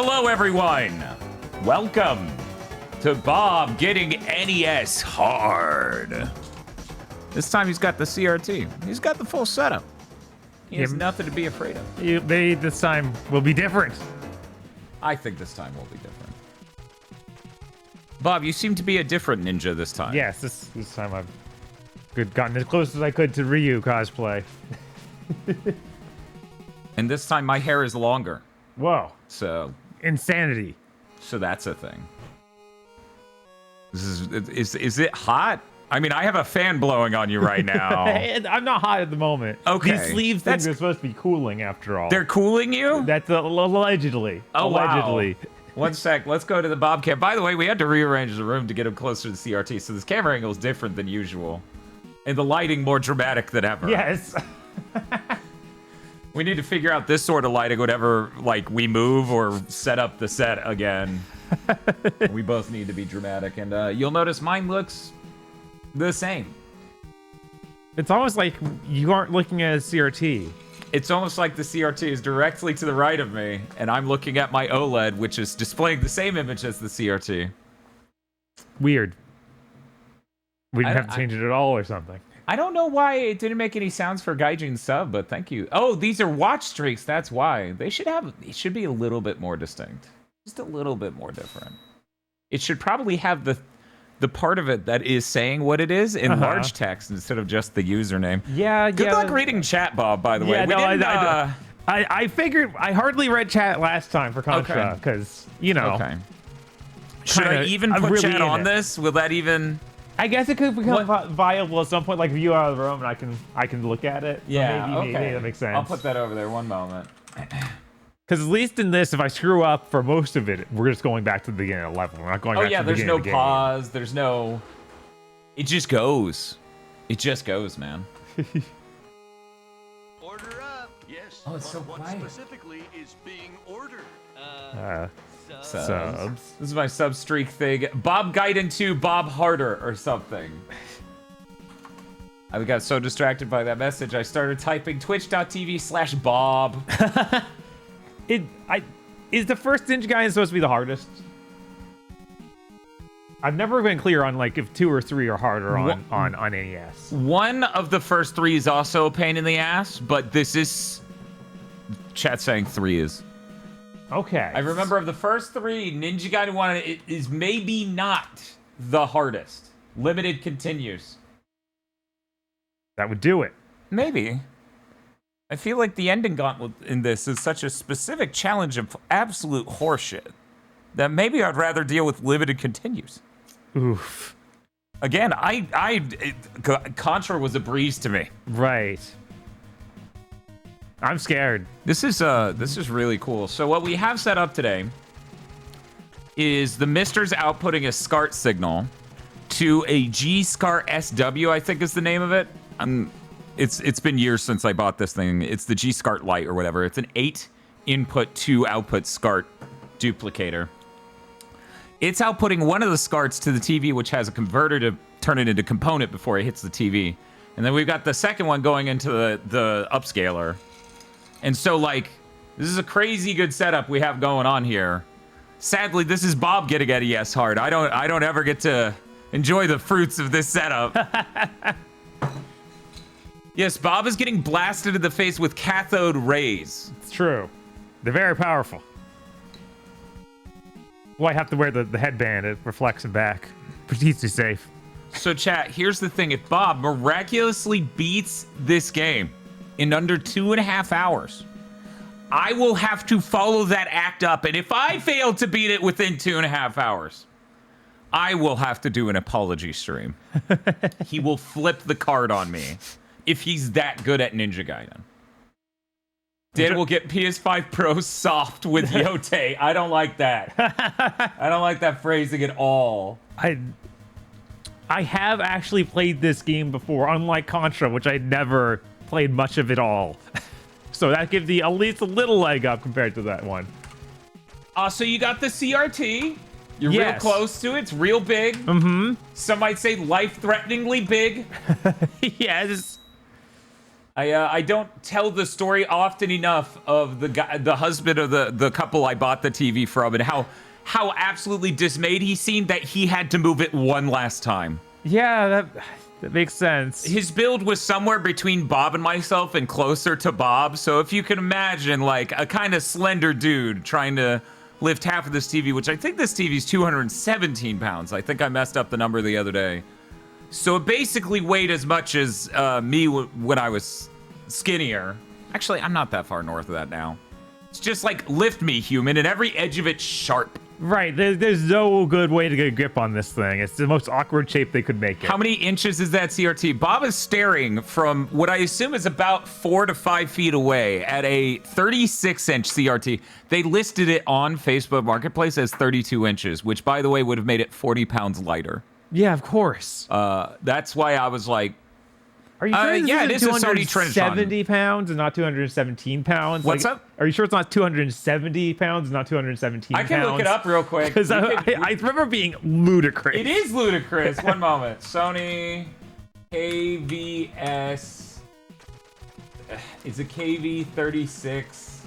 Hello, everyone. Welcome to Bob getting NES hard. This time he's got the CRT. He's got the full setup. He has nothing to be afraid of. This time will be different. I think this time will be different. Bob, you seem to be a different ninja this time. Yes, this time I've gotten as close as I could to Ryu cosplay. And this time my hair is longer. Whoa. So insanity. So that's a thing. Is it hot? I mean, I have a fan blowing on you right now. I'm not hot at the moment. Okay. These sleeve things are supposed to be cooling after all. They're cooling you? That's allegedly. Oh, allegedly. Wow. One sec. Let's go to the Bobcat. By the way, we had to rearrange the room to get him closer to the CRT, so this camera angle is different than usual. And the lighting more dramatic than ever. Yes. We need to figure out this sort of lighting whenever, like, we move or set up the set again. We both need to be dramatic. And you'll notice mine looks the same. It's almost like you aren't looking at a CRT. It's almost like the CRT is directly to the right of me, and I'm looking at my OLED, which is displaying the same image as the CRT. Weird. We didn't have to change it at all or something. I don't know why it didn't make any sounds for Gaijin sub, but thank you. Oh, these are watch streaks, that's why. They should be a little bit more distinct. Just a little bit more different. It should probably have the part of it that is saying what it is in large text instead of just the username. Yeah, Good luck reading chat, Bob, by the way. I figured I hardly read chat last time for Contra, because, you know. Okay. Should I even put really chat on this? Will that even... I guess it could become viable at some point, like if you out of the room and I can look at it. Yeah, so maybe that makes sense. I'll put that over there one moment. Because at least in this, if I screw up for most of it, we're just going back to the beginning of the level. We're not going back to the beginning of the game. There's no pause. There's no... It just goes. It just goes, man. Order up. Yes. Oh, it's so quiet. What specifically is being ordered? Subs. This is my sub streak thing. Bob Gaiden 2, Bob Harder, or something. I got so distracted by that message, I started typing twitch.tv/Bob. Is the first Ninja Gaiden supposed to be the hardest? I've never been clear on like if 2 or 3 are harder on NES. One of the first 3 is also a pain in the ass, but this is... Chat saying 3 is. Okay. I remember of the first 3, Ninja Gaiden 1 is maybe not the hardest. Limited continues. That would do it. Maybe. I feel like the ending gauntlet in this is such a specific challenge of absolute horseshit that maybe I'd rather deal with limited continues. Oof. Again, Contra was a breeze to me. Right. I'm scared. This is really cool. So what we have set up today is the Mister's outputting a SCART signal to a G-SCART SW, I think is the name of it. It's been years since I bought this thing. It's the G-SCART Lite or whatever. It's an 8 input, 2 output SCART duplicator. It's outputting one of the SCARTs to the TV, which has a converter to turn it into component before it hits the TV. And then we've got the second one going into the upscaler. And so, like, this is a crazy good setup we have going on here. Sadly, this is Bob getting NES hard. I don't ever get to enjoy the fruits of this setup. Yes, Bob is getting blasted in the face with cathode rays. It's true. They're very powerful. Well, I have to wear the headband. It reflects it back. But keeps me safe. So, chat, here's the thing. If Bob miraculously beats this game in under 2.5 hours, I will have to follow that act up. And if I fail to beat it within 2.5 hours, I will have to do an apology stream. He will flip the card on me if he's that good at Ninja Gaiden. Dan will get PS5 Pro soft with Yote. I don't like that. I don't like that phrasing at all. I have actually played this game before, unlike Contra, which I never played much of it all. So that gives the at least a little leg up compared to that one. So you got the CRT. You're real close to it. It's real big. Mm-hmm. Some might say life-threateningly big. Yes. I don't tell the story often enough of the husband of the couple I bought the TV from, and how absolutely dismayed he seemed that he had to move it one last time. Yeah, that makes sense. His build was somewhere between Bob and myself and closer to Bob. So if you can imagine, like, a kind of slender dude trying to lift half of this TV, which I think this TV is 217 pounds. I think I messed up the number the other day. So it basically weighed as much as me when I was skinnier. Actually, I'm not that far north of that now. It's just like, lift me, human, and every edge of it's sharp. Right, there's no good way to get a grip on this thing. It's the most awkward shape they could make it. How many inches is that CRT? Bob is staring from what I assume is about 4 to 5 feet away at a 36-inch CRT. They listed it on Facebook Marketplace as 32 inches, which, by the way, would have made it 40 pounds lighter. Yeah, of course. That's why I was like, Are you sure yeah, it this is a isn't Sony Trinitron. 270 pounds and not 217 pounds? What's up? Are you sure it's not 270 pounds and not 217 I can pounds? look it up real quick. Because I remember being ludicrous. It is ludicrous. One moment. Sony KVS. It's a KV36.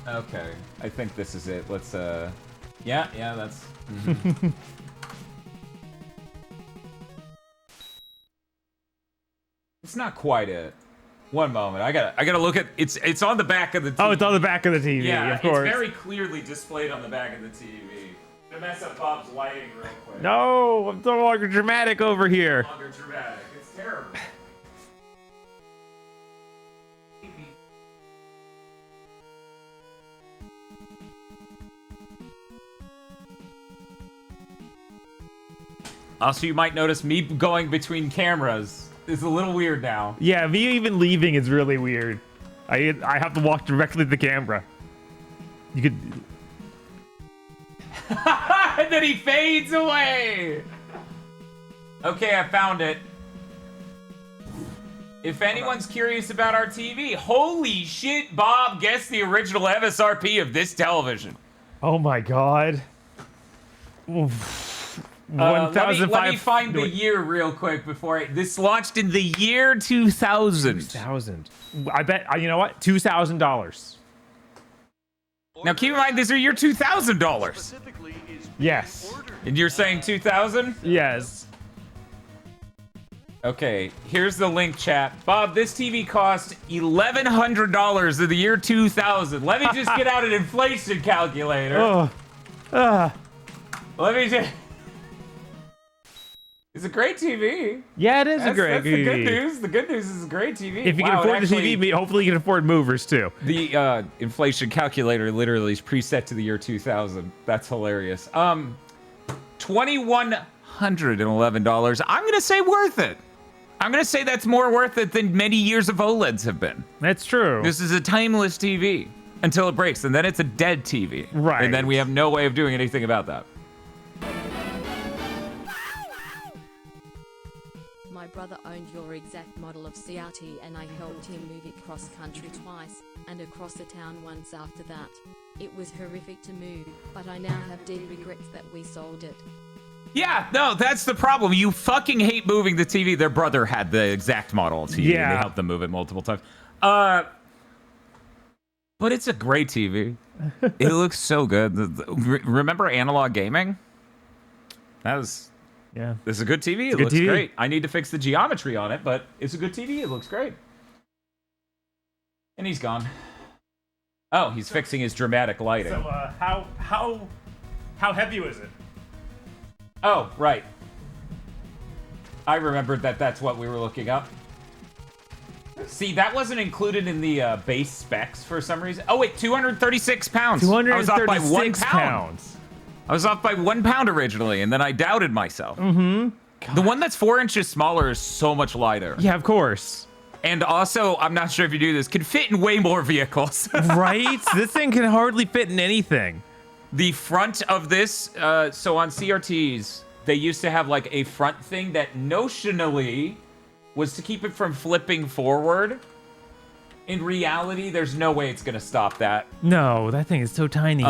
Okay. I think this is it. Let's, yeah, that's... mhm. It's not quite it. One moment. I gotta look at... It's on the back of the TV. Oh, it's on the back of the TV, Yeah, of course. it's very clearly displayed on the back of the TV. To mess up Bob's lighting real quick. No, I'm no longer dramatic over here. No longer dramatic. It's terrible. Also, you might notice me going between cameras is a little weird now. Yeah, me even leaving is really weird. I have to walk directly to the camera. You could... And then he fades away. Okay, I found it. If anyone's curious about our TV, holy shit, Bob guessed the original MSRP of this television. Oh my god. Oof. Let me find the year real quick before this launched in the year 2000. 2000. I bet, you know what? $2,000. Now keep in mind, these are year $2,000. Specifically is Yes. ordered. And you're saying 2000? Yes. Okay, here's the link, chat. Bob, this TV cost $1,100 in the year 2000. Let me just get out an inflation calculator. Let me just... It's a great TV. Yeah, it is a great That's TV. the good news. The good news is it's a great TV. If you can afford the TV, hopefully you can afford movers too. The inflation calculator literally is preset to the year 2000. That's hilarious. $2,111. I'm gonna say worth it. I'm gonna say that's more worth it than many years of OLEDs have been. That's true. This is a timeless TV until it breaks, and then it's a dead TV. Right. And then we have no way of doing anything about that. My brother owned your exact model of CRT and I helped him move it cross country twice, and across the town once after that. It was horrific to move, but I now have deep regrets that we sold it. Yeah, no, that's the problem. You fucking hate moving the TV. Their brother had the exact model of TV. Yeah. And they helped them move it multiple times. But it's a great TV. It looks so good. Remember analog gaming? This is a good TV. It looks great. I need to fix the geometry on it, but it's a good TV. It looks great. And he's gone. Oh, he's fixing his dramatic lighting. So, how heavy was it? Oh, right. I remembered that's what we were looking up. See, that wasn't included in the base specs for some reason. Oh, wait, 236 pounds. 236 pounds. I was off by 1 pound originally, and then I doubted myself. Mm-hmm. The one that's 4 inches smaller is so much lighter. Yeah, of course. And also, I'm not sure if you do this, can fit in way more vehicles. Right? This thing can hardly fit in anything. The front of this, so on CRTs, they used to have like a front thing that notionally was to keep it from flipping forward. In reality, there's no way it's gonna stop that. No, that thing is so tiny.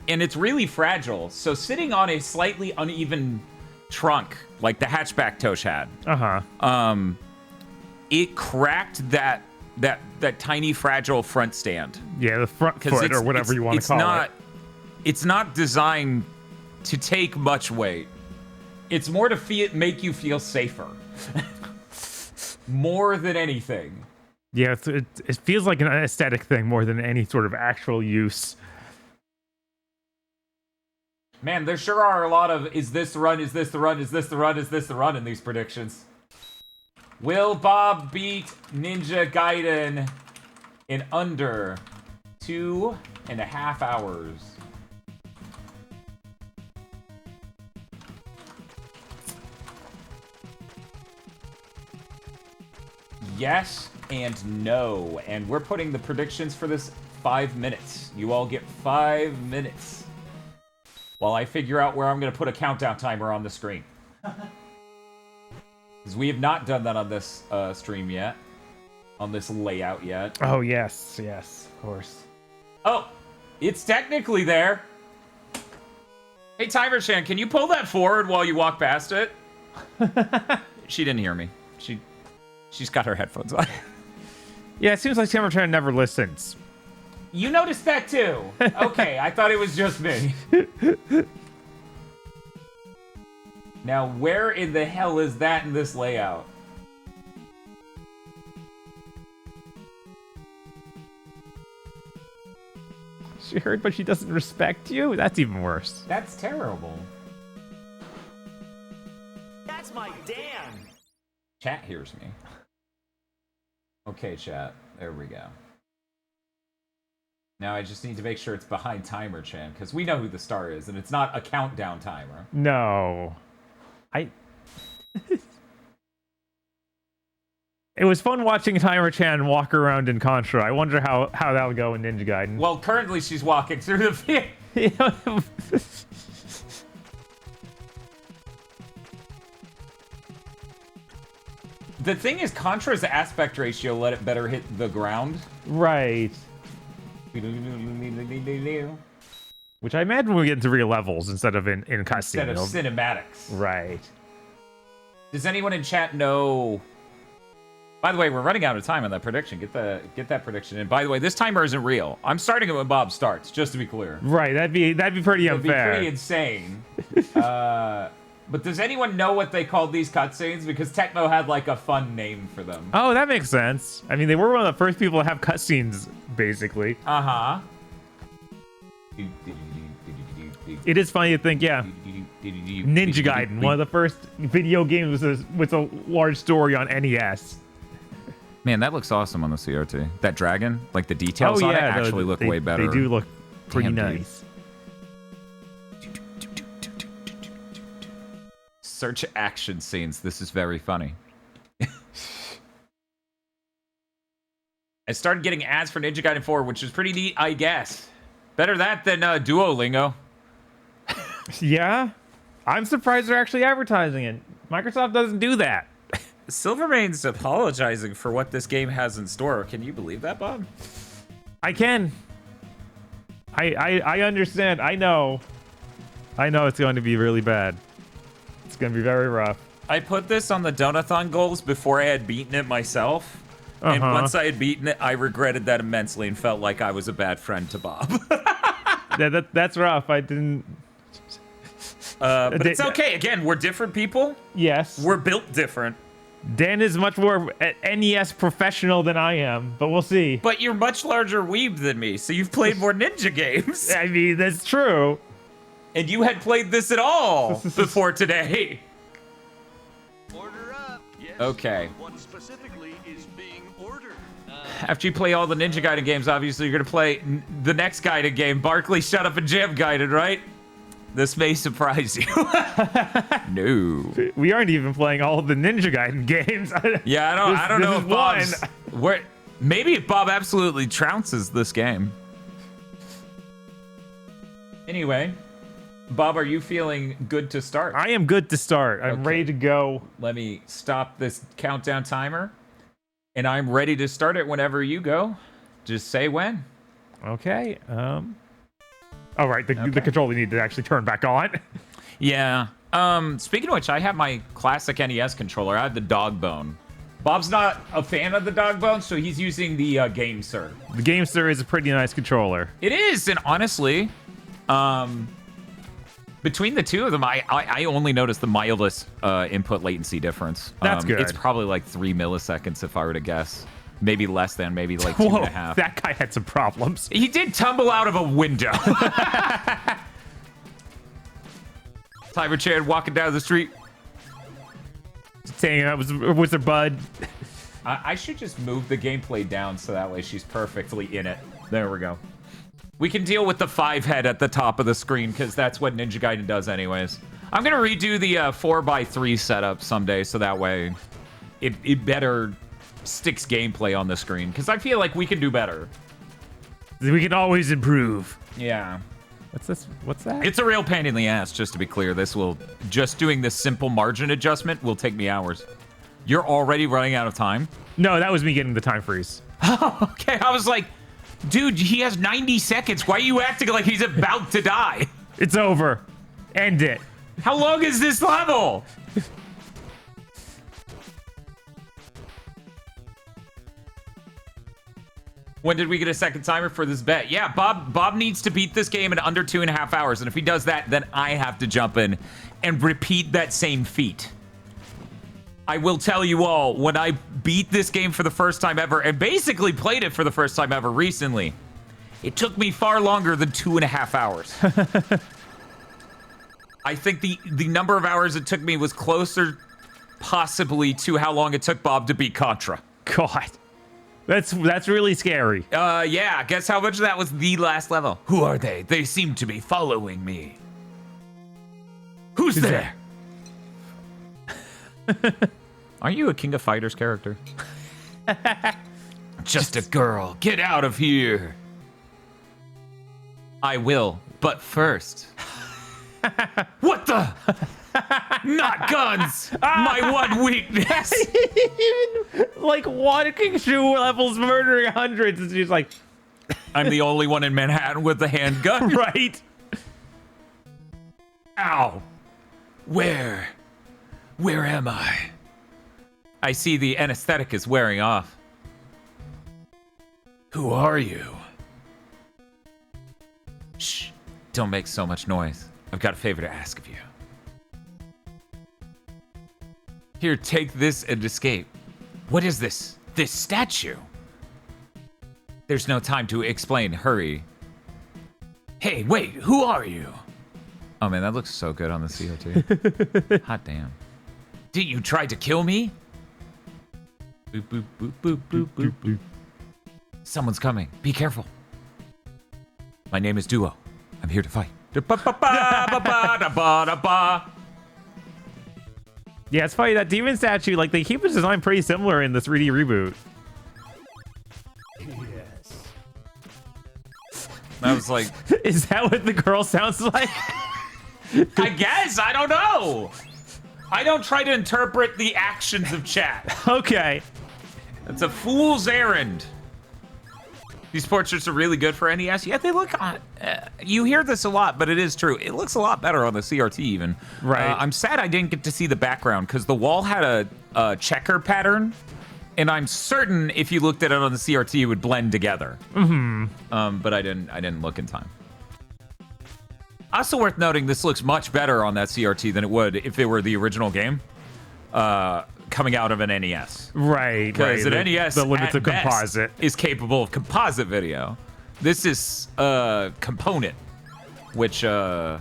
And it's really fragile. So sitting on a slightly uneven trunk, like the hatchback Tosh had, it cracked that tiny fragile front stand. Yeah, the front foot or whatever you want to call it. It's not designed to take much weight. It's more to make you feel safer. More than anything. Yeah, it feels like an aesthetic thing more than any sort of actual use. Man, there sure are a lot of is this the run, is this the run, is this the run, is this the run in these predictions. Will Bob beat Ninja Gaiden in under 2.5 hours? Yes and no. And we're putting the predictions for this 5 minutes. You all get 5 minutes while I figure out where I'm going to put a countdown timer on the screen. Because we have not done that on this stream yet. On this layout yet. Oh, yes, of course. Oh, it's technically there. Hey, Timer Chan, can you pull that forward while you walk past it? She didn't hear me. She's got her headphones on. Yeah, it seems like Timer never listens. You noticed that too. Okay, I thought it was just me. Now, where in the hell is that in this layout? She heard, but she doesn't respect you? That's even worse. That's terrible. That's my Dan. Chat hears me. Okay, chat. There we go. Now I just need to make sure it's behind Timer Chan, because we know who the star is, and it's not a countdown timer. No. It was fun watching Timer Chan walk around in Contra. I wonder how that'll go in Ninja Gaiden. Well, currently she's walking through the field. The thing is, Contra's aspect ratio let it better hit the ground. Right. Which I imagine we get into real levels instead of in cutscene. Instead of cinematics. Right. Does anyone in chat know? By the way, we're running out of time on that prediction. Get that prediction. And by the way, this timer isn't real. I'm starting it when Bob starts, just to be clear. Right. That'd be pretty unfair. That'd be pretty insane. But does anyone know what they called these cutscenes? Because Tecmo had like a fun name for them. Oh, that makes sense. I mean, they were one of the first people to have cutscenes, basically. Uh-huh. It is funny to think, yeah. Ninja Gaiden, one of the first video games with a large story on NES. Man, that looks awesome on the CRT. That dragon, like the details on it actually look way better. They do look pretty Damn, nice. Search action scenes. This is very funny. I started getting ads for Ninja Gaiden 4, which is pretty neat, I guess. Better that than Duolingo. Yeah? I'm surprised they're actually advertising it. Microsoft doesn't do that. Silvermane's apologizing for what this game has in store. Can you believe that, Bob? I can. I understand. I know it's going to be really bad. It's going to be very rough. I put this on the Donathon goals before I had beaten it myself. And once I had beaten it, I regretted that immensely and felt like I was a bad friend to Bob. That's rough. I didn't... but it's okay. Again, we're different people. Yes. We're built different. Dan is much more NES professional than I am, but we'll see. But you're much larger weeb than me, so you've played more Ninja games. I mean, that's true. And you had played this at all before today. Order up. Yes. Okay. What specifically is being ordered? After you play all the Ninja Gaiden games, obviously you're going to play the next Gaiden game, Barkley Shut Up and Jam Gaiden, right? This may surprise you. No. We aren't even playing all the Ninja Gaiden games. Yeah, I don't know if Bob's... Maybe Bob absolutely trounces this game. Anyway, Bob, are you feeling good to start? I am good to start. I'm ready to go. Let me stop this countdown timer. And I'm ready to start it whenever you go. Just say when. Okay. Oh, right. The controller need to actually turn back on. Yeah. Speaking of which, I have my classic NES controller. I have the dog bone. Bob's not a fan of the dog bone, so he's using the GameSir. The GameSir is a pretty nice controller. It is, and honestly, between the two of them, I only noticed the mildest input latency difference. That's good. It's probably like 3 milliseconds if I were to guess. Maybe less than, maybe like 2.5. That guy had some problems. He did tumble out of a window. Tiber Chan walking down the street. Just hanging out with her bud. I should just move the gameplay down so that way she's perfectly in it. There we go. We can deal with the 5 head at the top of the screen because that's what Ninja Gaiden does anyways. I'm going to redo the 4x3 setup someday so that way it better sticks gameplay on the screen because I feel like we can do better. We can always improve. Yeah. What's this? What's that? It's a real pain in the ass, just to be clear. Just doing this simple margin adjustment will take me hours. You're already running out of time? No, that was me getting the time freeze. Okay, I was like, dude, he has 90 seconds. Why are you acting like he's about to die? It's over. End it. How long is this level? When did we get a second timer for this bet? Yeah, Bob needs to beat this game in under 2.5 hours. And if he does that, then I have to jump in and repeat that same feat. I will tell you all, when I beat this game for the first time ever, and basically played it for the first time ever recently, it took me far longer than 2.5 hours. I think the number of hours it took me was closer, possibly, to how long it took Bob to beat Contra. God. That's really scary. Yeah, guess how much of that was the last level? Who are they? They seem to be following me. Who's there? Aren't you a King of Fighters character? Just a girl. Get out of here. I will, but first. What the? Not guns. My one weakness. Like walking through levels, murdering hundreds, and she's like, I'm the only one in Manhattan with a handgun. right? Ow. Where am I? I see the anesthetic is wearing off. Who are you? Shh. Don't make so much noise. I've got a favor to ask of you. Here, take this and escape. What is this? This statue? There's no time to explain. Hurry. Hey, wait, who are you? Oh man, that looks so good on the COT. Hot damn. Did you try to kill me? Boop, boop, boop, boop, boop, boop, boop. Someone's coming. Be careful. My name is Duo. I'm here to fight. Yeah, it's funny that demon statue, like they keep his design pretty similar in the 3D reboot. Yes. I was like, Is that what the girl sounds like? I guess. I don't know. I don't try to interpret the actions of chat. Okay. It's a fool's errand. These portraits are really good for NES. Yeah, they look on. You hear this a lot, but it is true. It looks a lot better on the CRT even. Right. I'm sad I didn't get to see the background because the wall had a checker pattern, and I'm certain if you looked at it on the CRT, it would blend together. Mm-hmm. But I didn't look in time. Also worth noting, this looks much better on that CRT than it would if it were the original game coming out of an NES. Right. Because right. an NES the limits at of composite best is capable of composite video. This is component, which took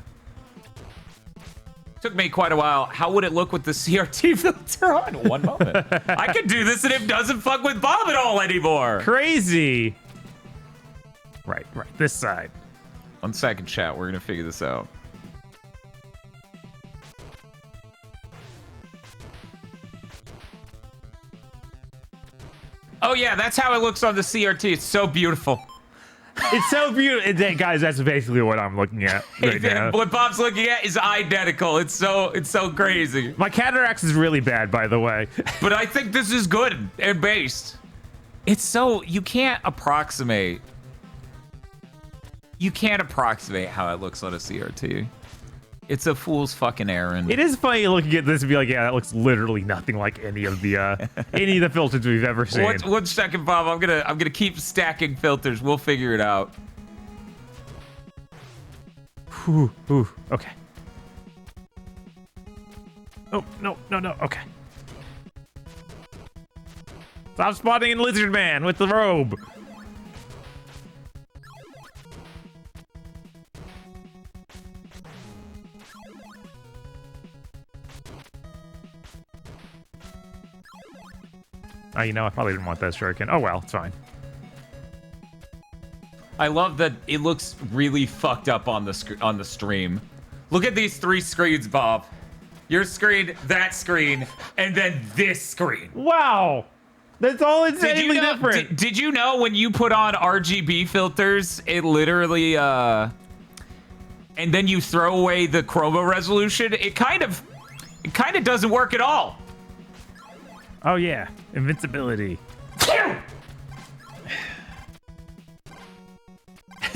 me quite a while. How would it look with the CRT filter on? One moment. I could do this and it doesn't fuck with Bob at all anymore. Crazy. Right. This side. 1 second, chat. We're gonna figure this out. Oh yeah, that's how it looks on the CRT. It's so beautiful. It's so beautiful, guys. That's basically what I'm looking at right now. What Bob's looking at is identical. It's so crazy. My cataracts is really bad, by the way. But I think this is good and based. It's so you can't approximate. You can't approximate how it looks on a CRT. It's a fool's fucking errand. It is funny looking at this and be like, yeah, that looks literally nothing like any of the filters we've ever seen. One second, Bob. I'm gonna keep stacking filters. We'll figure it out. Whew, okay. Oh, no, okay. Stop spotting in Lizard Man with the robe. Oh, you know, I probably didn't want that shuriken. Oh, well, it's fine. I love that it looks really fucked up on the stream. Look at these 3 screens, Bob. Your screen, that screen, and then this screen. Wow. That's all insanely different. Did you know when you put on RGB filters, it literally, and then you throw away the chroma resolution, it kind of doesn't work at all. Oh, yeah. Invincibility.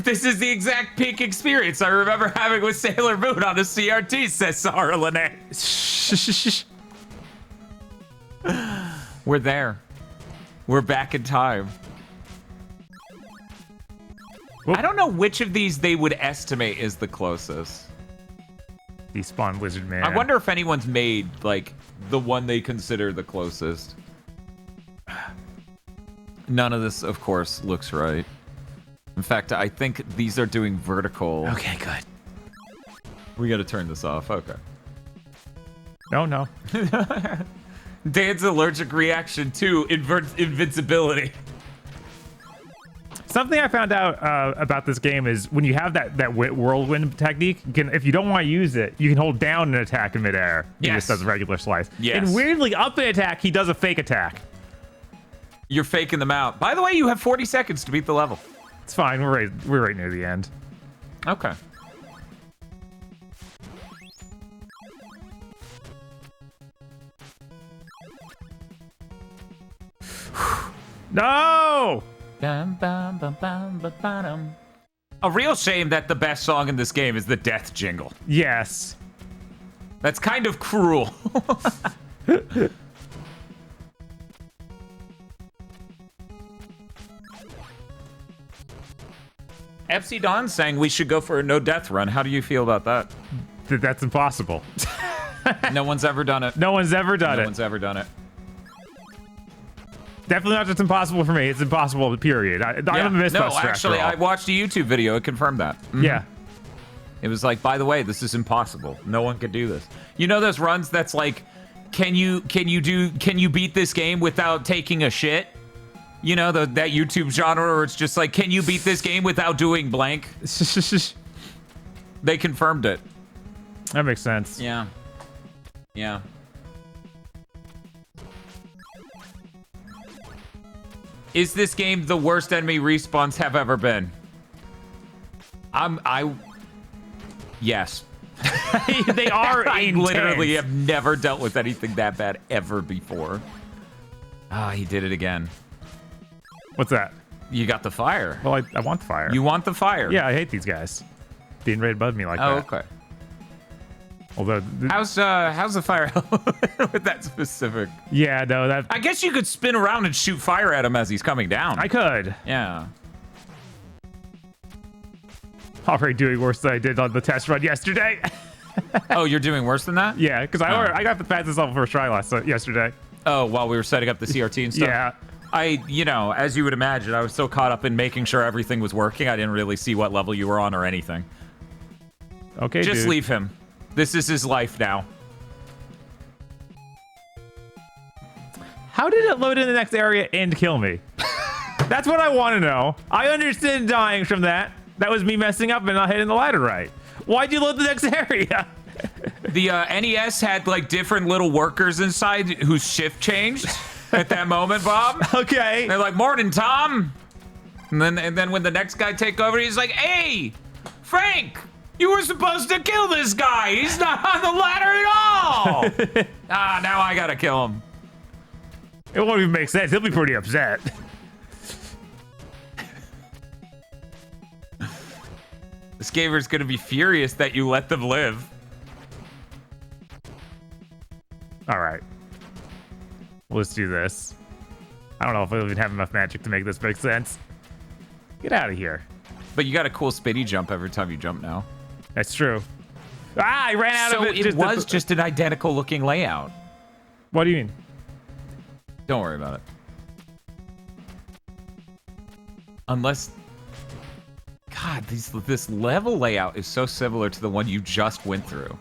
This is the exact peak experience I remember having with Sailor Moon on a CRT, says Sarah Lene. We're there. We're back in time. Whoop. I don't know which of these they would estimate is the closest. Despawn Lizard Man. I wonder if anyone's made, like, the one they consider the closest. None of this, of course, looks right. In fact, I think these are doing vertical. Okay, good. We gotta turn this off. Okay. No. Dan's allergic reaction to invincibility. Something I found out about this game is when you have that whirlwind technique, you can, if you don't want to use it, you can hold down an attack in midair. He Yes. just does a regular slice. Yes. And weirdly, up an attack, he does a fake attack. You're faking them out. By the way, you have 40 seconds to beat the level. It's fine. We're right near the end. Okay. No! A real shame that the best song in this game is the death jingle. Yes. That's kind of cruel. FC Dawn saying we should go for a no death run. How do you feel about that? That's impossible. No one's ever done it. No one's ever done No it. one's ever done it. Definitely not just impossible for me. It's impossible, period. I'm a Mythbuster. No, actually, I watched a YouTube video. It confirmed that. Mhm. Yeah. It was like, by the way, this is impossible. No one could do this. You know those runs that's like, can you beat this game without taking a shit? You know, that YouTube genre where it's just like, can you beat this game without doing blank? They confirmed it. That makes sense. Yeah. Yeah. Is this game the worst enemy respawns have ever been? Yes. They are I intense. literally have never dealt with anything that bad ever before. Ah, he did it again. What's that? You got the fire. Well, I want the fire. You want the fire? Yeah, I hate these guys being ready to bug me like Oh, that. okay. Although, How's the fire with that specific? yeah, no, that I guess you could spin around and shoot fire at him as he's coming down. I could. Yeah. Already doing worse than I did on the test run yesterday. Oh, you're doing worse than that? Yeah, because I got the fastest level first try yesterday. Oh, while we were setting up the CRT and stuff? Yeah. As you would imagine, I was so caught up in making sure everything was working, I didn't really see what level you were on or anything. Okay, Just dude. leave him. This is his life now. How did it load in the next area and kill me? That's what I want to know. I understand dying from that. That was me messing up and not hitting the ladder right. Why'd you load the next area? The NES had like different little workers inside whose shift changed at that moment, Bob. Okay. They're like, "Morning, Tom," and then when the next guy take over, he's like, "Hey, Frank, you were supposed to kill this guy. He's not on the ladder at all." Now I gotta kill him. It won't even make sense. He'll be pretty upset. This gamer's gonna be furious that you let them live. Let's do this. I don't know if I even have enough magic to make this make sense. Get out of here. But you got a cool spinny jump every time you jump now. That's true. Ah, I ran out of it. So it was just an identical looking layout. What do you mean? Don't worry about it. Unless... God, this level layout is so similar to the one you just went through.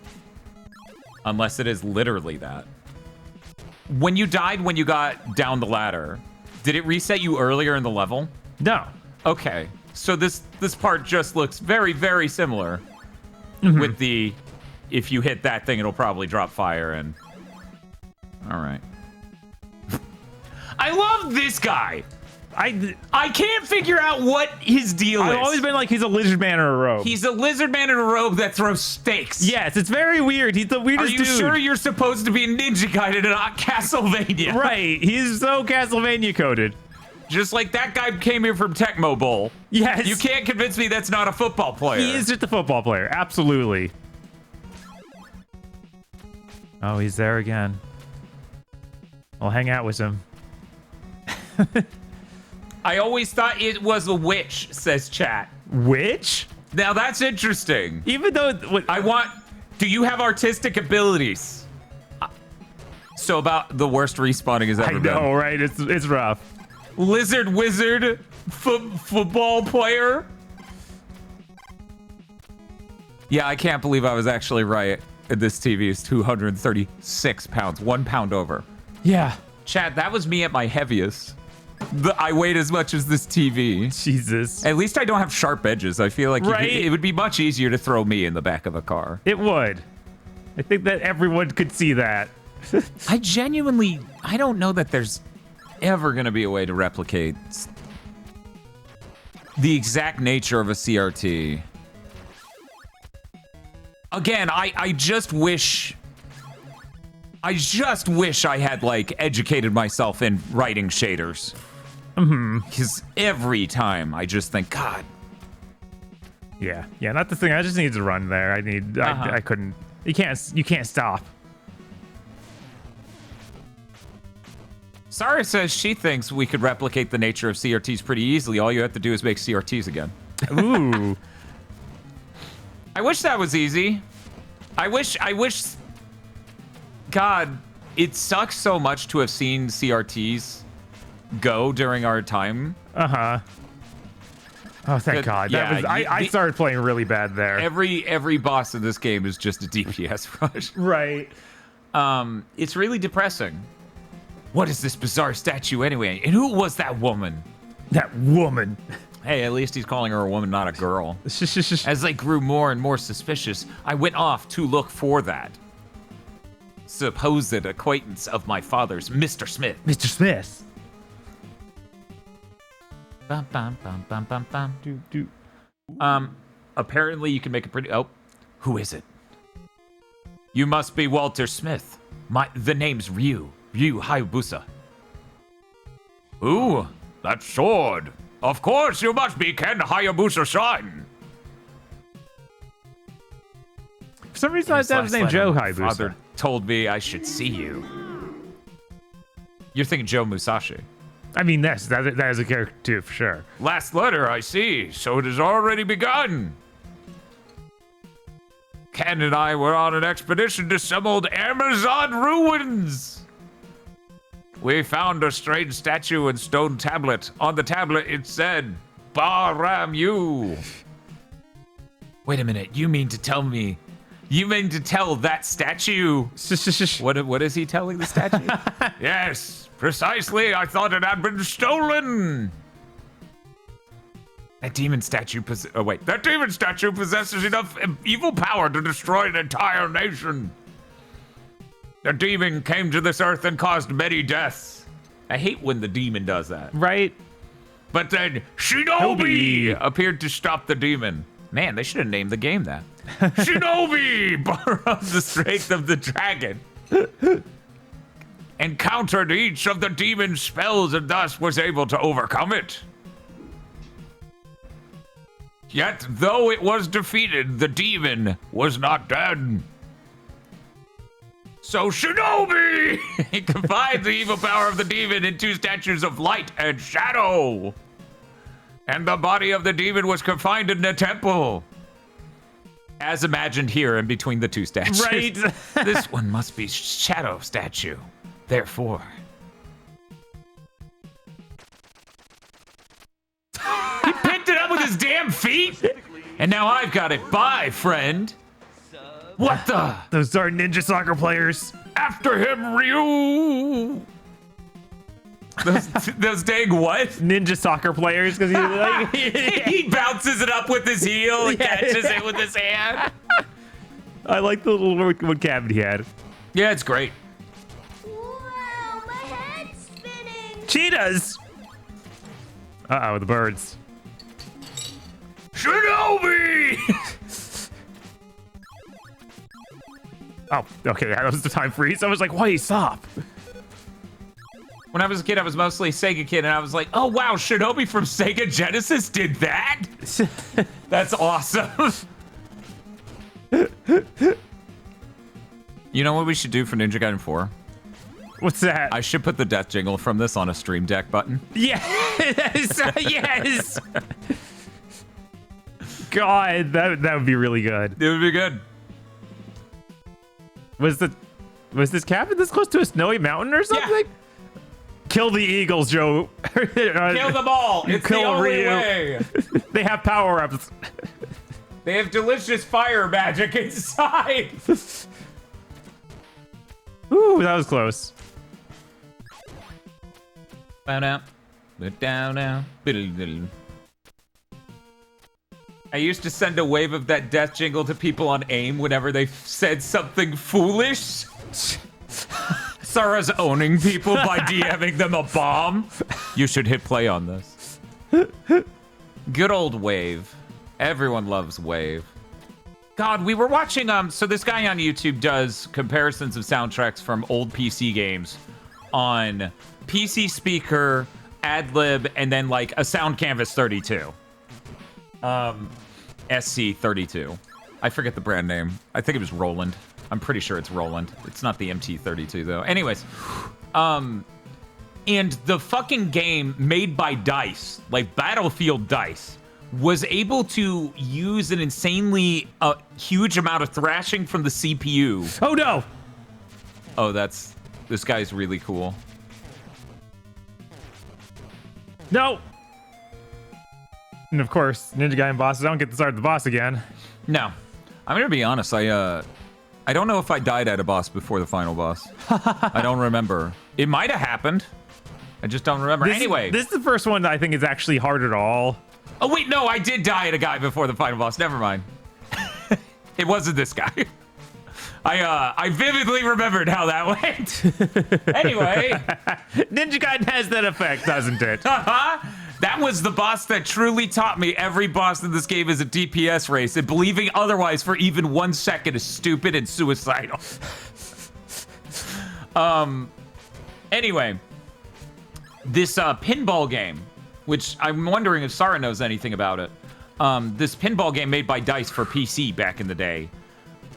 Unless it is literally that. When you died when you got down the ladder, did it reset you earlier in the level? No. Okay. So this part just looks very, very similar. With the... If you hit that thing, it'll probably drop fire and... Alright. I love this guy! I can't figure out what his deal is. I've always been like he's a lizard man in a robe. He's a lizard man in a robe that throws stakes. Yes, it's very weird. He's the weirdest dude. Are you sure you're supposed to be a Ninja Gaiden and not Castlevania? Right. He's so Castlevania coded. Just like that guy came here from Tecmo Bowl. Yes. You can't convince me that's not a football player. He is just a football player. Absolutely. Oh, he's there again. I'll hang out with him. I always thought it was a witch, says chat. Witch? Now that's interesting. Even though... Do you have artistic abilities? So about the worst respawning has ever been. I know, right? It's rough. Lizard wizard football player? Yeah, I can't believe I was actually right. This TV is 236 pounds, 1 pound over. Yeah. Chad, that was me at my heaviest. I weighed as much as this TV. Jesus. At least I don't have sharp edges. I feel like it would be much easier to throw me in the back of a car. It would. I think that everyone could see that. I don't know that there's ever going to be a way to replicate the exact nature of a CRT. Again, I just wish I had, like, educated myself in writing shaders. Because every time I just think, God. Yeah, not the thing. I just need to run there. I couldn't. You can't stop. Sarah says she thinks we could replicate the nature of CRTs pretty easily. All you have to do is make CRTs again. Ooh. I wish that was easy. I wish, God, it sucks so much to have seen CRTs go during our time. Uh-huh. Oh, thank God. Yeah, I started playing really bad there. Every boss in this game is just a DPS rush. Right. It's really depressing. What is this bizarre statue anyway? And who was that woman? That woman. Hey, at least he's calling her a woman, not a girl. As I grew more and more suspicious, I went off to look for that supposed acquaintance of my father's, Mr. Smith. Mr. Smith. Bum, bum, bum, bum, bum, bum. Apparently you can make a pretty... Oh, who is it? You must be Walter Smith. The name's Ryu Hayabusa. Ooh, that sword. Of course, you must be Ken Hayabusa-san. For some reason, I thought his name Joe Hayabusa. Father told me I should see you. You're thinking Joe Musashi. I mean, that is a character too, for sure. Last letter, I see. So it has already begun. Ken and I were on an expedition to some old Amazon ruins. We found a strange statue and stone tablet. On the tablet, it said, Baram you. Wait a minute. You mean to tell that statue? What is he telling the statue? Yes, precisely. I thought it had been stolen. That demon statue possesses enough evil power to destroy an entire nation. The demon came to this earth and caused many deaths. I hate when the demon does that. Right. But then Shinobi appeared to stop the demon. Man, they should have named the game that. Shinobi borrowed the strength of the dragon and countered each of the demon's spells and thus was able to overcome it. Yet, though it was defeated, the demon was not dead. So Shinobi he combined the evil power of the demon in two statues of light and shadow. And the body of the demon was confined in the temple. As imagined here in between the two statues. Right. This one must be shadow statue. Therefore. He picked it up with his damn feet. And now I've got it. Bye, friend. What the? Those are ninja soccer players. After him, Ryu. Those dang what? Ninja soccer players, because He bounces it up with his heel and catches it with his hand. I like the little wood cabin he had. Yeah, it's great. Wow, my head's spinning. Cheetahs. Uh-oh, the birds. Shinobi! Oh, okay, that was the time freeze. I was like, why stop? When I was a kid, I was mostly a Sega kid, and I was like, oh, wow, Shinobi from Sega Genesis did that? That's awesome. You know what we should do for Ninja Gaiden 4? What's that? I should put the death jingle from this on a stream deck button. Yes, yes. God, that would be really good. It would be good. Was this cabin this close to a snowy mountain or something? Yeah. Kill the eagles, Joe. Kill them all. It's the only way. They have power-ups. They have delicious fire magic inside. Ooh, that was close. Down. I used to send a wave of that death jingle to people on AIM whenever they said something foolish. Sarah's owning people by DMing them a bomb. You should hit play on this. Good old Wave. Everyone loves Wave. God, we were watching, so this guy on YouTube does comparisons of soundtracks from old PC games on PC Speaker, AdLib, and then like a Sound Canvas 32. SC32. I forget the brand name. I think it was Roland. I'm pretty sure it's Roland. It's not the MT32 though. Anyways, and the fucking game made by DICE, like Battlefield DICE, was able to use an insanely huge amount of thrashing from the CPU. Oh no! Oh, this guy's really cool. No! And of course, Ninja Gaiden bosses, I don't get to start the boss again. No, I'm gonna be honest. I don't know if I died at a boss before the final boss. I don't remember. It might have happened. I just don't remember. Anyway, this is the first one that I think is actually hard at all. Oh wait, no, I did die at a guy before the final boss. Never mind. It wasn't this guy. I vividly remembered how that went. Anyway, Ninja Gaiden has that effect, doesn't it? that was the boss that truly taught me every boss in this game is a DPS race, and believing otherwise for even 1 second is stupid and suicidal. Anyway, this pinball game, which I'm wondering if Sarah knows anything about it. This pinball game made by DICE for PC back in the day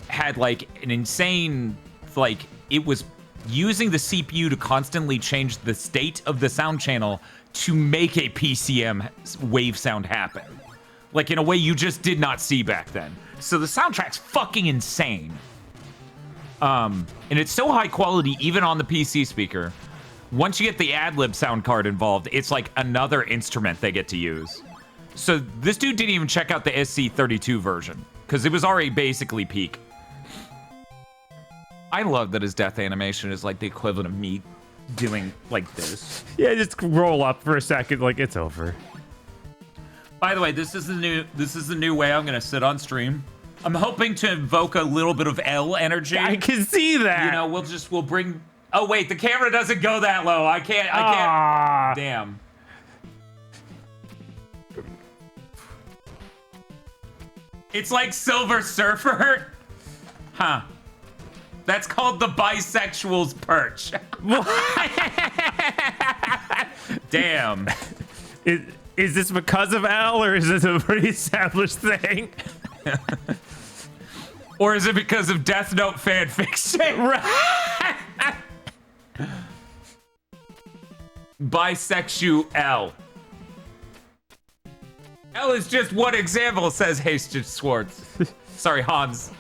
had like an insane, like it was using the CPU to constantly change the state of the sound channel to make a PCM wave sound happen. Like in a way you just did not see back then. So the soundtrack's fucking insane. And it's so high quality even on the PC speaker. Once you get the AdLib sound card involved, it's like another instrument they get to use. So this dude didn't even check out the SC32 version because it was already basically peak. I love that his death animation is like the equivalent of me doing like this. Yeah, just roll up for a second, like it's over. By the way, this is the new way I'm gonna sit on stream. I'm hoping to invoke a little bit of L energy. I can see that. You know, we'll bring. Oh wait, the camera doesn't go that low. I can't. Damn. It's like Silver Surfer. Huh. That's called the bisexual's perch. Damn. Is this because of Al, or is this a pretty established thing? Or is it because of Death Note fan fiction? Bisexual L. L is just one example, says Hastings Schwartz. Sorry, Hans.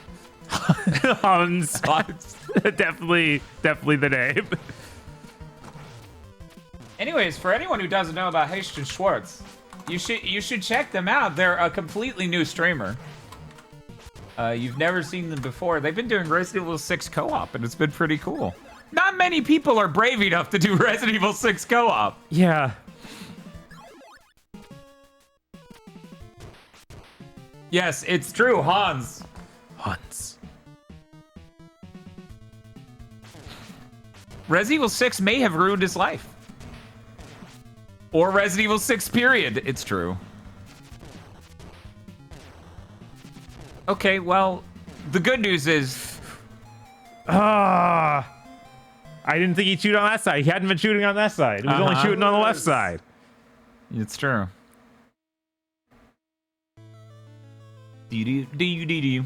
Hans. Hans. definitely the name. Anyways, for anyone who doesn't know about Hastings Schwartz, you should check them out. They're a completely new streamer. You've never seen them before. They've been doing Resident Evil 6 co-op, and it's been pretty cool. Not many people are brave enough to do Resident Evil 6 co-op. Yeah. Yes, it's true, Hans. Hans. Resident Evil 6 may have ruined his life. Or Resident Evil 6, period. It's true. Okay, well, the good news is... I didn't think he'd shoot on that side. He hadn't been shooting on that side. He was only shooting on the left side. It's true. Do.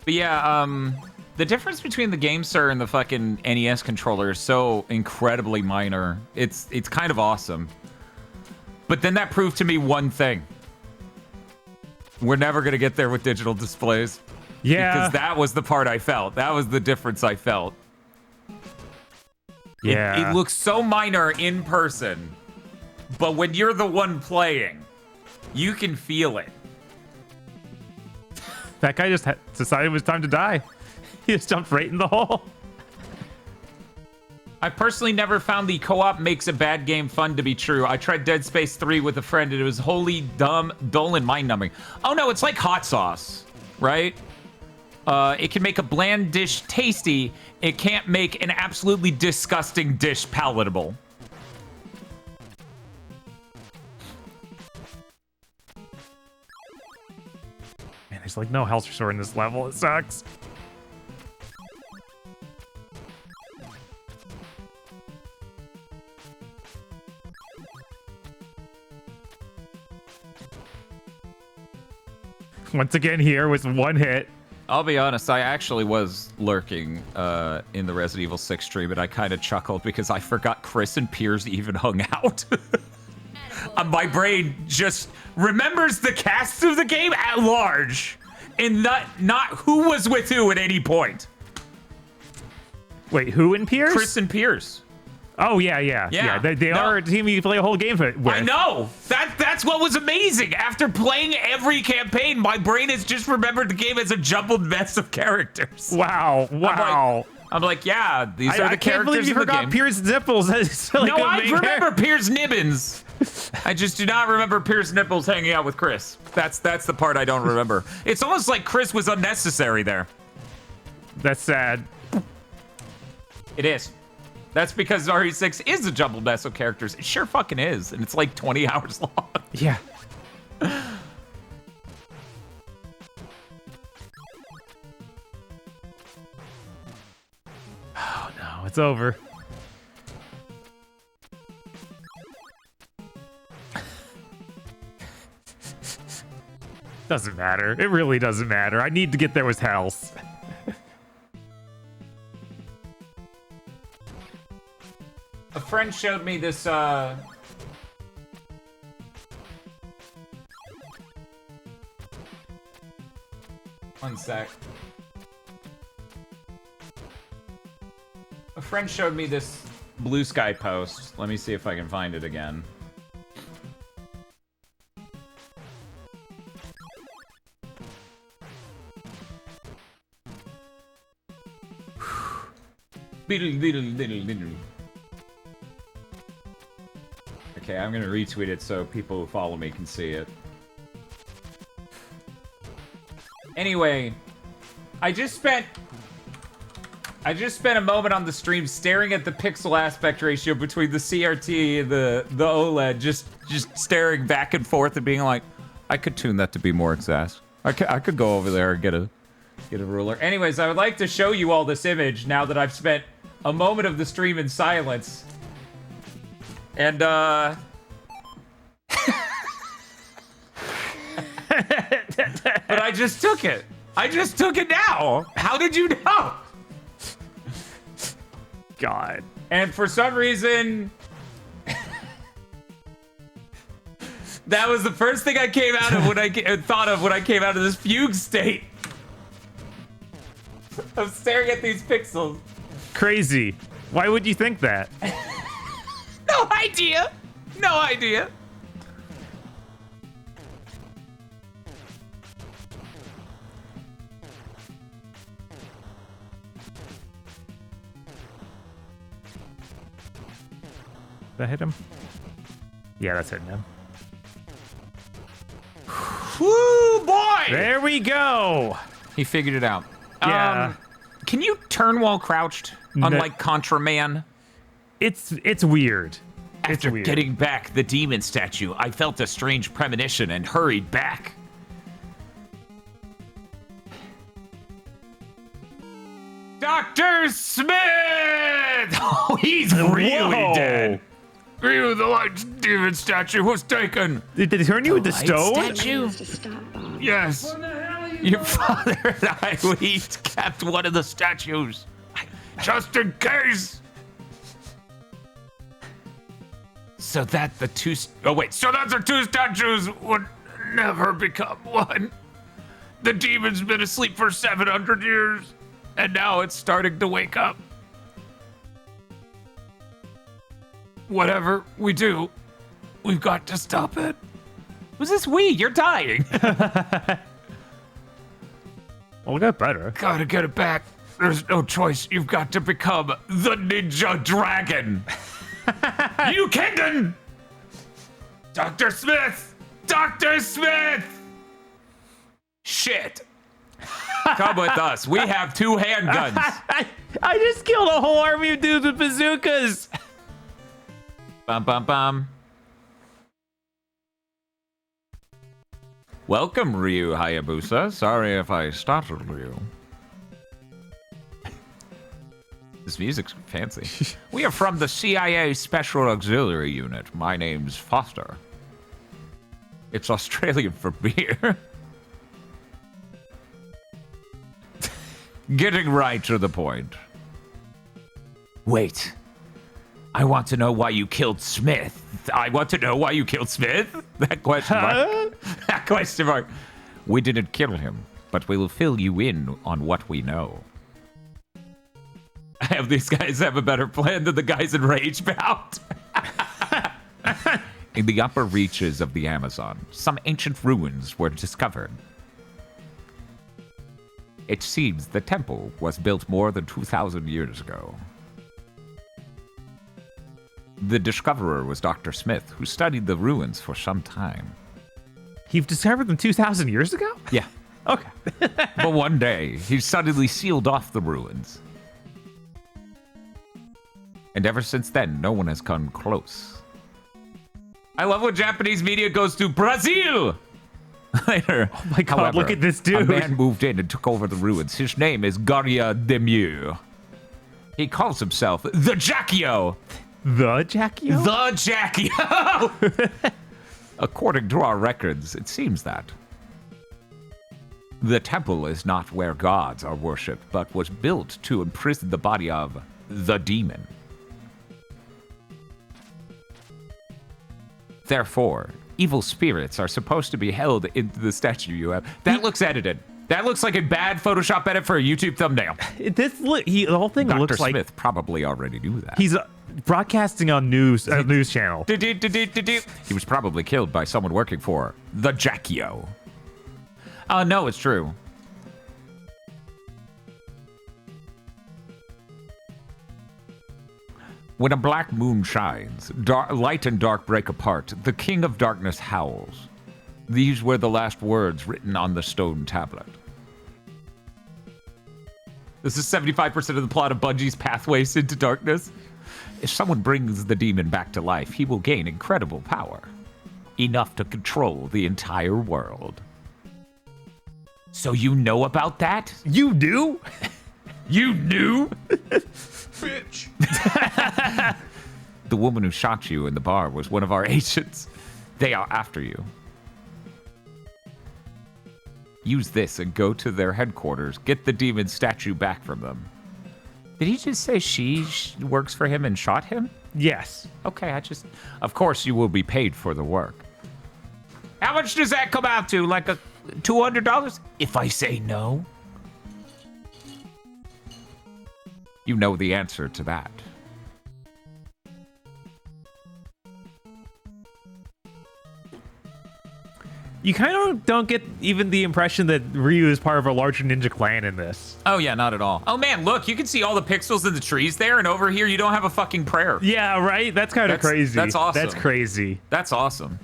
But yeah, the difference between the GameSir and the fucking NES controller is so incredibly minor. It's kind of awesome. But then that proved to me one thing. We're never gonna get there with digital displays. Yeah. Because that was the part I felt. That was the difference I felt. Yeah. It looks so minor in person, but when you're the one playing, you can feel it. That guy just decided it was time to die. He just jumped right in the hole. I personally never found the co-op makes a bad game fun to be true. I tried Dead Space 3 with a friend and it was wholly dumb, dull, and mind-numbing. Oh no, it's like hot sauce, right? It can make a bland dish tasty. It can't make an absolutely disgusting dish palatable. Man, there's like no health restore in this level. It sucks. Once again here with one hit. I'll be honest, I actually was lurking in the Resident Evil 6 stream, and I kind of chuckled because I forgot Chris and Piers even hung out. My brain just remembers the cast of the game at large, and not who was with who at any point. Wait, who and Piers? Chris and Piers. Oh, yeah. They are a team you play a whole game with. I know. That's what was amazing. After playing every campaign, my brain has just remembered the game as a jumbled mess of characters. Wow. I'm like, yeah, these are the I can't characters believe you in the forgot game. Piers Nipples. Like No, I remember Piers Nibbins. I just do not remember Piers Nipples hanging out with Chris. That's the part I don't remember. It's almost like Chris was unnecessary there. That's sad. It is. That's because RE6 is a jumbled mess of characters. It sure fucking is. And it's like 20 hours long. Yeah. Oh, no. It's over. Doesn't matter. It really doesn't matter. I need to get there with health. A friend showed me this, One sec. A friend showed me this Blue Sky post. Let me see if I can find it again. Okay, I'm gonna retweet it so people who follow me can see it. Anyway, I just spent a moment on the stream staring at the pixel aspect ratio between the CRT and the OLED, just staring back and forth and being like, I could tune that to be more exact. I could go over there and get a ruler. Anyways, I would like to show you all this image now that I've spent a moment of the stream in silence. And, but I just took it. I just took it now. How did you know? God. And for some reason, that was the first thing I came out of when I thought of when I came out of this fugue state. I'm staring at these pixels. Crazy. Why would you think that? No idea. No idea. Did that hit him? Yeah, that's hitting him. Woo, boy! There we go. He figured it out. Yeah. Can you turn while crouched? No. Unlike Contra Man? It's weird. After weird. getting back the demon statue, I felt a strange premonition and hurried back. Dr. Smith! Oh, he's really Whoa. dead. Ew, the light demon statue was taken. Did they turn you into stone? Statue? Yes. Your father and I, we kept one of the statues. Just in case. So that the two... so that the two statues would never become one. The demon's been asleep for 700 years, and now it's starting to wake up. Whatever we do, we've got to stop it. Who's this we? You're dying. Well, we got better. Gotta get it back. There's no choice. You've got to become the Ninja Dragon. You Kingdom! Dr. Smith! Dr. Smith! Shit. Come with us. We have 2 handguns. I just killed a whole army of dudes with bazookas. Bum, bum, bum. Welcome, Ryu Hayabusa. Sorry if I startled you. This music's fancy. We are from the CIA Special Auxiliary Unit. My name's Foster. It's Australian for beer. Getting right to the point. Wait. I want to know why you killed Smith. I want to know why you killed Smith? That question mark. That question mark. We didn't kill him, but we will fill you in on what we know. These guys have a better plan than the guys in Rage Bound. In the upper reaches of the Amazon, some ancient ruins were discovered. It seems the temple was built more than 2,000 years ago. The discoverer was Dr. Smith, who studied the ruins for some time. You've discovered them 2,000 years ago? Yeah. Okay. But one day, he suddenly sealed off the ruins. And ever since then, no one has come close. I love when Japanese media goes to Brazil! Later. Oh my god, However, look at this dude. A man moved in and took over the ruins. His name is Garia Demure. He calls himself the Jackio. The Jackio? The Jackio! According to our records, it seems that the temple is not where gods are worshipped, but was built to imprison the body of the demon. Therefore, evil spirits are supposed to be held into the statue you have. That looks edited. That looks like a bad Photoshop edit for a YouTube thumbnail. The whole thing Dr. looks like Smith probably already knew that. he's broadcasting on news channel. He was probably killed by someone working for the Jackio. No, it's true. When a black moon shines, light and dark break apart. The King of Darkness howls. These were the last words written on the stone tablet. This is 75% of the plot of Bungie's Pathways into Darkness. If someone brings the demon back to life, he will gain incredible power. Enough to control the entire world. So you know about that? You do? You knew? Bitch. The woman who shot you in the bar was one of our agents. They are after you. Use this and go to their headquarters. Get the demon statue back from them. Did he just say she works for him and shot him? Yes. Okay, of course you will be paid for the work. How much does that come out to? Like $200? If I say no? You know the answer to that. You kind of don't get even the impression that Ryu is part of a larger ninja clan in this. Oh, yeah, not at all. Oh, man, look, you can see all the pixels in the trees there, and over here you don't have a fucking prayer. Yeah, right? That's kind of crazy. That's awesome. That's crazy. That's awesome.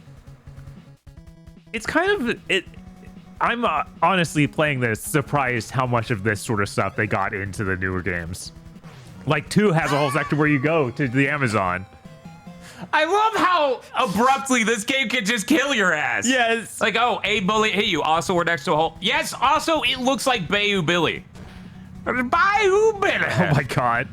It's kind of... I'm honestly playing this surprised how much of this sort of stuff they got into the newer games. Like 2 has a whole sector where you go to the Amazon. I love how abruptly this game can just kill your ass. Yes. Like, oh, a bullet hit you. Also, we're next to a hole. Yes, also, it looks like Bayou Billy. Bayou Billy. Oh my god.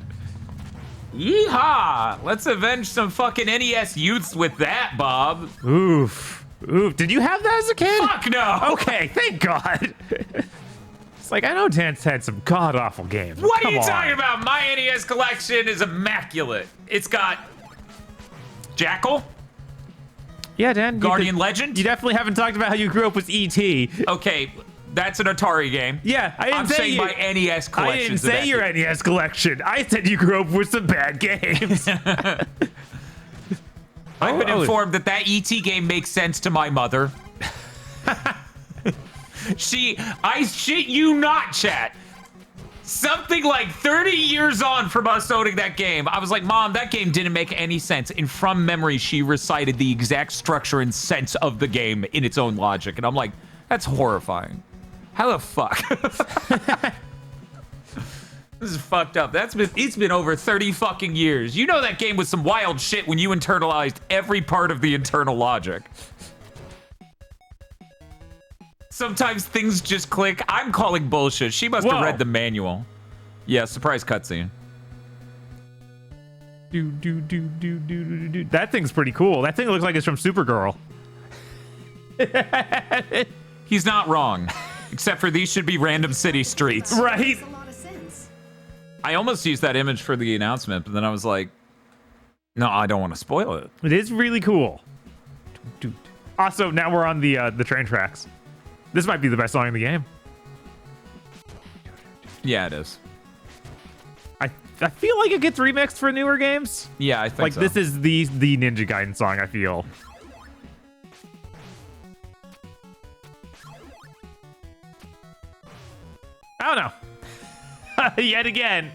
Yeehaw. Let's avenge some fucking NES youths with that, Bob. Oof. Oof. Did you have that as a kid? Fuck no. Okay, thank God. It's like, I know Dan's had some god-awful games. What are Come you on. talking about? My NES collection is immaculate. It's got Jackal, Yeah, Dan. Guardian Legend. You definitely haven't talked about how you grew up with E.T. Okay, that's an Atari game. Yeah, I didn't I'm say saying you, my NES collection. I didn't say your NES collection. I said you grew up with some bad games. I've been informed that ET game makes sense to my mother. I shit you not, chat. Something like 30 years on from us owning that game, I was like, Mom, that game didn't make any sense. And from memory, she recited the exact structure and sense of the game in its own logic. And I'm like, that's horrifying. How the fuck? This is fucked up. It's been over 30 fucking years. You know that game was some wild shit when you internalized every part of the internal logic. Sometimes things just click. I'm calling bullshit. She must have read the manual. Yeah, surprise cutscene. That thing's pretty cool. That thing looks like it's from Supergirl. He's not wrong. Except for these should be random city streets. Right? Makes a lot of sense. I almost used that image for the announcement, but then I was like, no, I don't want to spoil it. It is really cool. Also, now we're on the train tracks. This might be the best song in the game. Yeah, it is. I feel like it gets remixed for newer games. Yeah, I think like so. this is the Ninja Gaiden song, I feel. I don't know. Yet again.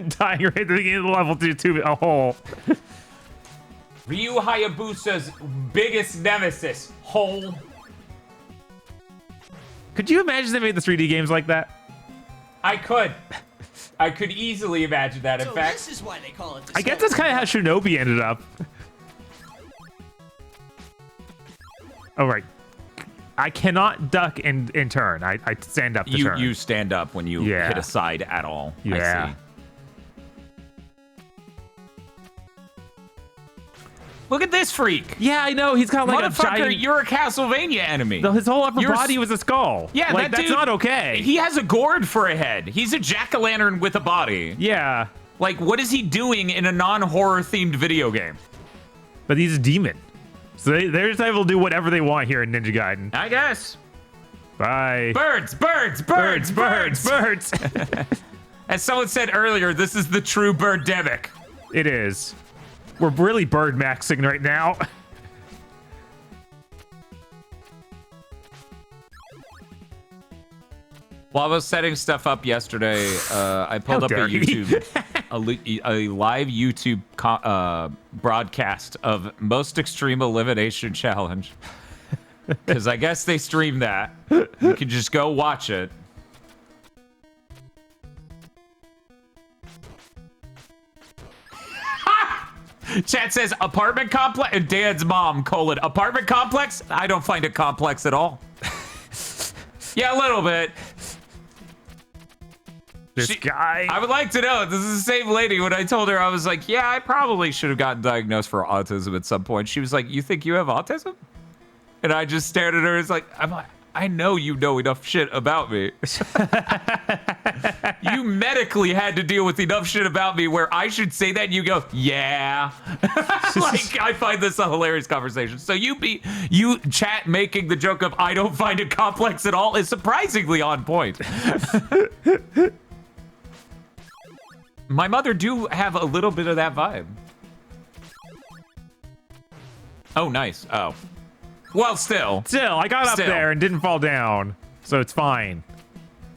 Dying right at the beginning of the level to a hole. Ryu Hayabusa's biggest nemesis, hole. Could you imagine they made the 3D games like that? I could easily imagine that. In fact, this is why they call it. I guess that's kind of how Shinobi ended up. Oh, right. I cannot duck and turn. I stand up to turn. you stand up when you hit a side at all. Yeah. I see. Look at this freak. Yeah, I know. He's got like a Motherfucker, giant... you're a Castlevania enemy. His whole upper body was a skull. Yeah, like, that that's dude, not okay. He has a gourd for a head. He's a jack-o'-lantern with a body. Yeah. Like, what is he doing in a non-horror themed video game? But he's a demon. So they're just able to do whatever they want here in Ninja Gaiden. I guess. Bye. Birds. As someone said earlier, this is the true birdemic. It is. We're really bird maxing right now. While I was setting stuff up yesterday, I pulled up a dare you. YouTube, a live YouTube broadcast of Most Extreme Elimination Challenge. Because I guess they stream that. You can just go watch it. Chat says apartment complex. Dad's mom, apartment complex? I don't find it complex at all. Yeah, a little bit. This guy. I would like to know. This is the same lady. When I told her, I was like, yeah, I probably should have gotten diagnosed for autism at some point. She was like, you think you have autism? And I just stared at her. It's like, I know you know enough shit about me. You medically had to deal with enough shit about me where I should say that and you go, yeah. Like, I find this a hilarious conversation. So you chat making the joke of I don't find it complex at all is surprisingly on point. My mother do have a little bit of that vibe. Oh, nice. Oh. Well, still. Still, I got up there and didn't fall down, so it's fine.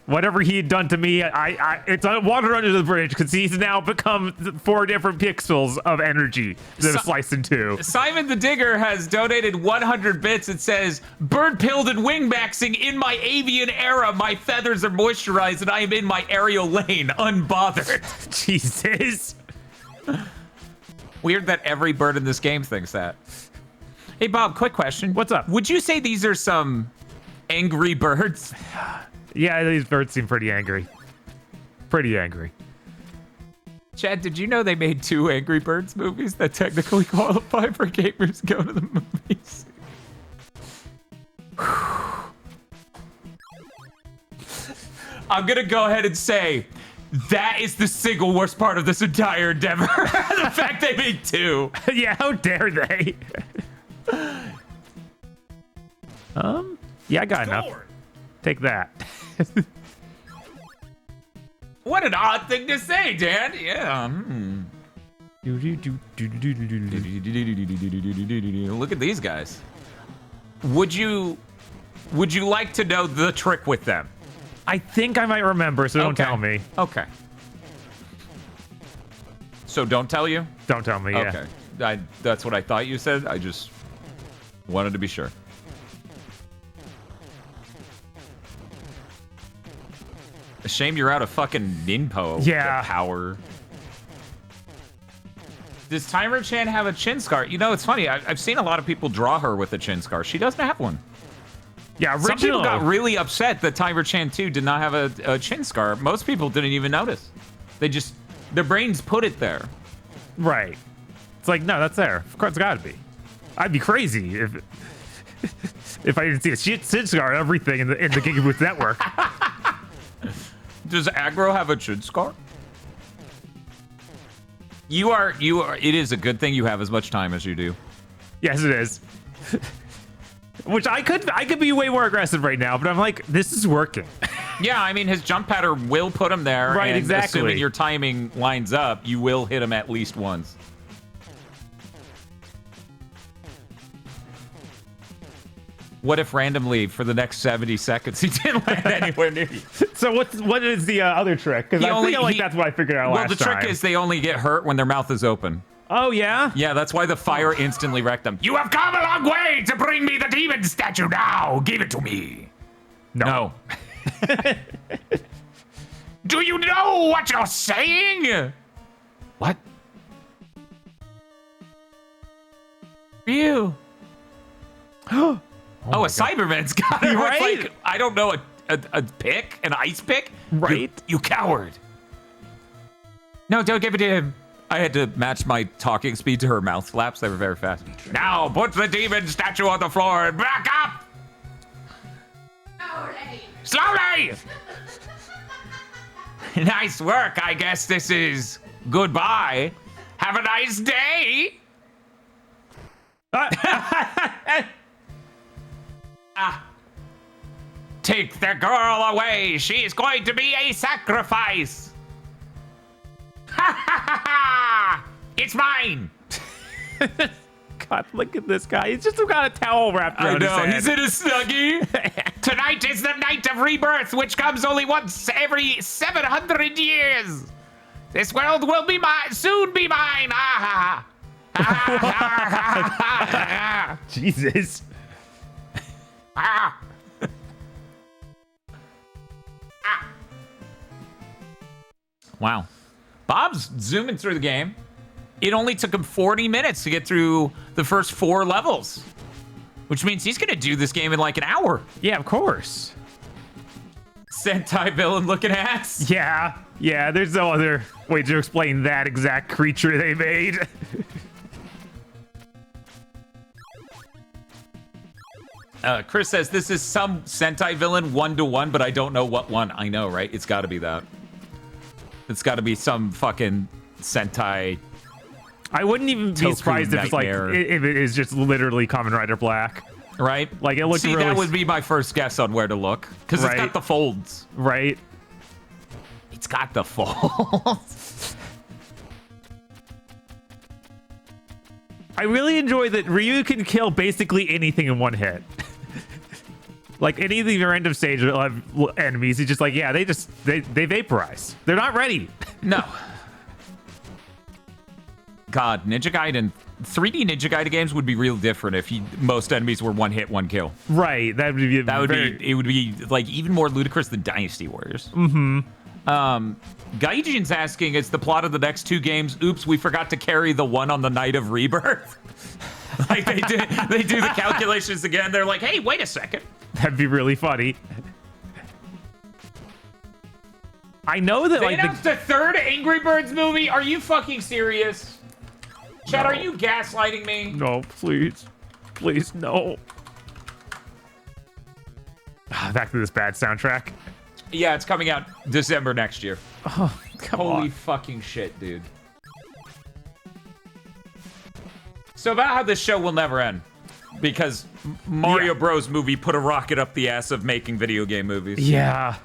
Whatever he had done to me, it's water under the bridge because he's now become 4 different pixels of energy that are sliced in 2. Simon the Digger has donated 100 bits. It says, bird-pilled and wing-maxing in my avian era. My feathers are moisturized and I am in my aerial lane, unbothered. Jesus. Weird that every bird in this game thinks that. Hey, Bob, quick question. What's up? Would you say these are some angry birds? Yeah, these birds seem pretty angry. Pretty angry. Chad, did you know they made 2 Angry Birds movies that technically qualify for gamers go to the movies? I'm gonna go ahead and say that is the single worst part of this entire endeavor. The fact they made 2. Yeah, how dare they? Yeah, I got enough. Take that. What an odd thing to say, Dan. Yeah. Look at these guys. Would you like to know the trick with them? I think I might remember, so don't tell me. Okay. So don't tell you? Don't tell me, yeah. Okay. That's what I thought you said. I just wanted to be sure. A shame you're out of fucking Ninpo. Yeah. Power. Does Timer-chan have a chin scar? You know, it's funny. I've seen a lot of people draw her with a chin scar. She doesn't have one. Yeah, original. Some people got really upset that Timer-chan 2 did not have a chin scar. Most people didn't even notice. They just, their brains put it there. Right. It's like, no, that's there. Of course, it's got to be. I'd be crazy if I didn't see a chin scar and everything in the GigaBoots network. Does Aggro have a chin scar? You are. It is a good thing you have as much time as you do. Yes, it is. Which I could be way more aggressive right now, but I'm like, this is working. Yeah, I mean, his jump pattern will put him there. Right, and exactly. Assuming your timing lines up, you will hit him at least once. What if randomly for the next 70 seconds he didn't land anywhere near you? So what is the other trick? Because I feel like that's what I figured out last time. Well, the trick is they only get hurt when their mouth is open. Oh, yeah? Yeah, that's why the fire instantly wrecked them. You have come a long way to bring me the demon statue now. Give it to me. No. Do you know what you're saying? What? You. Oh, a Cyberman's got it. Right? Like, I don't know, a pick? An ice pick? Right? You coward. No, don't give it to him. I had to match my talking speed to her mouth flaps. They were very fast. Now, put the demon statue on the floor and back up! Slowly! Nice work. I guess this is goodbye. Have a nice day. Take the girl away. She is going to be a sacrifice. Ha ha ha ha! It's mine. God, look at this guy. He's just got a towel wrapped around his head. He's in a snuggie. Tonight is the night of rebirth, which comes only once every 700 years. This world will be mine, soon be mine. Ah ha. Jesus. Ah. Wow. Bob's zooming through the game. It only took him 40 minutes to get through the first 4 levels, which means he's going to do this game in like an hour. Yeah, of course. Sentai villain looking ass. Yeah, there's no other way to explain that exact creature they made. Chris says this is some Sentai villain 1-to-1, but I don't know what one. I know, right? It's got to be that. It's got to be some fucking Sentai. I wouldn't even be Toku surprised if it's like nightmare. if it is just literally Kamen Rider Black, Right? Like, it looks See, really that would be my first guess on where to look. Because it's Right. got the folds. right? It's got the folds. I really enjoy that Ryu can kill basically anything in one hit. Like any of the random stage enemies, he's just like, yeah, they vaporize. They're not ready. No. God, Ninja Gaiden, 3D Ninja Gaiden games would be real different if most enemies were one hit, one kill. Right. That would be It would be like even more ludicrous than Dynasty Warriors. Mm-hmm. Gaijin's asking, is the plot of the next 2 games, oops, we forgot to carry the one on the night of rebirth? Like they do the calculations again. They're like, hey, wait a second. That'd be really funny. I know that They like announced a 3rd Angry Birds movie? Are you fucking serious? Chad, are you gaslighting me? no, please. Please, no. Back to this bad soundtrack. Yeah, it's coming out December next year. Oh, come Holy on. fucking shit, dude. So about how this show will never end. Because Mario Yeah. Bros. Movie put a rocket up the ass of making video game movies. Yeah.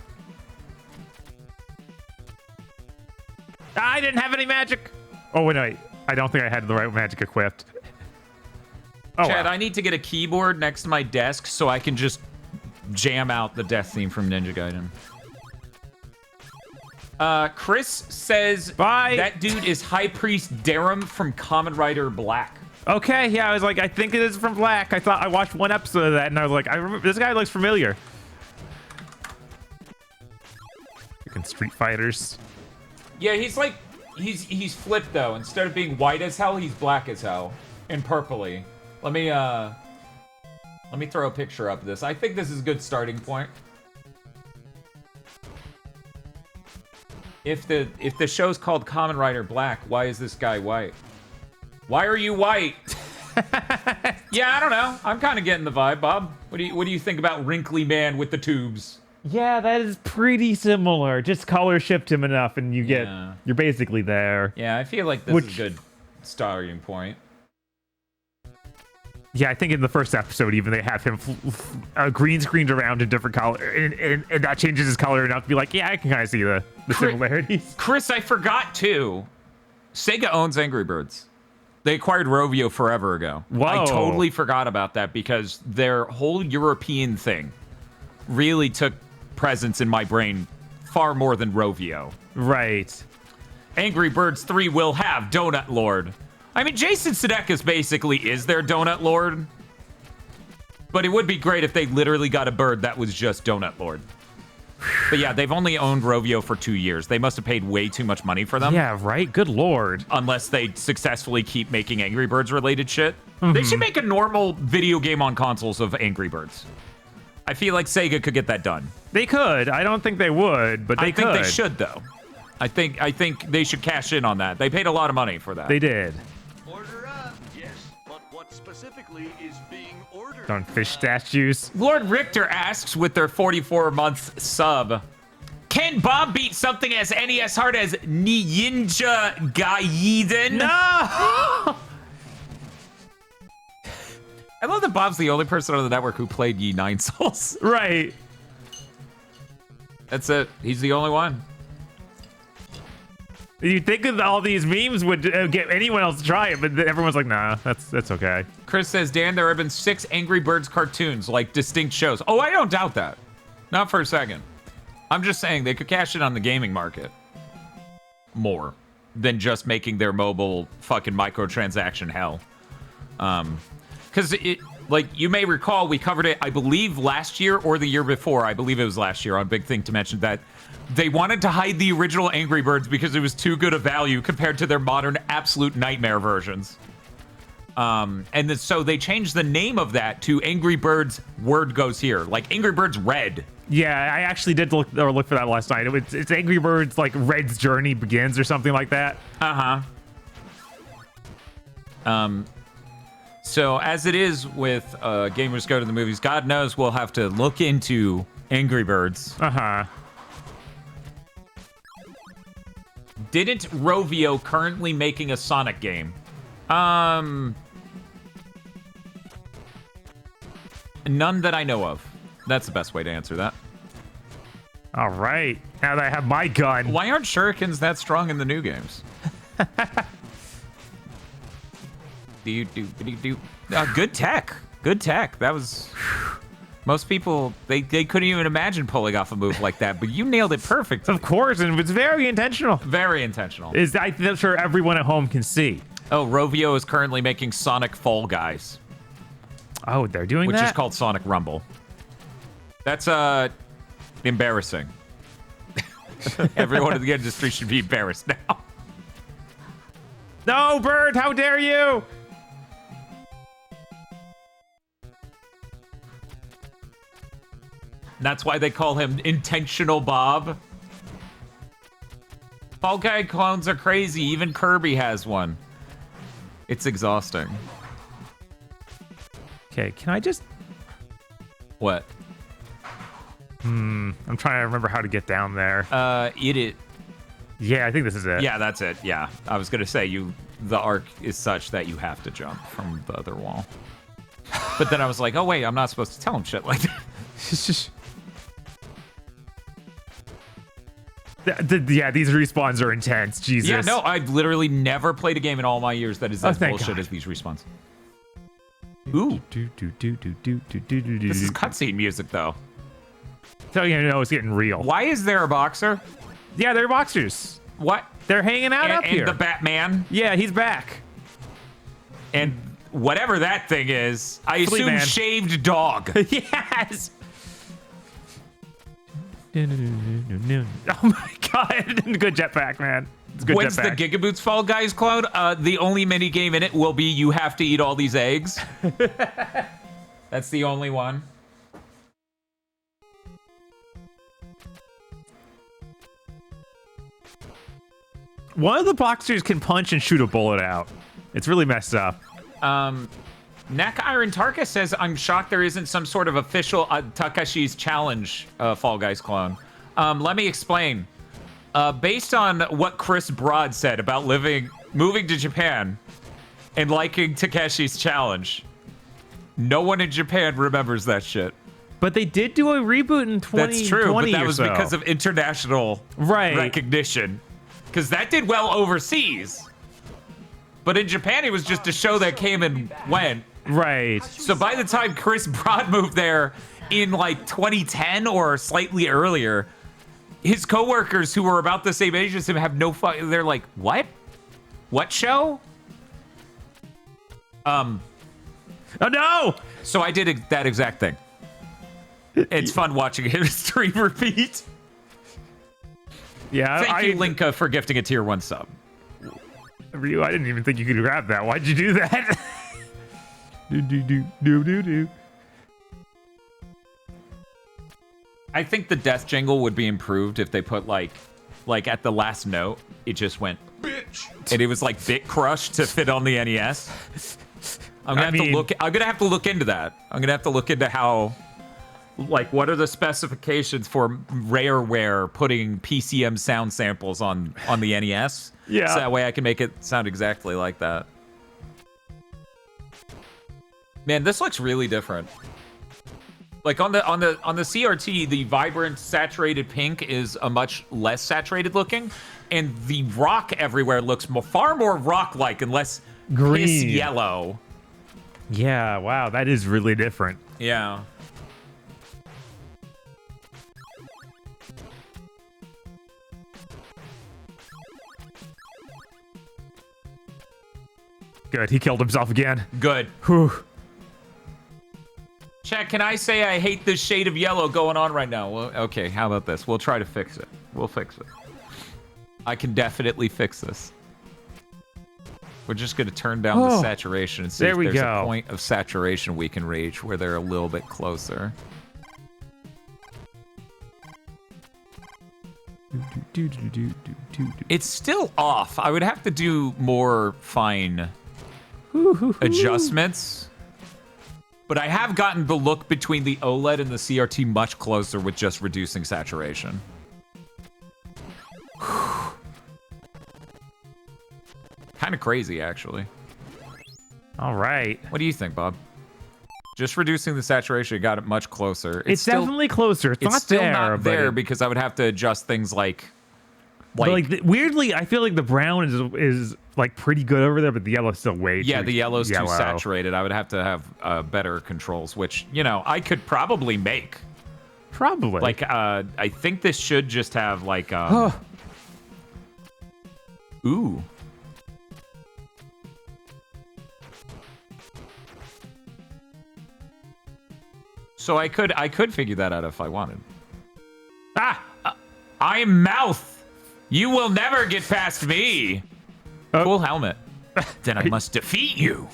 I didn't have any magic. Oh, wait. I don't think I had the right magic equipped. Oh, Chad, well. I need to get a keyboard next to my desk so I can just jam out the death theme from Ninja Gaiden. Chris says Bye. that dude is High Priest Darum from Kamen Rider Black. Okay, yeah, I was like, I think it is from Black. I thought I watched one episode of that, and I was like, I remember this guy looks familiar. Freaking Street Fighters. Yeah, he's like, he's flipped though. Instead of being white as hell, he's black as hell and purpley. Let me throw a picture up of this. I think this is a good starting point. If the show's called Kamen Rider Black, why is this guy white? Why are you white? Yeah, I don't know. I'm kind of getting the vibe, Bob. What do you think about Wrinkly Man with the tubes? Yeah, that is pretty similar. Just color shift him enough, and Yeah. you're basically there. Yeah, I feel like this is a good starting point. Yeah, I think in the first episode, even they have him green screened around in different color, and that changes his color enough to be like, yeah, I can kind of see the similarities. Chris, I forgot too. Sega owns Angry Birds. They acquired Rovio forever ago. Whoa. I totally forgot about that because their whole European thing really took presence in my brain far more than Rovio. Right. Angry Birds 3 will have Donut Lord. I mean, Jason Sudeikis basically is their Donut Lord. But it would be great if they literally got a bird that was just Donut Lord. But yeah, they've only owned Rovio for 2 years. They must have paid way too much money for them. Yeah, right? Good lord. Unless they successfully keep making Angry Birds related shit. They should make a normal video game on consoles of Angry Birds. I feel like Sega could get that done. They could. I don't think they would, but they could. I think they should though. I think they should cash in on that. They paid a lot of money for that. They did. Order up. Yes, but what specifically is being ordered? On fish statues. Lord Richter asks with their 44-month sub, can Bob beat something as NES hard as Ninja Gaiden? No! I love that Bob's the only person on the network who played Ye Nine Souls. Right. That's it. He's the only one. You'd think that all these memes would get anyone else to try it, but everyone's like, nah, that's okay. Chris says, Dan, there have been 6 Angry Birds cartoons, like distinct shows. Oh, I don't doubt that. Not for a second. I'm just saying they could cash in on the gaming market more than just making their mobile fucking microtransaction hell. Because like you may recall, we covered it, I believe, last year or the year before. I believe it was last year on Big Thing to mention that they wanted to hide the original Angry Birds because it was too good a value compared to their modern absolute nightmare versions. So they changed the name of that to Angry Birds Word Goes Here, like Angry Birds Red. Yeah, I actually did look for that last night. It's Angry Birds, like Red's Journey Begins or something like that. Uh-huh. So as it is with Gamers Go to the Movies, God knows we'll have to look into Angry Birds. Uh-huh. Didn't Rovio currently making a Sonic game? None that I know of. That's the best way to answer that. All right. Now that I have my gun. Why aren't shurikens that strong in the new games? Good tech. Good tech. That was... Most people, they couldn't even imagine pulling off a move like that, but you nailed it perfectly. Of course, and it's very intentional. Very intentional. I'm sure everyone at home can see. Oh, Rovio is currently making Sonic Fall Guys, Oh, they're doing which that? is called Sonic Rumble. That's embarrassing. Everyone in the industry should be embarrassed now. No, Bird, how dare you? That's why they call him Intentional Bob. Fall Guy clones are crazy. Even Kirby has one. It's exhausting. Okay, can I just... What? I'm trying to remember how to get down there. It. Yeah, I think this is it. Yeah, that's it. Yeah, I was gonna say the arc is such that you have to jump from the other wall. But then I was like, oh wait, I'm not supposed to tell him shit like that. It's just... Yeah, these respawns are intense. Jesus. Yeah, no, I've literally never played a game in all my years that is as thank bullshit God. as these respawns. Ooh, this is cutscene music though. So you know it's getting real. Why is there a boxer? Yeah, they're boxers. What? They're hanging out up here. And the Batman? Yeah, he's back. And whatever that thing is, I Flea assume Man. shaved dog. Yes. Oh my god! Good jetpack, man. It's good When's jetpack. the GigaBoots Fall Guys clone? The only mini game in it will be you have to eat all these eggs. That's the only one. One of the boxers can punch and shoot a bullet out. It's really messed up. Nak Iron Tarka says, I'm shocked there isn't some sort of official Takashi's Challenge Fall Guys clone. Let me explain. Based on what Chris Broad said about moving to Japan and liking Takashi's Challenge, no one in Japan remembers that shit. But they did do a reboot in 2020. That's true, but that or was so. because of international recognition. Because that did well overseas. But in Japan, it was just a show that came and went. Right. So by the time Chris Broad moved there in like 2010 or slightly earlier, his coworkers who were about the same age as him have no fuck. They're like, what? What show? Oh no! So I did that exact thing. It's fun watching history repeat. Yeah, Thank you, Linka, for gifting a tier 1 sub. I didn't even think you could grab that. Why'd you do that? do. I think the death jingle would be improved if they put like at the last note, it just went bitch, and it was like Bit Crush to fit on the NES. I'm gonna have to look into that. I'm gonna have to look into how, like, what are the specifications for Rareware putting PCM sound samples on the NES? Yeah. So that way I can make it sound exactly like that. Man, this looks really different. Like on the CRT, the vibrant saturated pink is a much less saturated looking, and the rock everywhere looks far more rock-like and less Green. piss yellow. Yeah, wow, that is really different. Yeah. Good, he killed himself again. Good. Whew. Chat, can I say I hate this shade of yellow going on right now? Well, okay, how about this? We'll try to fix it. We'll fix it. I can definitely fix this. We're just going to turn down the saturation and see there if we there's go. a point of saturation we can reach where they're a little bit closer. It's still off. I would have to do more fine adjustments. But I have gotten the look between the OLED and the CRT much closer with just reducing saturation. Kind of crazy, actually. All right. What do you think, Bob? Just reducing the saturation got it much closer. It's still, definitely closer. It's not still there, not but there it- because I would have to adjust things like weirdly, I feel like the brown is like pretty good over there, but the yellow's still way yeah, too the yellow's yellow. too saturated. I would have to have better controls, which, you know, I could probably make. Probably. Like, I think this should just have like, ooh. So I could figure that out if I wanted. I'm Mouth. You will never get past me. Cool helmet. Then I must defeat you.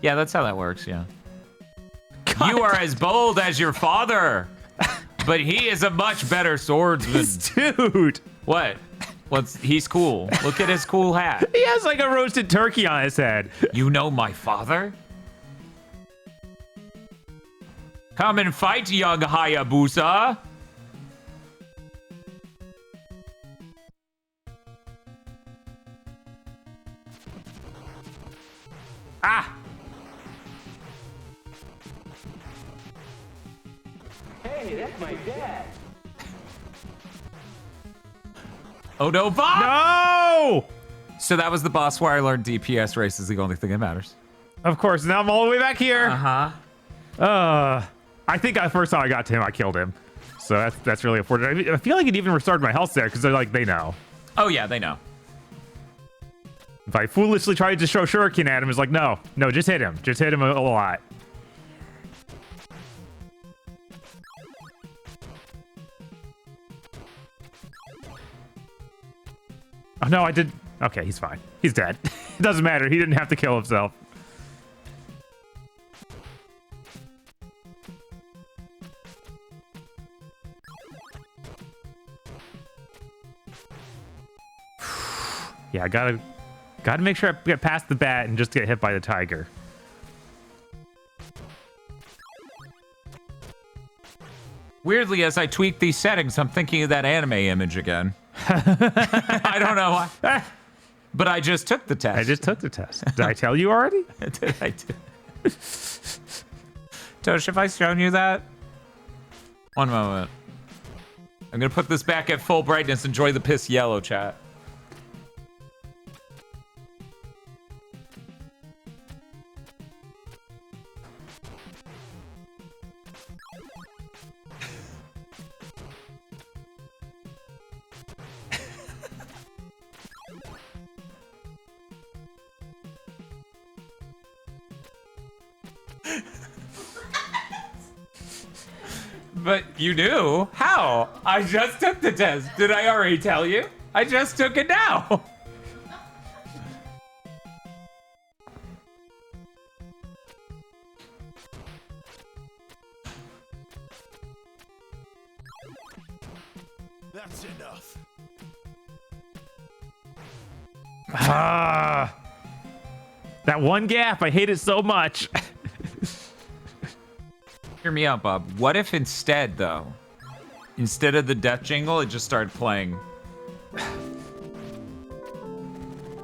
Yeah, that's how that works, yeah. God. You are as bold as your father, but he is a much better swordsman. Dude. What? He's cool. Look at his cool hat. He has like a roasted turkey on his head. You know my father? Come and fight, young Hayabusa. Ah! Hey, that's my dad. Oh no, Bob! No! So that was the boss where I learned DPS race is the only thing that matters. Of course, now I'm all the way back here. Uh-huh. I think first time I got to him, I killed him. So that's really unfortunate. I feel like it even restored my health there because they're like, they know. Oh yeah, they know. If I foolishly tried to show Shuriken at him, it's like, no, just hit him. Just hit him a lot. Oh no, I did. Okay, he's fine. He's dead. It doesn't matter. He didn't have to kill himself. Yeah, I gotta make sure I get past the bat and just get hit by the tiger. Weirdly, as I tweak these settings, I'm thinking of that anime image again. I don't know why. But I just took the test. I just took the test. Did I tell you already? Did I do? Tosh, have I shown you that? One moment. I'm gonna put this back at full brightness. Enjoy the piss yellow, chat. But you knew? How? I just took the test. Did I already tell you? I just took it now. That's enough. That one gap, I hate it so much. Hear me out, Bob. What if instead, though, instead of the death jingle, it just started playing?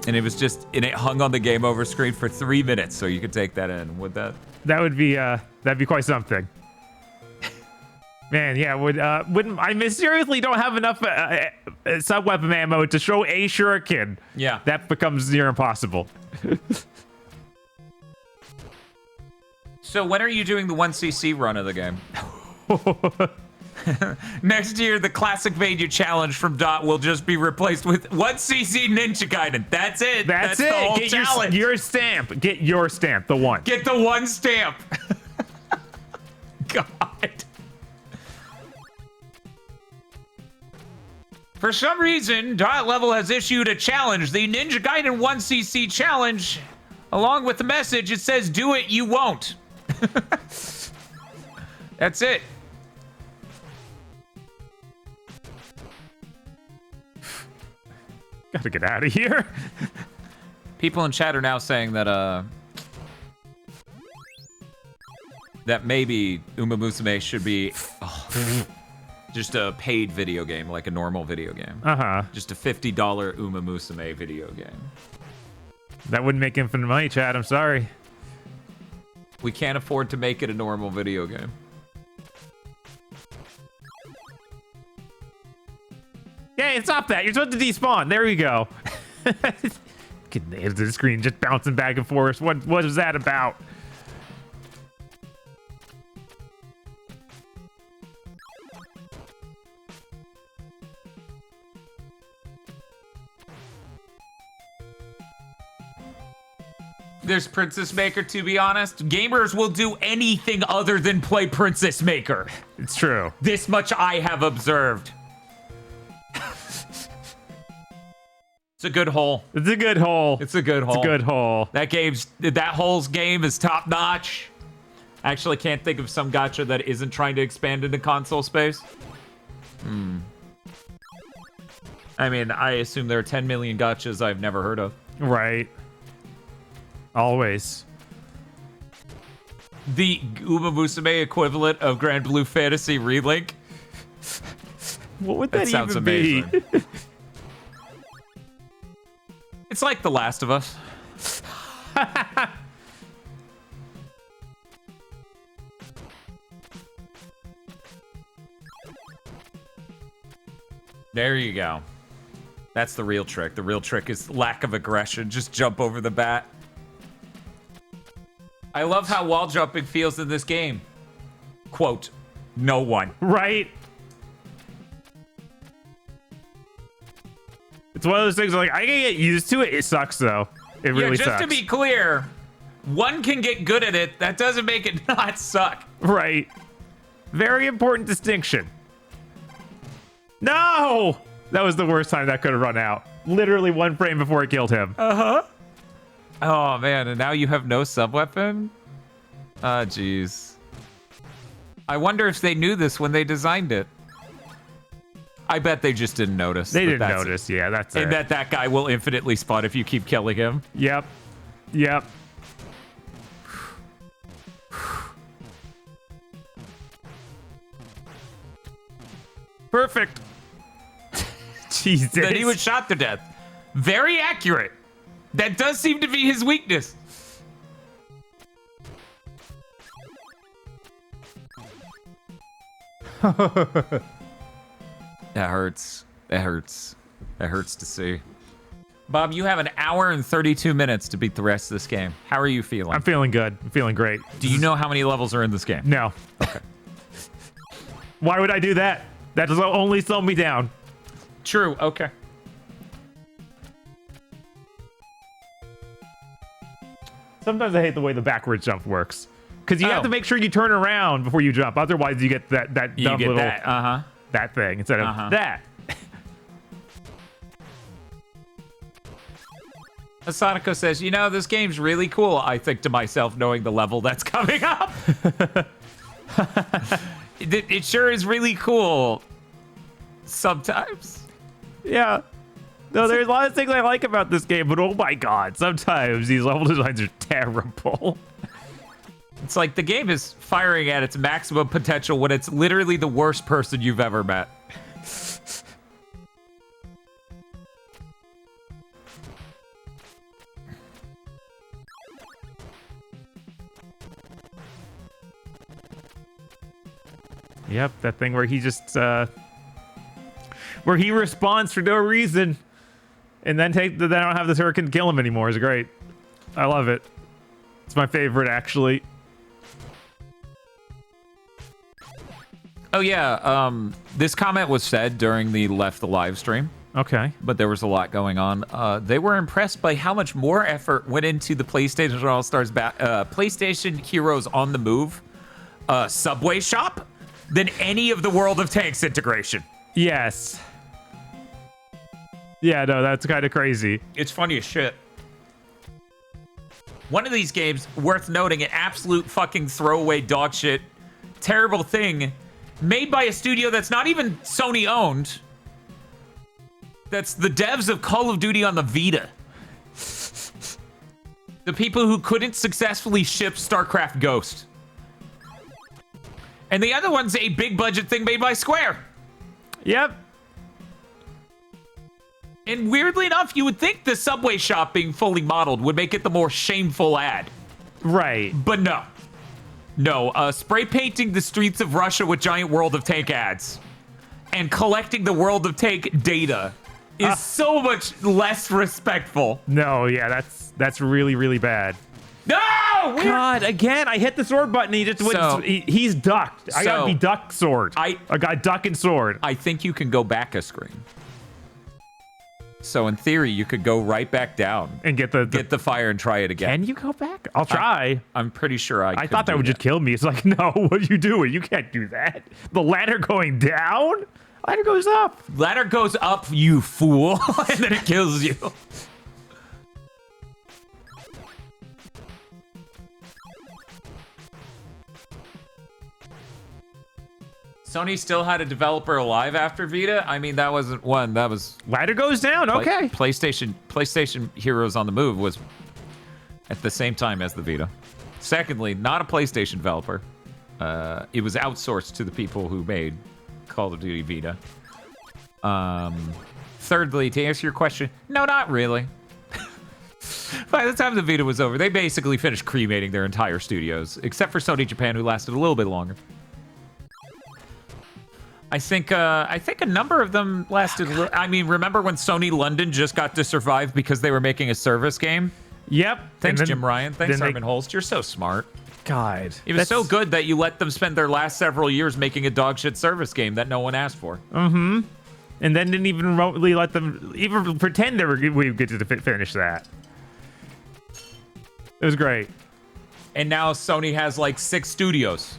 And it was just, and it hung on the game over screen for 3 minutes, so you could take that in. Would that? That would be that'd be quite something. Man, yeah, wouldn't I mysteriously don't have enough sub-weapon ammo to show a shuriken. Yeah. That becomes near impossible. So when are you doing the 1cc run of the game? Next year, the classic Mania challenge from Dot will just be replaced with 1cc Ninja Gaiden. That's it. That's the it. whole Get challenge. your stamp. Get your stamp, the one. Get the one stamp. God. For some reason, Dot Level has issued a challenge, the Ninja Gaiden 1cc challenge. Along with the message, it says, do it, you won't. That's it. Gotta get out of here. People in chat are now saying that that maybe Uma Musume should be just a paid video game, like a normal video game. Just a $50 Uma Musume video game. That wouldn't make infinite money, Chad. I'm sorry. We can't afford to make it a normal video game. Hey, stop that. You're supposed to despawn. There we go. Get nailed to the screen, just bouncing back and forth. What was that about? There's Princess Maker, to be honest. Gamers will do anything other than play Princess Maker. It's true. This much I have observed. It's a good hole. It's a good hole. It's a good hole. It's a good hole. That hole's game is top notch. I actually can't think of some gacha that isn't trying to expand into console space. I mean, I assume there are 10 million gachas I've never heard of. Right. Always. The Uma Musume equivalent of Grand Blue Fantasy Relink. What would that sounds even amazing. be? It's like The Last of Us. There you go. That's the real trick. The real trick is lack of aggression. Just jump over the bat. I love how wall jumping feels in this game. Quote, no one. Right? It's one of those things where, like, I can get used to it. It sucks, though. It really just sucks. to be clear, one can get good at it. That doesn't make it not suck. Right. Very important distinction. No! That was the worst time that could have run out. Literally 1 frame before it killed him. Oh, man, and now you have no sub-weapon? Ah, jeez. I wonder if they knew this when they designed it. I bet they just didn't notice. They didn't notice, yeah, that's it. And that guy will infinitely spawn if you keep killing him. Yep. Yep. Perfect. Jesus. Then he was shot to death. Very accurate. That does seem to be his weakness. That hurts. That hurts. That hurts to see. Bob, you have 1 hour and 32 minutes to beat the rest of this game. How are you feeling? I'm feeling good. I'm feeling great. Do you know how many levels are in this game? No. Okay. Why would I do that? That does only slow me down. True. Okay. Sometimes I hate the way the backwards jump works. Because you have to make sure you turn around before you jump. Otherwise, you get that You dumb get little that. that thing instead of that. Asanico says, you know, this game's really cool, I think to myself, knowing the level that's coming up. It sure is really cool. Sometimes. Yeah. No, there's a lot of things I like about this game, but oh my god, sometimes these level designs are terrible. It's like the game is firing at its maximum potential when it's literally the worst person you've ever met. Yep, that thing where he just where he responds for no reason and then I don't have the turret kill him anymore is great. I love it. It's my favorite, actually. Oh yeah, this comment was said during the Left the live stream. Okay. But there was a lot going on. They were impressed by how much more effort went into the PlayStation All-Stars PlayStation Heroes on the Move Subway shop than any of the World of Tanks integration. Yes. Yeah, no, that's kind of crazy. It's funny as shit. One of these games, worth noting, an absolute fucking throwaway dog shit, terrible thing, made by a studio that's not even Sony owned. That's the devs of Call of Duty on the Vita. The people who couldn't successfully ship StarCraft Ghost. And the other one's a big budget thing made by Square. Yep. And weirdly enough, you would think the subway shop being fully modeled would make it the more shameful ad. Right. But no. No, spray painting the streets of Russia with giant World of Tank ads and collecting the World of Tank data is so much less respectful. No, yeah, that's really, really bad. No! God, again, I hit the sword button. And he just wouldn't. He's ducked. I gotta be duck sword. I got duck and sword. I think you can go back a screen. So in theory, you could go right back down and get the fire and try it again. Can you go back? I'll try. I'm pretty sure I thought that would just kill me. It's like, no, what are you doing? You can't do that. The ladder going down? Ladder goes up. Ladder goes up, you fool, and then it kills you. Sony still had a developer alive after Vita. I mean, that wasn't one. That was ladder goes down. Okay. PlayStation Heroes on the Move was at the same time as the Vita. Secondly, not a PlayStation developer. It was outsourced to the people who made Call of Duty Vita. Thirdly, to answer your question, no, not really. By the time the Vita was over, they basically finished cremating their entire studios, except for Sony Japan, who lasted a little bit longer. I think a number of them lasted. I mean, remember when Sony London just got to survive because they were making a service game? Yep. Thanks, Jim Ryan. Thanks, Armin Holst. You're so smart. God. It was so good that you let them spend their last several years making a dog shit service game that no one asked for. Mm-hmm. And then didn't even remotely let them even pretend we get to finish that. It was great. And now Sony has like 6 studios.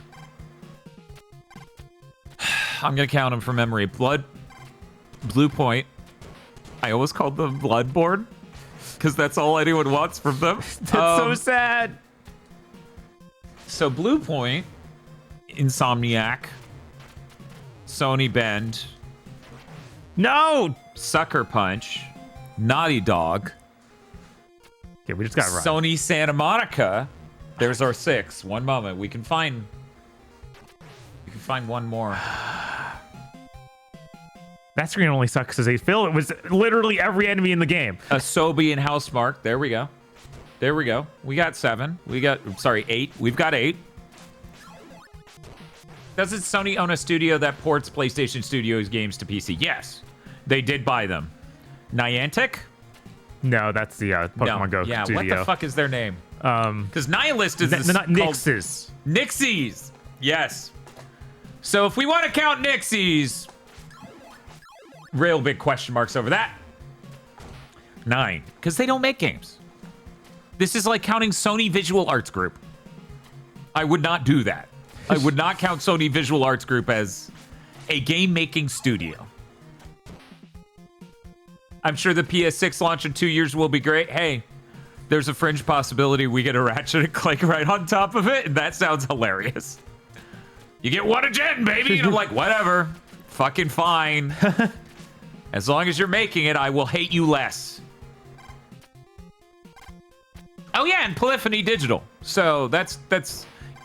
I'm going to count them from memory. Blue Point. I always called them Bloodborne because that's all anyone wants from them. That's so sad. So Blue Point, Insomniac, Sony Bend. No! Sucker Punch, Naughty Dog. Okay, we just got right. Sony Santa Monica. There's our 6. One moment. We can find one more. That screen only sucks because they feel it was literally every enemy in the game. Asobi and Housemarque. There we go. There we go. We got 7. 8. We've got 8. Doesn't Sony own a studio that ports PlayStation Studios games to PC? Yes. They did buy them. Niantic? No, that's the Pokemon Go studio. What the fuck is their name? Because Nihilist is not Nixies. Nixies. Yes. So if we want to count Nixies, real big question marks over that. 9, because they don't make games. This is like counting Sony Visual Arts Group. I would not do that. I would not count Sony Visual Arts Group as a game-making studio. I'm sure the PS6 launch in 2 years will be great. Hey, there's a fringe possibility we get a Ratchet and Clank right on top of it, and that sounds hilarious. You get one a gen, baby! And I'm like, whatever. Fucking fine. As long as you're making it, I will hate you less. Oh yeah, and Polyphony Digital. So that's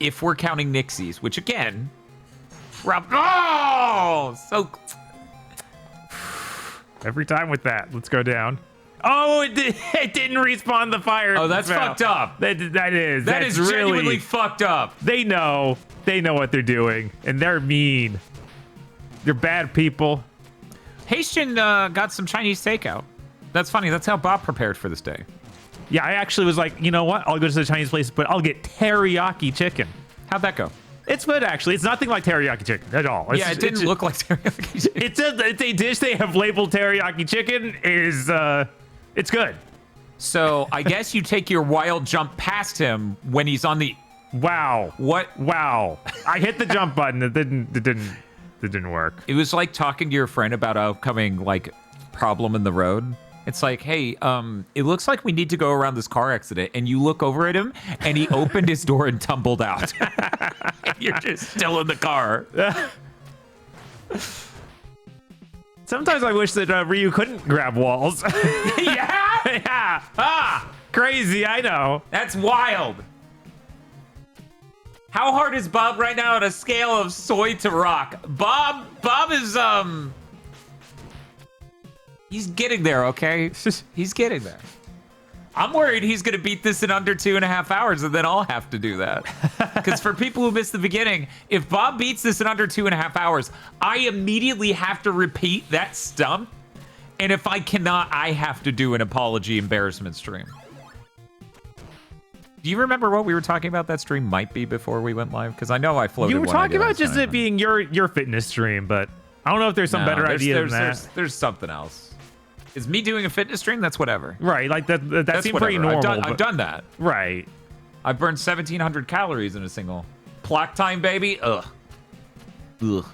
if we're counting Nixies, which again, so every time with that. Let's go down. Oh, it didn't respawn the fire. Oh, that's fucked up. That is really genuinely really fucked up. They know what they're doing, and they're mean. They're bad people. Haitian got some Chinese takeout. That's funny. That's how Bob prepared for this day. Yeah, I actually was like, you know what? I'll go to the Chinese place, but I'll get teriyaki chicken. How'd that go? It's good, actually. It's nothing like teriyaki chicken at all. It didn't look like teriyaki chicken. It's a dish they have labeled teriyaki chicken. It's good. So I guess you take your wild jump past him when he's on the... Wow. What? Wow. I hit the jump button. It didn't work. It was like talking to your friend about a upcoming problem in the road. It's like, hey, it looks like we need to go around this car accident. And you look over at him, and he opened his door and tumbled out. You're just still in the car. Sometimes I wish that Ryu couldn't grab walls. Yeah? Yeah. Crazy, I know. That's wild. How hard is Bob right now on a scale of soy to rock? Bob is, he's getting there, okay? He's getting there. I'm worried he's going to beat this in under 2.5 hours, and then I'll have to do that. Because for people who missed the beginning, if Bob beats this in under 2.5 hours, I immediately have to repeat that stump. And if I cannot, I have to do an apology embarrassment stream. Do you remember what we were talking about that stream might be before we went live? Because I know I floated. You were one talking idea about last just time. it being your fitness stream, but I don't know if there's some better idea than that. There's something else. Is me doing a fitness stream? That's whatever. Right, like that seems pretty whatever. normal. I've done that. Right. I've burned 1,700 calories in a single. Clock time, baby? Ugh. Ugh.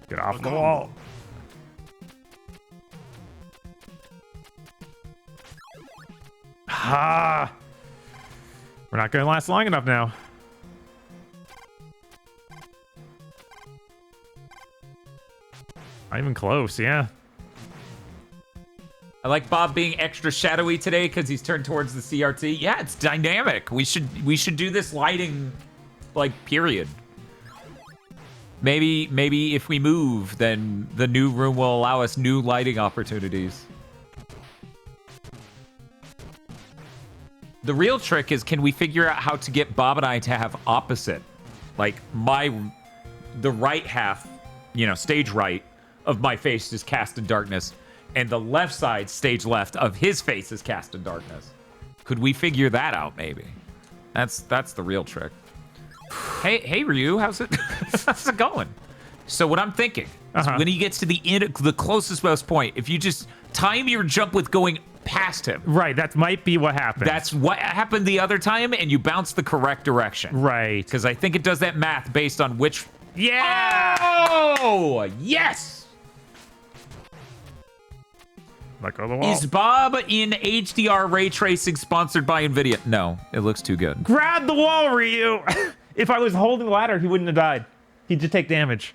Get off the wall. Ah. We're not going to last long enough now. Not even close, yeah. I like Bob being extra shadowy today because he's turned towards the CRT. Yeah, it's dynamic. We should do this lighting, like, period. Maybe if we move, then the new room will allow us new lighting opportunities. The real trick is, can we figure out how to get Bob and I to have opposite? Like, the right half, you know, stage right of my face is cast in darkness, and the left side, stage left, of his face is cast in darkness. Could we figure that out, maybe? That's the real trick. Hey, Ryu, how's it going? So what I'm thinking is when he gets to the closest most point, if you just time your jump with going past him. Right, that might be what happened. That's what happened the other time, and you bounce the correct direction. Right. Because I think it does that math based on which... Yeah! Oh, yes! Like on the wall. Is Bob in HDR ray tracing sponsored by NVIDIA? No, it looks too good. Grab the wall, Ryu! If I was holding the ladder, he wouldn't have died. He'd just take damage.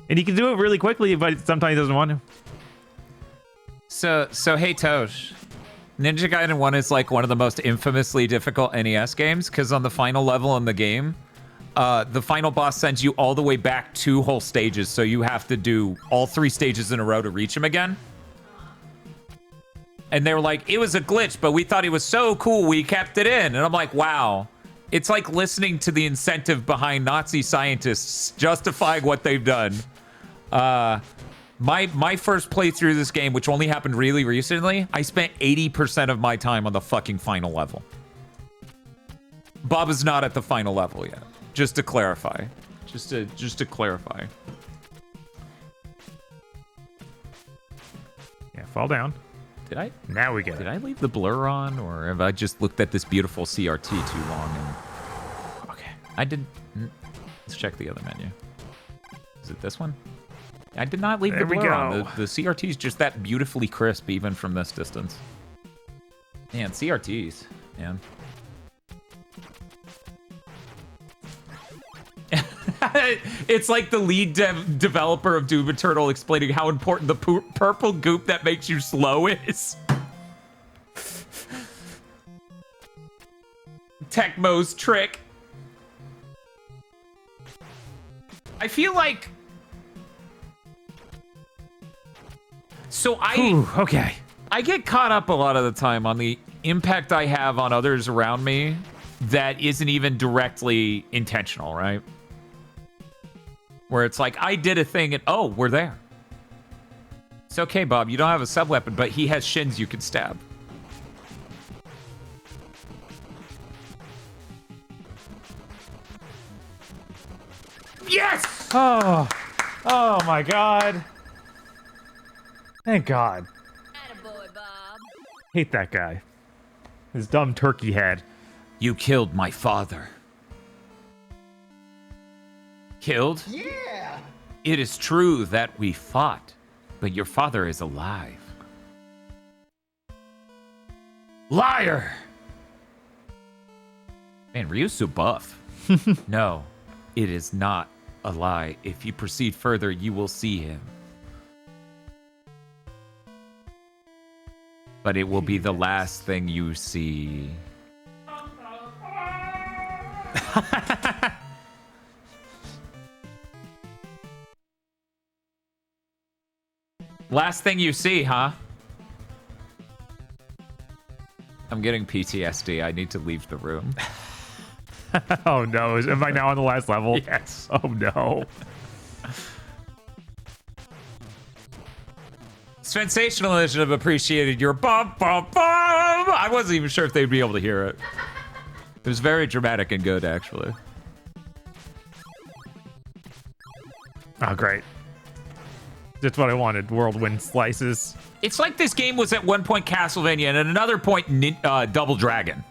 And he can do it really quickly, but sometimes he doesn't want to. So hey, Tosh. Ninja Gaiden 1 is like one of the most infamously difficult NES games, because on the final level in the game, the final boss sends you all the way back 2 whole stages, so you have to do all 3 stages in a row to reach him again. And they were like, it was a glitch, but we thought it was so cool we kept it in. And I'm like, wow. It's like listening to the incentive behind Nazi scientists justifying what they've done. My first playthrough of this game, which only happened really recently, I spent 80% of my time on the fucking final level. Bob is not at the final level yet. Just to clarify. Just to clarify. Yeah, fall down. Did I? Now we get it. Did I leave the blur on, or have I just looked at this beautiful CRT too long? And... Okay, I did. Let's check the other menu. Is it this one? I did not leave the blur on. The CRT is just that beautifully crisp, even from this distance. Man, CRTs, man. It's like the lead developer of Doom Eternal explaining how important the purple goop that makes you slow is. Tecmo's trick. I feel like... So okay. I get caught up a lot of the time on the impact I have on others around me that isn't even directly intentional, right? Where it's like, I did a thing and, oh, we're there. It's okay, Bob, you don't have a sub-weapon, but he has shins you can stab. Yes! Oh my God. Thank God. Attaboy, Bob. Hate that guy. His dumb turkey head. You killed my father. Killed? Yeah! It is true that we fought, but your father is alive. Liar! Man, Ryu's so buff. No, it is not a lie. If you proceed further, you will see him. but it will be the last thing you see. Last thing you see, huh? I'm getting PTSD. I need to leave the room. Oh no, am I now on the last level? Yes. Oh no. Sensationalism have appreciated your bum bum bum. I wasn't even sure if they'd be able to hear it. It was very dramatic and good, actually. Oh great. That's what I wanted. Whirlwind slices. It's like this game was at one point Castlevania and at another point Double Dragon.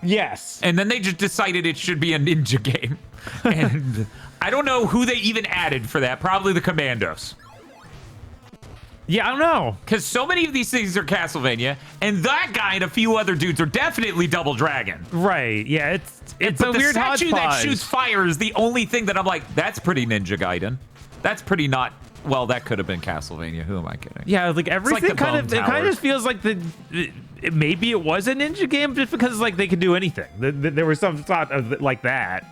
Yes. And then they just decided it should be a ninja game. And I don't know who they even added for that. Probably the Commandos. Yeah, I don't know. Because so many of these things are Castlevania, and that guy and a few other dudes are definitely Double Dragon. Right. Yeah, it's but a the weird statue that hodgepodge. shoots fire is the only thing that I'm like, that's pretty Ninja Gaiden. That's pretty not. Well, that could have been Castlevania. Who am I kidding? Yeah, like everything the kind of Bone it kind Towers. of feels like maybe it was a ninja game just because like they could do anything. There was some thought of like that.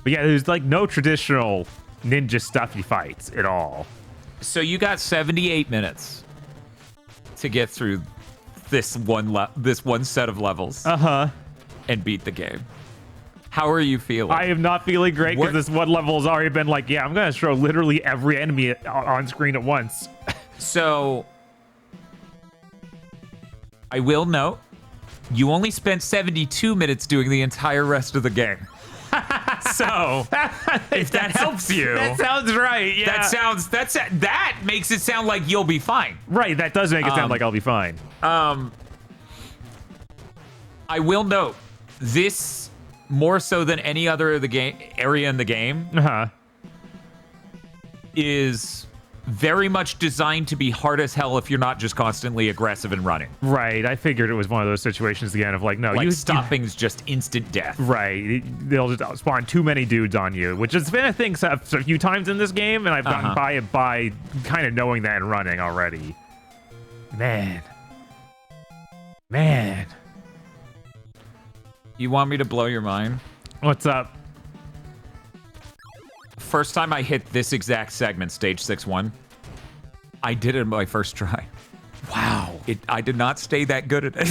But yeah, there's like no traditional ninja stuffy fights at all. So you got 78 minutes to get through this one set of levels and beat the game. How are you feeling? I am not feeling great because this one level has already been like, yeah, I'm gonna throw literally every enemy on screen at once. So I will note, you only spent 72 minutes doing the entire rest of the game. So if that helps you, That sounds right. Yeah. that makes it sound like you'll be fine. Right. That does make it sound like I'll be fine. I will note, this more so than any other of the area in the game is very much designed to be hard as hell if you're not just constantly aggressive and running. Right. I figured it was one of those situations again of like, no, Like stopping's just instant death. Right. They'll just spawn too many dudes on you, which has been a thing a few times in this game, and I've gotten by it by kind of knowing that and running already. Man. You want me to blow your mind? What's up? First time I hit this exact segment, stage 6-1, I did it on my first try. Wow. I did not stay that good at it.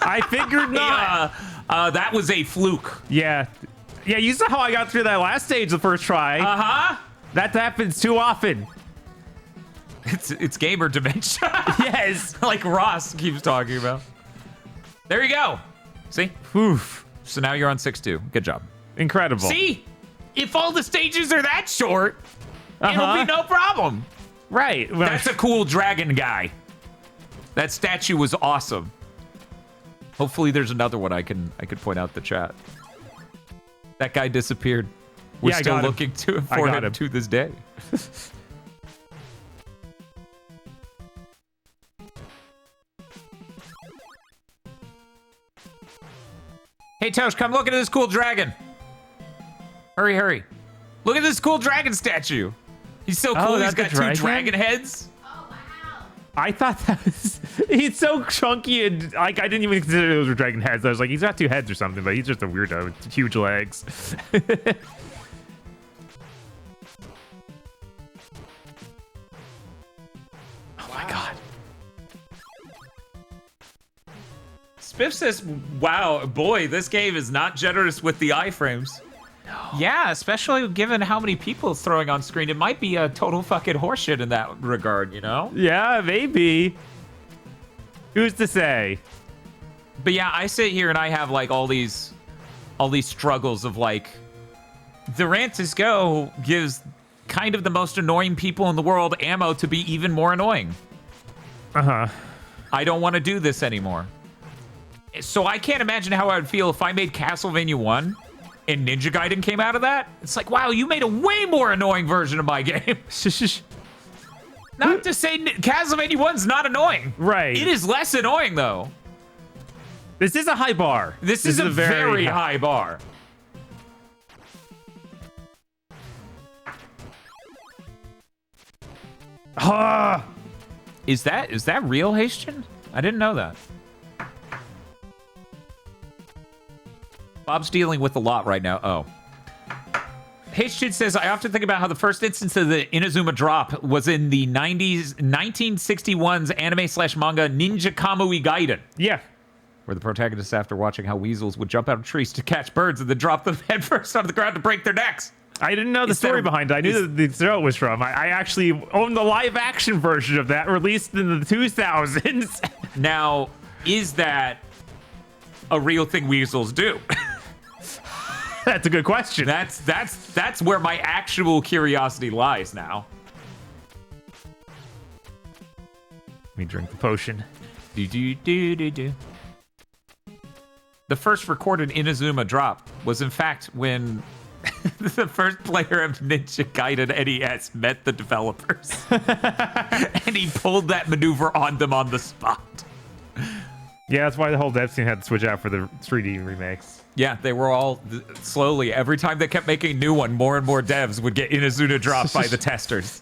I figured not. That was a fluke. Yeah. Yeah, you saw how I got through that last stage the first try. That happens too often. It's gamer dementia. Yes. Like Ross keeps talking about. There you go. See? Oof. So now you're on 6-2. Good job. Incredible. See? If all the stages are that short, it'll be no problem. Right. Well, That's a cool dragon guy. That statue was awesome. Hopefully there's another one I could point out the chat. That guy disappeared. We're Yeah, I still got him. looking for I got him him. to this day. Hey Tosh, come look at this cool dragon. Hurry, hurry. Look at this cool dragon statue. He's so cool. He's that's got the two dragon? dragon heads. I thought that was... He's so chunky and like I didn't even consider those were dragon heads. I was like, he's got two heads or something, but he's just a weirdo with huge legs. Oh my god. Spiff says, wow, boy, this game is not generous with the iframes. No. Yeah, especially given how many people it's throwing on screen. It might be a total fucking horseshit in that regard, you know? Yeah, maybe. Who's to say? But yeah, I sit here and I have like all these struggles of like, the Rantis Go gives kind of the most annoying people in the world ammo to be even more annoying. I don't want to do this anymore. So I can't imagine how I would feel if I made Castlevania 1 and Ninja Gaiden came out of that. It's like, wow, you made a way more annoying version of my game. Not to say Castlevania 1's not annoying. Right. It is less annoying, though. This is a high bar. This is a very high bar. Ah! Is that real, Hastian? I didn't know that. Bob's dealing with a lot right now. Oh. Hastian says, I often think about how the first instance of the Inazuma drop was in the 1961's anime/manga Ninja Kamui Gaiden. Yeah. Where the protagonists, after watching how weasels would jump out of trees to catch birds and then drop them headfirst onto the ground to break their necks. I didn't know the story behind it. I knew that the show was from. I actually own the live action version of that released in the 2000s. Now, is that a real thing weasels do? That's a good question. That's where my actual curiosity lies now. Let me drink the potion. The first recorded Inazuma drop was in fact when the first player of Ninja Gaiden NES met the developers. And he pulled that maneuver on them on the spot. Yeah, that's why the whole dev scene had to switch out for the 3D remakes. Yeah, they were all slowly. Every time they kept making a new one, more and more devs would get Inazuma dropped by the testers.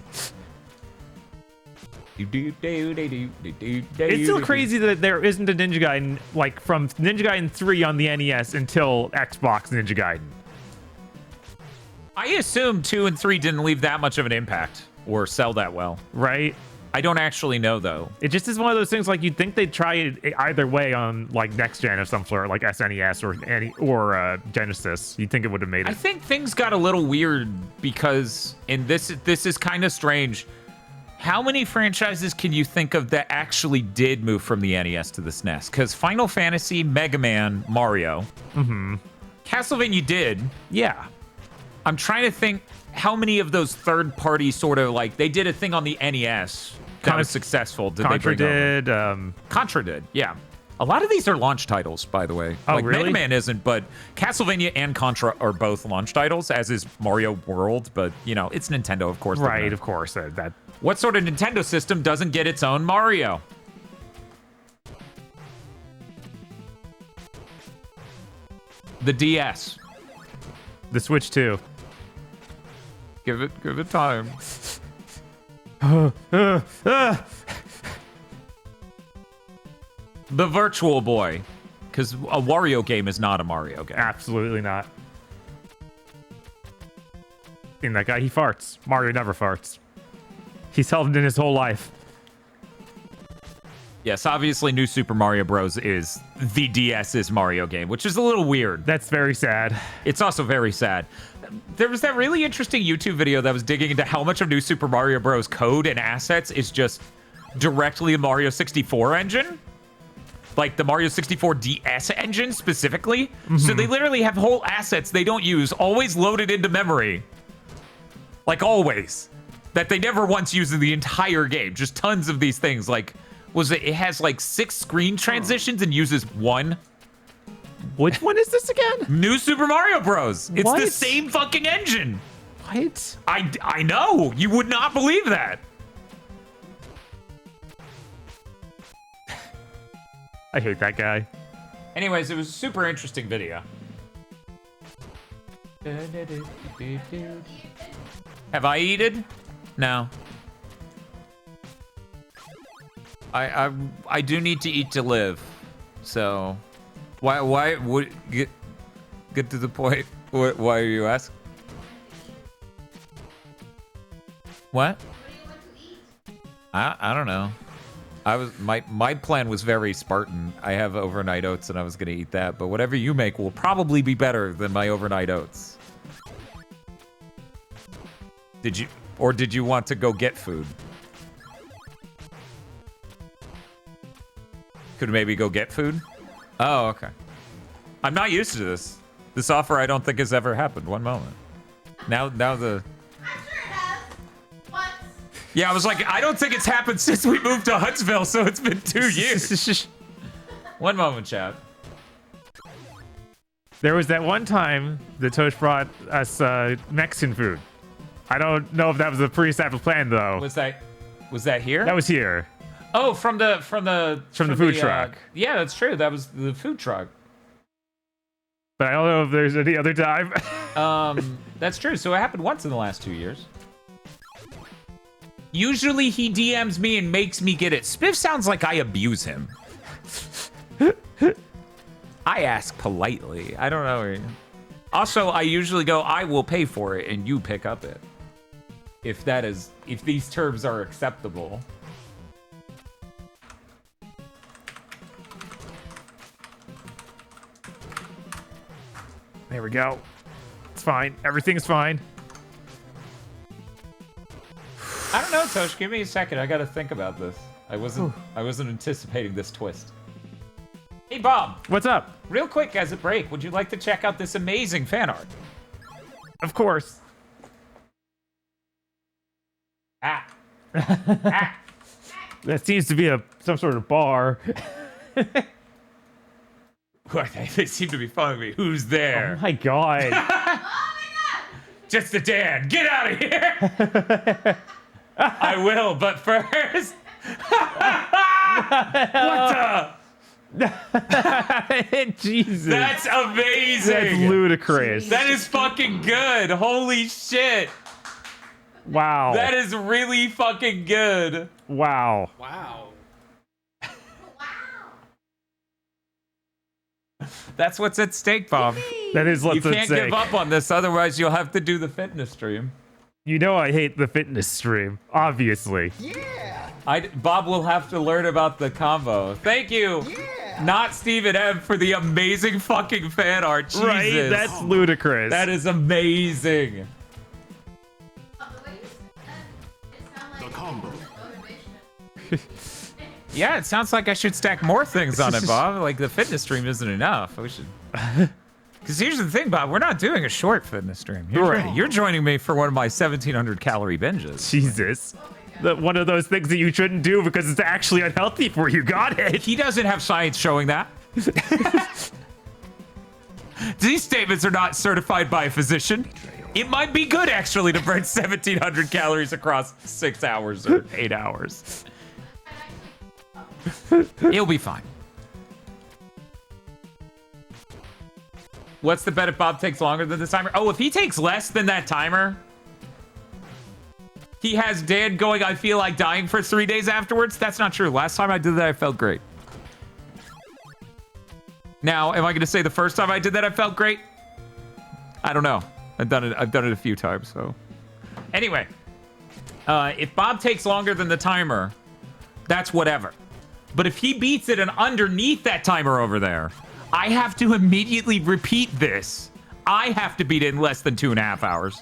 It's still crazy that there isn't a Ninja Gaiden, like, from Ninja Gaiden 3 on the NES until Xbox Ninja Gaiden. I assume 2 and 3 didn't leave that much of an impact or sell that well. Right? I don't actually know, though. It just is one of those things, like, you'd think they'd try it either way on, like, next gen of some sort, like SNES or Genesis. You'd think it would have made it. I think things got a little weird because, and this is kind of strange, how many franchises can you think of that actually did move from the NES to the SNES? Because Final Fantasy, Mega Man, Mario. Mm-hmm. Castlevania did. Yeah. I'm trying to think how many of those third-party sort of, like, they did a thing on the NES that was successful. Did Contra they bring did. Contra did, yeah. A lot of these are launch titles, by the way. Oh, like, really? Mega Man isn't, but Castlevania and Contra are both launch titles, as is Mario World. But, you know, it's Nintendo, of course. Right, of course. That. What sort of Nintendo system doesn't get its own Mario? The DS. The Switch 2. Give it time. The Virtual Boy. Because a Wario game is not a Mario game. Absolutely not. And that guy, he farts. Mario never farts. He's held it in his whole life. Yes, obviously New Super Mario Bros. Is the DS's Mario game, which is a little weird. That's very sad. It's also very sad. There was that really interesting YouTube video that was digging into how much of New Super Mario Bros. Code and assets is just directly the Mario 64 engine. Like the Mario 64 DS engine specifically. Mm-hmm. So they literally have whole assets they don't use, always loaded into memory. Like always. That they never once use in the entire game. Just tons of these things. Like, it has like 6 screen transitions and uses 1. Which one is this again? New Super Mario Bros. It's What? the same fucking engine. What? I know. You would not believe that. I hate that guy. Anyways, it was a super interesting video. Have I eaten? No. I do need to eat to live. So why would get to the point? Why are you asking? What? I don't know. My plan was very Spartan. I have overnight oats and I was gonna eat that, but whatever you make will probably be better than my overnight oats. Did you want to go get food? Could maybe go get food? Oh, okay. I'm not used to this. This offer I don't think has ever happened. One moment. Now the... I'm sure it has. Once. Yeah, I was like, I don't think it's happened since we moved to Huntsville, so it's been 2 years. One moment, chat. There was that one time that Tosh brought us Mexican food. I don't know if that was a pre-established plan, though. Was that here? That was here. Oh, from the food truck. Yeah, that's true. That was the food truck. But I don't know if there's any other time. That's true. So it happened once in the last 2 years. Usually he DMs me and makes me get it. Spiff sounds like I abuse him. I ask politely. I don't know. Also, I usually go, I will pay for it, and you pick up it. If these terms are acceptable. There we go. It's fine. Everything's fine. I don't know, Tosh. Give me a second. I gotta think about this. I wasn't anticipating this twist. Hey, Bob. What's up? Real quick, as a break, would you like to check out this amazing fan art? Of course. Ah. Ah. That seems to be some sort of bar. They seem to be following me. Who's there? Oh my god. Just a Dan. Get out of here. I will, but first. What the? Jesus. That's amazing. That's ludicrous. That is fucking good. Holy shit. Wow. That is really fucking good. Wow. Wow. That's what's at stake, Bob. That is what's You at can't stake. give up on this, otherwise you'll have to do the fitness stream. You know I hate the fitness stream, obviously. Bob will have to learn about the combo. Thank you. Not Steven M for the amazing fucking fan art. Jesus. Right? That's ludicrous. That is amazing. The combo. Yeah, it sounds like I should stack more things on it, Bob. Like the fitness stream isn't enough. We should. Because here's the thing, Bob. We're not doing a short fitness stream. You're joining me for one of my 1,700 calorie binges. Jesus. One of those things that you shouldn't do because it's actually unhealthy for you. Got it. He doesn't have science showing that. These statements are not certified by a physician. It might be good, actually, to burn 1,700 calories across 6 hours or 8 hours. It'll be fine. What's the bet if Bob takes longer than this timer? Oh, if he takes less than that timer, he has Dan going, I feel like dying for 3 days afterwards. That's not true. Last time I did that, I felt great. Now, am I going to say the first time I did that, I felt great? I don't know. I've done it a few times, so. Anyway, if Bob takes longer than the timer, that's whatever. But if he beats it and underneath that timer over there, I have to immediately repeat this. I have to beat it in less than 2.5 hours.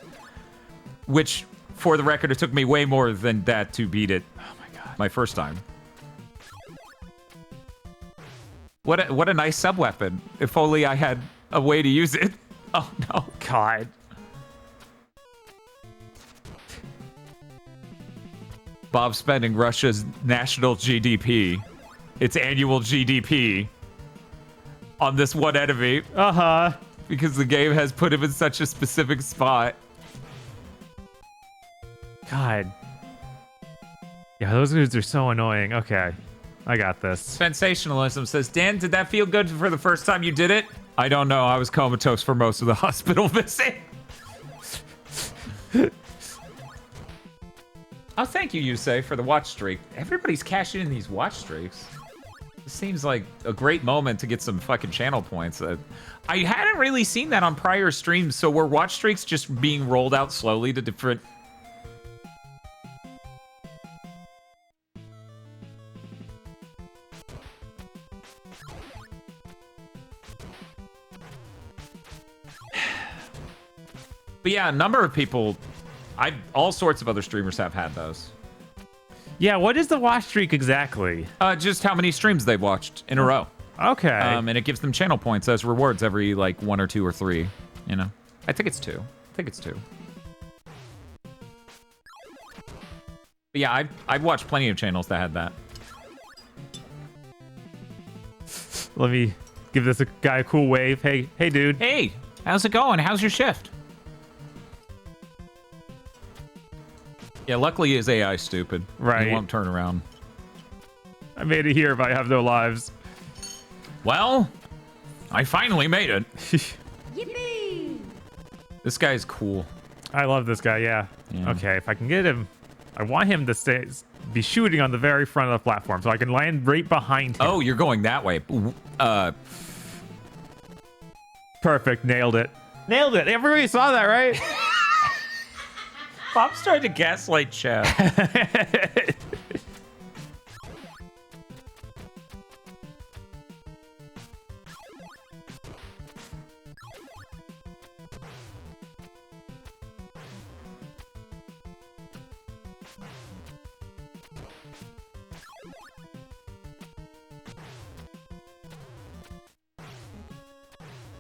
Which, for the record, it took me way more than that to beat it. Oh my god. My first time. What a nice sub-weapon. If only I had a way to use it. Oh no. God. Bob spending Russia's national GDP, its annual GDP, on this one enemy. Uh-huh. Because the game has put him in such a specific spot. God. Yeah, those dudes are so annoying. Okay. I got this. Sensationalism says, Dan, did that feel good for the first time you did it? I don't know. I was comatose for most of the hospital visit. Oh, thank you, Yusei, for the watch streak. Everybody's cashing in these watch streaks. This seems like a great moment to get some fucking channel points. I hadn't really seen that on prior streams, so were watch streaks just being rolled out slowly to different... But yeah, a number of people, all sorts of other streamers have had those. Yeah, what is the watch streak exactly? Just how many streams they've watched in a row. Okay. And it gives them channel points as rewards every, like, 1 or 2 or 3, you know? I think it's 2. I think it's 2. But yeah, I've watched plenty of channels that had that. Let me give this guy a cool wave. Hey, dude. Hey, how's it going? How's your shift? Yeah, luckily his AI is stupid. Right. He won't turn around. I made it here, but I have no lives. Well, I finally made it. Yippee! This guy's cool. I love this guy, yeah. Yeah. Okay, if I can get him I want him to be shooting on the very front of the platform so I can land right behind him. Oh, you're going that way. Perfect. Nailed it. Nailed it. Everybody saw that, right? Bob's trying to gaslight chat.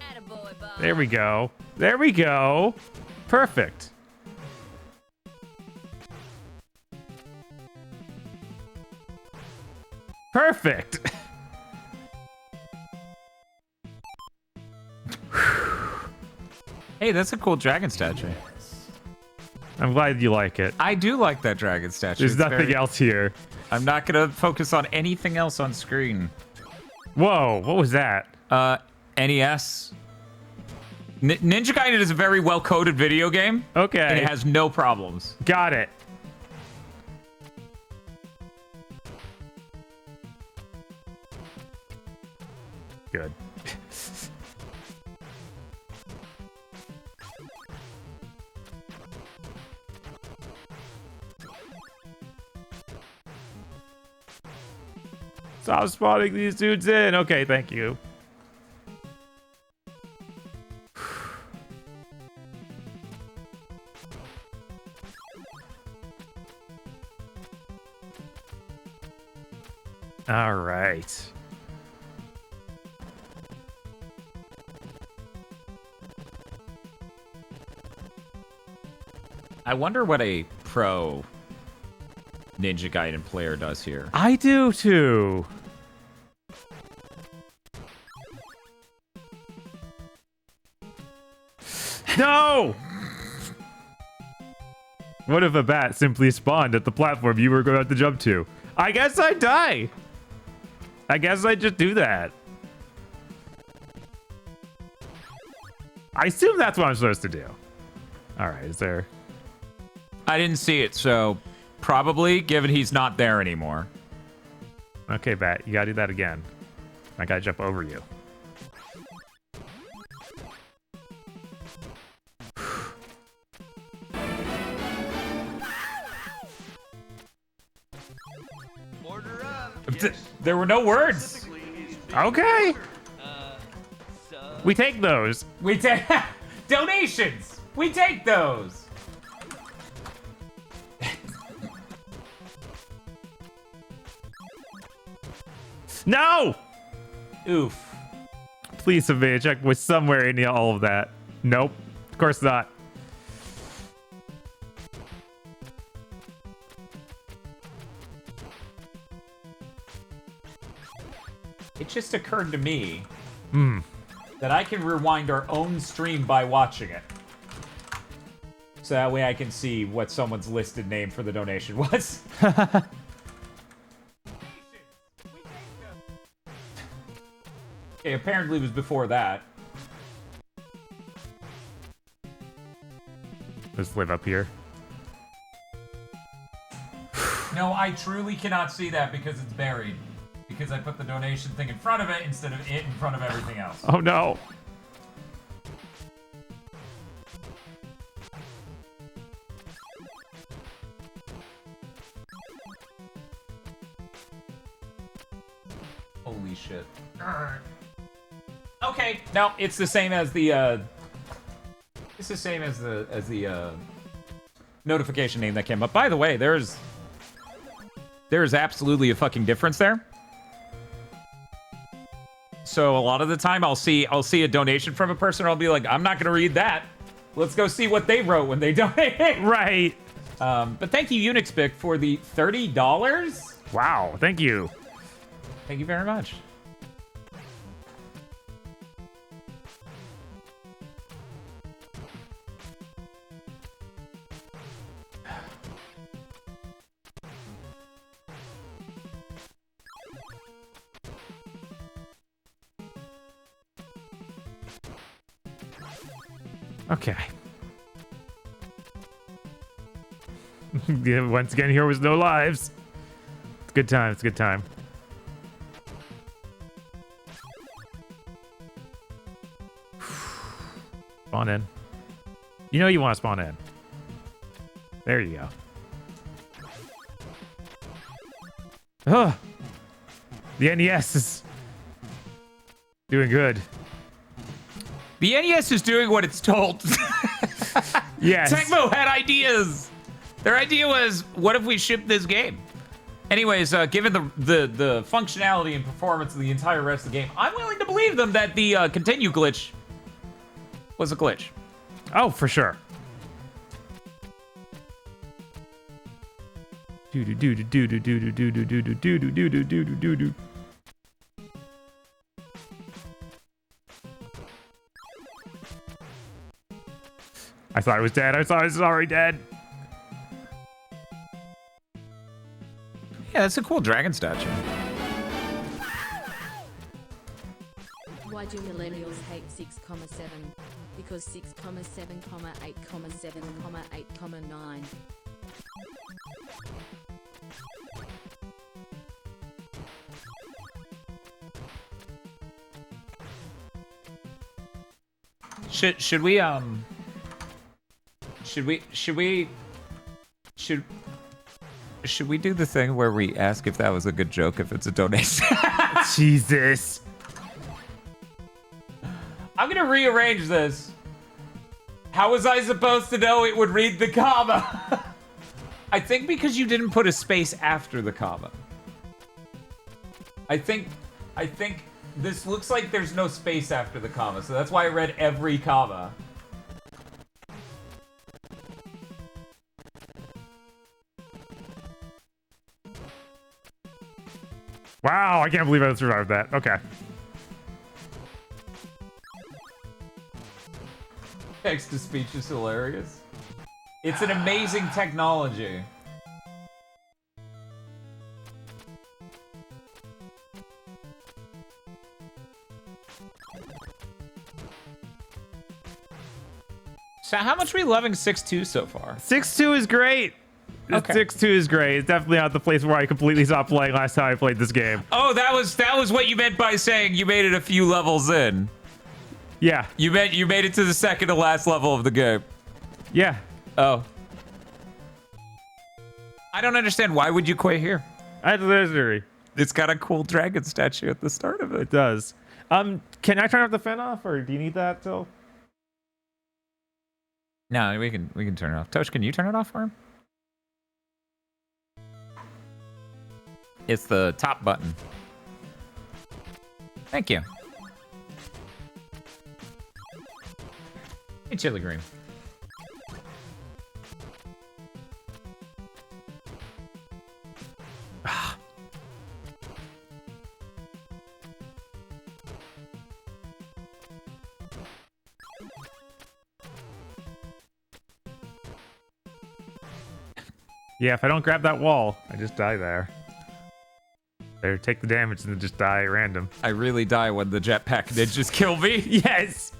Attaboy, Bob. There we go. There we go. Perfect. Perfect. Hey, that's a cool dragon statue. I'm glad you like it. I do like that dragon statue. There's It's nothing very- else here. I'm not gonna focus on anything else on screen. Whoa, what was that? NES. Ninja Gaiden is a very well-coded video game. Okay. And it has no problems. Got it. Good. Stop spawning these dudes in. Okay, thank you. All right. I wonder what a pro Ninja Gaiden player does here. I do too. No! What if a bat simply spawned at the platform you were going to jump to? I guess I'd die. I guess I'd just do that. I assume that's what I'm supposed to do. All right, is there... I didn't see it, so probably, given he's not there anymore. Okay, bat, you gotta do that again. I gotta jump over you. Order up. There were no words. Specifically is being Okay. ordered. We take those. We take donations. We take those. No! Oof. Please, Savannah, check was somewhere in all of that. Nope. Of course not. It just occurred to me that I can rewind our own stream by watching it. So that way I can see what someone's listed name for the donation was. Okay, apparently it was before that. Let's live up here. No, I truly cannot see that because it's buried. Because I put the donation thing in front of it instead of it in front of everything else. Oh no. Holy shit. Okay, no, it's the same as the it's the same as the notification name that came up. By the way, there's absolutely a fucking difference there. So a lot of the time I'll see a donation from a person and I'll be like, I'm not gonna read that. Let's go see what they wrote when they donated. Right. But thank you, Unixpic, for the $30. Wow. Thank you. Thank you very much. Okay. Yeah, once again, here was no lives. It's a good time. It's a good time. Spawn in. You know you want to spawn in. There you go. Oh, the NES is doing good. The NES is doing what it's told. Yes. Tecmo had ideas. Their idea was, what if we ship this game? Anyways, given the functionality and performance of the entire rest of the game, I'm willing to believe them that the continue glitch was a glitch. Oh, for sure. Do do do do do do do do do do do do do do do do do do. I thought I was dead. I thought I was already dead. Yeah, that's a cool dragon statue. Why do millennials hate 6,7? Because 6,7, 8,7, 8,9. Should we do the thing where we ask if that was a good joke if it's a donation? Jesus. I'm gonna rearrange this. How was I supposed to know it would read the comma? I think because you didn't put a space after the comma. I think this looks like there's no space after the comma, so that's why I read every comma. Wow, I can't believe I survived that. Okay. Text to speech is hilarious. It's an amazing technology. So how much are we loving 6.2 so far? 6.2 is great. Okay. 6.2 is great. It's definitely not the place where I completely stopped playing last time I played this game. Oh, that was what you meant by saying you made it a few levels in. Yeah. You meant you made it to the second to last level of the game. Yeah. Oh. I don't understand. Why would you quit here? That's legendary. It's got a cool dragon statue at the start of it. It does. Can I turn off the fan off, or do you need that till? No, we can turn it off. Tosh, can you turn it off for him? It's the top button. Thank you. Hey, Chili Green. Yeah, if I don't grab that wall, I just die there. Better take the damage and then just die at random. I really die when the jetpack ninjas kill me. Yes!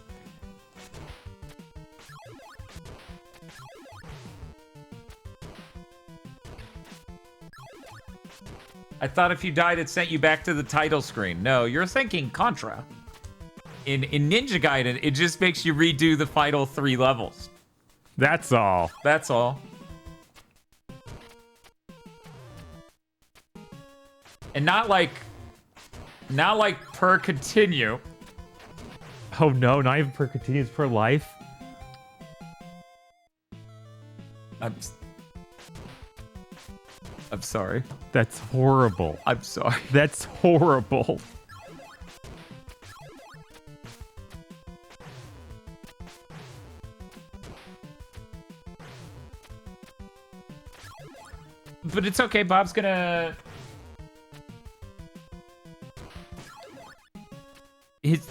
I thought if you died, it sent you back to the title screen. No, you're thinking Contra. In Ninja Gaiden, it just makes you redo the final 3 levels. That's all. That's all. And not like per continue. Oh no, not even per continuous, per life? I'm sorry. That's horrible. I'm sorry. That's horrible. But it's okay, Bob's gonna...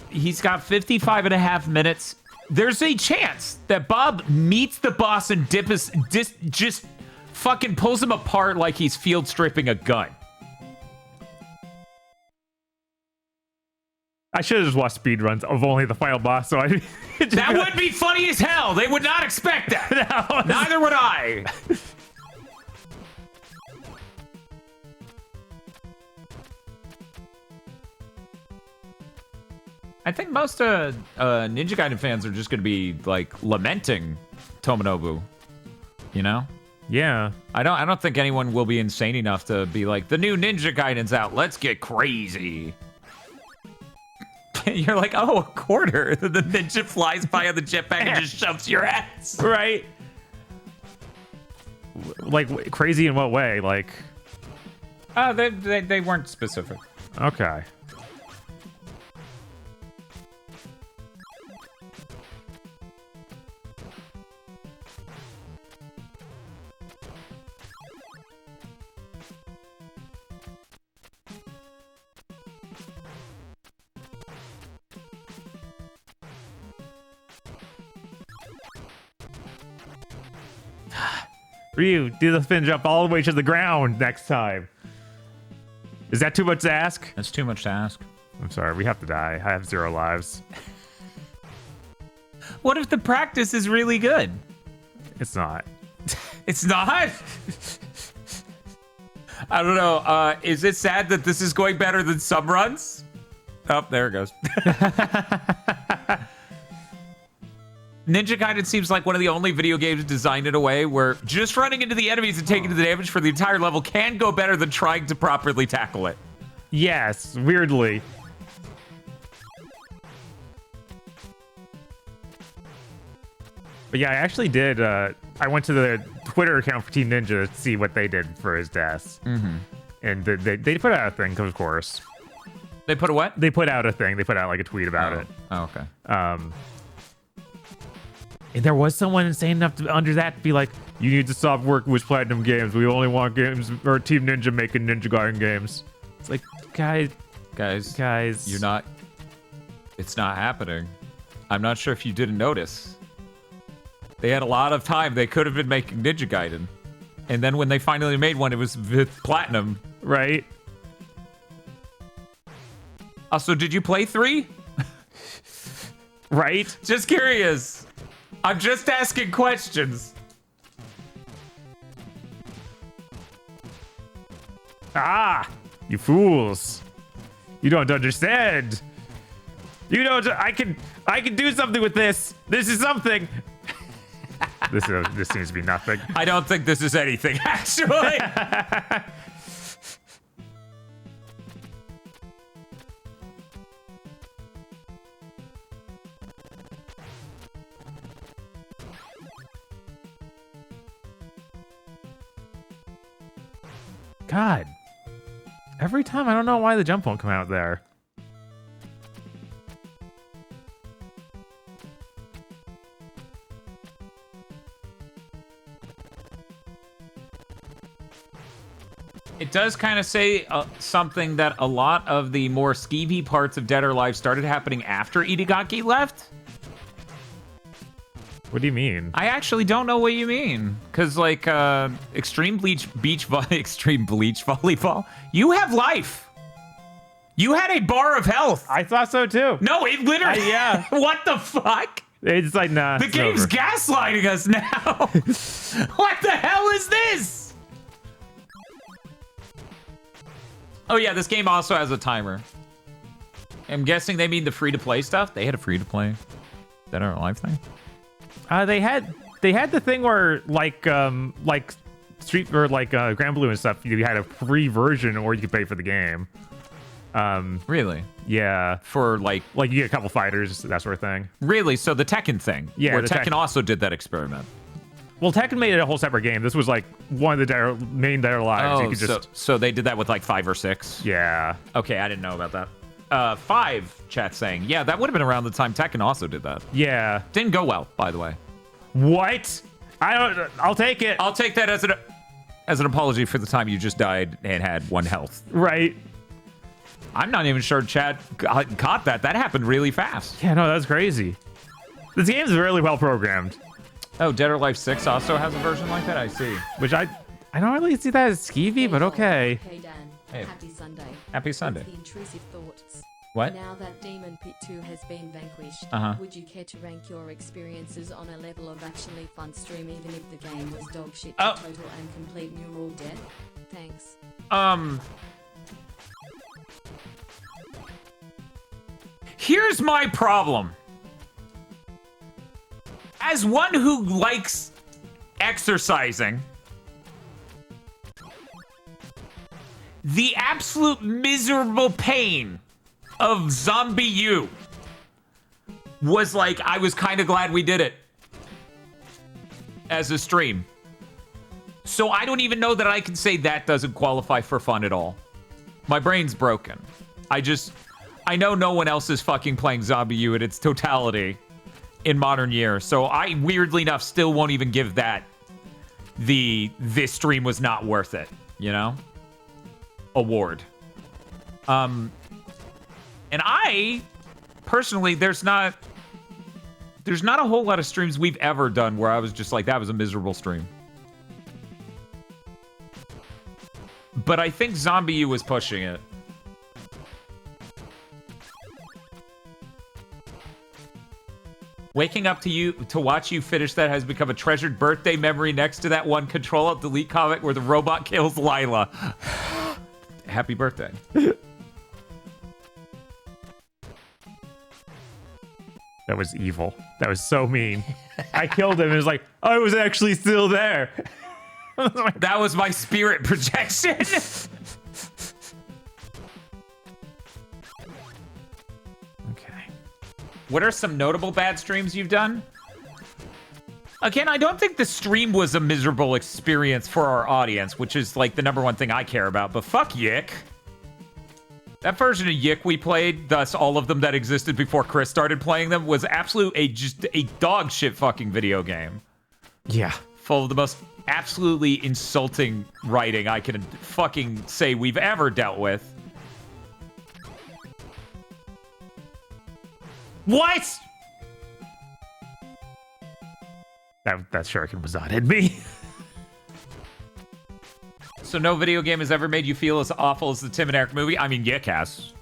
He's got 55 and a half minutes. There's a chance that Bob meets the boss and just fucking pulls him apart like he's field stripping a gun. I should have just watched speedruns of only the final boss, so I... That would be funny as hell. They would not expect that. No. Neither would I. I think most Ninja Gaiden fans are just going to be like lamenting Tomonobu. You know? Yeah. I don't think anyone will be insane enough to be like, the new Ninja Gaiden's out. Let's get crazy. You're like, oh, a quarter. The ninja flies by on the jetpack and just shoves your ass. Right. Like crazy in what way? Like. They weren't specific. Okay. Ryu, do the spin jump all the way to the ground next time. Is that too much to ask? That's too much to ask. I'm sorry, we have to die. I have 0 lives. What if the practice is really good? It's not. It's not? I don't know. Is it sad that this is going better than some runs? Oh, there it goes. Ninja Gaiden seems like one of the only video games designed in a way where just running into the enemies and taking the damage for the entire level can go better than trying to properly tackle it. Yes, weirdly. But yeah, I actually did. I went to the Twitter account for Team Ninja to see what they did for his deaths. Mm-hmm. And they put out a thing, of course. They put a what? They put out a thing. They put out like a tweet about it. Oh, okay. And there was someone insane enough to under that to be like, you need to stop working with Platinum Games. We only want games or Team Ninja making Ninja Gaiden games. It's like, guys, you're not. It's not happening. I'm not sure if you didn't notice. They had a lot of time. They could have been making Ninja Gaiden. And then when they finally made one, it was with Platinum. Right? Also, did you play 3? Right? Just curious. I'm just asking questions. Ah, you fools. You don't understand. You don't. I can do something with this. This is something. This seems to be nothing. I don't think this is anything, actually. God. Every time, I don't know why the jump won't come out there. It does kind of say something that a lot of the more skeevy parts of Dead or Alive started happening after Itagaki left. What do you mean? I actually don't know what you mean. Because, like, Extreme Bleach Volleyball, you have life. You had a bar of health. I thought so too. No, it literally... yeah. What the fuck? It's like, nah. The game's over. gaslighting us now. What the hell is this? Oh, yeah, this game also has a timer. I'm guessing they mean the free-to-play stuff. They had a free-to-play Dead or Alive thing. They had the thing where like Street or like Grand Blue and stuff. You had a free version, or you could pay for the game. Really? Yeah. For like you get a couple fighters, that sort of thing. Really? So the Tekken thing? Yeah. Where Tekken also did that experiment. Well, Tekken made it a whole separate game. This was like one of the main Dead or Alive. Oh, You could just... so they did that with like 5 or 6? Yeah. Okay, I didn't know about that. 5 chat saying, yeah, that would have been around the time Tekken also did that. Yeah. Didn't go well, by the way. What? I'll take it. I'll take that as an apology for the time you just died and had 1 health. Right. I'm not even sure chat caught that. That happened really fast. Yeah, no, that's crazy. This game is really well programmed. Oh, Dead or Alive 6 also has a version like that? I see. Which I don't really see that as skeevy, but okay. Hey Dan, Hey. happy Sunday. Happy Sunday. What's the intrusive thoughts? What? Now that Demon Pit 2 has been vanquished, would you care to rank your experiences on a level of actually fun stream even if the game was dog shit to total and complete neural death? Thanks. Here's my problem. As one who likes exercising, the absolute miserable pain of Zombie U was like, I was kind of glad we did it as a stream. So I don't even know that I can say that doesn't qualify for fun at all. My brain's broken. I know no one else is fucking playing Zombie U in its totality in modern years. So I, weirdly enough, still won't even give that this stream was not worth it, you know? Award. And I, personally, there's not a whole lot of streams we've ever done where I was just like, that was a miserable stream. But I think Zombie U was pushing it. Waking up to watch you finish that has become a treasured birthday memory next to that one Control-Alt-Delete comic where the robot kills Lila. Happy birthday. That was evil. That was so mean. I killed him and it was like, I was actually still there. That was my spirit projection. Okay. What are some notable bad streams you've done? Again, I don't think the stream was a miserable experience for our audience, which is like the number one thing I care about, but fuck Yick. That version of Yick we played, thus all of them that existed before Chris started playing them, was just a dog shit fucking video game. Yeah. Full of the most absolutely insulting writing I can fucking say we've ever dealt with. What? That shuriken was not in me. So no video game has ever made you feel as awful as the Tim and Eric movie? I mean, Yick has.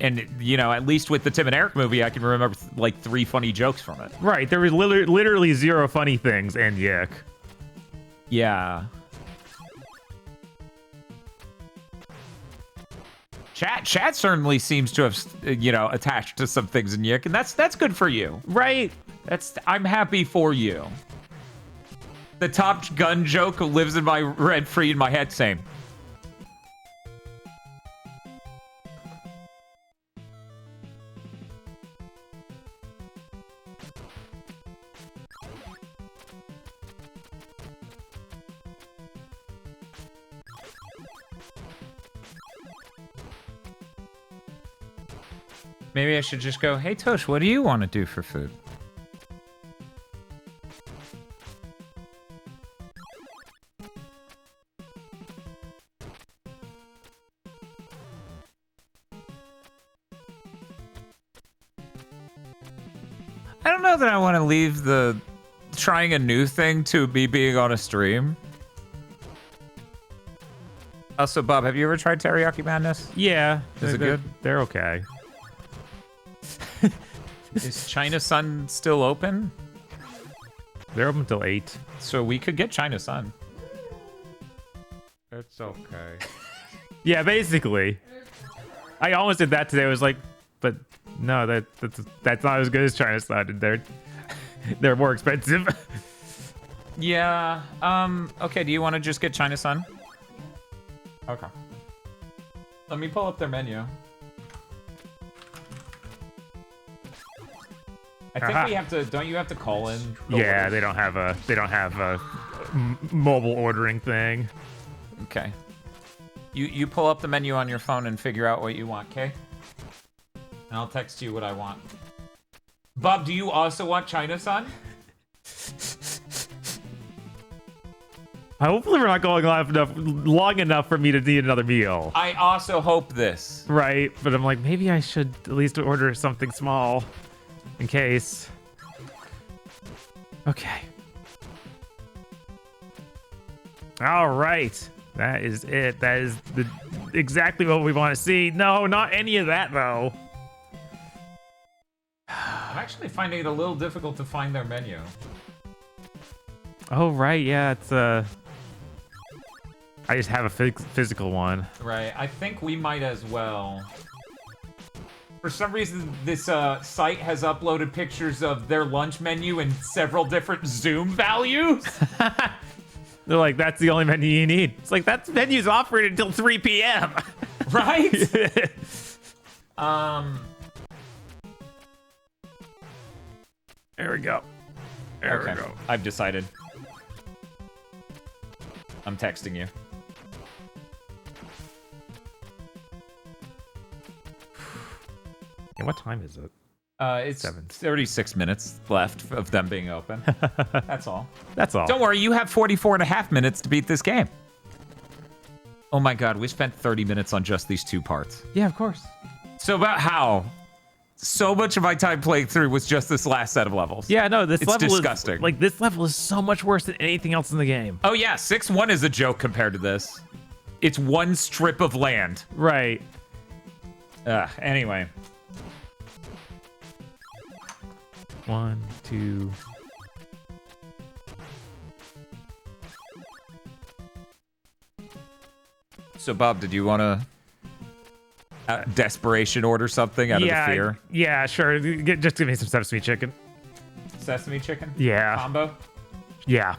And, you know, at least with the Tim and Eric movie, I can remember, like, 3 funny jokes from it. Right, there was literally 0 funny things and Yick. Yeah. Chat certainly seems to have, you know, attached to some things in Yick, and that's good for you. Right. I'm happy for you. The Top Gun joke lives in my rent-free in my head. Same. Maybe I should just go, hey, Tosh, what do you want to do for food? I don't know that I want to leave the trying a new thing to me being on a stream. Also, Bob, have you ever tried Teriyaki Madness? Yeah. Is it good? They're okay. Is China Sun still open? They're open until 8. So we could get China Sun. It's okay. Yeah, basically. I almost did that today. I was like, but no, that's not as good as China Sun. They're more expensive. Yeah. Okay, do you want to just get China Sun? Okay. Let me pull up their menu. I think we have to. Don't you have to call in? Yeah, orders? they don't have a mobile ordering thing. Okay. You pull up the menu on your phone and figure out what you want, okay? And I'll text you what I want. Bob, do you also want China Sun? Hopefully we're not going long enough for me to need another meal. I also hope this. Right, but I'm like, maybe I should at least order something small in case. Okay. All right. That is it. That is exactly what we want to see. No, not any of that, though. I'm actually finding it a little difficult to find their menu. Oh, right. Yeah, it's I just have a physical one. Right. I think we might as well. For some reason, this site has uploaded pictures of their lunch menu in several different zoom values. They're like, that's the only menu you need. It's like, that menu's offered until 3 p.m. Right? There we go. There Okay, we go. I've decided. I'm texting you. Yeah, what time is it? It's 36 minutes left of them being open. That's all. That's all. Don't worry, you have 44 and a half minutes to beat this game. Oh my god, we spent 30 minutes on just these 2 parts. Yeah, of course. So about how so much of my time playing through was just this last set of levels. Yeah, no, this It's level disgusting. is like this level is so much worse than anything else in the game. Oh yeah, 6-1 is a joke compared to this. It's one strip of land. Right. Anyway. 1, 2. So Bob, did you want to desperation order something out of the fear? Yeah, sure. Just give me some sesame chicken. Sesame chicken? Yeah. Combo? Yeah.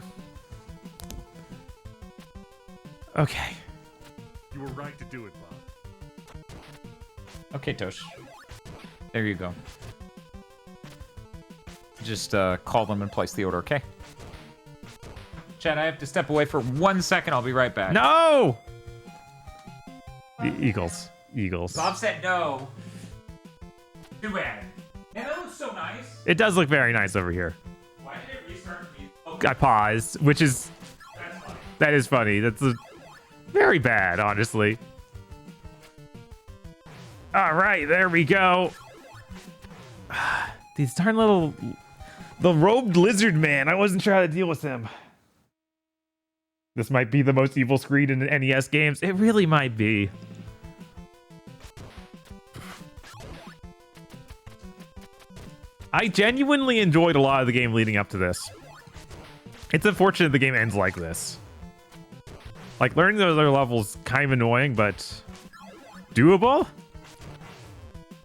Okay. You were right to do it, Bob. Okay, Tosh. There you go. Just call them and place the order, okay? Chad, I have to step away for 1 second. I'll be right back. No! The Eagles. Eagles. Bob said no. Too bad. And that looks so nice. It does look very nice over here. Why did it restart me? Oh, I paused, which is... that's funny. That is funny. That's very bad, honestly. All right, there we go. These darn little... The robed lizard man. I wasn't sure how to deal with him. This might be the most evil screen in the NES games. It really might be. I genuinely enjoyed a lot of the game leading up to this. It's unfortunate the game ends like this. Like, learning those other levels kind of annoying, but doable?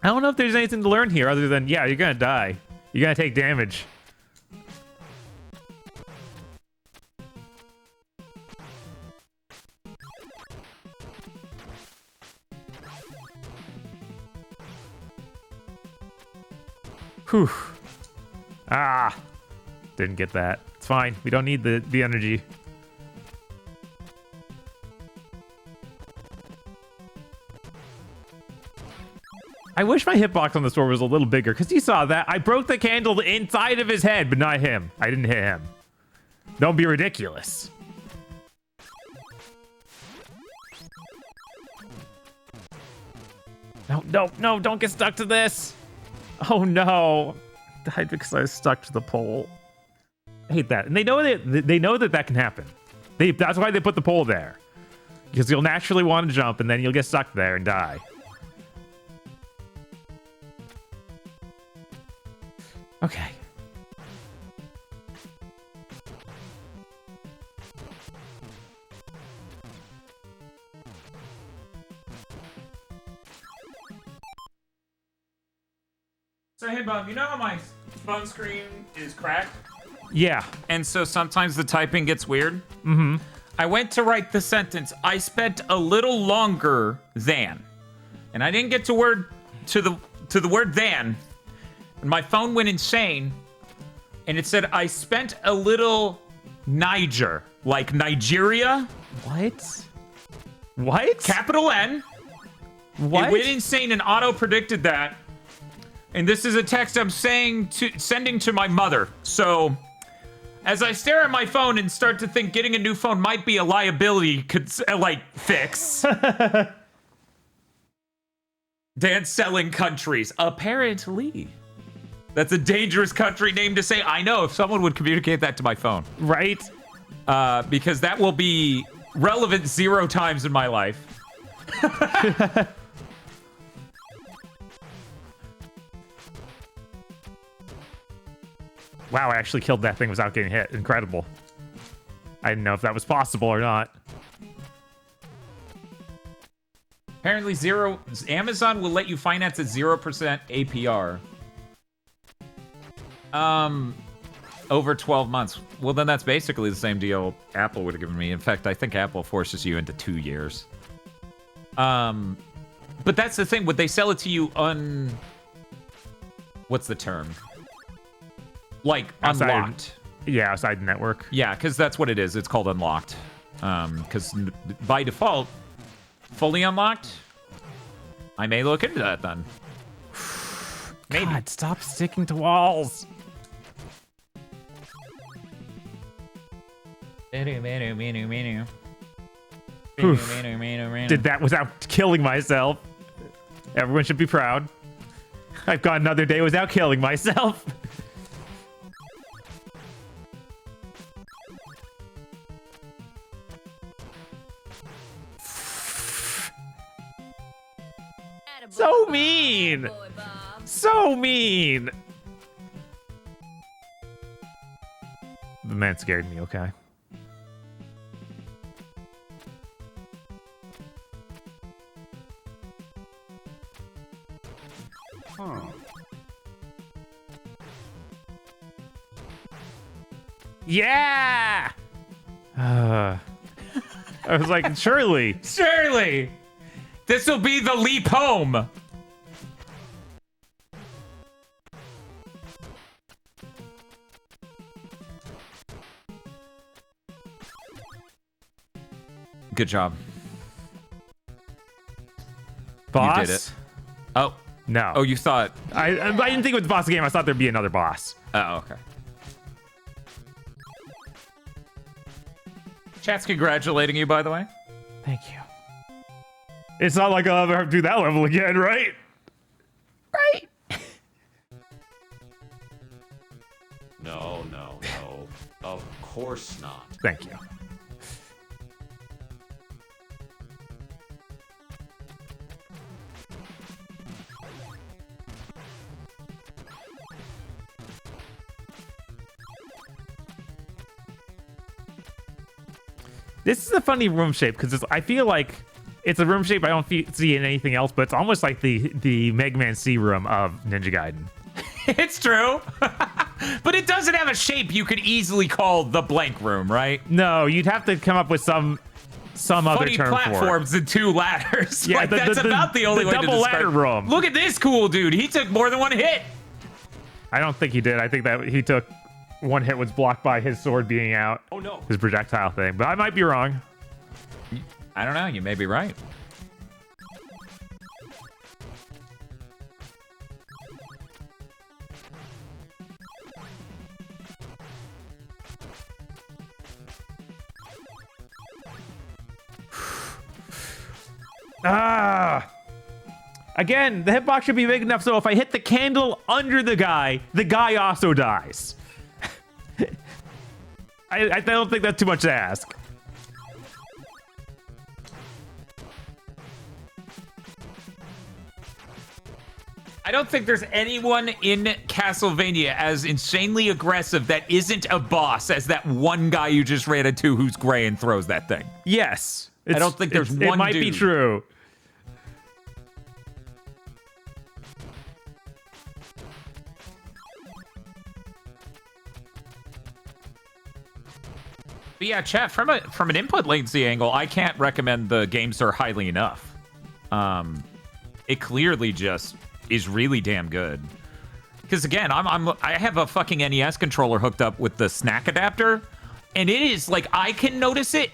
I don't know if there's anything to learn here other than, yeah, you're gonna die. You're gonna take damage. Whew. Ah. Didn't get that. It's fine. We don't need the energy. I wish my hitbox on the sword was a little bigger, because you saw that. I broke the candle inside of his head, but not him. I didn't hit him. Don't be ridiculous. No, no, no, don't get stuck to this. Oh no. I died because I was stuck to the pole. I hate that. And they know that can happen. That's why they put the pole there. Because you'll naturally want to jump and then you'll get stuck there and die. Okay. So, hey, Bob, you know how my phone screen is cracked? Yeah. And so sometimes the typing gets weird? Mm-hmm. I went to write the sentence, I spent a little longer than. And I didn't get to the word than. And my phone went insane. And it said, I spent a little Niger. Like Nigeria. What? What? Capital N. What? It went insane and auto-predicted that. And this is a text I'm sending to my mother. So, as I stare at my phone and start to think getting a new phone might be a liability, fix. Dance selling countries. Apparently. That's a dangerous country name to say. I know, if someone would communicate that to my phone. Right? Because that will be relevant 0 times in my life. Wow, I actually killed that thing without getting hit. Incredible. I didn't know if that was possible or not. Apparently Amazon will let you finance at 0% APR. Over 12 months. Well, then that's basically the same deal Apple would have given me. In fact, I think Apple forces you into 2 years. But that's the thing. Would they sell it to you what's the term? Like, Outside. unlocked. Yeah, outside the network. Yeah, because that's what it is. It's called unlocked. Because by default, fully unlocked, I may look into that then. Maybe. God, stop sticking to walls. Did that without killing myself. Everyone should be proud. I've gone another day without killing myself. So mean. Boy, Bob. So mean. The man scared me, okay? Yeah! I was like, surely. Surely! This will be the leap home! Good job. Boss? You did it. Oh. No. Oh, you thought... I didn't think it was the boss of the game. I thought there'd be another boss. Oh, okay. Chat's congratulating you, by the way. Thank you. It's not like I'll ever have to do that level again, right? Right. No, no, no. Of course not. Thank you. This is a funny room shape because I feel like it's a room shape I don't see in anything else, but it's almost like the Mega Man C room of Ninja Gaiden. It's true. But it doesn't have a shape you could easily call the blank room, right? No, you'd have to come up with some other Funny term platforms and 2 ladders. Yeah, like, that's about the only way to double describe ladder room. Look at this cool dude. He took more than 1 hit. I don't think he did. I think that he took 1 hit was blocked by his sword being out. Oh no. His projectile thing, but I might be wrong. I don't know. You may be right. Again, the hitbox should be big enough so if I hit the candle under the guy also dies. I don't think that's too much to ask. I don't think there's anyone in Castlevania as insanely aggressive that isn't a boss as that one guy you just ran into who's gray and throws that thing. Yes. I don't think there's one It might be dude. true. But yeah, chat, from an input latency angle, I can't recommend the GameSir highly enough. It clearly just is really damn good. Because again, I have a fucking NES controller hooked up with the snack adapter, and it is like I can notice it,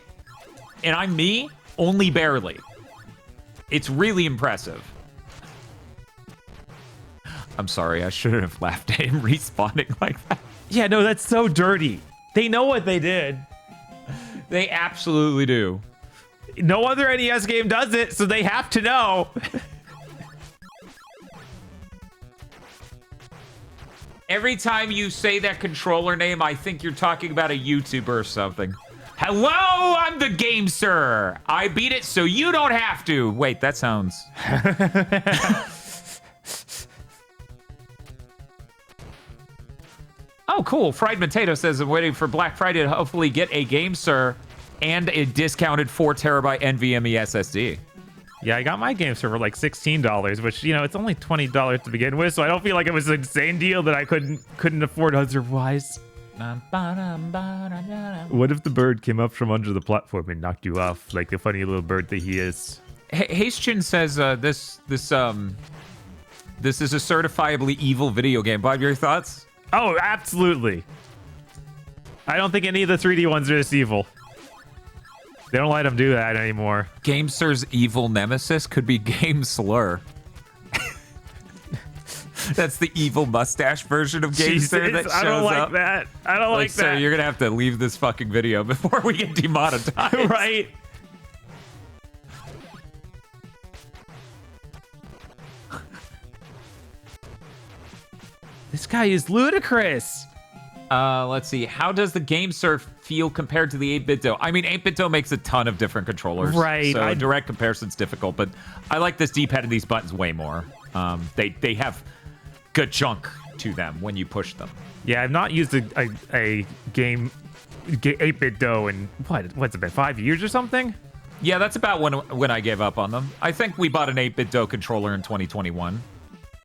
and I'm me only barely. It's really impressive. I'm sorry, I shouldn't have laughed at him respawning like that. Yeah, no, that's so dirty. They know what they did. They absolutely do. No other NES game does it, so they have to know. Every time you say that controller name, I think you're talking about a YouTuber or something. Hello, I'm the GameSir. I beat it so you don't have to. Wait, that sounds... Oh, cool. Fried Potato says, I'm waiting for Black Friday to hopefully get a GameSir and a discounted 4 terabyte NVMe SSD. Yeah, I got my games for like $16, which, you know, it's only $20 to begin with, so I don't feel like it was an insane deal that I couldn't afford otherwise. What if the bird came up from under the platform and knocked you off, like the funny little bird that he is? Haystrin says this is a certifiably evil video game. Bob, your thoughts? Oh, absolutely. I don't think any of the 3D ones are this evil. They don't let them do that anymore. GameSir's evil nemesis could be Game Slur. That's the evil mustache version of GameSir that shows up. I don't like that. I don't like that. Sir, you're gonna have to leave this fucking video before we get demonetized. Right? This guy is ludicrous. Let's see. How does the GameSir feel compared to the 8BitDo? I mean, 8BitDo makes a ton of different controllers. Right. So direct comparison's difficult, but I like this D-pad and these buttons way more. They have good chunk to them when you push them. Yeah, I've not used a game 8BitDo in what's it been, 5 years or something? Yeah, that's about when I gave up on them. I think we bought an 8BitDo controller in 2021.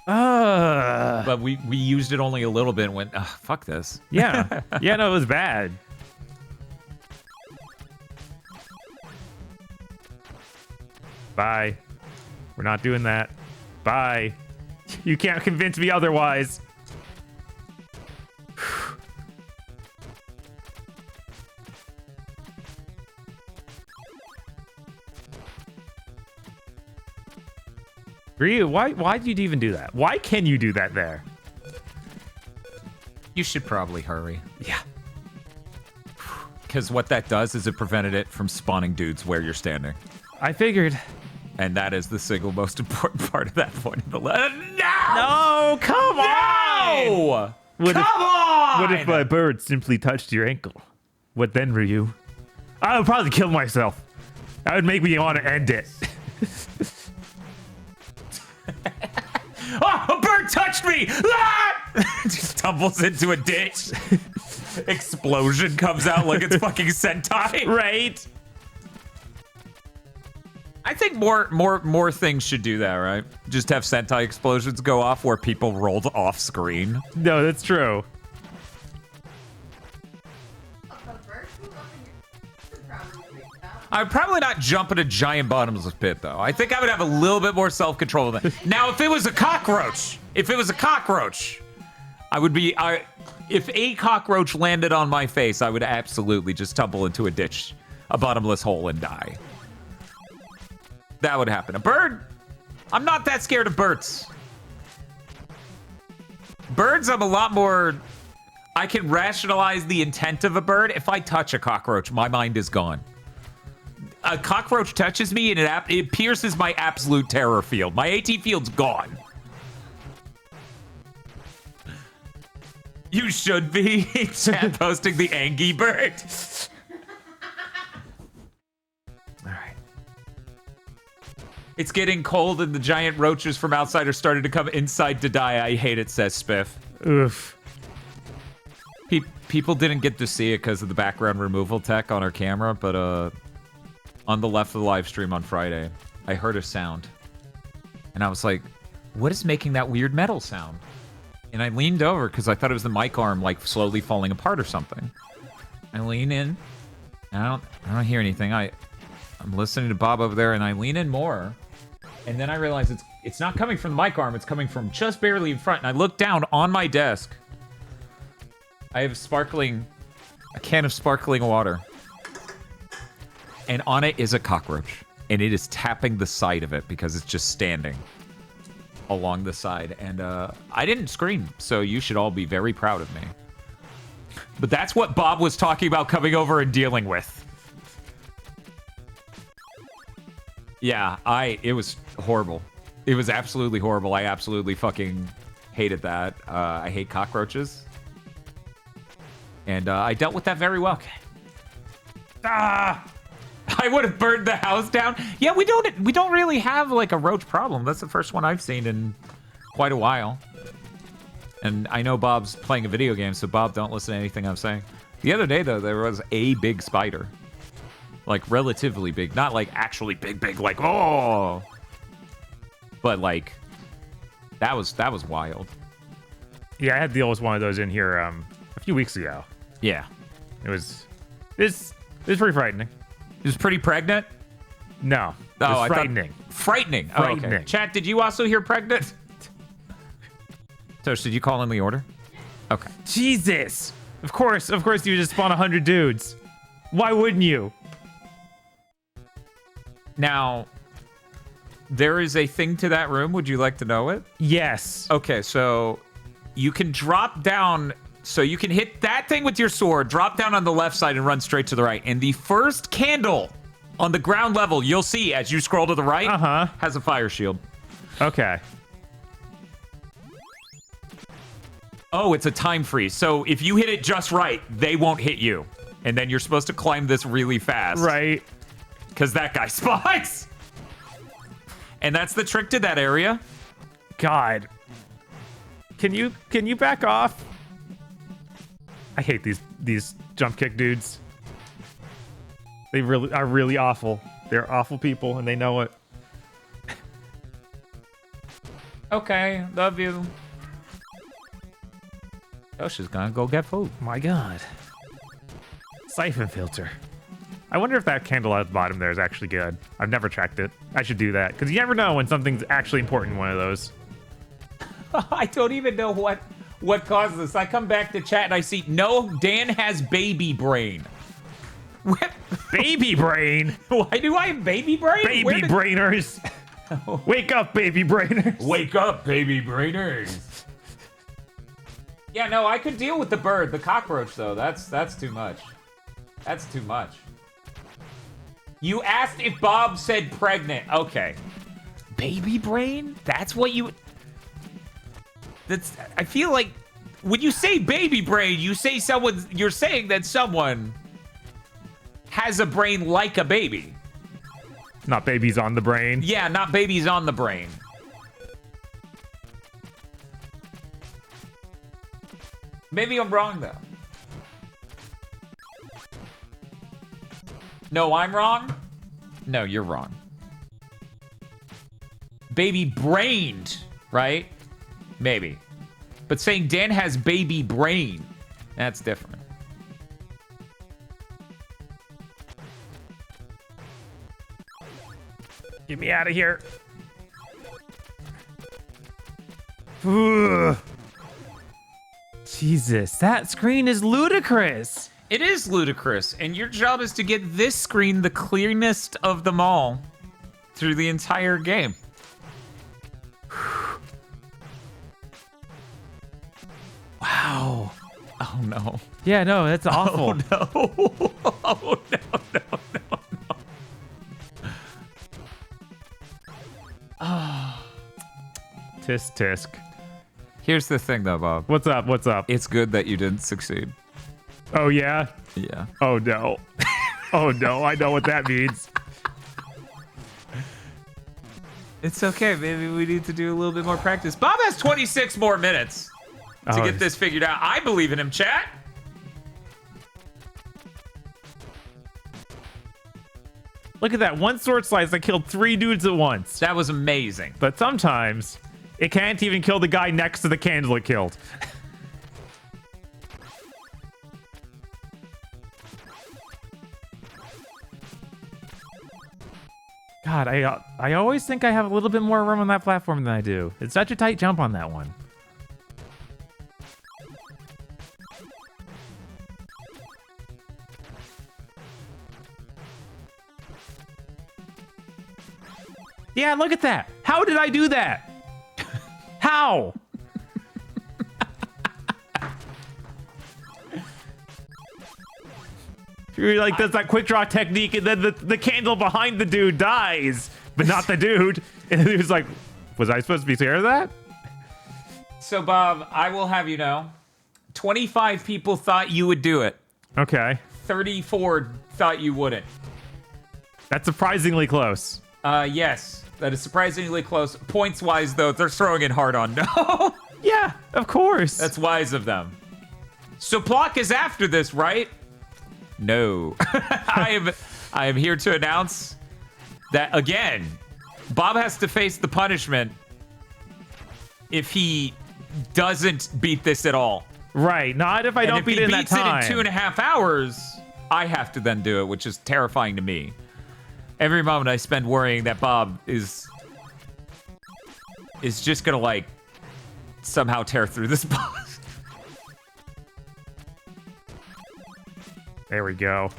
But we used it only a little bit and went, fuck this. Yeah. Yeah, no, it was bad. Bye. We're not doing that. Bye. You can't convince me otherwise. Ryu, why did you even do that? Why can you do that there? You should probably hurry. Yeah. Because what that does is it prevented it from spawning dudes where you're standing. I figured. And that is the single most important part of that point of the level. No! No, come on! No! What Come on! What if my bird simply touched your ankle? What then, Ryu? I would probably kill myself. That would make me want to end it. Oh, a bird touched me! Ah! Just tumbles into a ditch. Explosion comes out like it's fucking Sentai. Right? I think more things should do that, right? Just have Sentai explosions go off where people rolled off screen. No, that's true. I would probably not jump in a giant bottomless pit, though. I think I would have a little bit more self-control than that. Now, if it was a cockroach, I would be... if a cockroach landed on my face, I would absolutely just tumble into a ditch, a bottomless hole, and die. That would happen. A bird? I'm not that scared of birds. Birds, I'm a lot more... I can rationalize the intent of a bird. If I touch a cockroach, my mind is gone. A cockroach touches me and it pierces my absolute terror field. My AT field's gone. You should be chat posting the Angie bird. All right. It's getting cold and the giant roaches from outside are starting to come inside to die. I hate it, says Spiff. Oof. People didn't get to see it because of the background removal tech on our camera, but on the left of the live stream on Friday, I heard a sound. And I was like, what is making that weird metal sound? And I leaned over because I thought it was the mic arm like slowly falling apart or something. I lean in, and I don't hear anything. I'm listening to Bob over there, and I lean in more. And then I realize it's not coming from the mic arm, it's coming from just barely in front. And I look down on my desk. I have a can of sparkling water. And on it is a cockroach. And it is tapping the side of it because it's just standing along the side. And I didn't scream, so you should all be very proud of me. But that's what Bob was talking about coming over and dealing with. Yeah, it was horrible. It was absolutely horrible. I absolutely fucking hated that. I hate cockroaches. And I dealt with that very well. I would have burned the house down. Yeah, we don't really have like a roach problem. That's the first one I've seen in quite a while. And I know Bob's playing a video game, so Bob, don't listen to anything I'm saying. The other day, though, there was a big spider. Like relatively big, not like actually big, like oh. But like, that was wild. Yeah, I had the oldest one of those in here a few weeks ago. Yeah, It was pretty frightening. it was pretty pregnant. No, it was frightening. Frightening. Oh, okay. Frightening. Chat, did you also hear pregnant? Tosh, did you call in the order? Okay. Jesus! Of course you just spawn 100 dudes. Why wouldn't you? Now, there is a thing to that room. Would you like to know it? Yes. Okay, so you can drop down. So you can hit that thing with your sword, drop down on the left side, and run straight to the right. And the first candle on the ground level, you'll see as you scroll to the right, has a fire shield. Okay. Oh, it's a time freeze. So if you hit it just right, they won't hit you. And then you're supposed to climb this really fast. Right. Because that guy spawns. And that's the trick to that area. God. Can you back off? I hate these jump kick dudes. They really are really awful. They're awful people and they know it. Okay, love you. Yoshi's gonna go get food. My God. Siphon filter. I wonder if that candle at the bottom there is actually good. I've never checked it. I should do that because you never know when something's actually important in one of those. I don't even know what caused this. I come back to chat and I see, no, Dan has baby brain. What? Baby brain? Why do I have baby brain? Baby brainers. Wake up, baby brainers. Wake up, baby brainers. Yeah, no, I could deal with the bird. The cockroach, though, that's too much. That's too much. You asked if Bob said pregnant. Okay. Baby brain? That's what you... I feel like when you say baby brain, you're saying that someone has a brain like a baby. Not babies on the brain. Yeah, not babies on the brain. Maybe I'm wrong, though. No, I'm wrong? No, you're wrong. Baby brained, right? Maybe. But saying Dan has baby brain, that's different. Get me out of here. Ugh. Jesus, that screen is ludicrous. It is ludicrous, and your job is to get this screen the cleanest of them all through the entire game. Wow. Oh, no. Yeah, no, that's awful. Oh, no. Oh, no. Tisk tisk. Here's the thing, though, Bob. What's up? What's up? It's good that you didn't succeed. Oh, yeah? Yeah. Oh, no. Oh, no. I know what that means. It's okay. Maybe we need to do a little bit more practice. Bob has 26 more minutes to get this figured out. I believe in him, chat. Look at that. One sword slice that killed 3 dudes at once. That was amazing. But sometimes it can't even kill the guy next to the candle it killed. God, I always think I have a little bit more room on that platform than I do. It's such a tight jump on that one. Yeah, look at that. How did I do that? How? You're like, that's that quick draw technique, and then the candle behind the dude dies, but not the dude. And he was like, was I supposed to be scared of that? So, Bob, I will have you know, 25 people thought you would do it. Okay. 34 thought you wouldn't. That's surprisingly close. Yes, that is surprisingly close. Points-wise, though, they're throwing it hard on no. Yeah, of course. That's wise of them. So Plock is after this, right? No. I am here to announce that, again, Bob has to face the punishment if he doesn't beat this at all. Right. Not if I don't beat it in that time. If he beats it in 2.5 hours, I have to then do it, which is terrifying to me. Every moment I spend worrying that Bob is just gonna, like, somehow tear through this boss. There we go.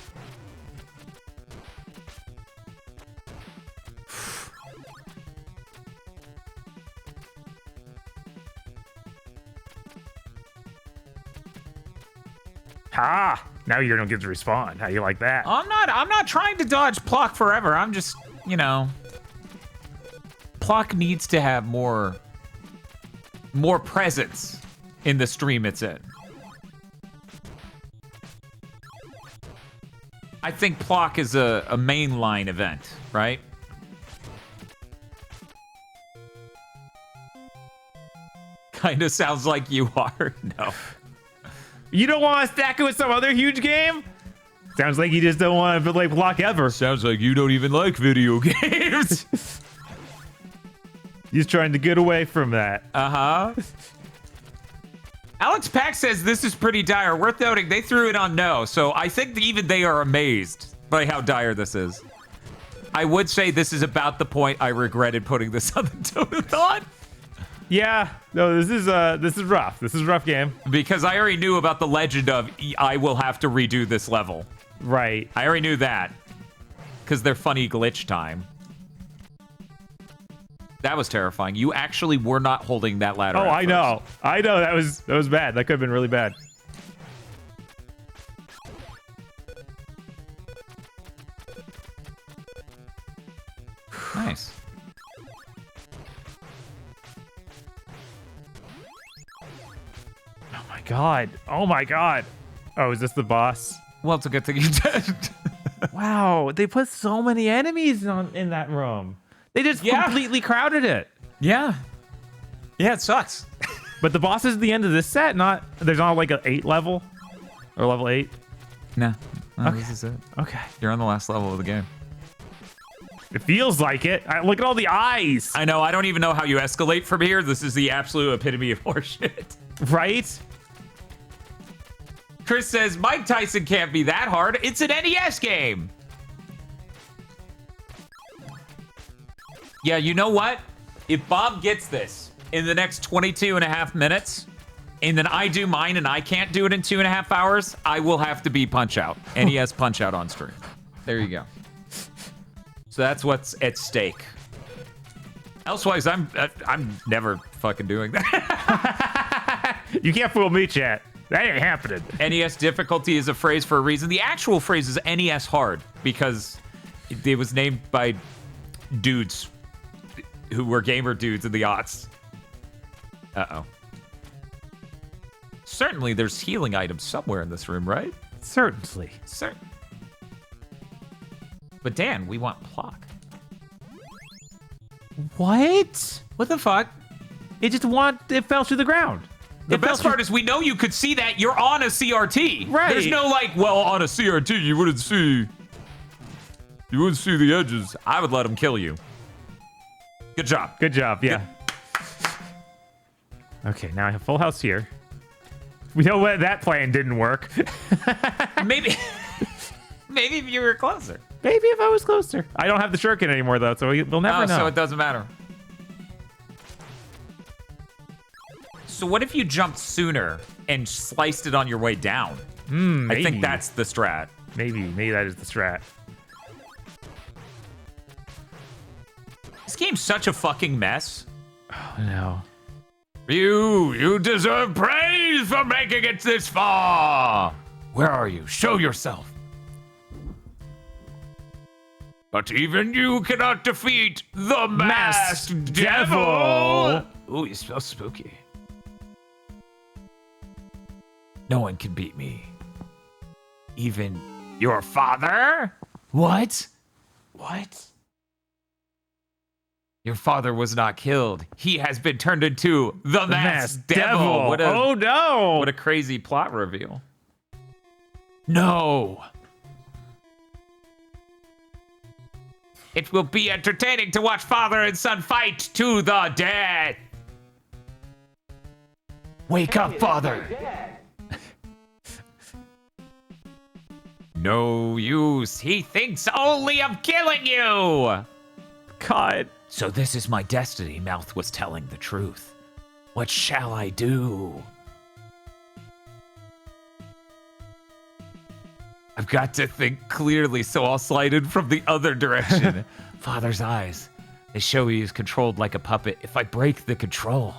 Ha! Now you don't get to respawn. How you like that? I'm not trying to dodge Plock forever. I'm just, you know, Plock needs to have more presence in the stream it's in. I think Plock is a mainline event, right? Kind of sounds like you are. No. You don't want to stack it with some other huge game? Sounds like you just don't want to play Plock ever. Sounds like you don't even like video games. He's trying to get away from that. Uh-huh. Alex Pack says this is pretty dire. Worth noting, they threw it on no, so I think that even they are amazed by how dire this is. I would say this is about the point I regretted putting this on the Donathon. Yeah, no, this is rough. This is a rough game. Because I already knew about the legend of I will have to redo this level. Right. I already knew that. Because they're funny glitch time. That was terrifying. You actually were not holding that ladder. Oh, I know. I know. That was bad. That could have been really bad. Nice. Oh my god. Oh my god. Oh, is this the boss? Well, it's a good thing you did. Wow, they put so many enemies in that room. They just completely crowded it. Yeah. Yeah, it sucks. But the boss is the end of this set, there's not like an 8 level? Or level 8? No. Okay. This is it. Okay. You're on the last level of the game. It feels like it. Look at all the eyes. I know. I don't even know how you escalate from here. This is the absolute epitome of horseshit. Right? Chris says, Mike Tyson can't be that hard. It's an NES game. Yeah, you know what? If Bob gets this in the next 22.5 minutes, and then I do mine and I can't do it in 2.5 hours, I will have to be Punch-Out. NES Punch-Out on stream. There you go. So that's what's at stake. Elsewise, I'm never fucking doing that. You can't fool me, chat. That ain't happening. NES difficulty is a phrase for a reason. The actual phrase is NES hard because it was named by dudes who were gamer dudes in the aughts. Uh-oh. Certainly there's healing items somewhere in this room, right? Certainly. But Dan, we want Plock. What? What the fuck? It fell to the ground. The best part is we know you could see that. You're on a CRT. Right. There's no like, well, on a CRT, you wouldn't see the edges. I would let him kill you. Good job. Good job, yeah. Okay, now I have full house here. We know what that plan didn't work. Maybe if you were closer. Maybe if I was closer. I don't have the shuriken anymore, though, so we'll never know. So it doesn't matter. So what if you jumped sooner and sliced it on your way down? Maybe. I think that's the strat. Maybe that is the strat. This game's such a fucking mess. Oh, no. You deserve praise for making it this far. Where are you? Show yourself. But even you cannot defeat the masked devil. Ooh, you smell spooky. No one can beat me. Even your father? What? Your father was not killed. He has been turned into the masked devil. Oh no! What a crazy plot reveal. No. It will be entertaining to watch father and son fight to the death. Wake up, father. No use. He thinks only of killing you. God. So this is my destiny. Mouth was telling the truth. What shall I do? I've got to think clearly, so I'll slide in from the other direction. Father's eyes. They show he is controlled like a puppet if I break the control.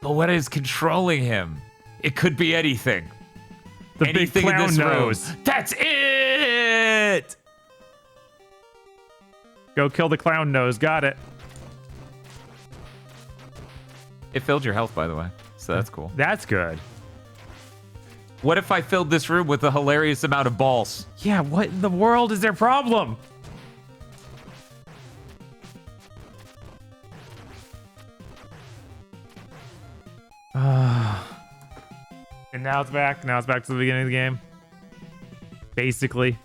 But what is controlling him? It could be anything. The Anything big in clown this room. nose. That's it! Go kill the clown nose. Got it. It filled your health, by the way, so that's cool. That's good. What if I filled this room with a hilarious amount of balls? Yeah, what in the world is their problem? And now it's back. Now it's back to the beginning of the game. Basically.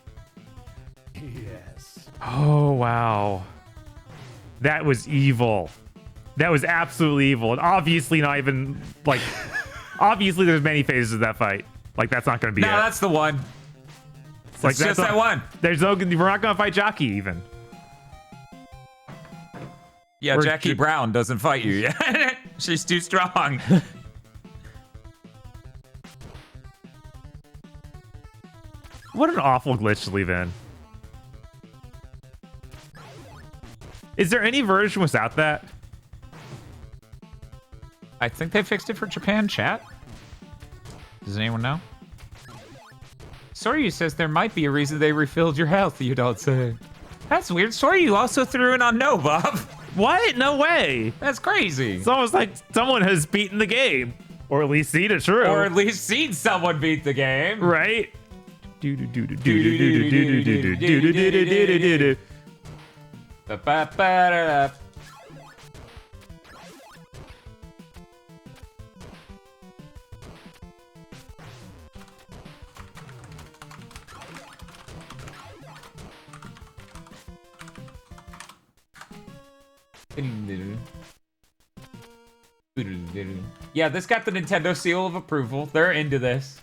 Yes. Oh, wow. That was evil. That was absolutely evil. And obviously not even, like... obviously there's many phases of that fight. Like, that's not going to be No, it. that's the one. Like, It's just that one. There's no... We're not going to fight Jockey, even. Yeah, Or Jackie Ju- Brown doesn't fight you yet. She's too strong. What an awful glitch to leave in. Is there any version without that? I think they fixed it for Japan, chat. Does anyone know? Soryu says there might be a reason they refilled your health, you don't say. That's weird. Soryu also threw in on no, Bob. What? No way. That's crazy. It's almost like someone has beaten the game. Or at least seen it true. Or at least seen someone beat the game. Right? Ba-ba-ba-da-da. Yeah, this got the Nintendo seal of approval. They're into this.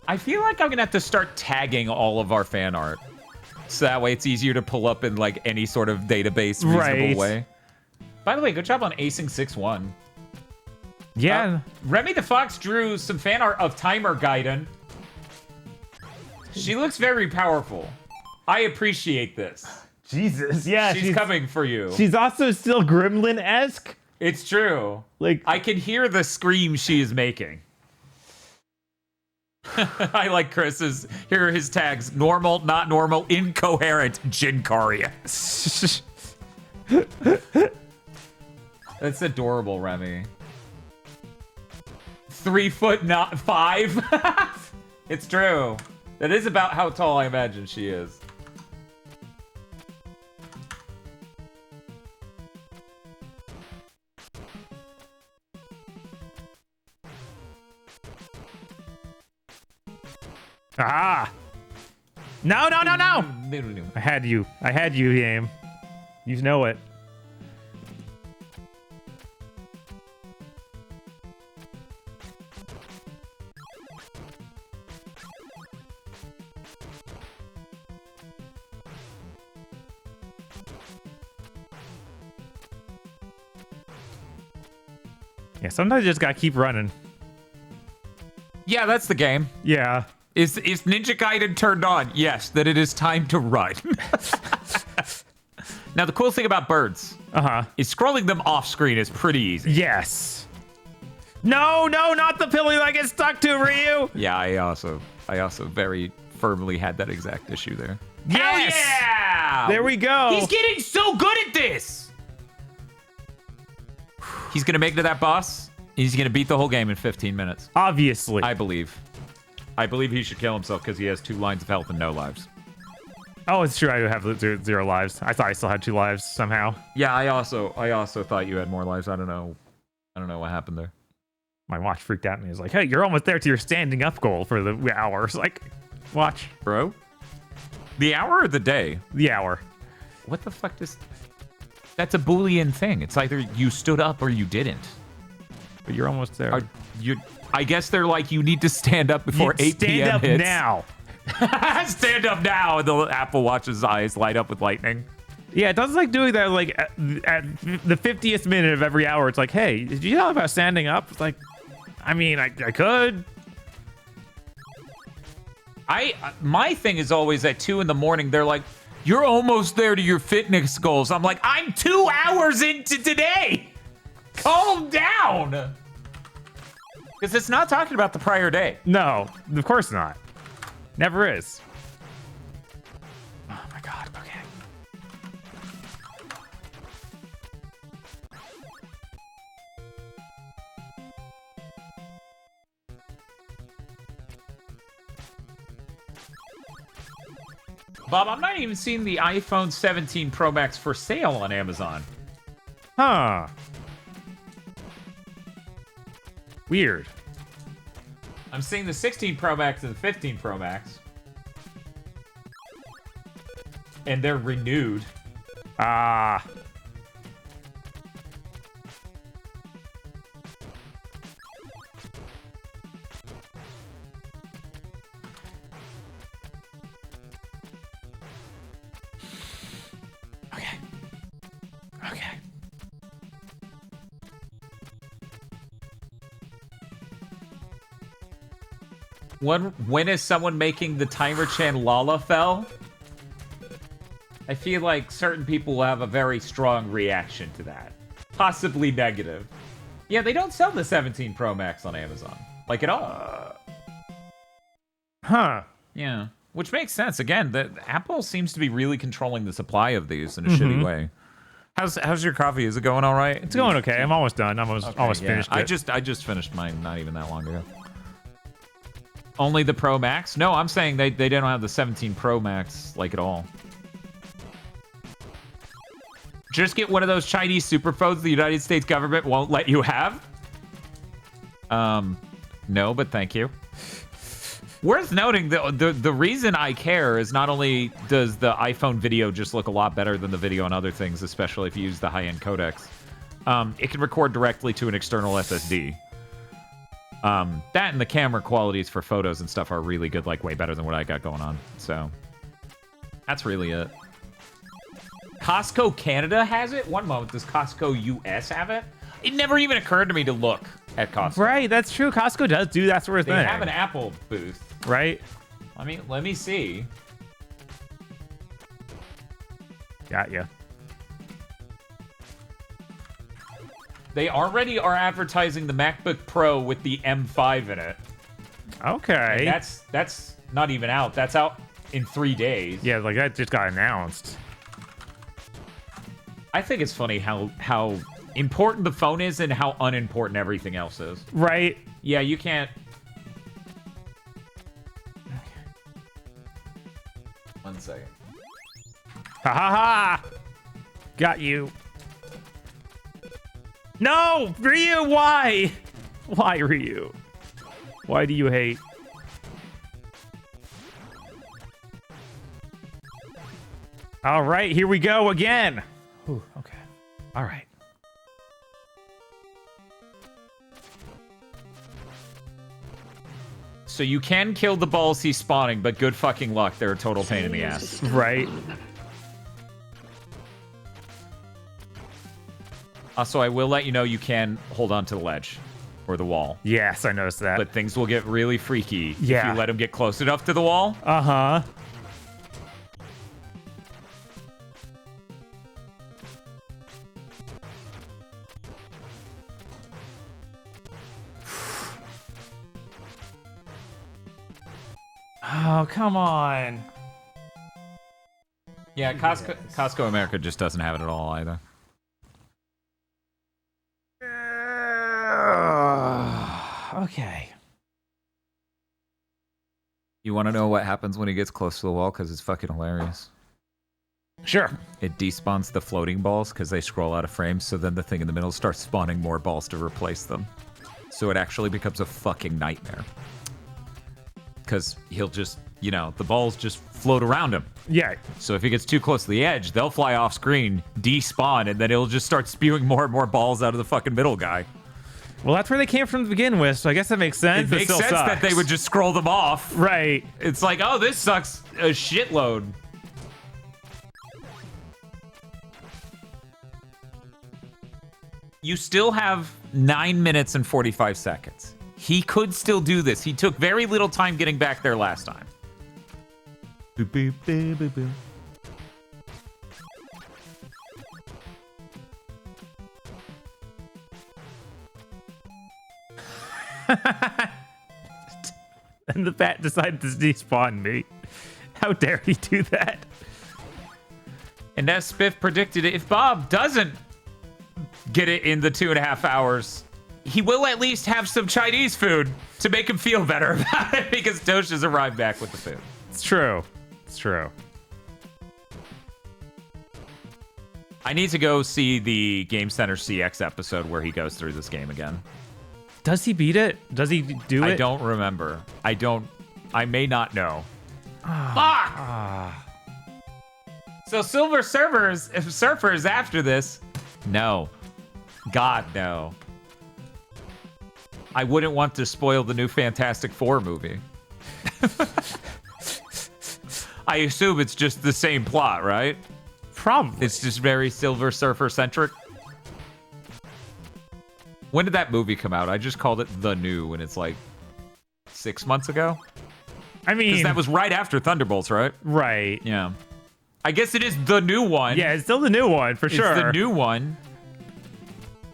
I feel like I'm gonna have to start tagging all of our fan art. So that way it's easier to pull up in like any sort of database reasonable Right. way. By the way, good job on acing 6-1. Yeah. Remy the Fox drew some fan art of Timer Gaiden. She looks very powerful. I appreciate this. Jesus. Yeah. She's coming for you. She's also still Gremlin-esque. It's true. Like, I can hear the scream she is making. I like Chris's. Here are his tags. Normal, not normal, incoherent, Jinkaria. That's adorable, Remy. 3 foot, not 5. It's true. That is about how tall I imagine she is. ah. No, no, no, no. I had you. I had you, game. You know it. Yeah, sometimes you just gotta keep running. Yeah, that's the game. Yeah. Is Ninja Gaiden turned on? Yes, that it is time to run. Now, the cool thing about birds is scrolling them off screen is pretty easy. Yes. No, no, not the pilly that I get stuck to, Ryu. Yeah, I also very firmly had that exact issue there. Yes. Hell yeah! There we go. He's getting so good at this. He's gonna make it to that boss. He's gonna beat the whole game in 15 minutes. Obviously. I believe he should kill himself because he has 2 lines of health and no lives. Oh, it's true. I have zero lives. I thought I still had 2 lives somehow. Yeah, I also thought you had more lives. I don't know what happened there. My watch freaked out at me. It's like, hey, you're almost there to your standing up goal for the hour. It's like, watch. Bro? The hour or the day? The hour. What the fuck does... That's a Boolean thing. It's either you stood up or you didn't. But you're almost there. I guess they're like, you need to stand up before 8 p.m. hits. Now. Stand up now. And the Apple Watch's eyes light up with lightning. Yeah, it does like doing that like at the 50th minute of every hour. It's like, hey, did you know about standing up? It's like, I mean, I could. My thing is always at 2 in the morning. They're like, you're almost there to your fitness goals. I'm like, I'm 2 hours into today. Calm down. Because it's not talking about the prior day. No, of course not. Never is. Oh my God. Okay. Bob, I'm not even seeing the iPhone 17 Pro Max for sale on Amazon. Huh. Weird. I'm seeing the 16 Pro Max and the 15 Pro Max. And they're renewed. Ah. Okay. Okay. When is someone making the Timer Chan Lalafell? I feel like certain people will have a very strong reaction to that. Possibly negative. Yeah, they don't sell the 17 Pro Max on Amazon. Like at all. Huh. Yeah. Which makes sense. Again, Apple seems to be really controlling the supply of these in a shitty way. How's your coffee? Is it going all right? It's going okay. I'm almost done. I'm almost yeah. finished it. I just finished mine not even that long ago. Only the Pro Max? No, I'm saying they don't have the 17 Pro Max like at all. Just get one of those Chinese superphones the United States government won't let you have. No, but thank you. Worth noting, the reason I care is not only does the iPhone video just look a lot better than the video on other things, especially if you use the high-end codecs. It can record directly to an external SSD. That and the camera qualities for photos and stuff are really good, like way better than what I got going on. So that's really it. Costco Canada has it? One moment, does Costco US have it? It never even occurred to me to look at Costco. Right, that's true. Costco does do that sort of thing. They have an Apple booth. Right? Let me see. Got ya. They already are advertising the MacBook Pro with the M5 in it. Okay. And that's not even out. That's out in 3 days. Yeah, like that just got announced. I think it's funny how important the phone is and how unimportant everything else is. Right? Yeah, you can't... One second. Ha ha ha! Got you. No! Ryu, why? Why, Ryu? Why do you hate? All right, here we go again. Ooh, okay. All right. So you can kill the balls he's spawning, but good fucking luck. They're a total pain in the ass. Right. Also, I will let you know you can hold on to the ledge or the wall. Yes, I noticed that. But things will get really freaky if Yeah. you let him get close enough to the wall. Uh-huh. Oh, come on. Yeah, Costco America just doesn't have it at all either. Okay. You want to know what happens when he gets close to the wall? Because it's fucking hilarious. Sure. It despawns the floating balls because they scroll out of frame, so then the thing in the middle starts spawning more balls to replace them. So it actually becomes a fucking nightmare. Because he'll just, you know, the balls just float around him. Yeah. So if he gets too close to the edge, they'll fly off screen, despawn, and then it'll just start spewing more and more balls out of the fucking middle guy. Well, that's where they came from to begin with, so I guess that makes sense. It makes sense that they would just scroll them off. Right. It's like, oh, this sucks a shitload. You still have 9 minutes and 45 seconds. He could still do this. He took very little time getting back there last time. Boop, boop, boop, boop, boop. And the bat decided to despawn me. How dare he do that? And as Spiff predicted, if Bob doesn't get it in the 2.5 hours, he will at least have some Chinese food to make him feel better about it because Tosh has arrived back with the food. It's true. It's true. I need to go see the Game Center CX episode where he goes through this game again. Does he beat it? Does he do it? I don't remember. I may not know. Fuck! So Silver Surfers after this? No. God, no. I wouldn't want to spoil the new Fantastic Four movie. I assume it's just the same plot, right? Probably. It's just very Silver Surfer centric. When did that movie come out? I just called it The New, and it's like 6 months ago. I mean, Because that was right after Thunderbolts, right? right. Yeah. I guess it is the new one. Yeah, it's still the new one for sure. It's the new one.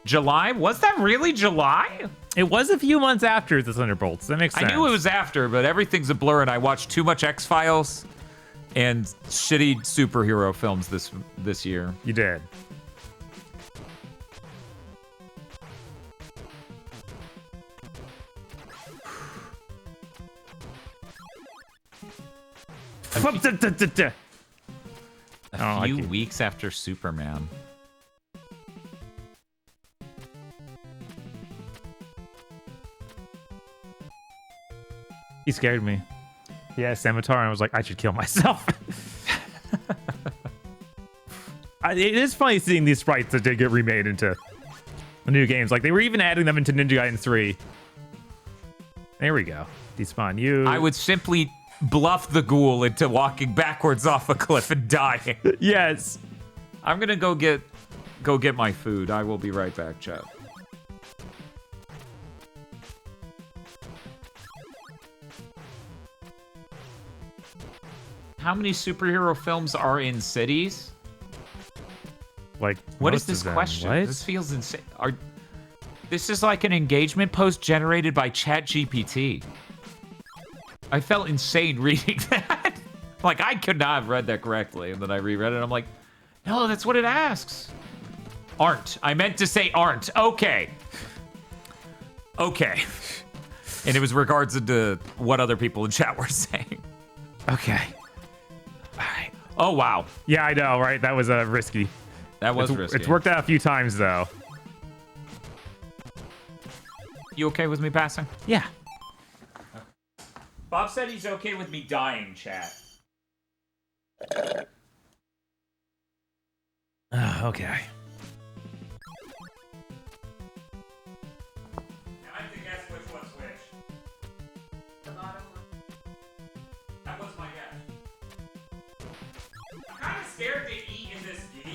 July? Was that really July? It was a few months after the Thunderbolts. That makes sense. I knew it was after, but everything's a blur, and I watched too much X-Files and shitty superhero films this year. You did. A few weeks after Superman. He scared me. He had a scimitar, and I was like, I should kill myself. It is funny seeing these sprites that did get remade into the new games. Like, they were even adding them into Ninja Gaiden 3. There we go. Despawn you. I would simply bluff the ghoul into walking backwards off a cliff and dying. Yes. I'm gonna go get my food. I will be right back, chat. How many superhero films are in cities? Like, What most is this of them. question? What? This feels insane. This is like an engagement post generated by ChatGPT. I felt insane reading that. Like, I could not have read that correctly. And then I reread it, and I'm like, no, that's what it asks. Aren't. I meant to say aren't. Okay. Okay. And it was regards to what other people in chat were saying. Okay. All right. Oh, wow. Yeah, I know, right? That was risky. That was risky. It's worked out a few times, though. You okay with me passing? Yeah. Bob said he's okay with me dying, chat. Okay. Now I have to guess which one's which. The bottom one. That was my guess. I'm kind of scared to eat in this gi.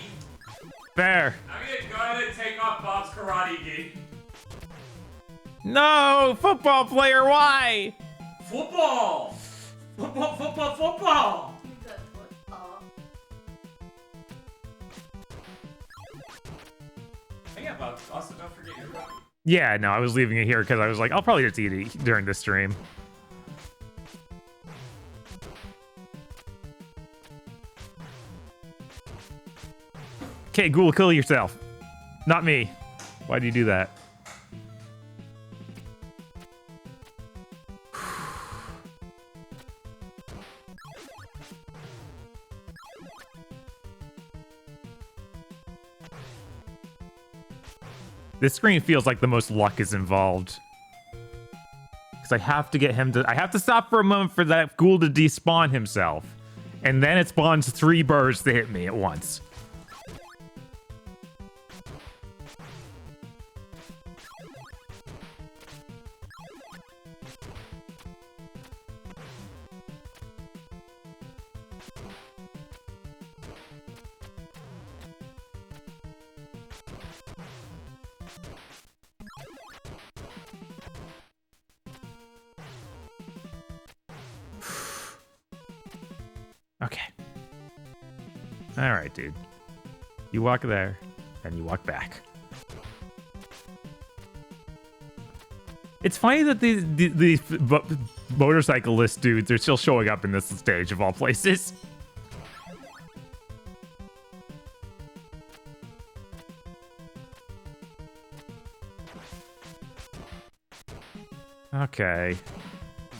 Fair. I'm gonna go ahead and take off Bob's karate gi. No, football player, why? Football! Football, football, football! You got football. Hey, yeah, Bob. Also, don't forget your cookie. Yeah, no, I was leaving it here because I was like, I'll probably just eat it during this stream. Okay, Ghoul, kill yourself. Not me. Why do you do that? This screen feels like the most luck is involved because I have to get him to. I have to stop for a moment for that ghoul to despawn himself, and then it spawns 3 birds to hit me at once. Okay. All right, dude. You walk there, and you walk back. It's funny that these motorcyclist dudes are still showing up in this stage of all places. Okay.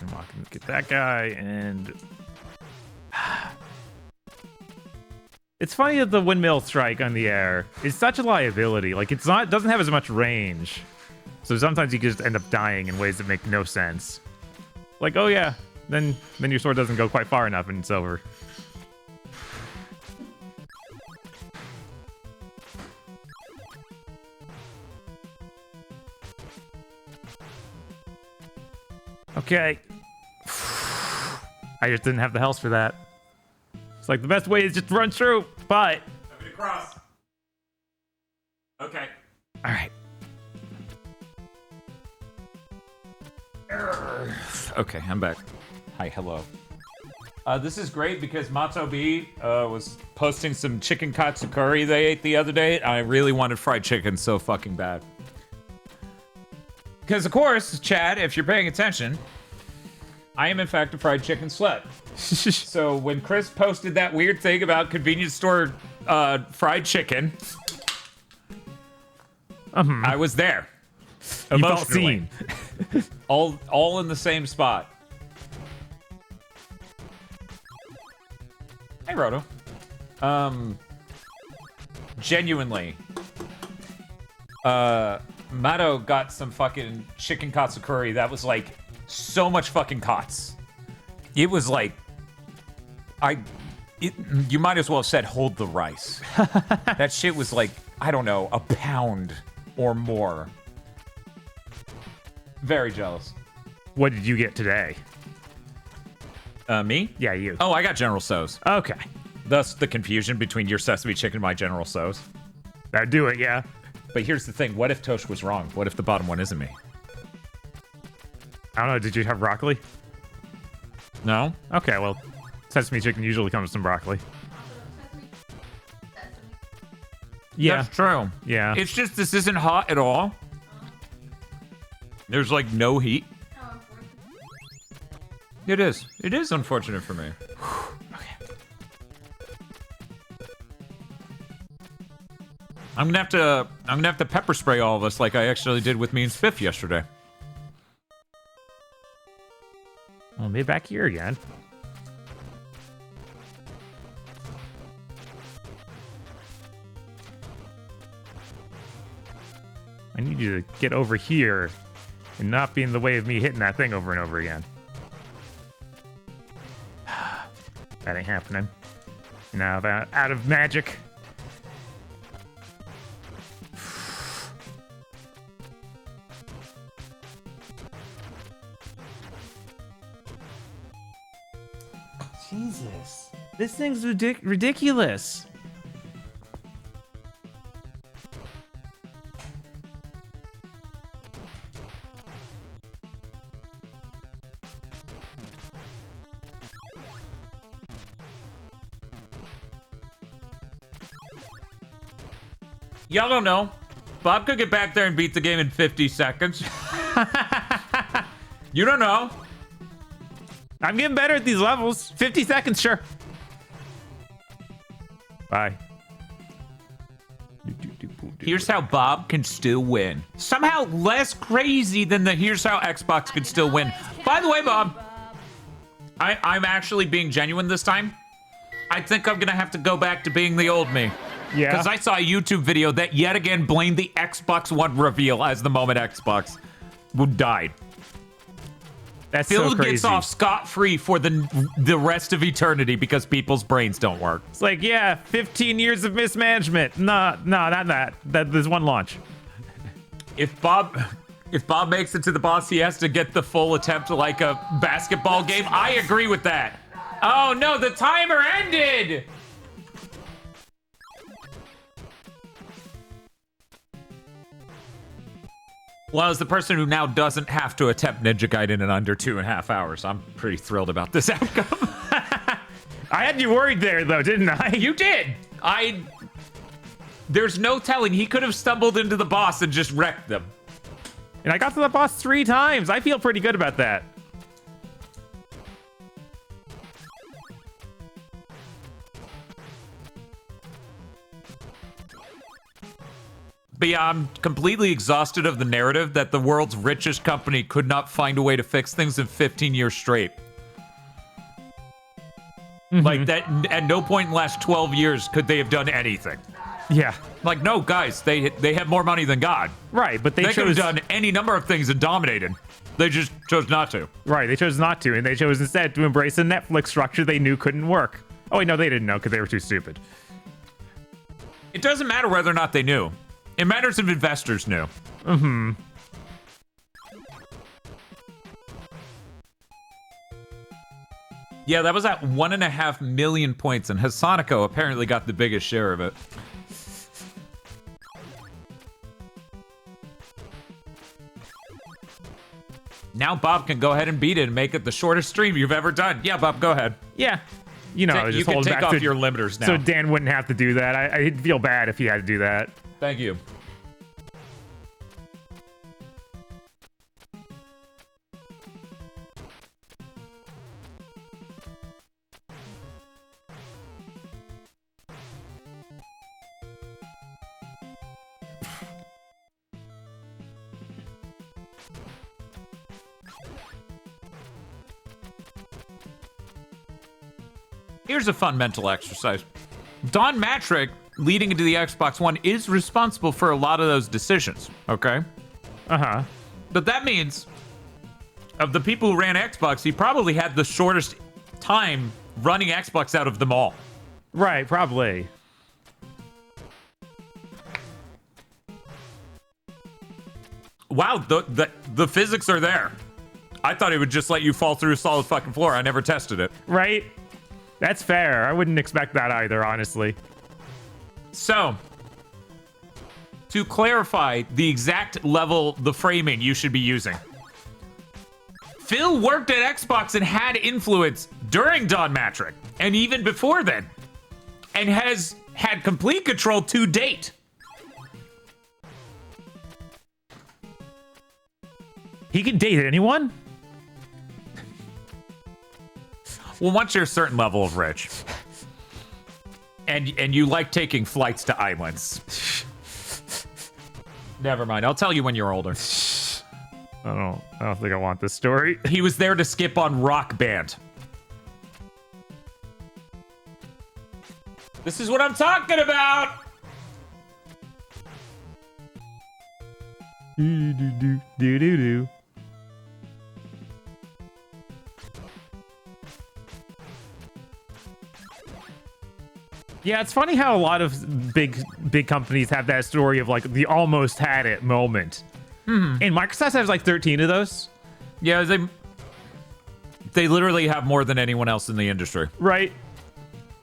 I'm walking to get that guy, and... It's funny that the windmill strike on the air is such a liability. Like, it doesn't have as much range. So sometimes you just end up dying in ways that make no sense. Like, oh yeah, then your sword doesn't go quite far enough and it's over. Okay. I just didn't have the health for that. It's like the best way is just to run through, but... I'm gonna cross. Okay. All right. Okay, I'm back. Hi, hello. This is great because Matzo B was posting some chicken katsu curry they ate the other day. I really wanted fried chicken so fucking bad. Because, of course, Chad, if you're paying attention, I am, in fact, a fried chicken slut. So when Chris posted that weird thing about convenience store fried chicken, I was there. You felt Emotionally. seen. all in the same spot. Hey, Roto. Genuinely. Mato got some fucking chicken katsu curry that was like so much fucking kots. It was like, you might as well have said hold the rice. That shit was like, I don't know, a pound or more. Very jealous. What did you get today? Me? Yeah, you. Oh, I got General So's. Okay. Thus the confusion between your sesame chicken and my General So's. That'd do it, yeah. But here's the thing, what if Tosh was wrong? What if the bottom one isn't me? I don't know, did you have broccoli? No? Okay, well, sesame chicken usually comes with some broccoli. Yeah. That's true. Yeah. It's just this isn't hot at all. There's like no heat. It is. It is unfortunate for me. Okay. I'm gonna have to pepper spray all of us like I actually did with me and Spiff yesterday. Well, maybe back here again. I need you to get over here and not be in the way of me hitting that thing over and over again. That ain't happening. Now that out of magic. Jesus. This thing's ridiculous. Y'all don't know. Bob could get back there and beat the game in 50 seconds. You don't know. I'm getting better at these levels. 50 seconds, sure. Bye. Here's how Bob can still win. Somehow less crazy than the here's how Xbox can still win. By the way, Bob, I'm actually being genuine this time. I think I'm gonna have to go back to being the old me. Yeah. Because I saw a YouTube video that yet again blamed the Xbox One reveal as the moment Xbox died. That's Phil so crazy. gets off scot-free for the rest of eternity because people's brains don't work. It's like, yeah, 15 years of mismanagement. No, not that. There's one launch. If Bob makes it to the boss, he has to get the full attempt like a basketball game. I agree with that. Oh no, the timer ended! Well, as the person who now doesn't have to attempt Ninja Gaiden in under 2.5 hours, I'm pretty thrilled about this outcome. I had you worried there, though, didn't I? You did! There's no telling. He could have stumbled into the boss and just wrecked them. And I got to the boss 3 times. I feel pretty good about that. But yeah, I'm completely exhausted of the narrative that the world's richest company could not find a way to fix things in 15 years straight. Like that, at no point in the last 12 years could they have done anything. Yeah. Like, no, guys, they have more money than God. Right, but they They could chose... have done any number of things and dominated. They just chose not to. Right, they chose not to, and they chose instead to embrace a Netflix structure they knew couldn't work. Oh, wait, no, they didn't know because they were too stupid. It doesn't matter whether or not they knew. It matters if investors knew. Mm-hmm. Yeah, that was at 1.5 million points, and Hasanako apparently got the biggest share of it. Now Bob can go ahead and beat it and make it the shortest stream you've ever done. Yeah, Bob, go ahead. Yeah. You know, I was You just can holding take back off your limiters now. so Dan wouldn't have to do that. I'd feel bad if he had to do that. Thank you. Here's a fun mental exercise. Don Matrick, leading into the Xbox One, is responsible for a lot of those decisions, okay? Uh-huh. But that means, of the people who ran Xbox, he probably had the shortest time running Xbox out of them all. Right, probably. Wow, the physics are there. I thought it would just let you fall through a solid fucking floor. I never tested it. Right? That's fair. I wouldn't expect that either, honestly. So, to clarify the exact level, the framing you should be using. Phil worked at Xbox and had influence during Don Matrick, and even before then, and has had complete control to date. He can date anyone? Well, once you're a certain level of rich, and you like taking flights to islands. Never mind. I'll tell you when you're older. I don't think I want this story. He was there to skip on Rock Band. This is what I'm talking about. Do. Yeah, it's funny how a lot of big companies have that story of like the almost had it moment. And Microsoft has like 13 of those. Yeah, they literally have more than anyone else in the industry. Right.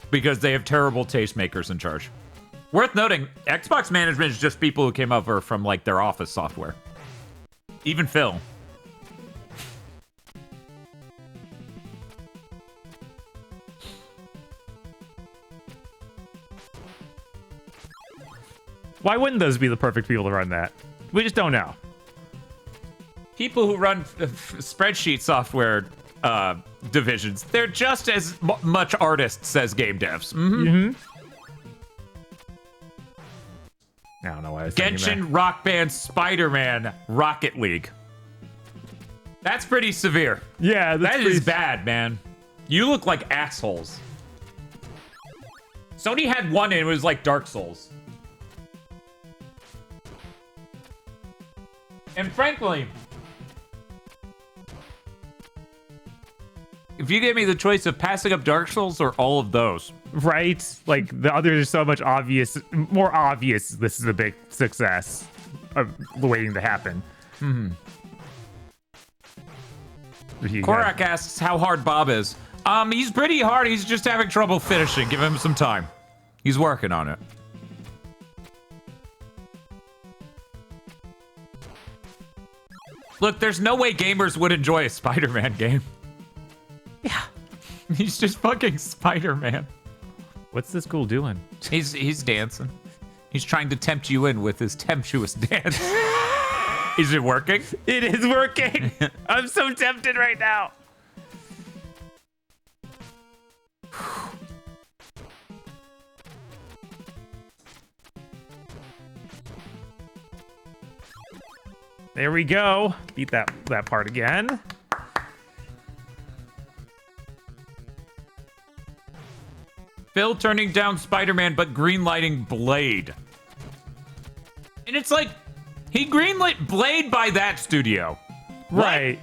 Because they have terrible tastemakers in charge. Worth noting, Xbox management is just people who came over from like their office software. Even Phil. Why wouldn't those be the perfect people to run that? We just don't know. People who run spreadsheet software divisions, they're just as much artists as game devs. I don't know why I was thinking that. Genshin, Rock Band, Spider-Man, Rocket League. That's pretty severe. Yeah, That is bad, man. You look like assholes. Sony had one and it was like Dark Souls. And frankly, if you gave me the choice of passing up Dark Souls or all of those. Right? Like, the others are so much more obvious this is a big success waiting to happen. Korak asks how hard Bob is. He's pretty hard. He's just having trouble finishing. Give him some time. He's working on it. Look, there's no way gamers would enjoy a Spider-Man game. Yeah. He's just fucking Spider-Man. What's this ghoul doing? He's dancing. He's trying to tempt you in with his tempestuous dance. Is it working? It is working. I'm so tempted right now. There we go. Beat that part again. Phil turning down Spider-Man, but greenlighting Blade. And it's like, he greenlit Blade by that studio. Right.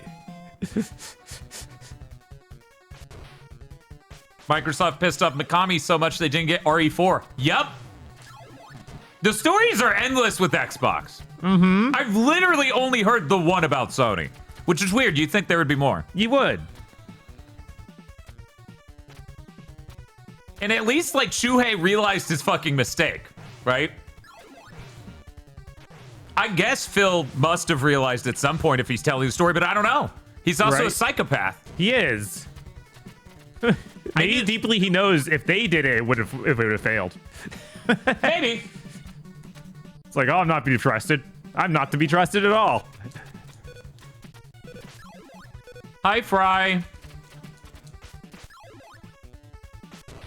Microsoft pissed off Mikami so much they didn't get RE4. Yup. The stories are endless with Xbox. I've literally only heard the one about Sony, which is weird. You'd think there would be more. You would. And at least, like, Shuhei realized his fucking mistake, right? I guess Phil must have realized at some point if he's telling the story, but I don't know. He's also a psychopath. He is. Maybe deeply he knows if they did it, it would have failed. Maybe. It's like, oh, I'm not to be trusted. I'm not to be trusted at all. Hi, Fry.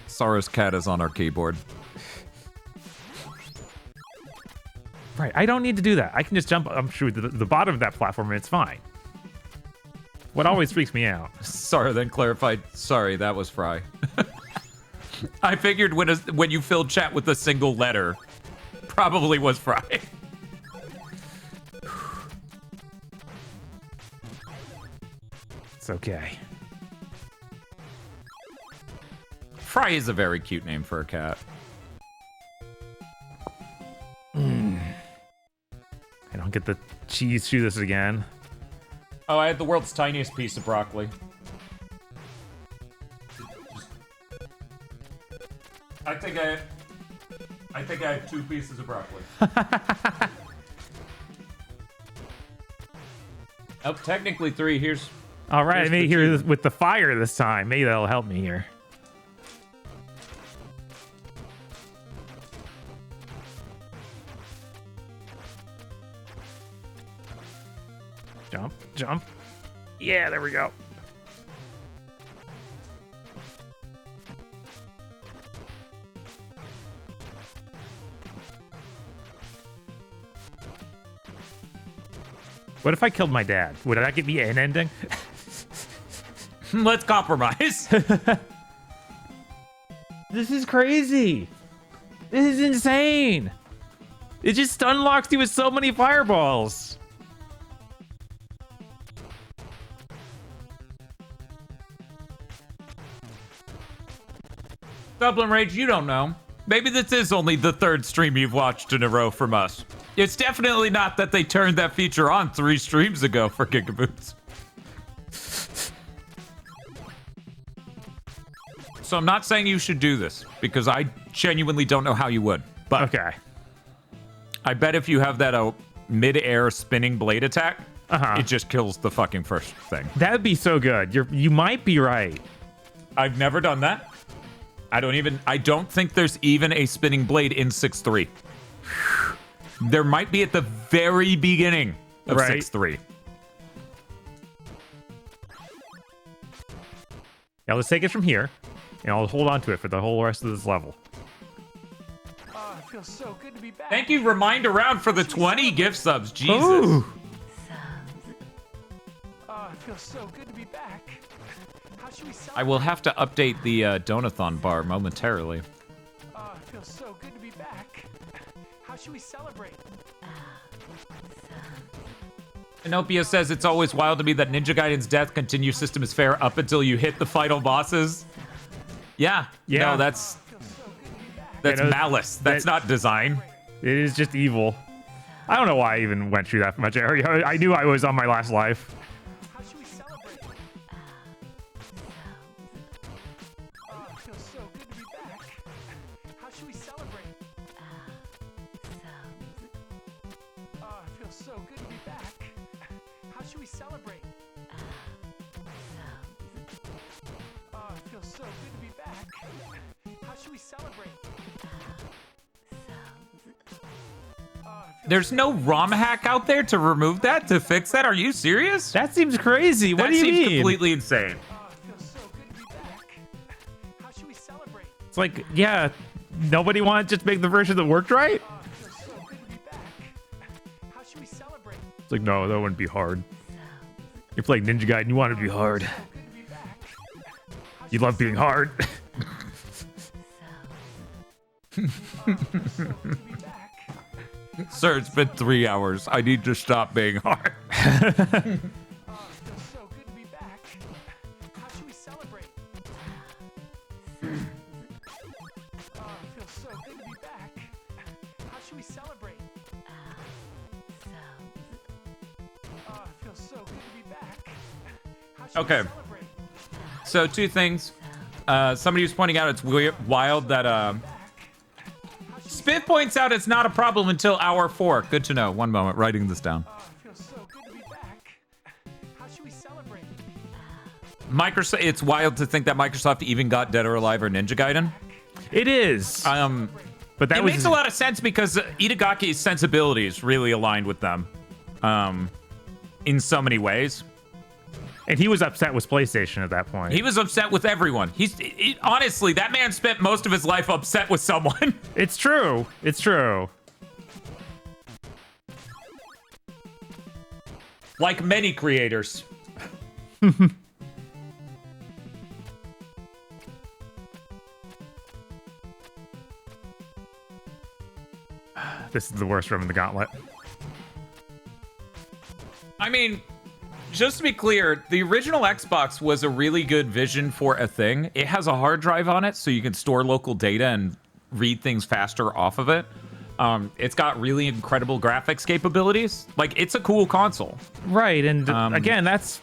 Sarah's cat is on our keyboard. Right, I don't need to do that. I can just jump, I'm sure, the bottom of that platform and it's fine. What always freaks me out. Sarah then clarified, sorry, that was Fry. I figured when you filled chat with a single letter, probably was Fry. It's okay. Fry is a very cute name for a cat. I don't get the cheese through this again. Oh, I had the world's tiniest piece of broccoli. I think I have 2 pieces of broccoli. Oh, technically 3. Here's. All right, here's I made the here two. with the fire this time. Maybe that'll help me here. Jump, jump. Yeah, there we go. What if I killed my dad? Would that give me an ending? Let's compromise. This is crazy. This is insane. It just unlocks you with so many fireballs. Dublin Rage, you don't know. Maybe this is only the 3rd stream you've watched in a row from us. It's definitely not that they turned that feature on 3 streams ago for GigaBoots. So I'm not saying you should do this, because I genuinely don't know how you would. But Okay. I bet if you have that mid-air spinning blade attack, it just kills the fucking first thing. That would be so good. You might be right. I've never done that. I don't think there's even a spinning blade in 6.3. There might be at the very beginning of 6.3. Yeah, let's take it from here, and I'll hold on to it for the whole rest of this level. Oh, it feels so good to be back. Thank you, Remind Around, for the 20 gift subs. Jesus. Ooh. Oh, it feels so good to be back. How should we celebrate? I will have to update the Donathon bar momentarily. Oh, it feels so good to be back. How should we celebrate? Inopia says it's always wild to me that Ninja Gaiden's death continue system is fair up until you hit the final bosses. Yeah. Yeah. No, that's malice. That's not design. It is just evil. I don't know why I even went through that much area. I knew I was on my last life. How should we celebrate? Oh, it feels so good to be back. How should we celebrate? Oh, it feels so good to be back. How should we celebrate? Oh, it feels so good to be back. How should we celebrate? There's no ROM hack out there to remove that, to fix that? Are you serious? That seems crazy. What do you seems mean? completely insane. Oh, it feels so good to be back. How should we celebrate? It's like, yeah, nobody wanted to just make the version that worked right? Oh, it feels so good to be back. How should we celebrate? It's like, no, that wouldn't be hard. You're playing Ninja Gaiden, you want it to be hard. So good to be back. You love being hard. Oh, it feels so good to be back. Sir, it's been 3 hours. I need to stop being hard. Oh, it feels so good to be back. How should we celebrate? Oh, it feels so good to be back. How should we celebrate? Oh, it feels so good to be back. How should Okay. we celebrate? So 2 things. Somebody was pointing out it's wild that Spiff points out it's not a problem until hour 4. Good to know. One moment, writing this down. Oh, it feels so good to be back. How should we celebrate? Microsoft. It's wild to think that Microsoft even got Dead or Alive or Ninja Gaiden. It is. But that It makes a lot of sense because Itagaki's sensibilities really aligned with them, in so many ways. And he was upset with PlayStation at that point. He was upset with everyone. Honestly, that man spent most of his life upset with someone. It's true. It's true. Like many creators. This is the worst room in the gauntlet. I mean, just to be clear, the original Xbox was a really good vision for a thing. It has a hard drive on it, so you can store local data and read things faster off of it. It's got really incredible graphics capabilities. Like, it's a cool console. Right, and again, that's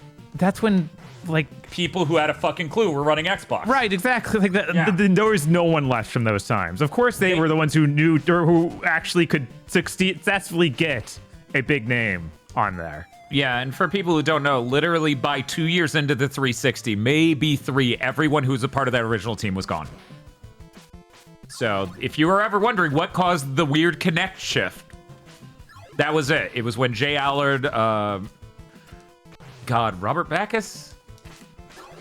when, like... People who had a fucking clue were running Xbox. Right, exactly. Like there was no one left from those times. Of course, they were the ones who knew, or who actually could successfully get a big name on there. Yeah, and for people who don't know, literally by 2 years into the 360, maybe 3, everyone who was a part of that original team was gone. So if you were ever wondering what caused the weird Kinect shift, that was it. It was when Jay Allard, Robert Backus?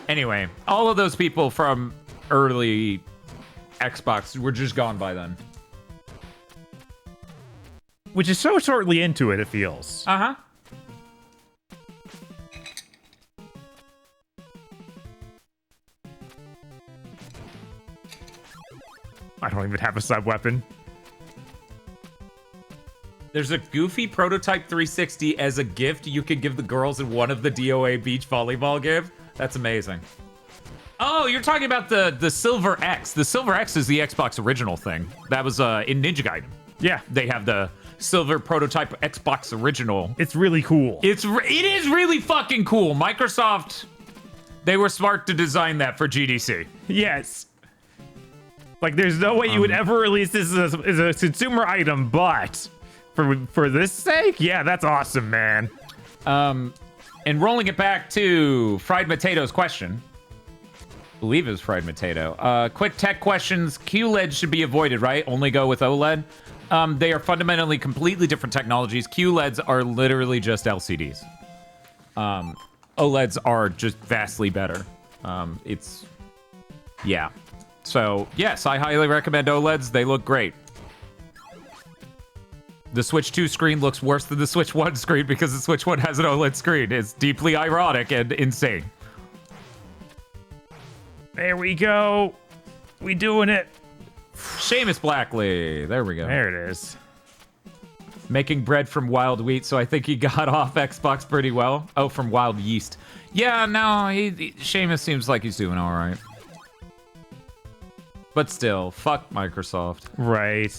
Anyway, all of those people from early Xbox were just gone by then. Which is so shortly into it, it feels. Uh-huh. I don't even have a sub-weapon. There's a goofy prototype 360 as a gift you can give the girls in one of the DOA beach volleyball games. That's amazing. Oh, you're talking about the Silver X. The Silver X is the Xbox original thing. That was in Ninja Gaiden. Yeah. They have the silver prototype Xbox original. It's really cool. It is really fucking cool. Microsoft, they were smart to design that for GDC. Yes. Like, there's no way you would ever release this as a consumer item, but for this sake, yeah, that's awesome, man. And rolling it back to Fried Matato's question. I believe it was Fried Potato. Quick tech questions. QLED should be avoided, right? Only go with OLED. They are fundamentally completely different technologies. QLEDs are literally just LCDs. OLEDs are just vastly better. Yeah. So, yes, I highly recommend OLEDs. They look great. The Switch 2 screen looks worse than the Switch 1 screen because the Switch 1 has an OLED screen. It's deeply ironic and insane. There we go. We doing it. Seamus Blackley. There we go. There it is. Making bread from wild wheat, so I think he got off Xbox pretty well. Oh, from wild yeast. Yeah, no, Seamus seems like he's doing all right. But still, fuck Microsoft. Right.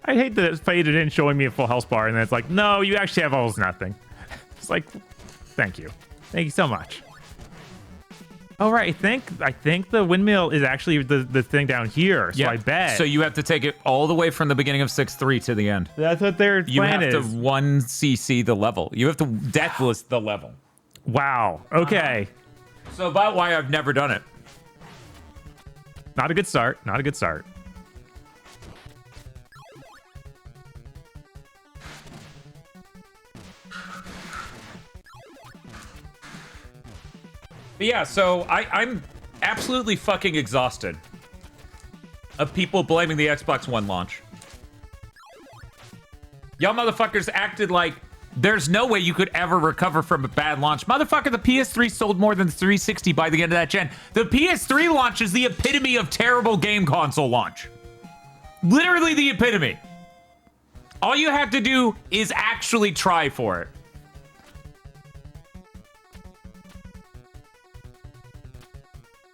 I hate that it's faded in showing me a full health bar, and then it's like, no, you actually have almost nothing. It's like, thank you. Thank you so much. All right, I think the windmill is actually the thing down here, so I bet. So you have to take it all the way from the beginning of 6-3 to the end. That's what their plan is. You have to 1cc the level. You have to deathless the level. Wow. Okay. So about why I've never done it. Not a good start. Not a good start. But yeah, so I'm absolutely fucking exhausted of people blaming the Xbox One launch. Y'all motherfuckers acted like there's no way you could ever recover from a bad launch. Motherfucker, the PS3 sold more than the 360 by the end of that gen. The PS3 launch is the epitome of terrible game console launch. Literally the epitome. All you have to do is actually try for it.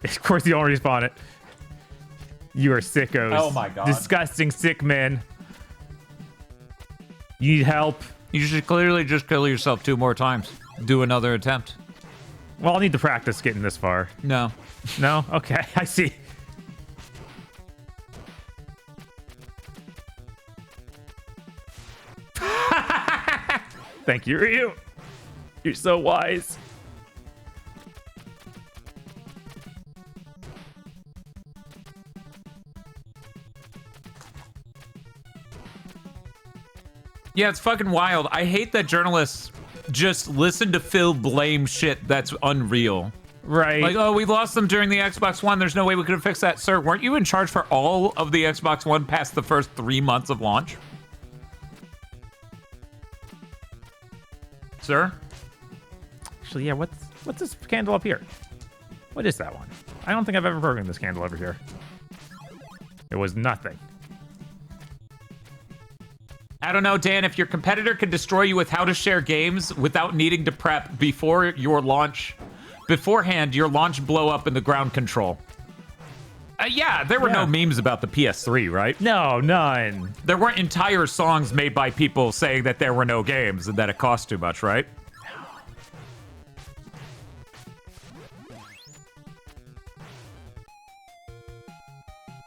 Of course, you don't respawn it. You are sickos. Oh my god. Disgusting sick men. You need help. You should clearly just kill yourself 2 more times. Do another attempt. Well, I'll need to practice getting this far. No. No? Okay, I see. Thank you, Ryu. You're so wise. Yeah, it's fucking wild. I hate that journalists just listen to Phil blame shit that's unreal. Right. Like, oh, we lost them during the Xbox One. There's no way we could have fixed that. Sir, weren't you in charge for all of the Xbox One past the first 3 months of launch? Sir? Actually, yeah, what's this candle up here? What is that one? I don't think I've ever broken this candle over here. It was nothing. I don't know, Dan, if your competitor can destroy you with how to share games without needing to prep before your launch, beforehand, your launch blow up in the ground control. Yeah, there were no memes about the PS3, right? No, none. There weren't entire songs made by people saying that there were no games and that it cost too much, right?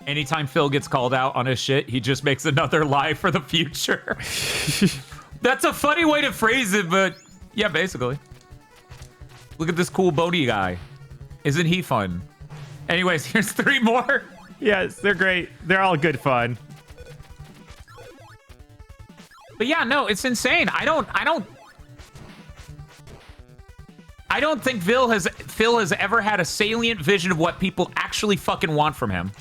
Anytime Phil gets called out on his shit, he just makes another lie for the future. That's a funny way to phrase it, but yeah, basically. Look at this cool Bodhi guy. Isn't he fun? Anyways, here's 3 more. Yes, they're great. They're all good fun. But yeah, no, it's insane. I don't think Phil has ever had a salient vision of what people actually fucking want from him.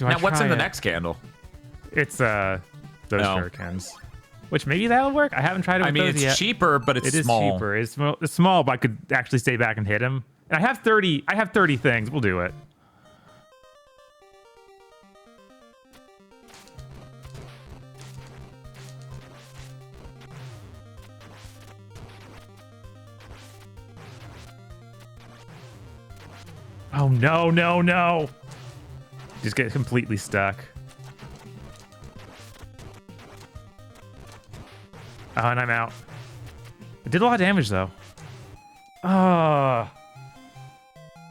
Now, what's in the next candle? It's those shurikens. Which maybe that'll work. I haven't tried it with those it's yet. cheaper, but it's small. It is cheaper. It's small, but I could actually stay back and hit him. And I have 30 things. We'll do it. Oh, no, no, no. Just get completely stuck. Oh, and I'm out. It did a lot of damage, though. Oh.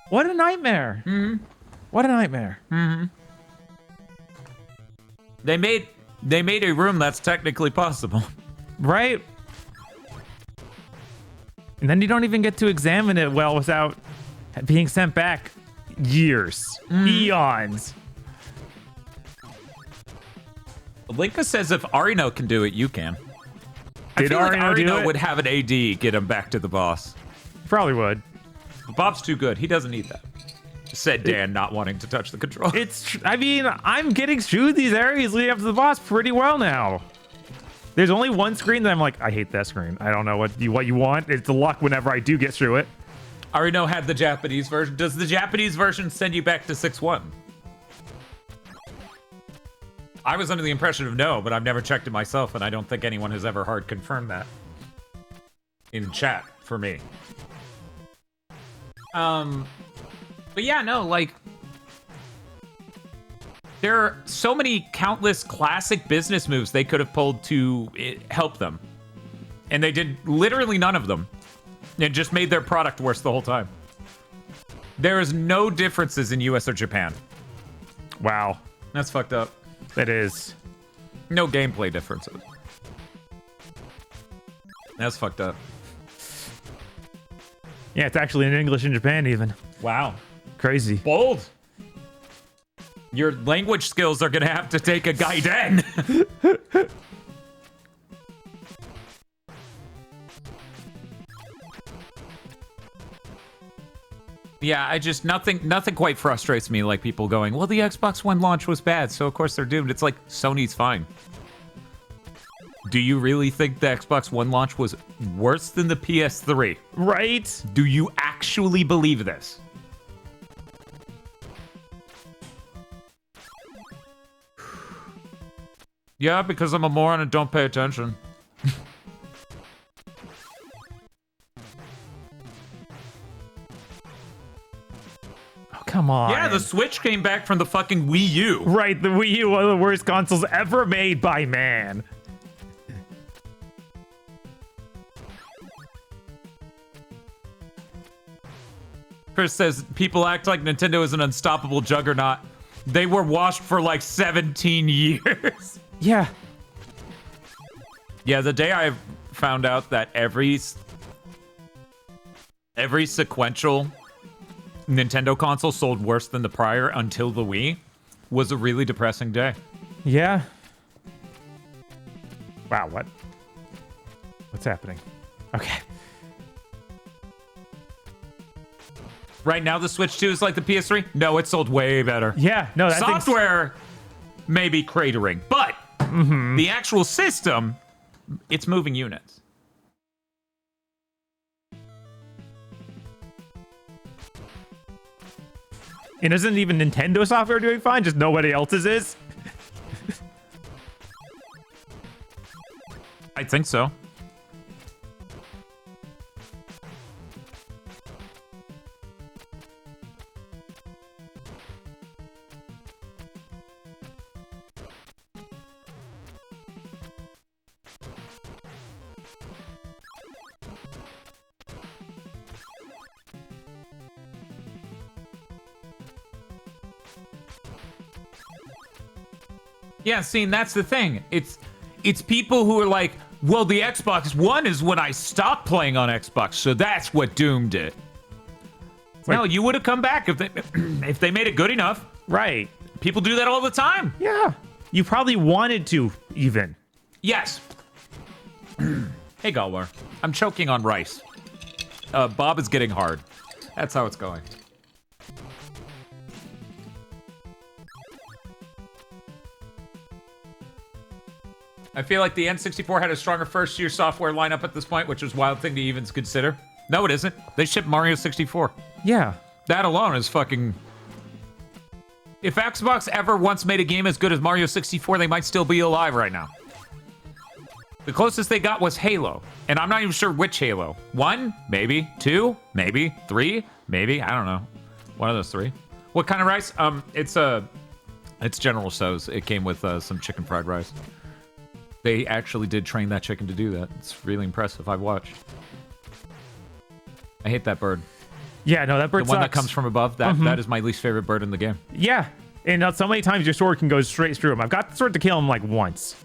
What a nightmare. Mm-hmm. What a nightmare. Mm-hmm. They made a room that's technically possible. Right? And then you don't even get to examine it well without being sent back years. Eons. Linka says if Arino can do it, you can. Did I feel like Arino do Arino it? would have an AD get him back to the boss. Probably would. But Bob's too good. He doesn't need that. Said Dan, not wanting to touch the controller. I mean, I'm getting through these areas leading up to the boss pretty well now. There's only one screen that I'm like, I hate that screen. I don't know what you want. It's the luck whenever I do get through it. Arino had the Japanese version. Does the Japanese version send you back to 6-1? I was under the impression of no, but I've never checked it myself, and I don't think anyone has ever hard confirmed that in chat for me. But yeah, no, like, there are so many countless classic business moves they could have pulled to help them. And they did literally none of them. It just made their product worse the whole time. There is no differences in US or Japan. Wow. That's fucked up. It is. No gameplay differences. That's fucked up. Yeah, it's actually in English in Japan even. Wow. Crazy. Bold. Your language skills are gonna have to take a Gaiden. Yeah, I just nothing quite frustrates me like people going, well, the Xbox One launch was bad, so of course they're doomed. It's like, Sony's fine. Do you really think the Xbox One launch was worse than the PS3? Right? Do you actually believe this? Yeah, because I'm a moron and don't pay attention. Come on. Yeah, the Switch came back from the fucking Wii U. Right, the Wii U, one of the worst consoles ever made by man. Chris says, people act like Nintendo is an unstoppable juggernaut. They were washed for like 17 years. Yeah. Yeah, the day I found out that every sequential Nintendo console sold worse than the prior until the Wii was a really depressing day. Yeah. Wow, what? What's happening? Okay. Right now, the Switch 2 is like the PS3? No, it sold way better. Yeah, no, that software may be cratering, but the actual system, it's moving units. And isn't even Nintendo software doing fine? Just nobody else's is? I think so. Yeah, see, and that's the thing. It's people who are like, well, the Xbox One is when I stopped playing on Xbox, so that's what doomed it. No, you would have come back if they made it good enough. Right. People do that all the time. Yeah. You probably wanted to, even. Yes. Hey, Galwar. I'm choking on rice. Bob is getting hard. That's how it's going. I feel like the N64 had a stronger first-year software lineup at this point, which was a wild thing to even consider. No, it isn't. They shipped Mario 64. Yeah. That alone is fucking... If Xbox ever once made a game as good as Mario 64, they might still be alive right now. The closest they got was Halo, and I'm not even sure which Halo. 1? Maybe. 2? Maybe. 3? Maybe. I don't know. One of those 3. What kind of rice? It's General Tso's. It came with some chicken fried rice. They actually did train that chicken to do that. It's really impressive. I've watched. I hate that bird. Yeah, no, that bird The one that sucks. comes from above, that is my least favorite bird in the game. Yeah. And so many times your sword can go straight through him. I've got the sword to kill him like once.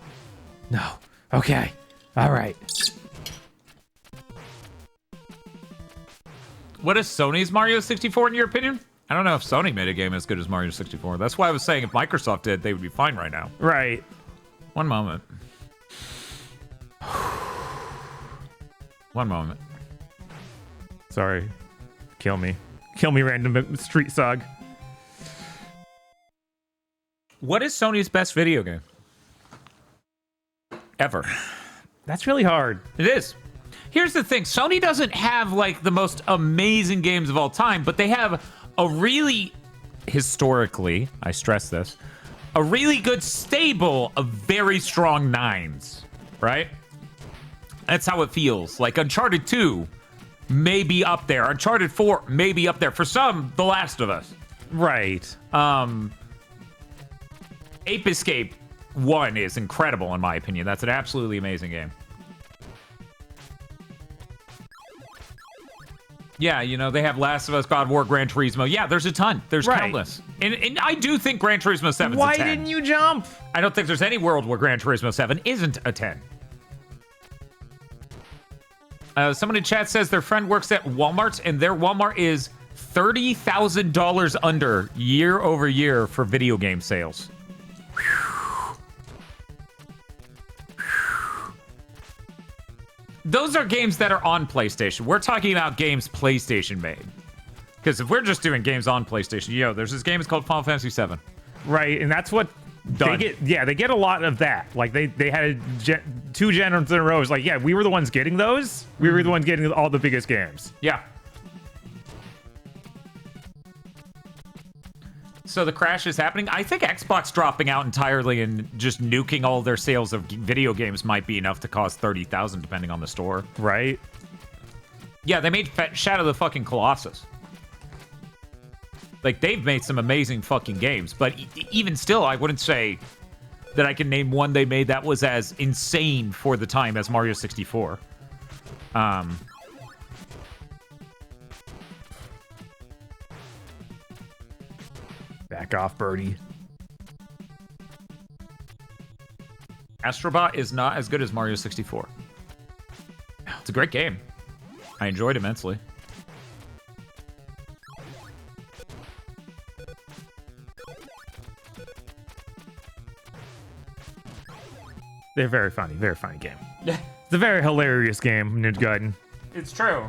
No. Okay. All right. What is Sony's Mario 64 in your opinion? I don't know if Sony made a game as good as Mario 64. That's why I was saying if Microsoft did, they would be fine right now. Right. One moment. One moment. Sorry. Kill me. Kill me, random street sog. What is Sony's best video game? Ever. That's really hard. It is. Here's the thing. Sony doesn't have, like, the most amazing games of all time, but they have a really, historically, I stress this, a really good stable of very strong 9s, right? That's how it feels. Like Uncharted 2 may be up there. Uncharted 4 may be up there. For some, The Last of Us. Right. Ape Escape 1 is incredible in my opinion. That's an absolutely amazing game. Yeah, you know, they have Last of Us, God of War, Gran Turismo. Yeah, there's a ton. There's countless. And I do think Gran Turismo 7 is a 10. Why didn't you jump? I don't think there's any world where Gran Turismo 7 isn't a 10. Someone in chat says their friend works at Walmart, and their Walmart is $30,000 under year over year for video game sales. Those are games that are on PlayStation. We're talking about games PlayStation made. Because if we're just doing games on PlayStation, there's this game, it's called Final Fantasy VII. Right, and that's what Done. they get. Yeah, they get a lot of that. Like they had two generations in a row. It's like, yeah, we were the ones getting those. We were the ones getting all the biggest games. Yeah. So the crash is happening. I think Xbox dropping out entirely and just nuking all their sales of video games might be enough to cause 30,000, depending on the store. Right. Yeah, they made Shadow the fucking Colossus. Like, they've made some amazing fucking games, but even still, I wouldn't say that I can name one they made that was as insane for the time as Mario 64. Back off, Birdie. Astrobot is not as good as Mario 64. It's a great game. I enjoyed it immensely. They're very funny game. Yeah. It's a very hilarious game, Ninja Gaiden. It's true.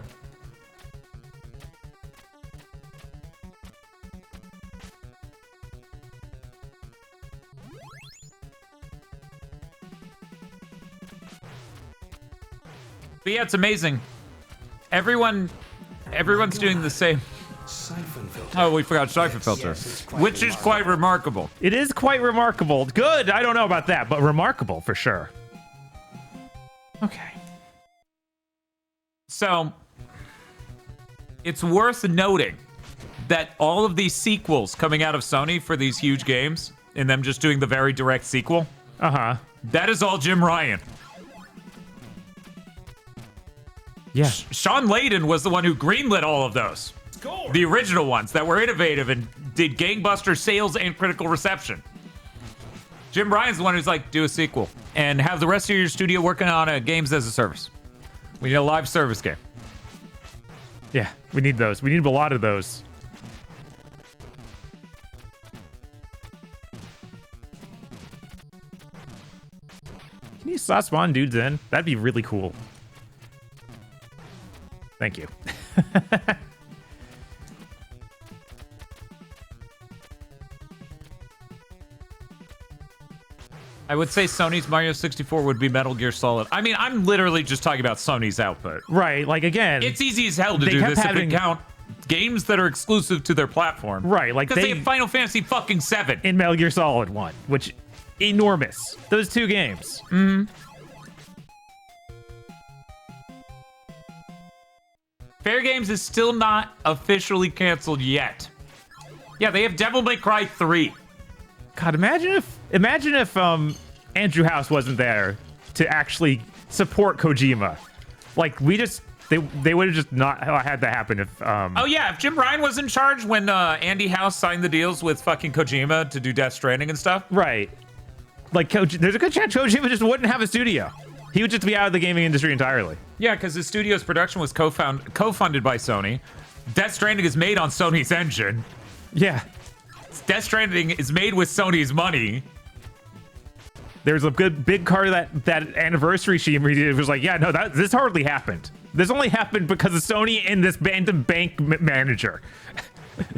But yeah, it's amazing. Everyone's doing the same. Siphon filter. Oh, we forgot Siphon Filter, it's quite which is quite remarkable. It is quite remarkable. Good. I don't know about that, but remarkable for sure. Okay. So, it's worth noting that all of these sequels coming out of Sony for these huge games, and them just doing the very direct sequel, Uh-huh. that is all Jim Ryan. Yeah. Sean Layden was the one who greenlit all of those. The original ones that were innovative and did gangbuster sales and critical reception. Jim Ryan's the one who's like, do a sequel and have the rest of your studio working on a games as a service. We need a live service game. Yeah, we need those. We need a lot of those. Can you slot spawn dudes in? That'd be really cool. Thank you. I would say Sony's Mario 64 would be Metal Gear Solid. I mean, I'm literally just talking about Sony's output. Right, like again, It's easy as hell to They do kept this having- if you count games that are exclusive to their platform. Right, like Because they they- have Final Fantasy fucking 7. in Metal Gear Solid 1, which enormous. Those two games. Fair Games is still not officially canceled yet. Yeah, they have Devil May Cry 3. God, imagine if Andrew House wasn't there to actually support Kojima. Like they would have just not had that happen if Oh yeah, if Jim Ryan was in charge when Andy House signed the deals with fucking Kojima to do Death Stranding and stuff. right. Like there's a good chance Kojima just wouldn't have a studio. He would just be out of the gaming industry entirely. Yeah, because his studio's production was co-funded by Sony. Death Stranding is made on Sony's engine. Yeah. Death Stranding is made with Sony's money. There's a good big car that anniversary stream where he was like, yeah, no, this hardly happened. This only happened because of Sony and this random bank manager.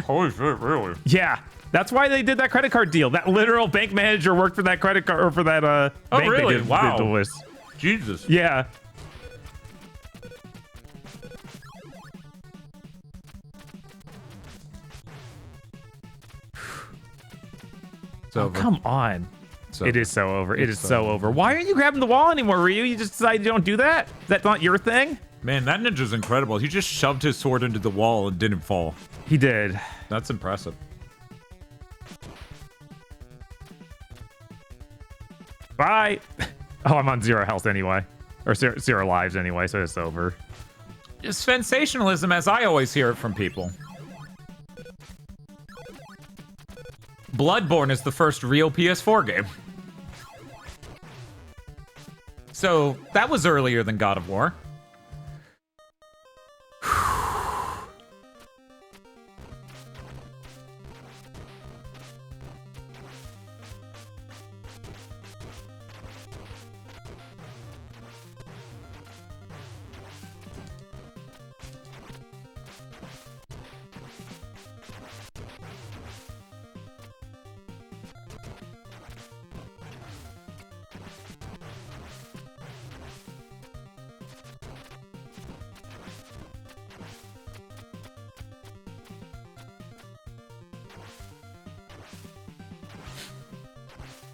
Holy shit, really? Yeah. That's why they did that credit card deal. That literal bank manager worked for that credit card or for that Oh, bank really? they did Wow. the list. Jesus. Yeah. It's Oh, over. come on. It's It over. is so over. It is so so over. Why aren't you grabbing the wall anymore, Ryu? You just decided you don't do that? Is that not your thing? Man, that ninja's incredible. He just shoved his sword into the wall and didn't fall. He did. That's impressive. Bye. Oh, I'm on 0 health anyway. Or 0 lives anyway, so it's over. It's sensationalism as I always hear it from people. Bloodborne is the first real PS4 game. So that was earlier than God of War.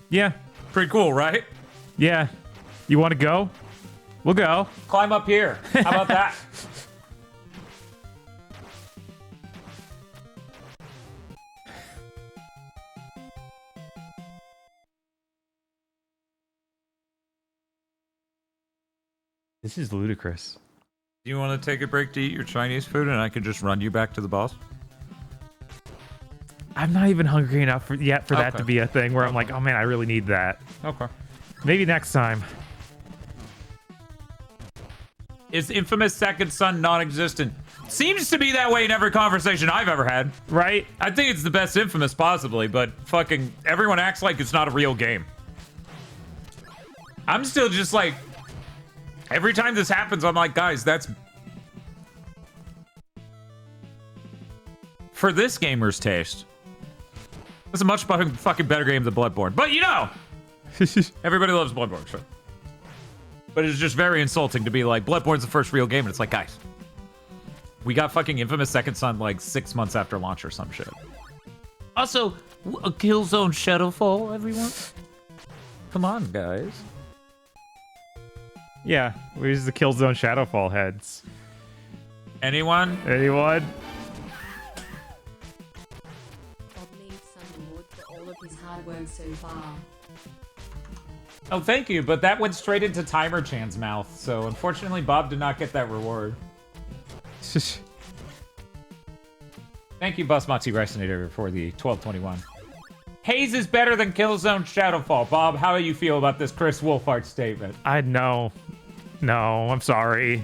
Yeah. Pretty cool, right? Yeah. You want to go? We'll go. Climb up here. How about that? This is ludicrous. Do you want to take a break to eat your Chinese food and I can just run you back to the boss? I'm not even hungry enough yet for that Okay. to be a thing where I'm like, oh man, I really need that. Okay. Maybe next time. Is Infamous Second Son non-existent? Seems to be that way in every conversation I've ever had. Right? I think it's the best Infamous possibly, but fucking everyone acts like it's not a real game. I'm still just like, every time this happens, I'm like, guys, that's... For this gamer's taste, that's a much fucking better game than Bloodborne. But you know, everybody loves Bloodborne, sure. But it's just very insulting to be like, Bloodborne's the first real game, and it's like, guys, we got fucking Infamous Second Son like 6 months after launch or some shit. Also, a Killzone Shadowfall, everyone? Come on, guys. Yeah. Where's the Killzone Shadowfall heads? Anyone? Anyone? Bob needs some reward for all of his hard work so far. Oh, thank you, but that went straight into Timer Chan's mouth, so unfortunately Bob did not get that reward. Thank you, Busmoxy Resinator, for the 1221. Haze is better than Killzone Shadowfall. Bob, how do you feel about this Chris Wolfhard statement? I know. No, I'm sorry.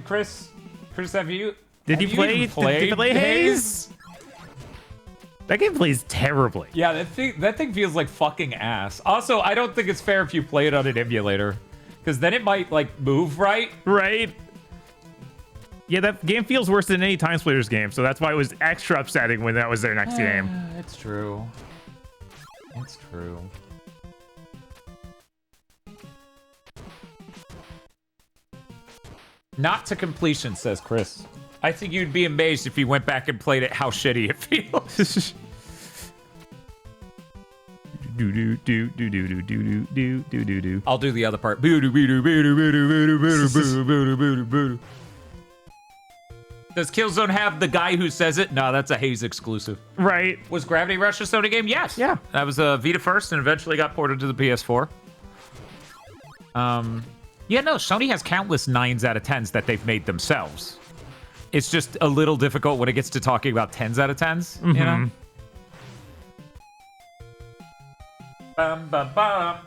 Chris, have you... Did have you play Haze? That game plays terribly. Yeah, that thing feels like fucking ass. Also, I don't think it's fair if you play it on an emulator, because then it might, like, move right. Right? Yeah, that game feels worse than any Time Splitters game, so that's why it was extra upsetting when that was their next game. It's true. It's true. Not to completion, says Chris. I think you'd be amazed if you went back and played it, how shitty it feels. I'll do the other part. Does Killzone have the guy who says it? No, that's a Haze exclusive. Right. Was Gravity Rush a Sony game? Yes. Yeah. That was a Vita first and eventually got ported to the PS4. Yeah, no, Sony has countless 9s out of 10s that they've made themselves. It's just a little difficult when it gets to talking about 10s out of 10s, you know? Bum, bum, bum.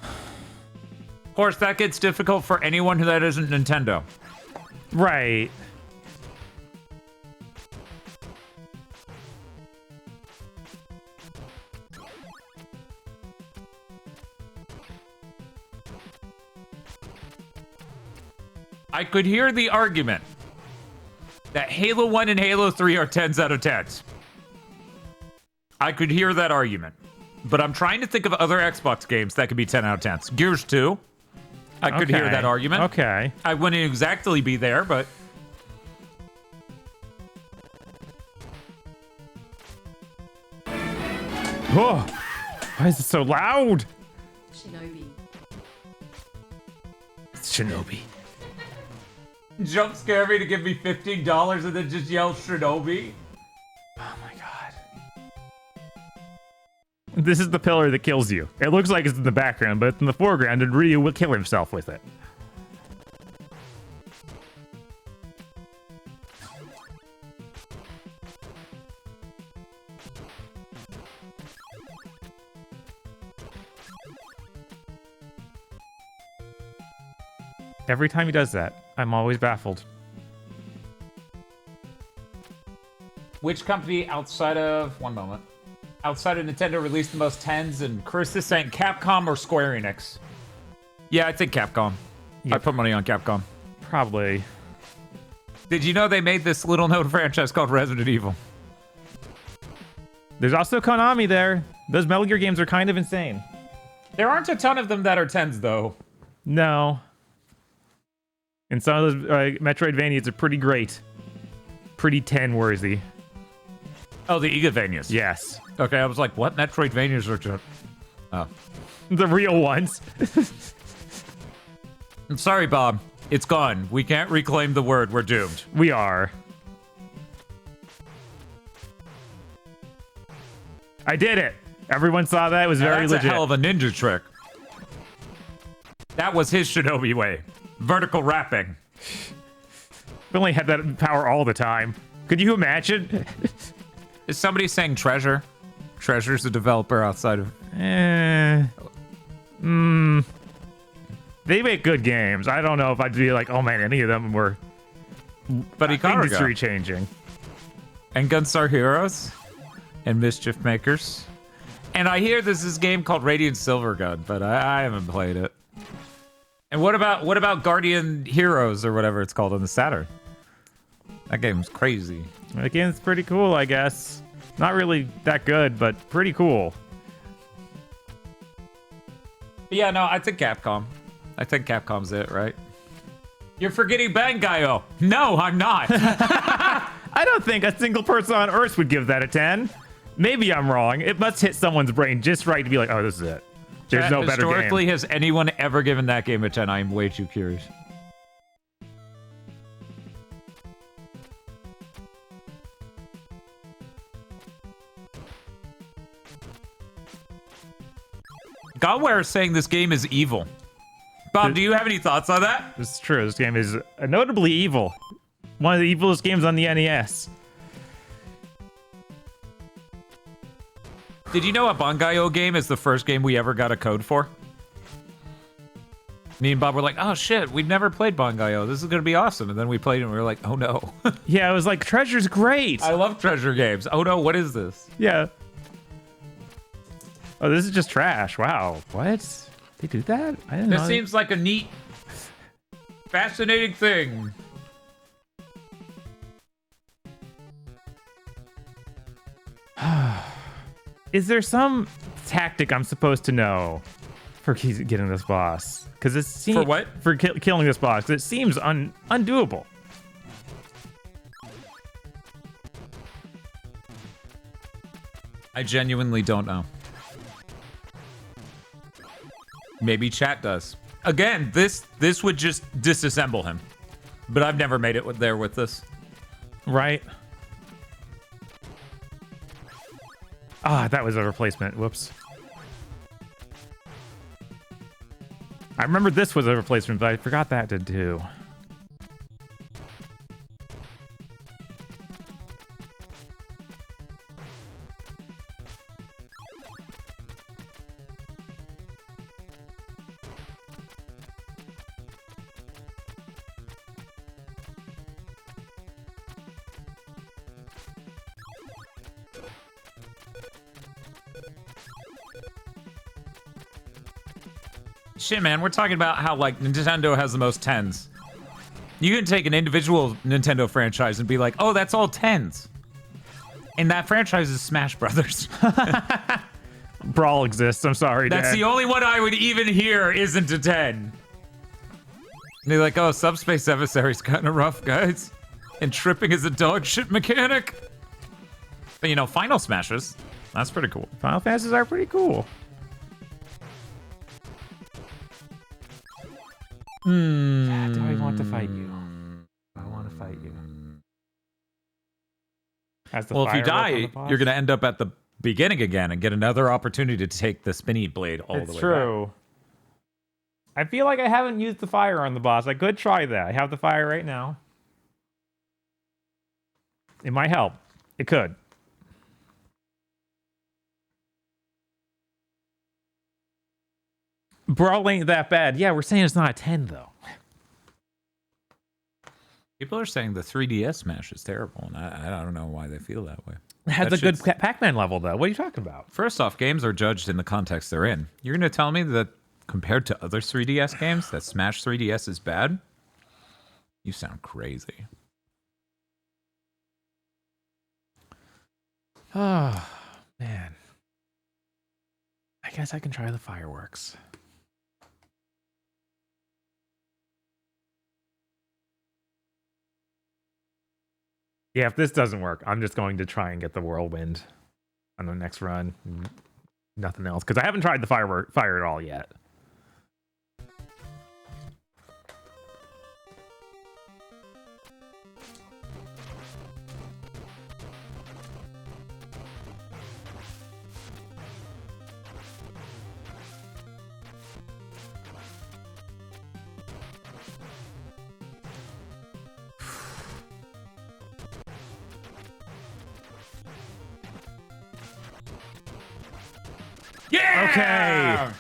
Of course, that gets difficult for anyone that isn't Nintendo. Right. I could hear the argument that Halo 1 and Halo 3 are 10s out of 10s. I could hear that argument. But I'm trying to think of other Xbox games that could be 10 out of 10s. Gears 2. I could hear that argument. Okay. I wouldn't exactly be there, but... Oh. Why is it so loud? Shinobi. It's Shinobi. Jump scare me to give me $15 and then just yell Shinobi. Oh my god. This is the pillar that kills you. It looks like it's in the background, but it's in the foreground, and Ryu will kill himself with it. Every time he does that, I'm always baffled. Which company outside of outside of Nintendo released the most 10s? And Chris is saying Capcom or Square Enix. Yeah, I think Capcom. I Yep. put money on Capcom. Probably. Did you know they made this little known franchise called Resident Evil? There's also Konami there. Those Metal Gear games are kind of insane. There aren't a ton of them that are 10s though. No. And some of those Metroidvanias are pretty great. Pretty 10-worthy. Oh, the Igavanias. Yes. Okay, I was like, what Metroidvanias are 10? Oh. The real ones. I'm sorry, Bob. It's gone. We can't reclaim the word. We're doomed. We are. I did it. Everyone saw that. It was very That's legit. a hell of a ninja trick. That was his Shinobi way. Vertical wrapping. If only had that power all the time. Could you imagine? Is somebody saying Treasure? Treasure's a developer outside of... They make good games. I don't know if I'd be like, oh man, any of them were But industry changing. And Gunstar Heroes. And Mischief Makers. And I hear there's this game called Radiant Silvergun, but I haven't played it. And what about Guardian Heroes or whatever it's called on the Saturn? That game's crazy. That game's pretty cool, I guess. Not really that good, but pretty cool. But yeah, no, I think Capcom. I think Capcom's it, right? You're forgetting Bangai-O. No, I'm not. I don't think a single person on Earth would give that a 10. Maybe I'm wrong. It must hit someone's brain just right to be like, oh, this is it. There's no better game. Historically, has anyone ever given that game a 10? I'm way too curious. Godware is saying this game is evil. Bob, do you have any thoughts on that? This is true. This game is notably evil. One of the evilest games on the NES. Did you know a Bangai-O game is the first game we ever got a code for? Me and Bob were like, oh shit, we've never played Bangai-O. This is gonna be awesome. And then we played it and we were like, oh no. Yeah, I was like, Treasure's great. I love treasure games. Oh no, what is this? Yeah. Oh, this is just trash. Wow. What? They do that? I didn't know. This seems like a neat, fascinating thing. Is there some tactic I'm supposed to know for getting this boss? Because it seems For what? For killing this boss. 'Cause it seems undoable. I genuinely don't know. Maybe chat does. Again, this would just disassemble him. But I've never made it there with this. Right? Ah, that was a replacement. Whoops. I remember this was a replacement, but I forgot that did too. Shit, man, we're talking about how, like, Nintendo has the most 10s. You can take an individual Nintendo franchise and be like, oh, that's all 10s. And that franchise is Smash Brothers. Brawl exists. I'm sorry, That's Dad. the only one I would even hear isn't a 10. And they're like, oh, Subspace Emissary's kind of rough, guys. And tripping is a dog shit mechanic. But, you know, Final Smashes, that's pretty cool. Final Fantasies are pretty cool. Do I want to fight you? I want to fight you. As the Well, if you firework on die, the boss? you're going to end up at the beginning again and get another opportunity to take the spinny blade all the way It's true. I feel like I haven't used the fire on the boss. I could try that. I have the fire right now. It might help. It could. Brawl ain't that bad. Yeah, we're saying it's not a 10, though. People are saying the 3DS Smash is terrible, and I don't know why they feel that way. It has That a good shit's- Pac-Man level, though. What are you talking about? First off, games are judged in the context they're in. You're going to tell me that compared to other 3DS games, that Smash 3DS is bad? You sound crazy. Oh, man. I guess I can try the fireworks. Yeah, if this doesn't work, I'm just going to try and get the whirlwind on the next run. Nothing else, because I haven't tried the fire at all yet. Yeah!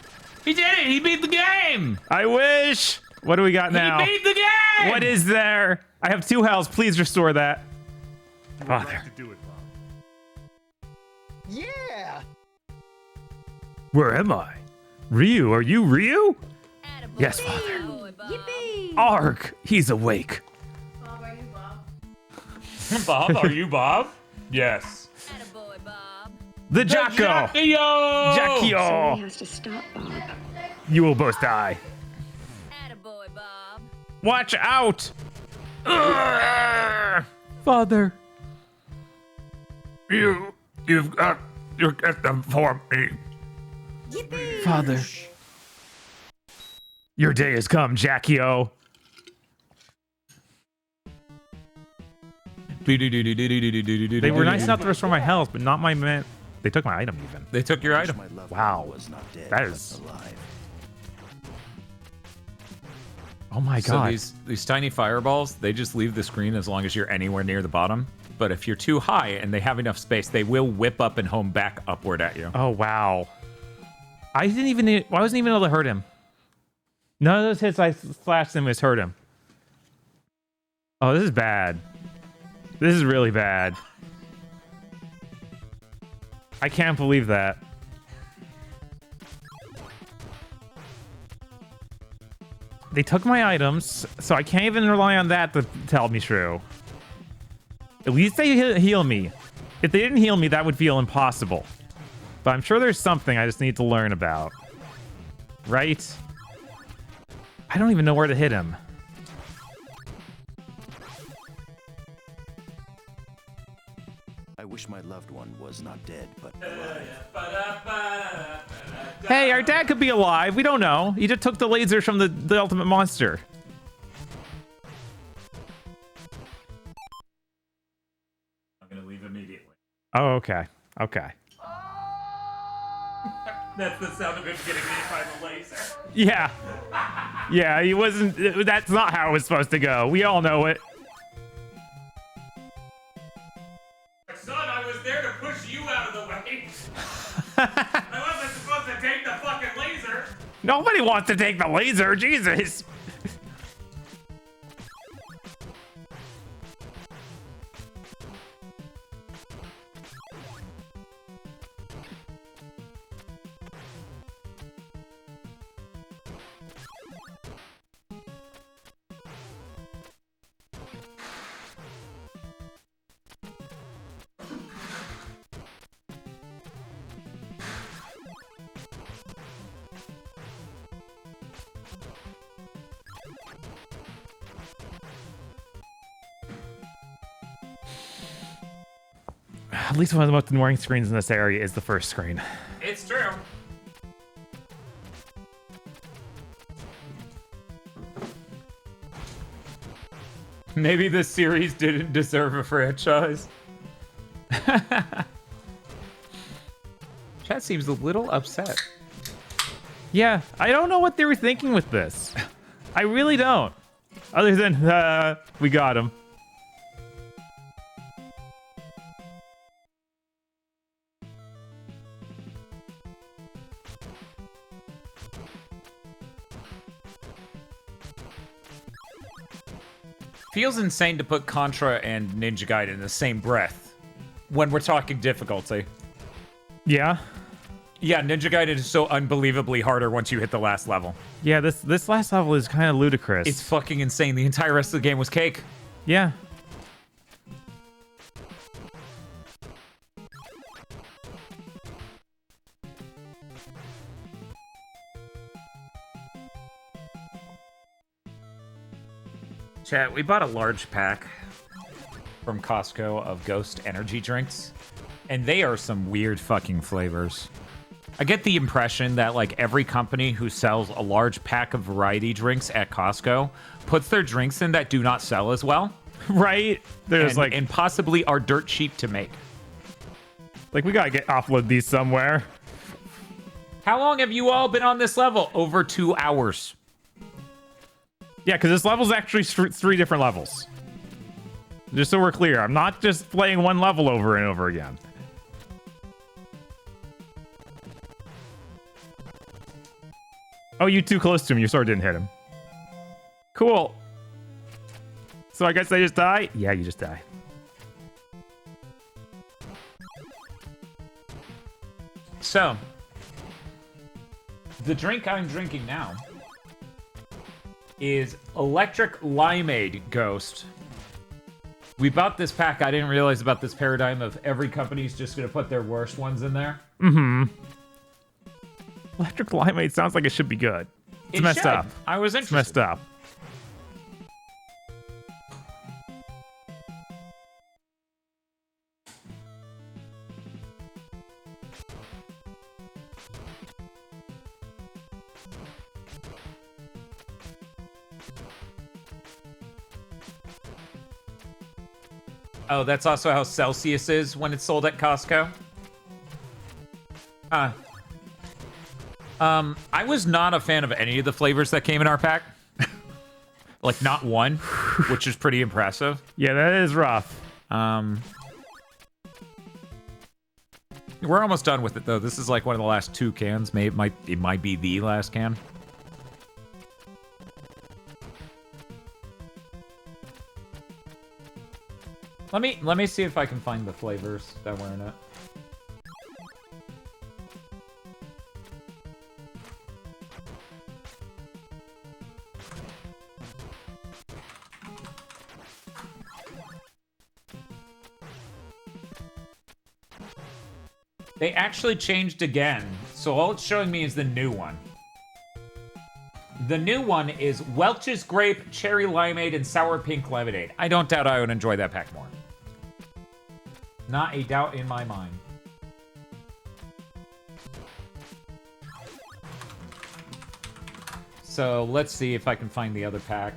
He did it! He beat the game! I wish. What do we got now? He beat the game! What is there? I have 2 healths. Please restore that. Oh, there. to do it, Bob. Yeah! Where am I? Ryu, are you Ryu? Attaboy, Yes, Father. attaboy, Bob. Yippee! Arg, he's awake. Bob, are you Bob? Bob, are you Bob? Yes. Attaboy, Bob. The Jacko. Jacko! Jacko. has to stop, Bob. You will both die. Attaboy, Bob. Watch out. Urgh. Father. You've got them for me. Father. Your day has come, Jacko. They were nice enough to restore my health, but not my man. They took my item even. They took your item. Wow. That is. Oh my So god. these tiny fireballs, they just leave the screen as long as you're anywhere near the bottom. But if you're too high and they have enough space, they will whip up and home back upward at you. Oh wow. I wasn't even able to hurt him. None of those hits I slashed him has hurt him. Oh, this is bad. This is really bad. I can't believe that. They took my items, so I can't even rely on that to tell me true. At least they heal me. If they didn't heal me, that would feel impossible. But I'm sure there's something I just need to learn about. Right? I don't even know where to hit him. I wish my loved one was not dead, but Hey, our dad could be alive. We don't know. He just took the lasers from the ultimate monster. I'm gonna leave immediately. Oh, okay. Okay. That's the sound of him getting hit by the laser. Yeah. Yeah, he wasn't... That's not how it was supposed to go. We all know it. Son, I was there to push you out of the way. I wasn't supposed to take the fucking laser. Nobody wants to take the laser. Jesus. At least one of the most annoying screens in this area is the first screen. It's true. Maybe this series didn't deserve a franchise. Chat seems a little upset. Yeah, I don't know what they were thinking with this. I really don't. Other than, we got him. Feels insane to put Contra and Ninja Gaiden in the same breath when we're talking difficulty. Yeah? Yeah, Ninja Gaiden is so unbelievably harder once you hit the last level. Yeah, this last level is kind of ludicrous. It's fucking insane. The entire rest of the game was cake. Yeah. Chat, we bought a large pack from Costco of Ghost energy drinks, and they are some weird fucking flavors. I get the impression that like every company who sells a large pack of variety drinks at Costco puts their drinks in that do not sell as well. Right? There's and possibly are dirt cheap to make. Like, we gotta offload these somewhere. How long have you all been on this level? Over 2 hours. Yeah, because this level's actually 3 different levels. Just so we're clear, I'm not just playing one level over and over again. Oh, you too close to him. Your sword didn't hit him. Cool. So I guess I just die? Yeah, you just die. So, the drink I'm drinking now is Electric Limeade Ghost. We bought this pack. I didn't realize about this paradigm of every company's just going to put their worst ones in there. Mm-hmm. Electric Limeade sounds like it should be good. It's messed up. I was It's interested. messed up. Oh, that's also how Celsius is when it's sold at Costco. I was not a fan of any of the flavors that came in our pack. Like, not one, which is pretty impressive. Yeah, that is rough. We're almost done with it, though. This is like one of the last 2 cans. It might be the last can. Let me see if I can find the flavors that were in it. They actually changed again, so all it's showing me is the new one. The new one is Welch's Grape, Cherry Limeade, and Sour Pink Lemonade. I don't doubt I would enjoy that pack more. Not a doubt in my mind. So let's see if I can find the other pack.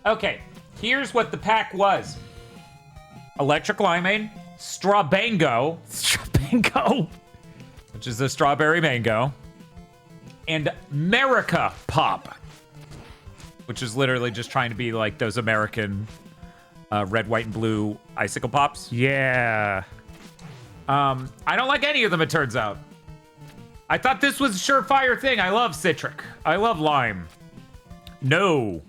Okay, here's what the pack was. Electric Limeade, Strawbango, Strawbango, which is a strawberry mango, and America Pop, which is literally just trying to be like those American red, white, and blue icicle pops. Yeah. I don't like any of them, it turns out. I thought this was a surefire thing. I love citric. I love lime. No.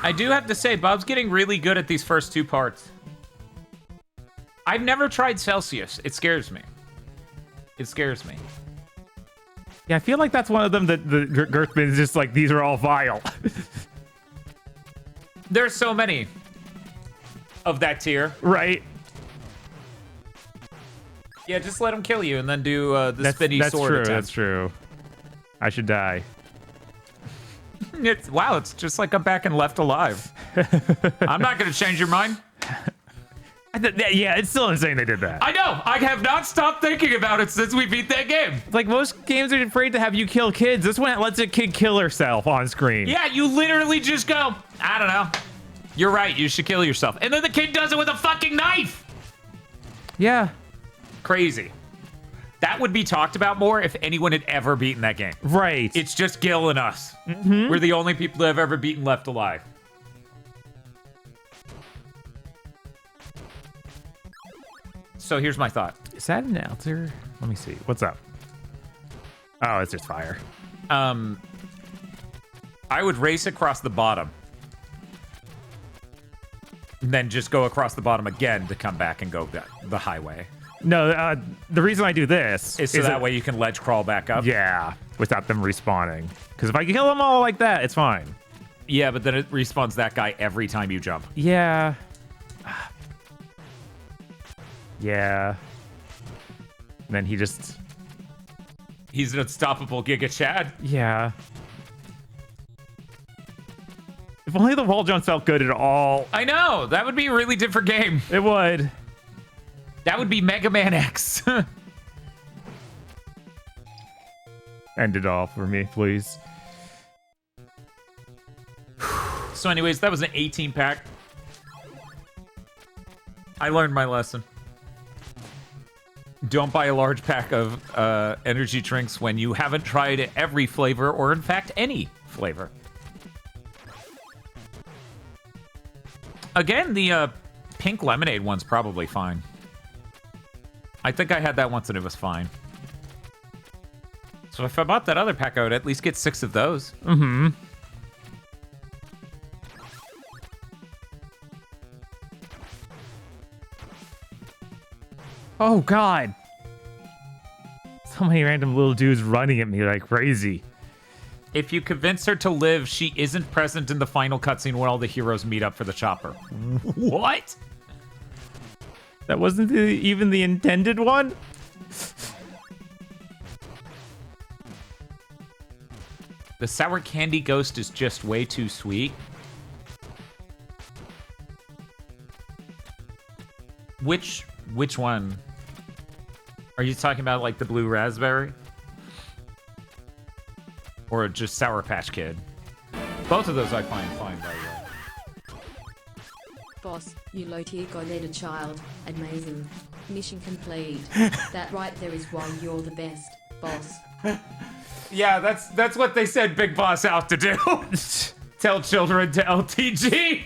I do have to say, Bob's getting really good at these first 2 parts. I've never tried Celsius. It scares me. It scares me. Yeah, I feel like that's one of them that the Girthman is just like, these are all vile. There's so many of that tier. Right. Yeah, just let him kill you and then do the spinny sword true, attempt. That's true. I should die. Wow, it's just like I'm back and left alive. I'm not going to change your mind. Yeah, it's still insane they did that. I know. I have not stopped thinking about it since we beat that game. Like, most games are afraid to have you kill kids. This one lets a kid kill herself on screen. Yeah, you literally just go, I don't know. You're right. You should kill yourself. And then the kid does it with a fucking knife. Yeah. Crazy. That would be talked about more if anyone had ever beaten that game. Right. It's just Gil and us. We're the only people that have ever beaten left alive. So here's my thought. Is that an altar? Let me see. What's up? Oh, it's just fire. I would race across the bottom. And then just go across the bottom again to come back and go the highway. No, the reason I do this Is so that way you can ledge crawl back up? Yeah, without them respawning. Because if I kill them all like that, it's fine. Yeah, but then it respawns that guy every time you jump. Yeah. Yeah. And then he just... He's an unstoppable Giga Chad. Yeah. If only the wall jumps felt good at all. I know. That would be a really different game. It would. That would be Mega Man X. End it all for me, please. So anyways, that was an 18 pack. I learned my lesson. Don't buy a large pack of energy drinks when you haven't tried every flavor or, in fact, any flavor. Again, the pink lemonade one's probably fine. I think I had that once and it was fine. So if I bought that other pack, I would at least get 6 of those. Mm-hmm. Oh, God. So many random little dudes running at me like crazy. If you convince her to live, she isn't present in the final cutscene when all the heroes meet up for the chopper. What? That wasn't even the intended one? The sour candy ghost is just way too sweet. Which one? Are you talking about like the blue raspberry? Or just Sour Patch Kid? Both of those I find fine, by the way. Boss, you low-tier god-leader child. Amazing. Mission complete. That right there is why you're the best, boss. Yeah, that's what they said Big Boss out to do. Tell children to LTG.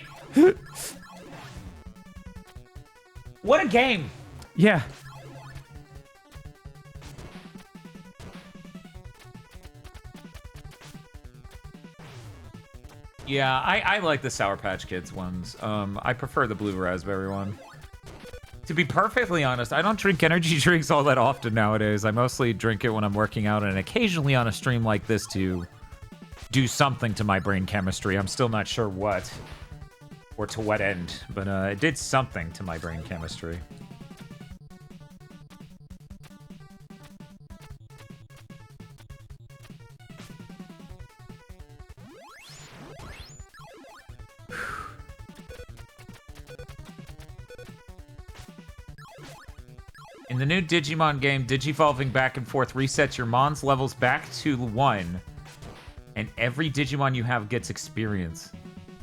What a game. Yeah. Yeah, I like the Sour Patch Kids ones. I prefer the blue raspberry one. To be perfectly honest, I don't drink energy drinks all that often nowadays. I mostly drink it when I'm working out and occasionally on a stream like this to do something to my brain chemistry. I'm still not sure what or to what end, but it did something to my brain chemistry. In the new Digimon game, Digivolving back and forth resets your Mon's levels back to 1, and every Digimon you have gets experience.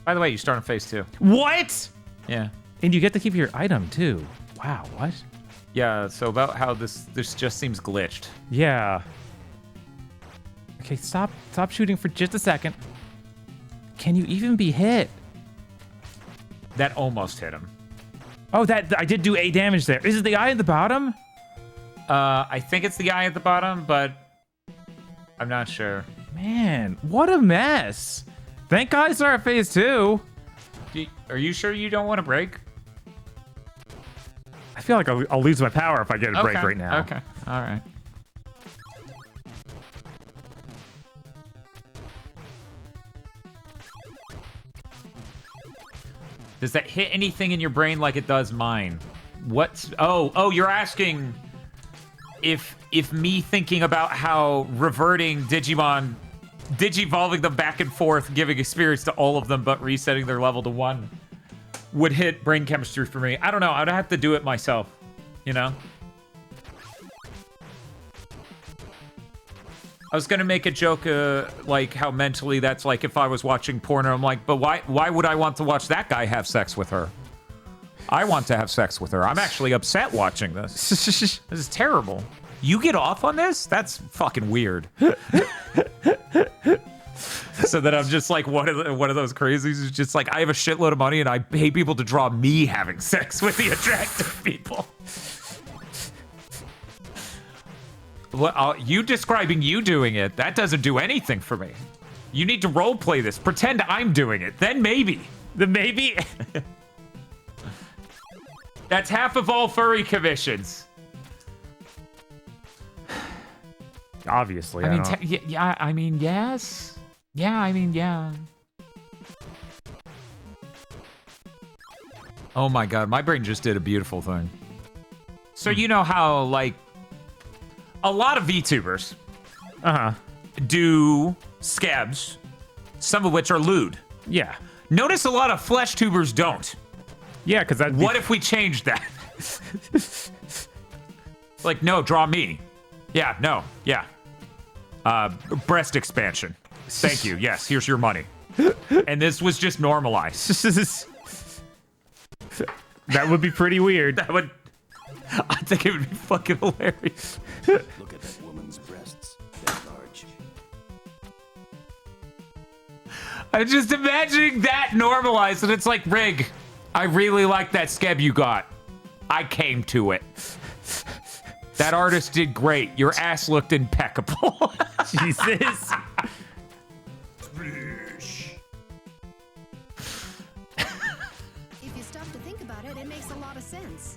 By the way, you start on phase 2. What? Yeah. And you get to keep your item, too. Wow, what? Yeah, so about how this just seems glitched. Yeah. Okay, stop shooting for just a second. Can you even be hit? That almost hit him. Oh, I did do 8 damage there. Is it the eye at the bottom? I think it's the eye at the bottom, but I'm not sure. Man, what a mess. Thank God I started phase 2. Are you sure you don't want to break? I feel like I'll lose my power if I get a break right now. Okay, all right. Does that hit anything in your brain like it does mine? What's... Oh, you're asking if me thinking about how reverting Digimon, Digivolving them back and forth, giving experience to all of them, but resetting their level to 1 would hit brain chemistry for me. I don't know. I'd have to do it myself, you know? I was gonna make a joke, like how mentally that's like if I was watching porn, and I'm like, but why would I want to watch that guy have sex with her? I want to have sex with her. I'm actually upset watching this. This is terrible. You get off on this? That's fucking weird. So that I'm just like one of those crazies who's just like, I have a shitload of money and I pay people to draw me having sex with the attractive people. Well, you describing you doing it, that doesn't do anything for me. You need to role play this. Pretend I'm doing it. Then maybe. The maybe? That's half of all furry commissions. Obviously, I mean, don't- yeah, I mean, yes. Yeah, I mean, yeah. Oh my god, my brain just did a beautiful thing. So you know how, like, a lot of VTubers do scabs, some of which are lewd. Yeah. Notice a lot of flesh tubers don't. Yeah, because that. What if we changed that? Like, no, draw me. Yeah, no, yeah. Breast expansion. Thank you. Yes, here's your money. And this was just normalized. That would be pretty weird. That would. I think it would be fucking hilarious. Look at that woman's breasts. They're large. I'm just imagining that normalized, and it's like, Rig, I really like that scab you got. I came to it. That artist did great. Your ass looked impeccable. Jesus. If you stop to think about it, it makes a lot of sense.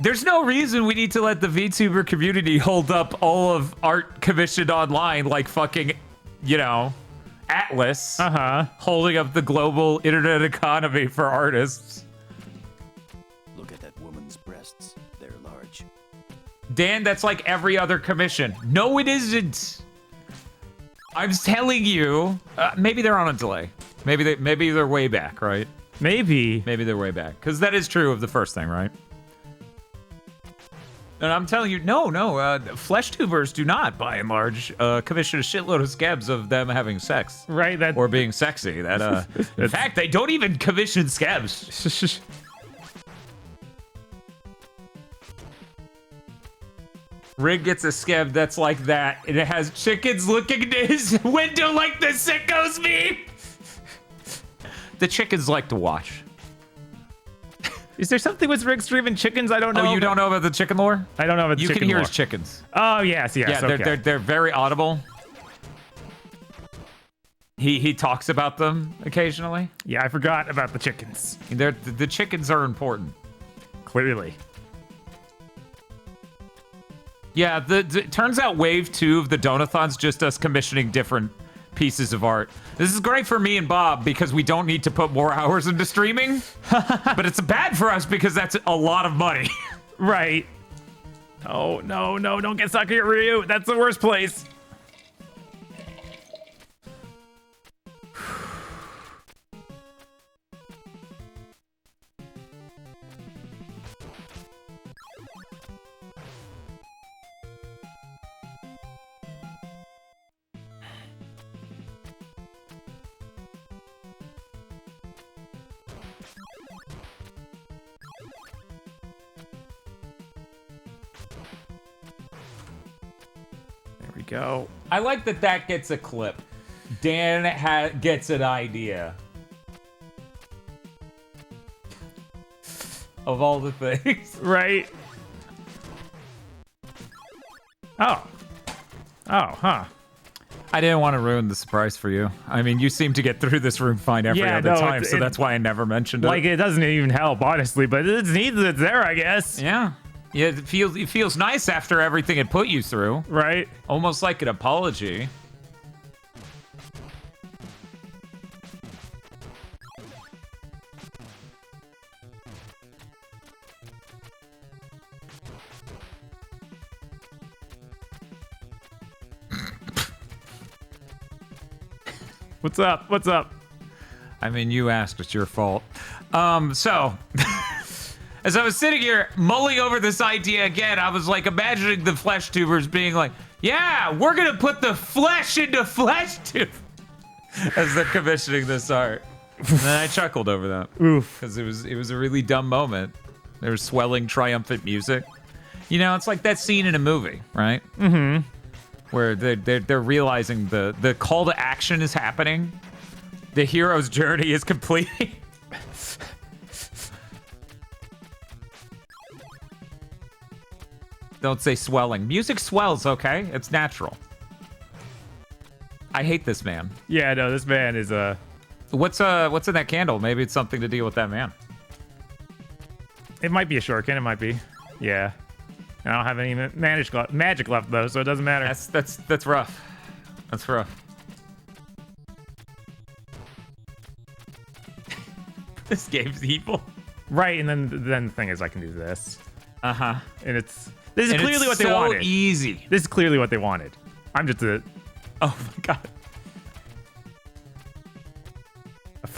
There's no reason we need to let the VTuber community hold up all of art commissioned online like fucking, you know, Atlas holding up the global internet economy for artists. Look at that woman's breasts. They're large. Dan, that's like every other commission. No, it isn't. I'm telling you. Maybe they're on a delay. Maybe they're way back, right? Maybe. Maybe they're way back. Because that is true of the first thing, right? And I'm telling you, no, flesh tubers do not, by and large, commission a shitload of scabs of them having sex. Right, that... Or being sexy. That, in fact, they don't even commission scabs. Rig gets a scab that's like that, and it has chickens looking into his window like the sickos meme. The chickens like to watch. Is there something with Rick streaming chickens? I don't know. Oh, you don't know about the chicken lore? I don't know about the You chicken can hear lore. his chickens. Oh, yes, Yeah, okay. they're very audible. He talks about them occasionally. Yeah, I forgot about the chickens. The chickens are important. Clearly. Yeah, it turns out wave 2 of the Donathon's just us commissioning different pieces of art. This is great for me and Bob because we don't need to put more hours into streaming, but it's bad for us because that's a lot of money. Right. Oh, no, don't get stuck here, Ryu. That's the worst place. Go. I like that gets a clip. Dan gets an idea. Of all the things. Right. Oh, huh. I didn't want to ruin the surprise for you. I mean, you seem to get through this room fine every other time, so that's why I never mentioned it. Like, it doesn't even help, honestly, but it's neat that it's there, I guess. Yeah. Yeah, it feels nice after everything it put you through. Right. Almost like an apology. What's up? I mean, you asked. It's your fault. So, as I was sitting here mulling over this idea again, I was like imagining the flesh tubers being like, yeah, we're gonna put the flesh into flesh tube as they're commissioning this art. And then I chuckled over that. Oof. Because it was a really dumb moment. There was swelling, triumphant music. You know, it's like that scene in a movie, right? Mm-hmm. Where they're realizing the call to action is happening. The hero's journey is complete. Don't say swelling. Music swells, okay? It's natural. I hate this man. Yeah, no, this man is What's in that candle? Maybe it's something to deal with that man. It might be a shuriken. It might be. Yeah. I don't have any magic left though, so it doesn't matter. That's rough. That's rough. This game's evil. Right, and then the thing is, I can do this. Uh-huh. And this is clearly what they wanted. So easy. This is clearly what they wanted. I'm just a Oh my god.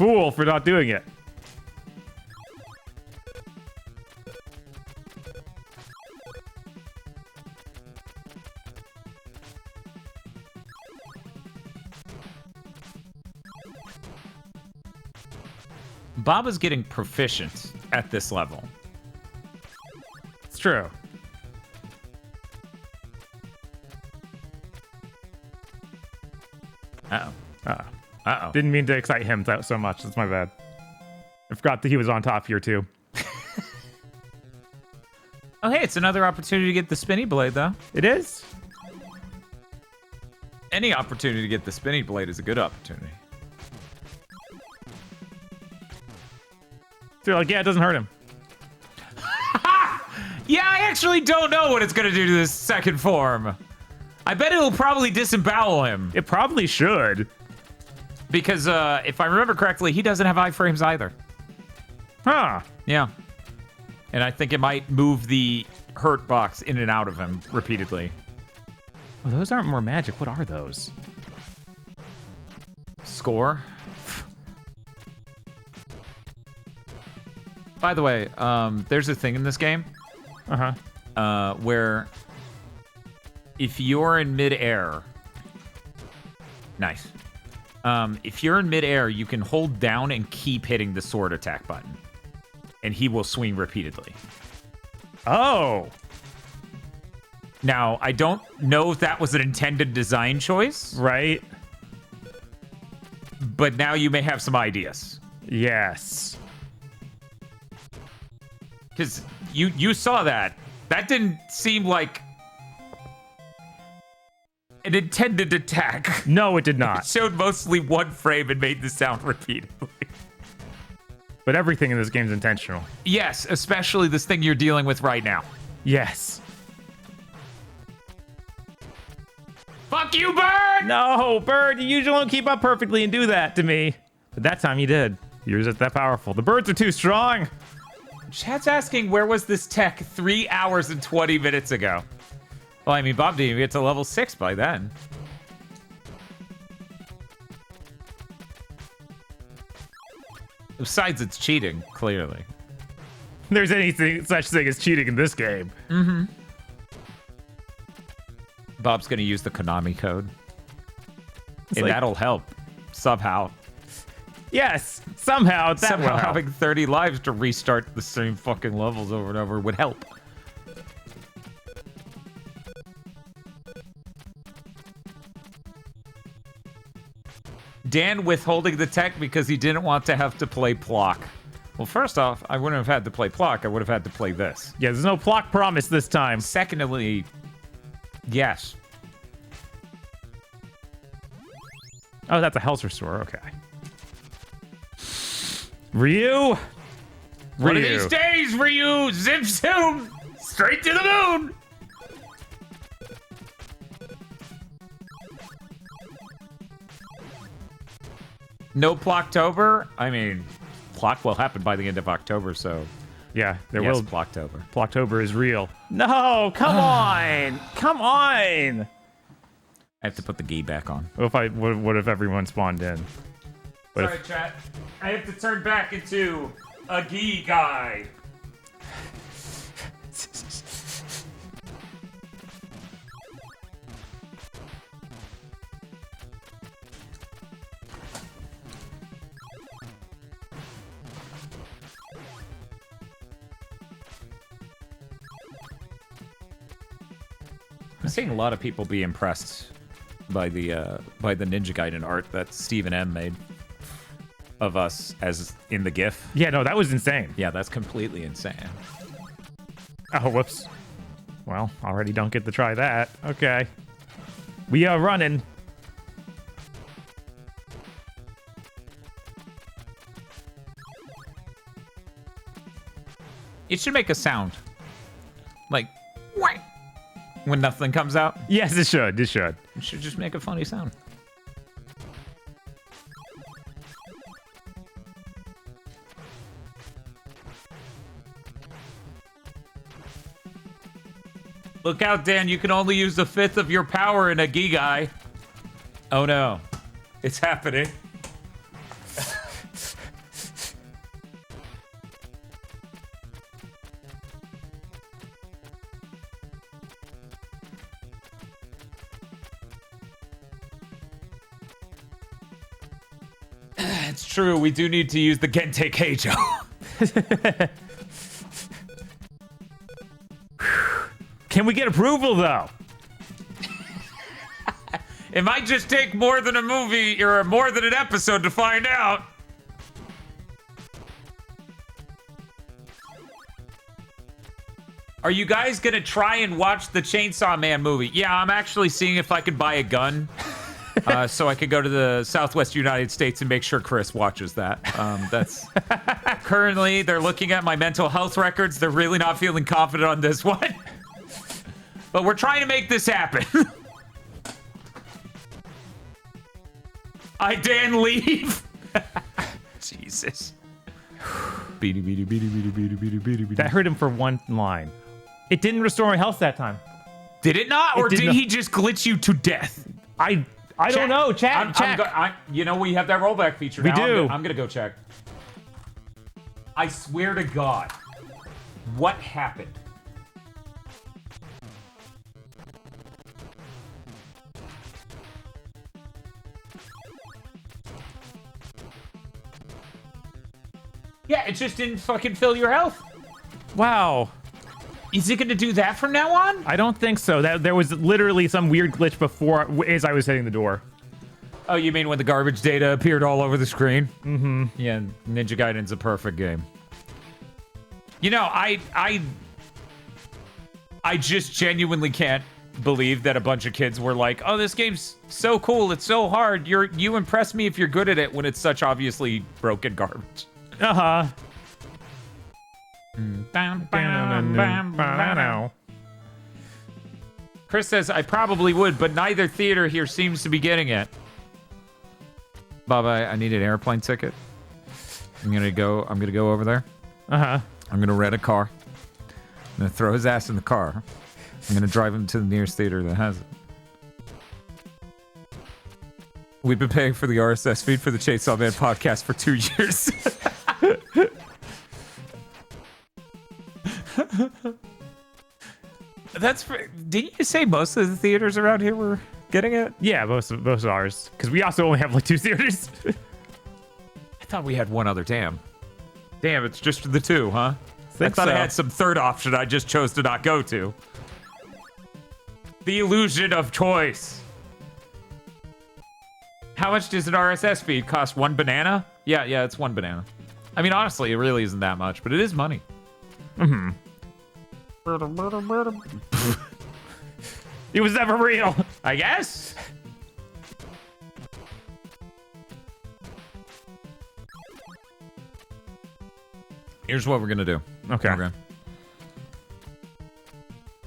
fool for not doing it. Bob is getting proficient at this level. It's true. Uh-oh. Uh-oh. Didn't mean to excite him so much. That's my bad. I forgot that he was on top here too. Oh, hey, it's another opportunity to get the spinny blade, though. It is? Any opportunity to get the spinny blade is a good opportunity. So you're like, yeah, it doesn't hurt him. Yeah, I actually don't know what it's going to do to this second form. I bet it'll probably disembowel him. It probably should. Because if I remember correctly, he doesn't have iframes either. Huh. Yeah. And I think it might move the hurt box in and out of him repeatedly. Well, those aren't more magic. What are those? Score. By the way, there's a thing in this game where if you're in midair, nice. If you're in midair, you can hold down and keep hitting the sword attack button, and he will swing repeatedly. Oh. Now, I don't know if that was an intended design choice. Right. But now you may have some ideas. Yes. Because you saw that. That didn't seem like an intended attack. No, it did not. It showed mostly one frame and made the sound repeatedly. But everything in this game is intentional. Yes, especially this thing you're dealing with right now. Yes. Fuck you, Bird! No, Bird, you usually don't keep up perfectly and do that to me. But that time you did. Yours is that powerful. The birds are too strong. Chat's asking, where was this tech 3 hours and 20 minutes ago? Well, I mean, Bob didn't even get to level 6 by then. Besides, it's cheating, clearly. There's anything such thing as cheating in this game. Mm-hmm. Bob's gonna use the Konami code. And like, that'll help. Somehow. Yes, somehow that Somehow will help. having 30 lives to restart the same fucking levels over and over would help. Dan withholding the tech because he didn't want to have to play Plock. Well, first off, I wouldn't have had to play Plock. I would have had to play this. Yeah, there's no Plock promise this time. Secondly, yes. Oh, that's a health restorer. Okay. Ryu? One of these days, Ryu, zip zoom, straight to the moon. No Plocktober? I mean, Plock will happen by the end of October, so Yeah, there yes, will. Plocktober. Plocktober is real. No, come on. Come on. I have to put the gi back on. What if everyone spawned in? What Sorry, chat. I have to turn back into A Gi guy. I'm seeing a lot of people be impressed by the Ninja Gaiden art that Stephen M made of us as in the GIF. Yeah, no, that was insane. Yeah, that's completely insane. Oh, whoops. Well, already don't get to try that. Okay. We are running. It should make a sound. Like, whack, when nothing comes out. Yes, it should. It should. It should just make a funny sound. Look out, Dan. You can only use a fifth of your power in a Gigai. Oh, no. It's happening. It's true. We do need to use the Gente Keijo. Can we get approval, though? It might just take more than a movie or more than an episode to find out. Are you guys gonna try and watch the Chainsaw Man movie? Yeah, I'm actually seeing if I could buy a gun so I could go to the Southwest United States and make sure Chris watches that. That's currently they're looking at my mental health records. They're really not feeling confident on this one. But we're trying to make this happen. Dan, leave. Jesus. That hurt him for one line. It didn't restore my health that time. Did it not? Or did he just glitch you to death? I don't know. Check. You know, we have that rollback feature We now. do. I'm going to go check. I swear to God. What happened? Yeah, it just didn't fucking fill your health. Wow. Is it going to do that from now on? I don't think so. There was literally some weird glitch before as I was hitting the door. Oh, you mean when the garbage data appeared all over the screen? Mm-hmm. Yeah, Ninja Gaiden's a perfect game. You know, I just genuinely can't believe that a bunch of kids were like, "Oh, this game's so cool. It's so hard. You impress me if you're good at it," when it's such obviously broken garbage. Uh-huh. Chris says, I probably would, but neither theater here seems to be getting it. Baba, I need an airplane ticket. I'm gonna go over there. Uh-huh. I'm gonna rent a car. I'm gonna throw his ass in the car. I'm gonna drive him to the nearest theater that has it. We've been paying for the RSS feed for the Chainsaw Man podcast for 2 years. Didn't you say most of the theaters around here were getting it? Yeah, most of ours. Because we also only have like 2 theaters. I thought we had one other. Damn, it's just the 2, huh? I thought I had some third option I just chose to not go to. The illusion of choice. How much does an RSS feed cost? 1 banana? Yeah, it's 1 banana. I mean, honestly, it really isn't that much, but it is money. Mm-hmm. It was never real, I guess. Here's what we're gonna do. Okay.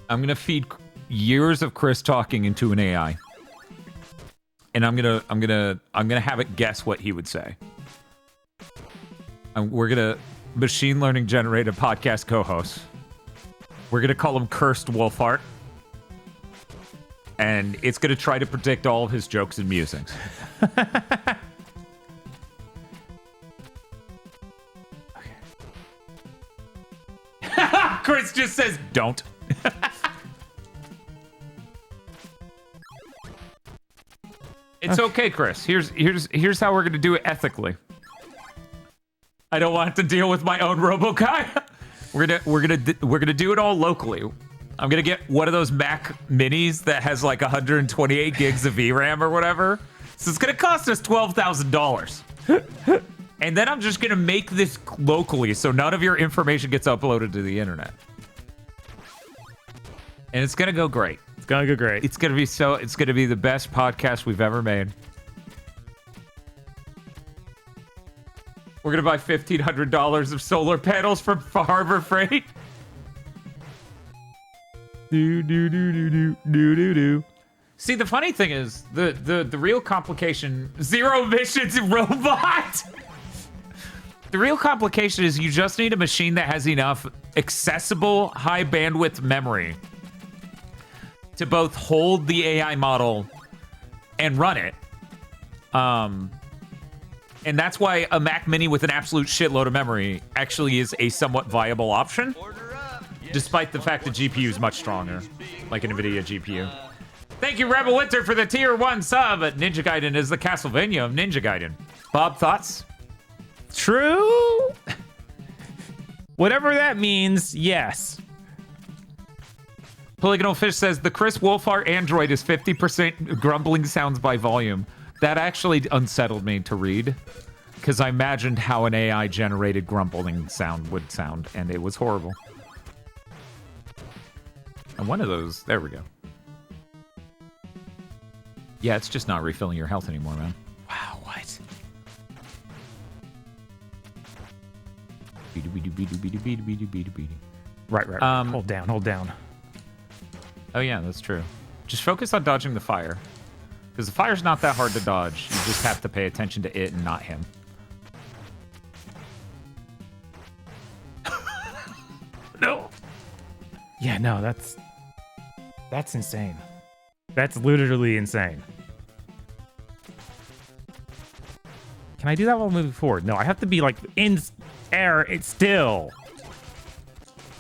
I'm gonna feed years of Chris talking into an AI, and I'm gonna have it guess what he would say. We're gonna machine learning generate a podcast co-host. We're gonna call him Cursed Wolfheart, and it's gonna try to predict all of his jokes and musings. Chris just says, don't. It's okay, Chris. Here's how we're gonna do it ethically. I don't want to deal with my own RoboKai. We're gonna do it all locally. I'm gonna get one of those Mac Minis that has like 128 gigs of VRAM or whatever. So it's gonna cost us $12,000. And then I'm just gonna make this locally so none of your information gets uploaded to the internet. And it's gonna go great. It's gonna go great. It's gonna be the best podcast we've ever made. We're gonna buy $1,500 of solar panels from Harbor Freight. Do. See, the funny thing is, the real complication, zero emissions robot. The real complication is you just need a machine that has enough accessible high bandwidth memory to both hold the AI model and run it. And that's why a Mac Mini with an absolute shitload of memory actually is a somewhat viable option, despite the fact the GPU is much stronger, like an NVIDIA GPU. Thank you, Rebel Winter, for the tier 1 sub. Ninja Gaiden is the Castlevania of Ninja Gaiden. Bob, thoughts? True. Whatever that means, yes. Polygonal Fish says, the Chris Wolfhart Android is 50% grumbling sounds by volume. That actually unsettled me to read, because I imagined how an AI-generated grumbling sound would sound, and it was horrible. And one of those, there we go. Yeah, it's just not refilling your health anymore, man. Wow, what? Right. Hold down. Oh yeah, that's true. Just focus on dodging the fire. Because the fire's not that hard to dodge. You just have to pay attention to it and not him. No. Yeah, no, that's insane. That's literally insane. Can I do that while moving forward? No, I have to be like in air. It's still.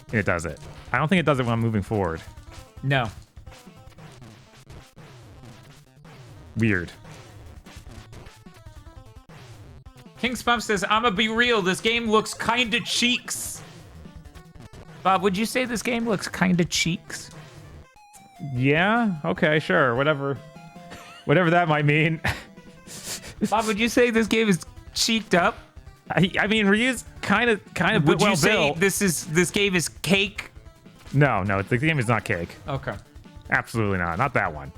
And it does it. I don't think it does it when I'm moving forward. No. Weird. King Spump says, I'ma be real, this game looks kinda cheeks. Bob, would you say this game looks kinda cheeks? Yeah, okay, sure, whatever that might mean. Bob, would you say this game is cheeked up? I mean, Ryu's kind of Would well you say built. this game is cake? No, the game is not cake. Okay. Absolutely not that one.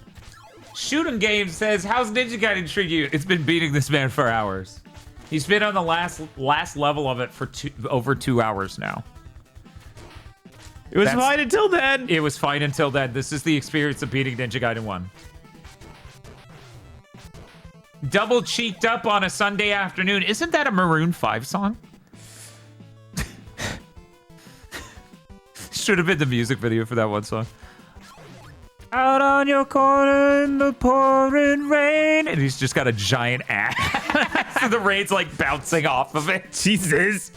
Shooting Game says, how's Ninja Gaiden treat you? It's been beating this man for hours. He's been on the last level of it for over 2 hours now. It was fine until then. It was fine until then. This is the experience of beating Ninja Gaiden 1. Double cheeked up on a Sunday afternoon. Isn't that a Maroon 5 song? Should have been the music video for that one song. Out on your corner in the pouring rain. And he's just got a giant ass. So the rain's like bouncing off of it. Jesus.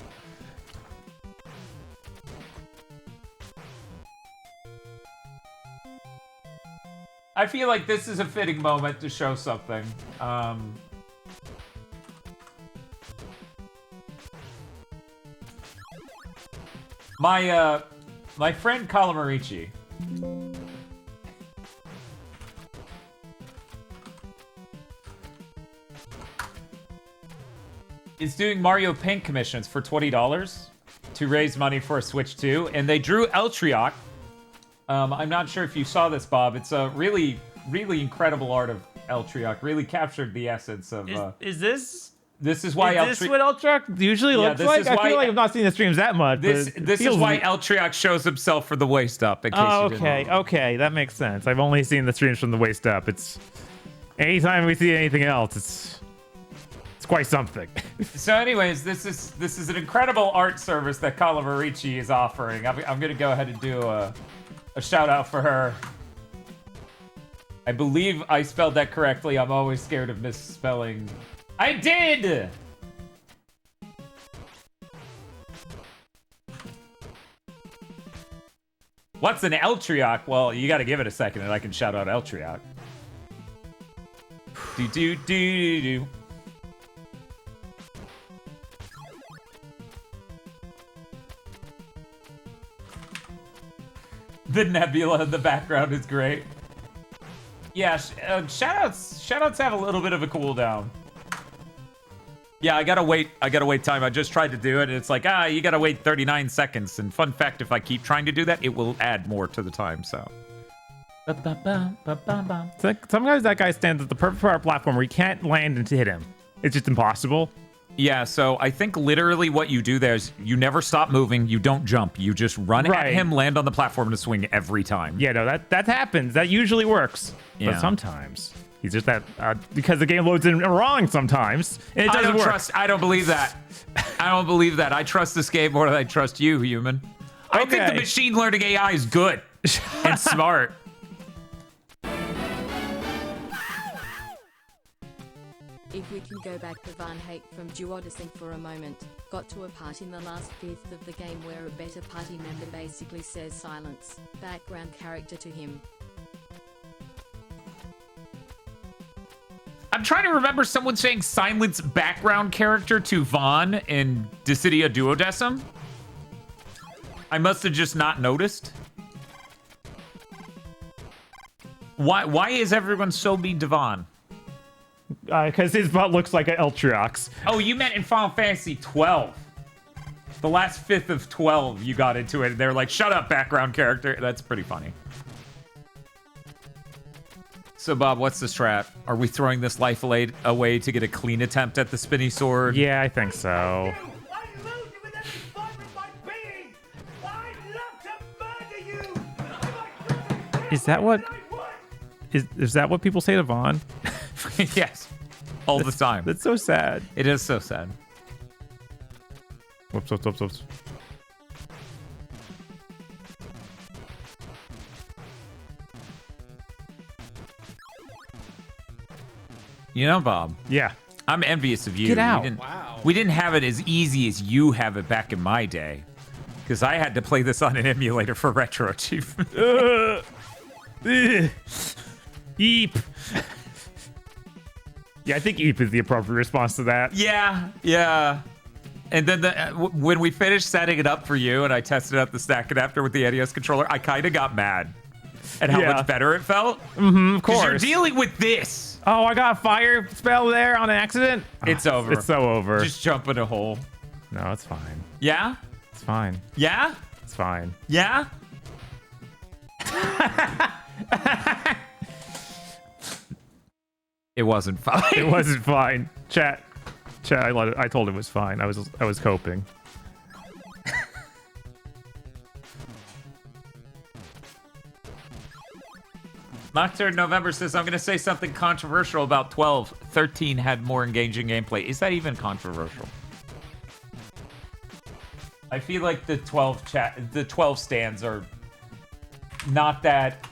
I feel like this is a fitting moment to show something. My friend Calamarici is doing Mario Paint commissions for $20 to raise money for a Switch 2, and they drew Eltriok. I'm not sure if you saw this, Bob. It's a really, really incredible art of Eltriok. Really captured the essence of. Is this? This is why Is this what Eltriok usually looks like? I feel like I've not seen the streams that much. This is why Eltriok shows himself for the waist up. In case you didn't know. Okay, that makes sense. I've only seen the streams from the waist up. It's anytime we see anything else, it's quite something. So, anyways, this is an incredible art service that Calamarici is offering. I'm gonna go ahead and do a shout out for her. I believe I spelled that correctly. I'm always scared of misspelling. I did! What's an Eltriac? Well, you got to give it a second, and I can shout out Eltriac. Do do do do do. The nebula in the background is great. Yeah, shoutouts have a little bit of a cooldown. Yeah, I gotta wait time. I just tried to do it, and it's like, you gotta wait 39 seconds. And fun fact, if I keep trying to do that, it will add more to the time, so. Sometimes that guy stands at the perfect part of platform where you can't land and hit him. It's just impossible. Yeah, so I think literally what you do there is you never stop moving, you don't jump, you just run at him, land on the platform, and swing every time. Yeah, no, that happens. That usually works. Yeah. But sometimes he's just that because the game loads in wrong sometimes. And it doesn't work. I don't believe that. I don't believe that. I trust this game more than I trust you, human. I think the machine learning AI is good and smart. If we can go back to Van Hake from Duodecim for a moment, got to a part in the last fifth of the game where a better party member basically says silence, background character to him. I'm trying to remember someone saying silence background character to Vaughn in Dissidia Duodecim. I must have just not noticed. Why is everyone so mean to Vaughn? Because his butt looks like an Eltriox. Oh, you meant in Final Fantasy 12. The last fifth of 12, you got into it, and they're like, shut up, background character. That's pretty funny. So, Bob, what's the strat? Are we throwing this life away to get a clean attempt at the spinny sword? Yeah, I think so. Is that what... Is that what people say to Vaughn? Yes. All the time. That's so sad. It is so sad. Whoops, whoops, whoops, whoops. You know, Bob. Yeah. I'm envious of you. Get out. We didn't have it as easy as you have it back in my day. Because I had to play this on an emulator for retro achievement. Eep. Yeah, I think Eep is the appropriate response to that. Yeah. And then when we finished setting it up for you and I tested out the stack adapter with the NES controller, I kind of got mad at how much better it felt. Mm-hmm, of course. Because you're dealing with this. Oh, I got a fire spell there on an accident? It's over. It's so over. Just jump in a hole. No, it's fine. Yeah? It's fine. Yeah? It's fine. Yeah? It wasn't fine. It wasn't fine. Chat, I told him it was fine. I was coping. Nocturne November says, I'm going to say something controversial about 12. 13 had more engaging gameplay. Is that even controversial? I feel like the 12 stands are not that...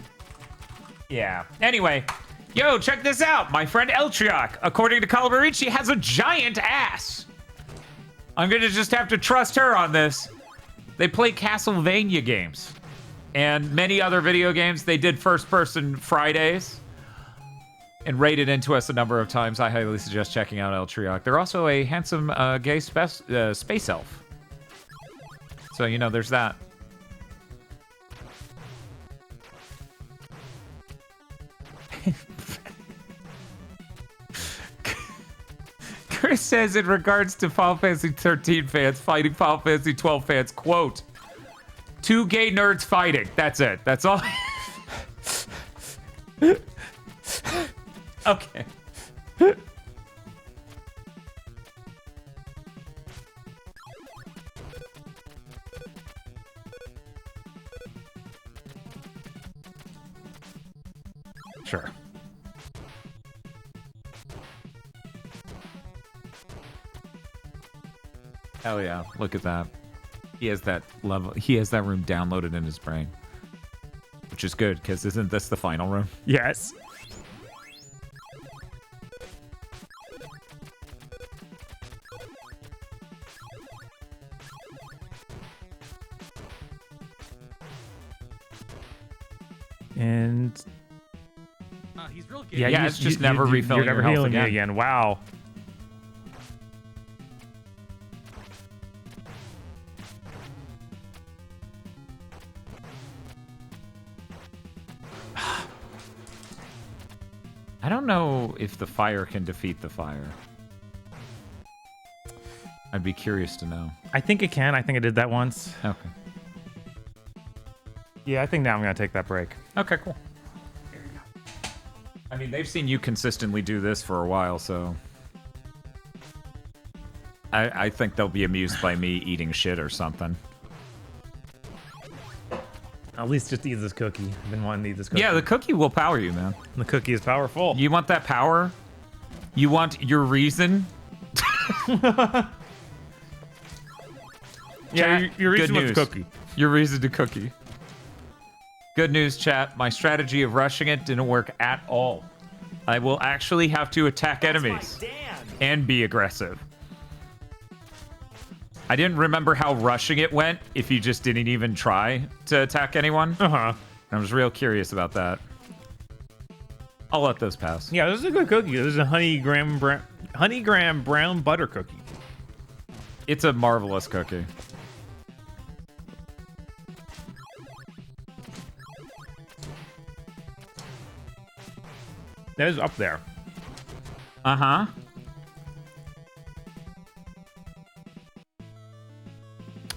Yeah. Anyway, yo, check this out. My friend Eltriac, according to Calabarici, has a giant ass. I'm going to just have to trust her on this. They play Castlevania games and many other video games. They did first-person Fridays and raided into us a number of times. I highly suggest checking out Eltriac. They're also a handsome gay space elf. So, you know, there's that. Chris says, in regards to Final Fantasy 13 fans fighting Final Fantasy 12 fans, quote, 2 gay nerds fighting. That's it. That's all. Okay. Sure. Hell yeah. Look at that. He has that level. He has that room downloaded in his brain. Which is good, because isn't this the final room? Yes. And He's real good. yeah, Yeah, it's just never refilling you're never your health healing me again. again. Wow. I don't know if the fire can defeat the fire. I'd be curious to know. I think it can. I think I did that once. Okay. Yeah, I think now I'm gonna take that break. Okay, cool. I mean, they've seen you consistently do this for a while, so... I think they'll be amused by me eating shit or something. At least just eat this cookie. I've been wanting to eat this cookie. Yeah, the cookie will power you, man. The cookie is powerful. You want that power? You want your reason? Yeah, Chat, your reason good was news. cookie. Your reason to cookie. Good news, chat. My strategy of rushing it didn't work at all. I will actually have to attack enemies and be aggressive. I didn't remember how rushing it went if you just didn't even try to attack anyone. Uh-huh. I was real curious about that. I'll let those pass. Yeah, this is a good cookie. This is a honey graham brown butter cookie. It's a marvelous cookie. That is up there. Uh-huh.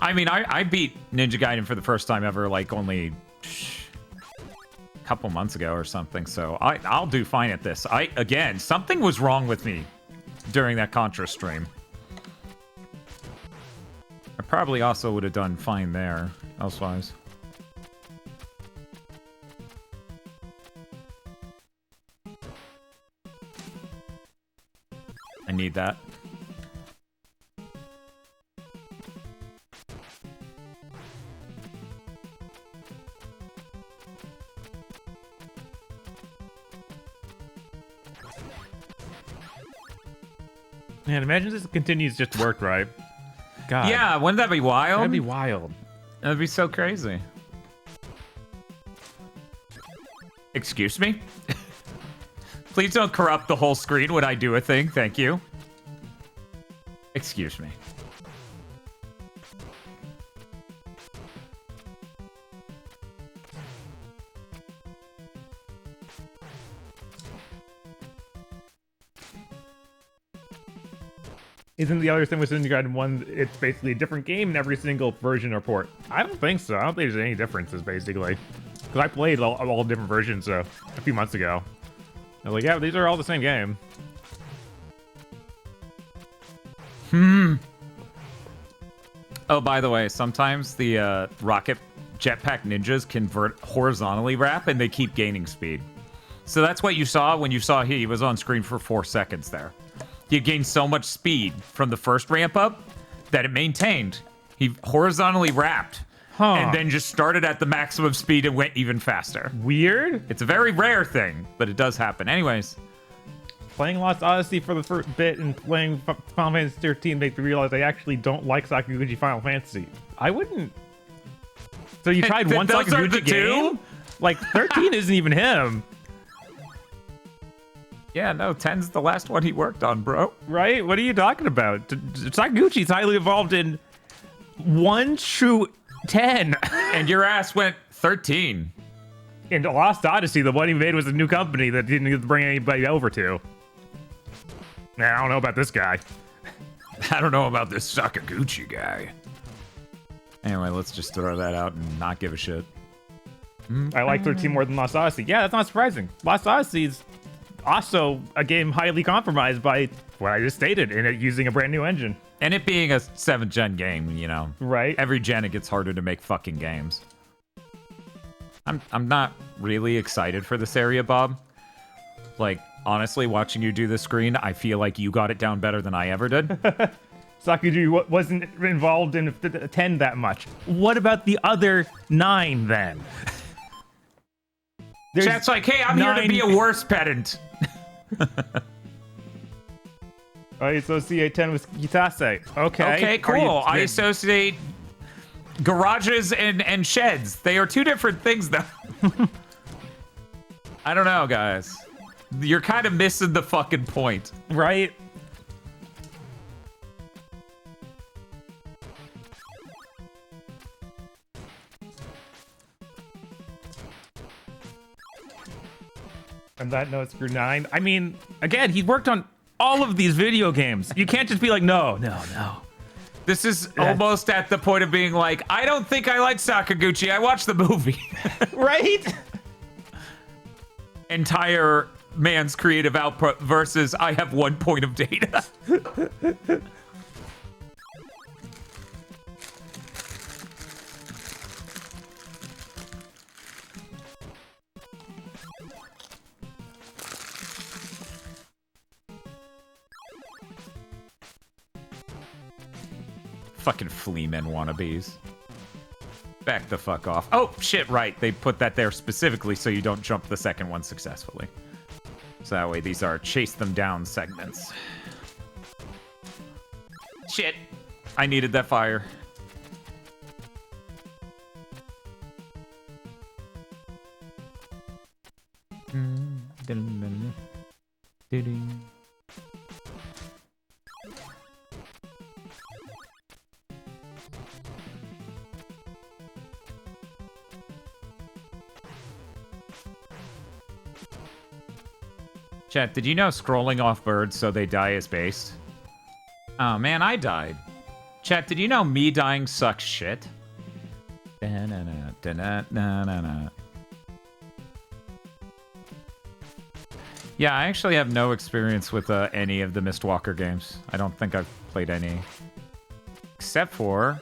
I mean, I beat Ninja Gaiden for the first time ever, like, only a couple months ago or something, so I'll do fine at this. Again, something was wrong with me during that Contra stream. I probably also would have done fine there, elsewise. I need that. Man, imagine this continues just to work, right? God. Yeah, wouldn't that be wild? That'd be wild. That'd be so crazy. Excuse me? Please don't corrupt the whole screen when I do a thing. Thank you. Excuse me. Isn't the other thing with Ninja Gaiden 1, it's basically a different game in every single version or port? I don't think so. I don't think there's any differences, basically. Because I played all different versions a few months ago. I was like, yeah, these are all the same game. Oh, by the way, sometimes the rocket jetpack ninjas convert horizontally wrap and they keep gaining speed. So that's what you saw when you saw he was on screen for 4 seconds there. He gained so much speed from the first ramp up that it maintained. He horizontally wrapped and then just started at the maximum speed and went even faster. Weird. It's a very rare thing, but it does happen. Anyways. Playing Lost Odyssey for the first bit and playing Final Fantasy 13 made me realize I actually don't like Sakaguchi Final Fantasy. I wouldn't. So you tried one Those are the Sakaguchi game? two? Like, 13 isn't even him. Yeah, no, 10's the last one he worked on, bro. Right? What are you talking about? Sakaguchi's highly evolved in 1 through 10. And your ass went 13. In Lost Odyssey, the one he made was a new company that didn't get to bring anybody over to. Man, I don't know about this guy. I don't know about this Sakaguchi guy. Anyway, let's just throw that out and not give a shit. I like 13 more than Lost Odyssey. Yeah, that's not surprising. Lost Odyssey is also a game highly compromised by what I just stated in it using a brand new engine. And it being a 7th gen game, you know. Right. Every gen it gets harder to make fucking games. I'm not really excited for this area, Bob. Like, honestly, watching you do this screen, I feel like you got it down better than I ever did. Sakaguchi wasn't involved in 10 that much. What about the other 9 then? Chat's like, hey, I'm here to be a worse pedant. I associate 10 with Kitase. Okay. Okay, cool. I associate garages and sheds. They are 2 different things, though. I don't know, guys. You're kind of missing the fucking point. Right? And that note's through 9. I mean, again, he worked on all of these video games. You can't just be like, no. This is almost at the point of being like, I don't think I like Sakaguchi. I watched the movie. Right? Entire man's creative output versus I have 1 point of data. Fucking fleamen wannabes. Back the fuck off. Oh, shit, right. They put that there specifically so you don't jump the second one successfully. So that way these are chase them down segments. Shit. I needed that fire. Chat, did you know scrolling off birds so they die is based? Oh man, I died. Chat, did you know me dying sucks shit? Da-na-na, da-na-na-na-na. Yeah, I actually have no experience with any of the Mistwalker games. I don't think I've played any. Except for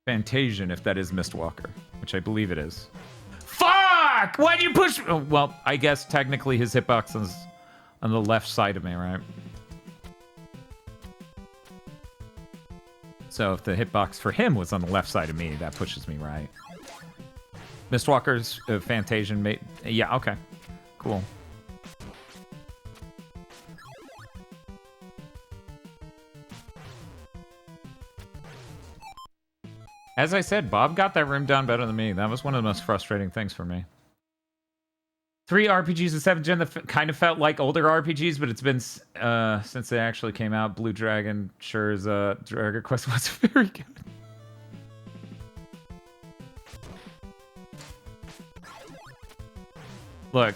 Fantasian, if that is Mistwalker, which I believe it is. Fuck! Why'd you push? Oh, well, I guess technically his hitbox is on the left side of me, right? So if the hitbox for him was on the left side of me, that pushes me right. Mistwalker's Fantasian, yeah, okay, cool. As I said, Bob got that room down better than me. That was one of the most frustrating things for me. 3 RPGs in 7th gen that kind of felt like older RPGs, but it's been since they actually came out. Blue Dragon sure is Dragon Quest was very good. Look,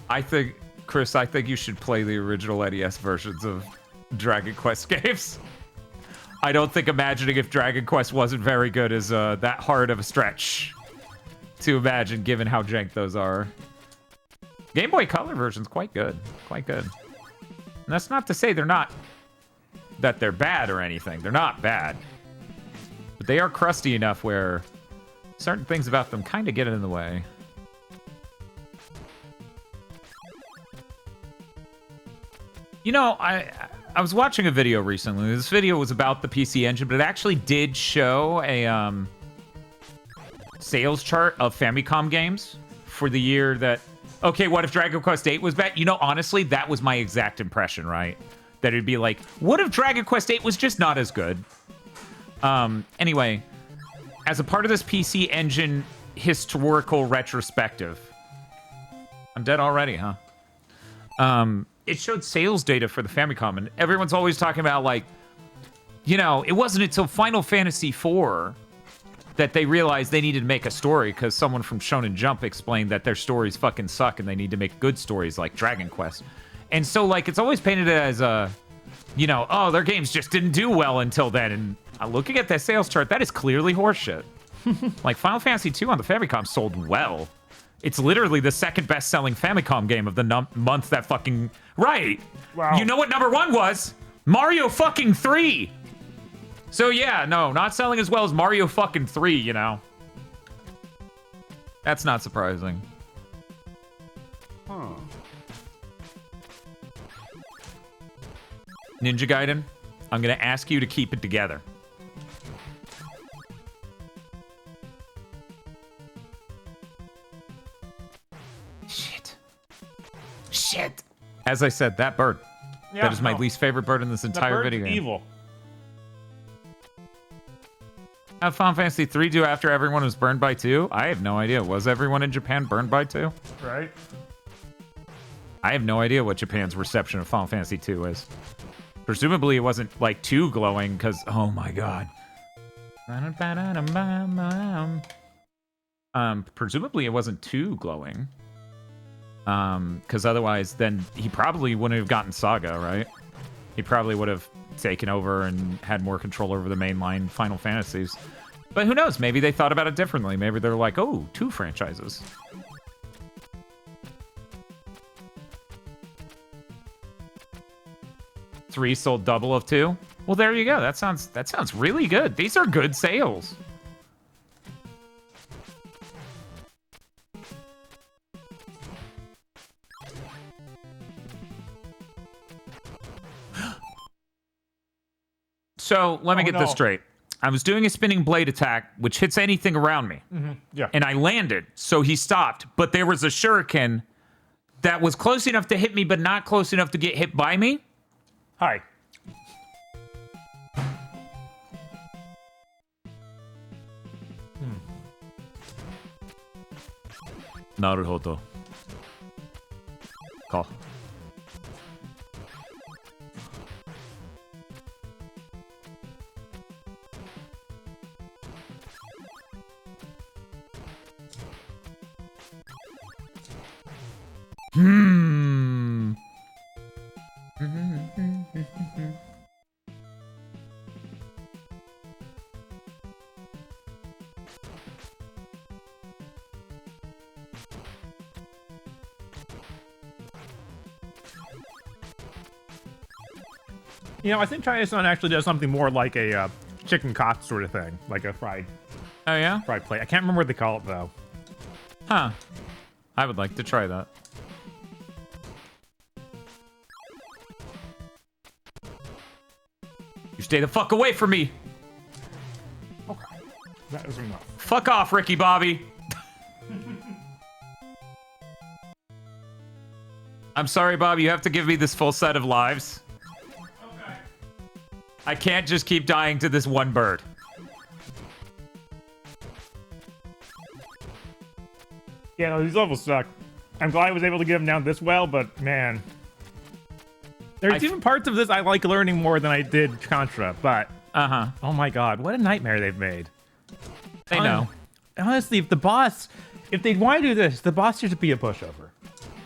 I think, Chris, I think you should play the original NES versions of Dragon Quest games. I don't think imagining if Dragon Quest wasn't very good is that hard of a stretch to imagine, given how jank those are. Game Boy Color version's quite good. Quite good. And that's not to say they're not... that they're bad or anything. They're not bad. But they are crusty enough where certain things about them kind of get in the way. You know, I was watching a video recently. This video was about the PC Engine, but it actually did show a sales chart of Famicom games for the year that... Okay, what if Dragon Quest VIII was bad? You know, honestly, that was my exact impression, right? That it'd be like, what if Dragon Quest VIII was just not as good? Anyway, as a part of this PC Engine historical retrospective... I'm dead already, huh? It showed sales data for the Famicom, and everyone's always talking about, like, you know, it wasn't until Final Fantasy IV that they realized they needed to make a story because someone from Shonen Jump explained that their stories fucking suck and they need to make good stories like Dragon Quest. And so, like, it's always painted as a, you know, oh, their games just didn't do well until then. And looking at that sales chart, that is clearly horseshit. Like, Final Fantasy II on the Famicom sold well. It's literally the second best-selling Famicom game of the month that fucking... Right! Wow. You know what number 1 was? Mario fucking 3! So yeah, no, not selling as well as Mario fucking 3, you know? That's not surprising. Huh. Ninja Gaiden, I'm gonna ask you to keep it together. Shit. As I said, that bird. Yeah, that is my least favorite bird in this entire video game. Evil. How did Final Fantasy 3 do after everyone was burned by 2? I have no idea. Was everyone in Japan burned by 2? Right. I have no idea what Japan's reception of Final Fantasy 2 is. Presumably it wasn't like too glowing because, oh my god. Presumably it wasn't too glowing. Because otherwise then he probably wouldn't have gotten Saga, right? He probably would have taken over and had more control over the mainline Final Fantasies. But who knows? Maybe they thought about it differently. Maybe they're like, oh, 2 franchises. Three sold double of 2. Well, there you go. That sounds really good. These are good sales. So let me get this straight. I was doing a spinning blade attack, which hits anything around me. Yeah. And I landed, so he stopped. But there was a shuriken that was close enough to hit me, but not close enough to get hit by me. Hi. Naruhodo. Call. You know, I think China Sun actually does something more like a chicken cock sort of thing, like a fried Oh, yeah? plate. I can't remember what they call it though. Huh. I would like to try that. You stay the fuck away from me. Okay, that is enough. Fuck off, Ricky Bobby. I'm sorry, Bob. You have to give me this full set of lives. Okay. I can't just keep dying to this one bird. Yeah, no, these levels suck. I'm glad I was able to get them down this well, but man. There's even parts of this I like learning more than I did Contra, but... Uh-huh. Oh my god, what a nightmare they've made. They know. Honestly, if they want to do this, the boss should be a pushover.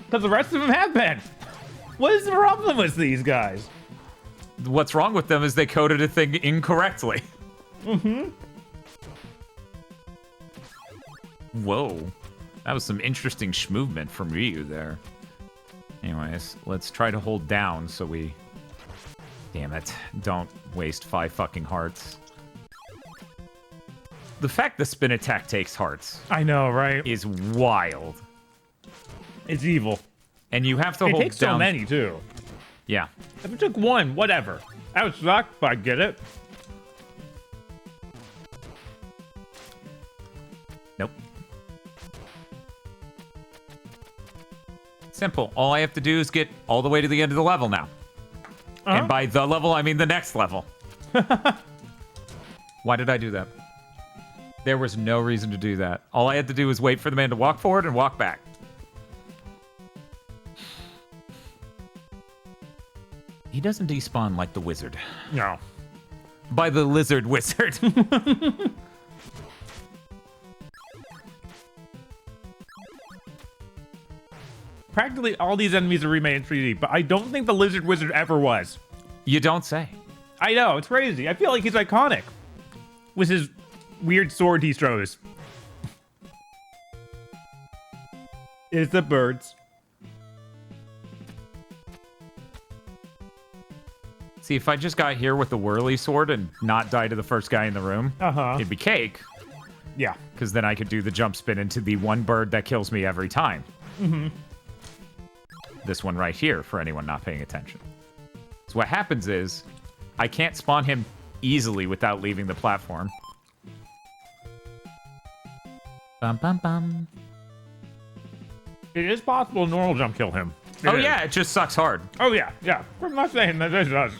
Because the rest of them have been. What is the problem with these guys? What's wrong with them is they coded a thing incorrectly. Mm-hmm. Whoa. That was some interesting movement from Ryu there. Anyways, let's try to hold down so we... Damn it. Don't waste 5 fucking hearts. The fact the spin attack takes hearts I know, right? is wild. It's evil. And you have to It hold takes down... so many, too. Yeah. If it took one, whatever. That would suck, but I get it. Nope. Simple. All I have to do is get all the way to the end of the level now. And by the level, I mean the next level. Why did I do that? There was no reason to do that. All I had to do was wait for the man to walk forward and walk back. He doesn't despawn like the wizard. No. By the lizard wizard. Practically all these enemies are remade in 3D, but I don't think the lizard wizard ever was. You don't say. I know, it's crazy. I feel like he's iconic. With his weird sword he throws. It's the birds. See, if I just got here with the whirly sword and not die to the first guy in the room, it'd be cake. Yeah. Because then I could do the jump spin into the one bird that kills me every time. Mm-hmm. This one right here, for anyone not paying attention. So what happens is, I can't spawn him easily without leaving the platform. Bum, bum, bum. It is possible to normal jump kill him. Oh yeah, it just sucks hard. Oh yeah, yeah. I'm not saying that it does.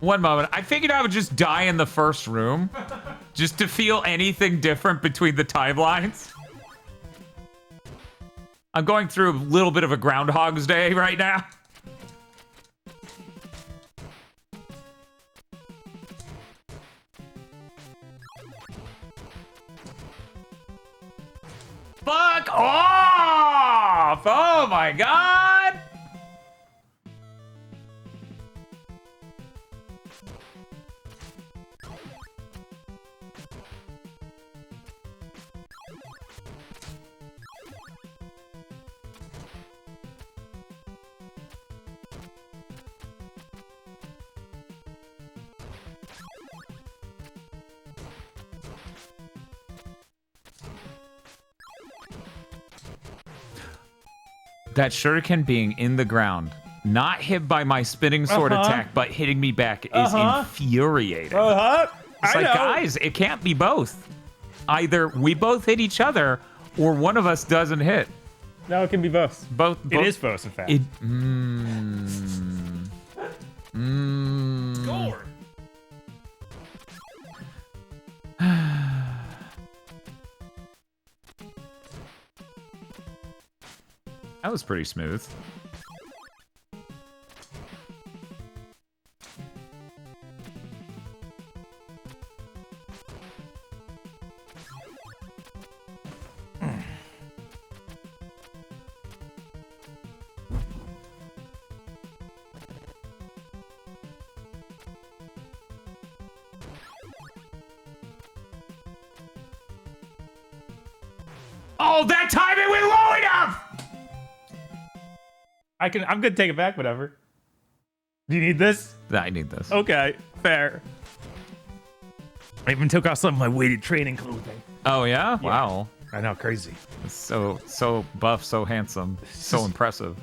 One moment. I figured I would just die in the first room just to feel anything different between the timelines. I'm going through a little bit of a Groundhog's Day right now. Fuck off! Oh my god! That shuriken being in the ground, not hit by my spinning sword attack, but hitting me back is infuriating. It's like, guys, it can't be both. Either we both hit each other, or one of us doesn't hit. No, it can be both. Both. It is both, in fact. Score. That was pretty smooth. Oh, that time it went low enough! I'm good to take it back, whatever. Do you need this? I need this. Okay, fair. I even took off some of my weighted training clothing. Oh, yeah? Wow. I know, crazy. So buff, so handsome, so impressive.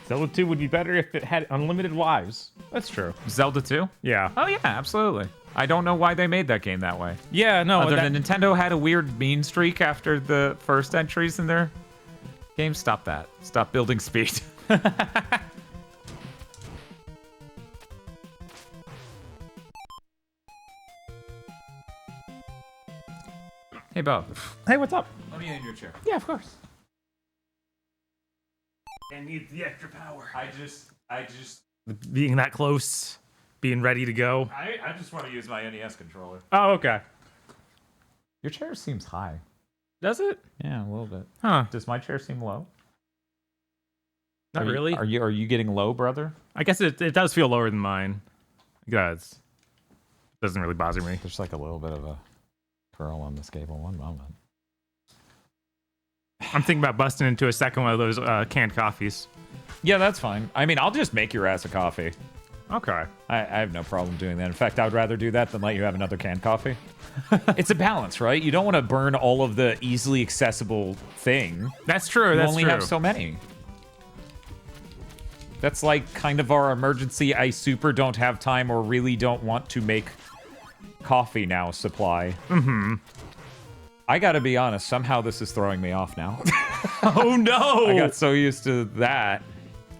Zelda 2 would be better if it had unlimited lives. That's true. Zelda 2? Yeah. Oh, yeah, absolutely. I don't know why they made that game that way. Yeah, no. Other than Nintendo had a weird mean streak after the first entries in their game. Stop that. Stop building speed. Hey, Bob. Hey, what's up? Let me in your chair. Yeah, of course. And needs the extra power. I just Being that close, being ready to go. I just want to use my NES controller. Oh, okay. Your chair seems high. Does it? Yeah, a little bit. Huh. Does my chair seem low? Not really. Are you getting low, brother? I guess it does feel lower than mine. It does. Doesn't really bother me. There's like a little bit of a curl on this cable. One moment. I'm thinking about busting into a second one of those canned coffees. Yeah, that's fine. I mean, I'll just make your ass a coffee. Okay. I have no problem doing that. In fact, I would rather do that than let you have another canned coffee. It's a balance, right? You don't want to burn all of the easily accessible thing. That's true. You That's only true. have so many. That's like kind of our emergency I super don't have time or really don't want to make coffee now supply. Mm-hmm. I gotta be honest, somehow this is throwing me off now. Oh no! I got so used to that.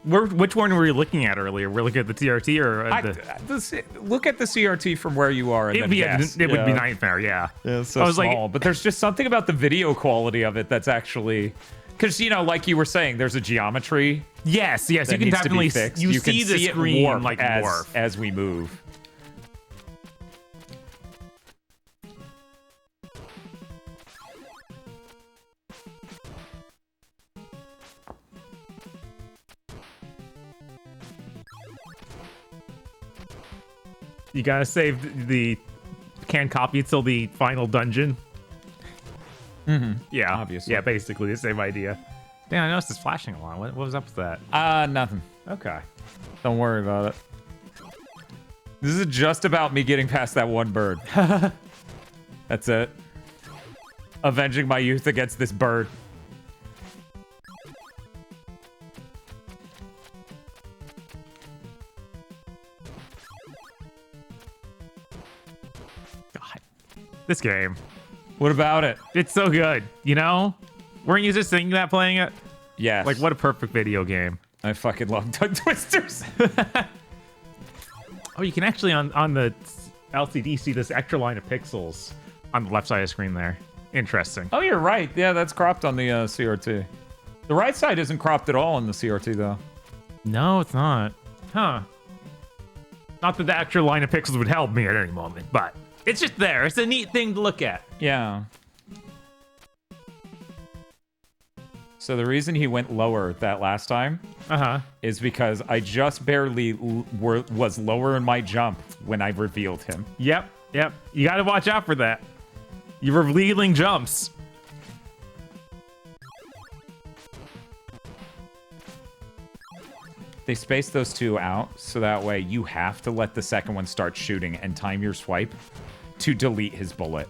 Which one were you looking at earlier? We're looking at the TRT or Look at the CRT from where you are and then guess. It would be nightmare, yeah. Yeah, it's so small. But there's just something about the video quality of it that's actually... Because, you know, like you were saying, there's a geometry. Yes, you can needs definitely... to be fixed. You can see the it screen warp like as, morph. as we move. You gotta save the canned copy till the final dungeon. Mm-hmm. Yeah, obviously. Yeah, basically the same idea. Damn, I noticed it's flashing a lot. What was up with that? Nothing. Okay. Don't worry about it. This is just about me getting past that one bird. That's it. Avenging my youth against this bird. God This game. What about it? It's so good, you know? Weren't you just singing that playing it? Yes. Like, what a perfect video game. I fucking love tongue twisters. Oh, you can actually, on the LCD, see this extra line of pixels on the left side of the screen there. Interesting. Oh, you're right. Yeah, that's cropped on the CRT. The right side isn't cropped at all on the CRT, though. No, it's not. Huh. Not that the extra line of pixels would help me at any moment, but it's just there. It's a neat thing to look at. Yeah. So the reason he went lower that last time is because I just barely was lower in my jump when I revealed him. Yep. You got to watch out for that. You're revealing jumps. They spaced those two out, so that way you have to let the second one start shooting and time your swipe to delete his bullet.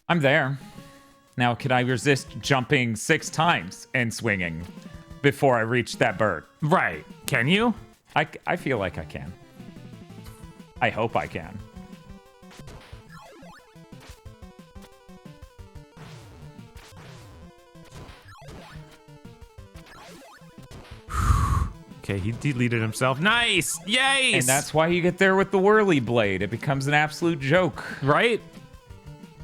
I'm there. Now, can I resist jumping 6 times and swinging before I reach that bird? Right. Can you? I feel like I can. I hope I can. Okay, he deleted himself. Nice! Yay! And that's why you get there with the whirly blade. It becomes an absolute joke. Right?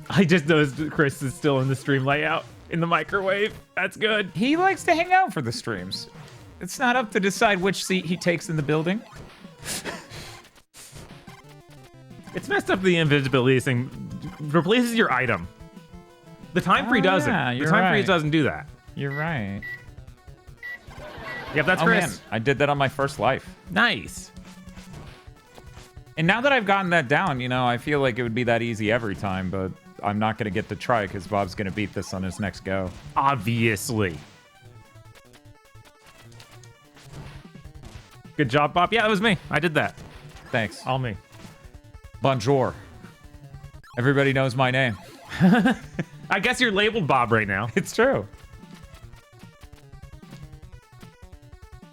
I just noticed Chris is still in the stream layout in the microwave. That's good. He likes to hang out for the streams. It's not up to decide which seat he takes in the building. It's messed up the invisibility thing. Replaces your item. The time free doesn't. Yeah, the you're time free right. doesn't do that. You're right. Yep, that's Oh, Chris. man, I did that on my first life. Nice. And now that I've gotten that down, you know, I feel like it would be that easy every time, but I'm not going to get to try because Bob's going to beat this on his next go. Obviously. Good job, Bob. Yeah, that was me. I did that. Thanks. All me. Bonjour. Everybody knows my name. I guess you're labeled Bob right now. It's true.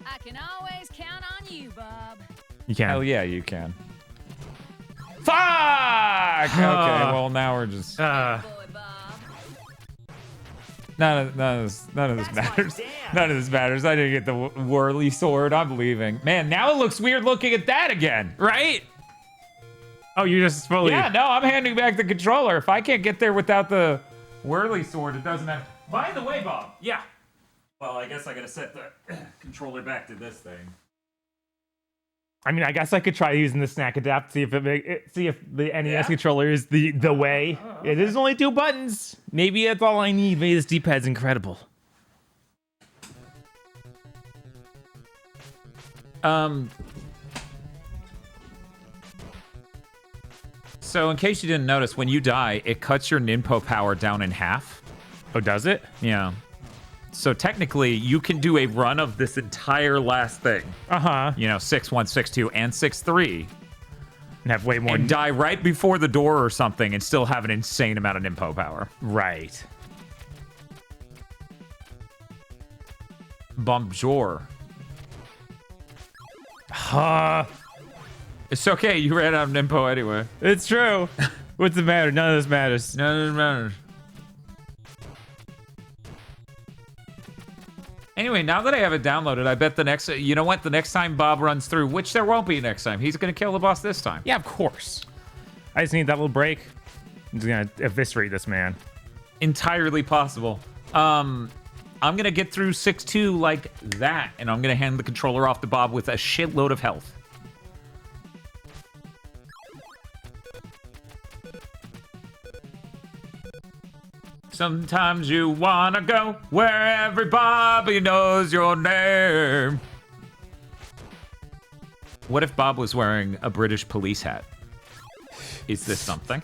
I can always count on you, Bob. You can. Hell yeah, you can. Fuck! Okay, well, now we're just... Boy, Bob. None of this matters. None of this matters. I didn't get the whirly sword. I'm leaving. Man, now it looks weird looking at that again. Right? Oh, you just fully... Yeah, no, I'm handing back the controller. If I can't get there without the whirly sword, it doesn't matter. By the way, Bob. Yeah. Well, I guess I gotta set the controller back to this thing. I mean, I guess I could try using the snack adapt, see if the NES controller is the way. It is only 2 buttons. Maybe that's all I need. Maybe this D-pad's incredible. So in case you didn't notice, when you die, it cuts your ninpo power down in half. Oh, does it? Yeah. So technically, you can do a run of this entire last thing. You know, 6-1, 6-2, and 6-3. And have way more... And die right before the door or something and still have an insane amount of ninpo power. Right. Bonjour. It's okay, you ran out of ninpo anyway. It's true. What's the matter? None of this matters. None of this matters. Anyway, now that I have it downloaded, I bet the next... You know what? The next time Bob runs through, which there won't be next time, he's going to kill the boss this time. Yeah, of course. I just need that little break. I'm just going to eviscerate this man. Entirely possible. I'm going to get through 6-2 like that, and I'm going to hand the controller off to Bob with a shitload of health. Sometimes you wanna go where everybody knows your name. What if Bob was wearing a British police hat? Is this something?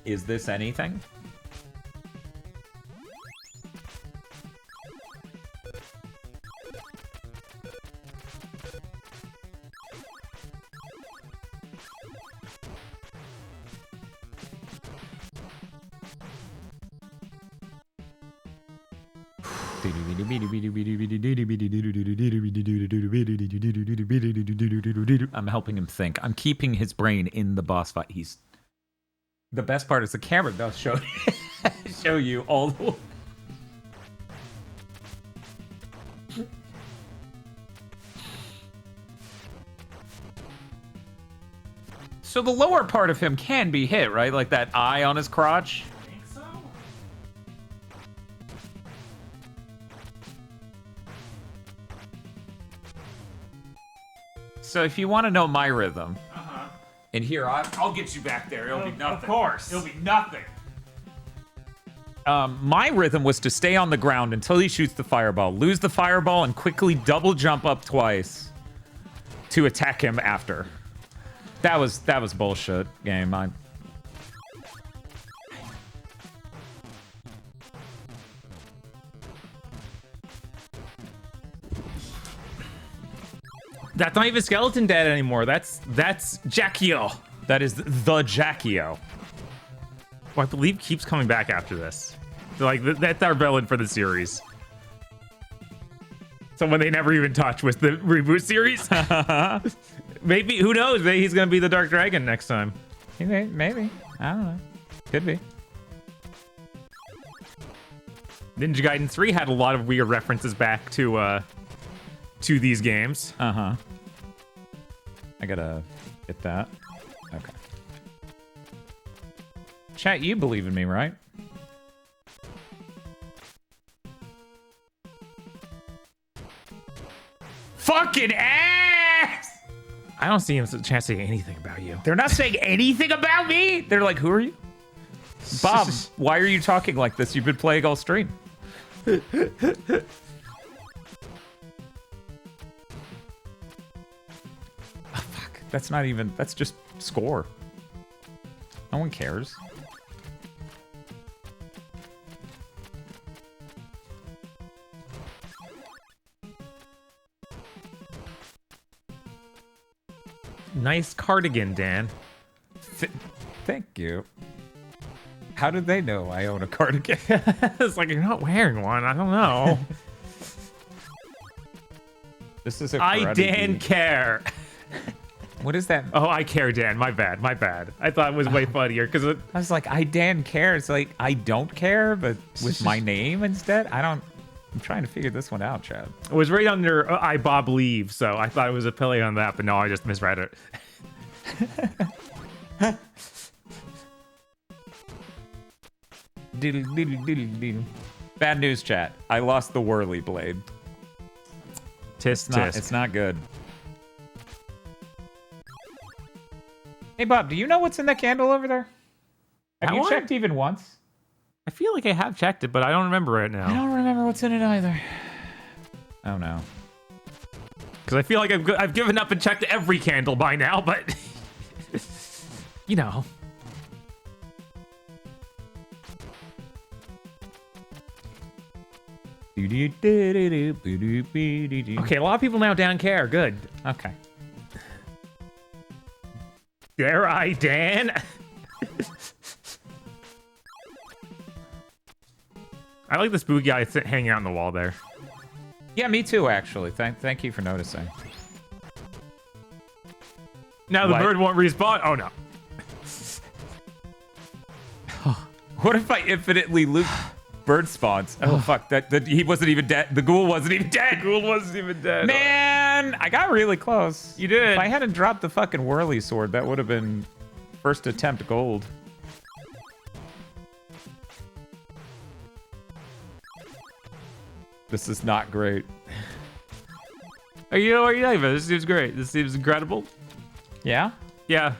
Is this anything? I'm helping him think. I'm keeping his brain in the boss fight. The best part is the camera does show show you all the. So the lower part of him can be hit, right? Like that eye on his crotch. I think so. So if you want to know my rhythm, and here I'll get you back there. It'll be nothing. Of course. It'll be nothing. My rhythm was to stay on the ground until he shoots the fireball, lose the fireball, and quickly double jump up twice to attack him after. That was bullshit game. That's not even Skeleton Dad anymore. That's Jackio. That is the Jackio. Who I believe keeps coming back after this. So, like, that's our villain for the series. Someone they never even touch with the reboot series. Maybe, who knows? Maybe he's gonna be the Dark Dragon next time. Maybe. I don't know. Could be. Ninja Gaiden 3 had a lot of weird references back to these games. I gotta get that. Okay. Chat, you believe in me, right? Fucking ass! I don't see him a chance to say anything about you. They're not saying anything about me. They're like, who are you? Bob, why are you talking like this? You've been playing all stream. Oh, fuck. That's not even, that's just score. No one cares. Nice cardigan, Dan. Thank you. How did they know I own a cardigan? It's like, you're not wearing one. I don't know. This is a I, karate Dan, gi. care. What is that? Oh, I care, Dan. My bad. My bad. I thought it was way funnier because I was like, I Dan care. It's like, I don't care, but with my name instead? I'm trying to figure this one out, Chad. it was right under I, Bob, leave. So I thought it was a play on that, but no, I just misread it. Diddle, diddle, diddle, diddle. Bad news, chat. I lost the whirly blade. Tisk, It's not good. Hey, Bob, do you know what's in that candle over there? Have That you one? checked even once? I feel like I have checked it, but I don't remember right I now. don't remember what's in it either. Oh, no. Because I feel like I've given up and checked every candle by now, but... you know. Okay, a lot of people now down care. Good. Okay. Dare I, Dan? I like the spooky guy hanging out on the wall there. Yeah, me too, actually. Thank you for noticing. Now the What? bird won't respawn. Oh, no. What if I infinitely loop bird spawns? Oh, fuck. That he wasn't even dead. The ghoul wasn't even dead. Ghoul wasn't even dead. Man, I got really close. You did. If I hadn't dropped the fucking whirly sword, that would have been first attempt gold. This is not great. Are you like about this? Seems great. This seems incredible. Yeah? Yeah.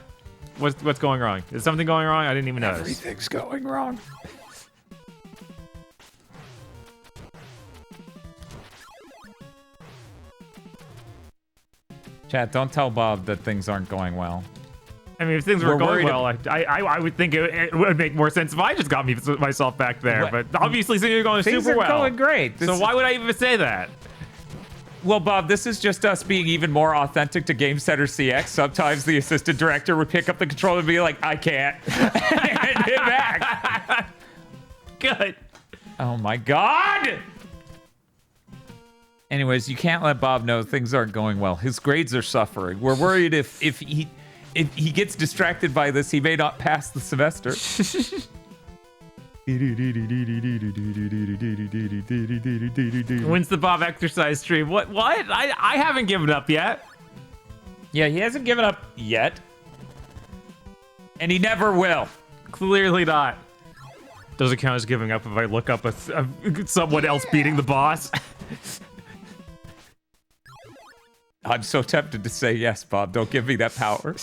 What's going wrong? Is something going wrong? I didn't even notice. Everything's going wrong. Chat, don't tell Bob that things aren't going well. I mean, if things were We're going worried well, I would think it would make more sense if I just got myself back there. What? But obviously, things are going Things super are well. going great. So why would I even say that? Well, Bob, this is just us being even more authentic to Game Center CX. Sometimes the assistant director would pick up the controller and be like, I can't. And hit back. Good. Oh my god! Anyways, you can't let Bob know things aren't going well. His grades are suffering. We're worried if he gets distracted by this, he may not pass the semester. When's the Bob exercise stream? What? I haven't given up yet. Yeah, he hasn't given up yet. And he never will. Clearly not. Doesn't count as giving up if I look up someone else beating the boss. I'm so tempted to say yes, Bob. Don't give me that power.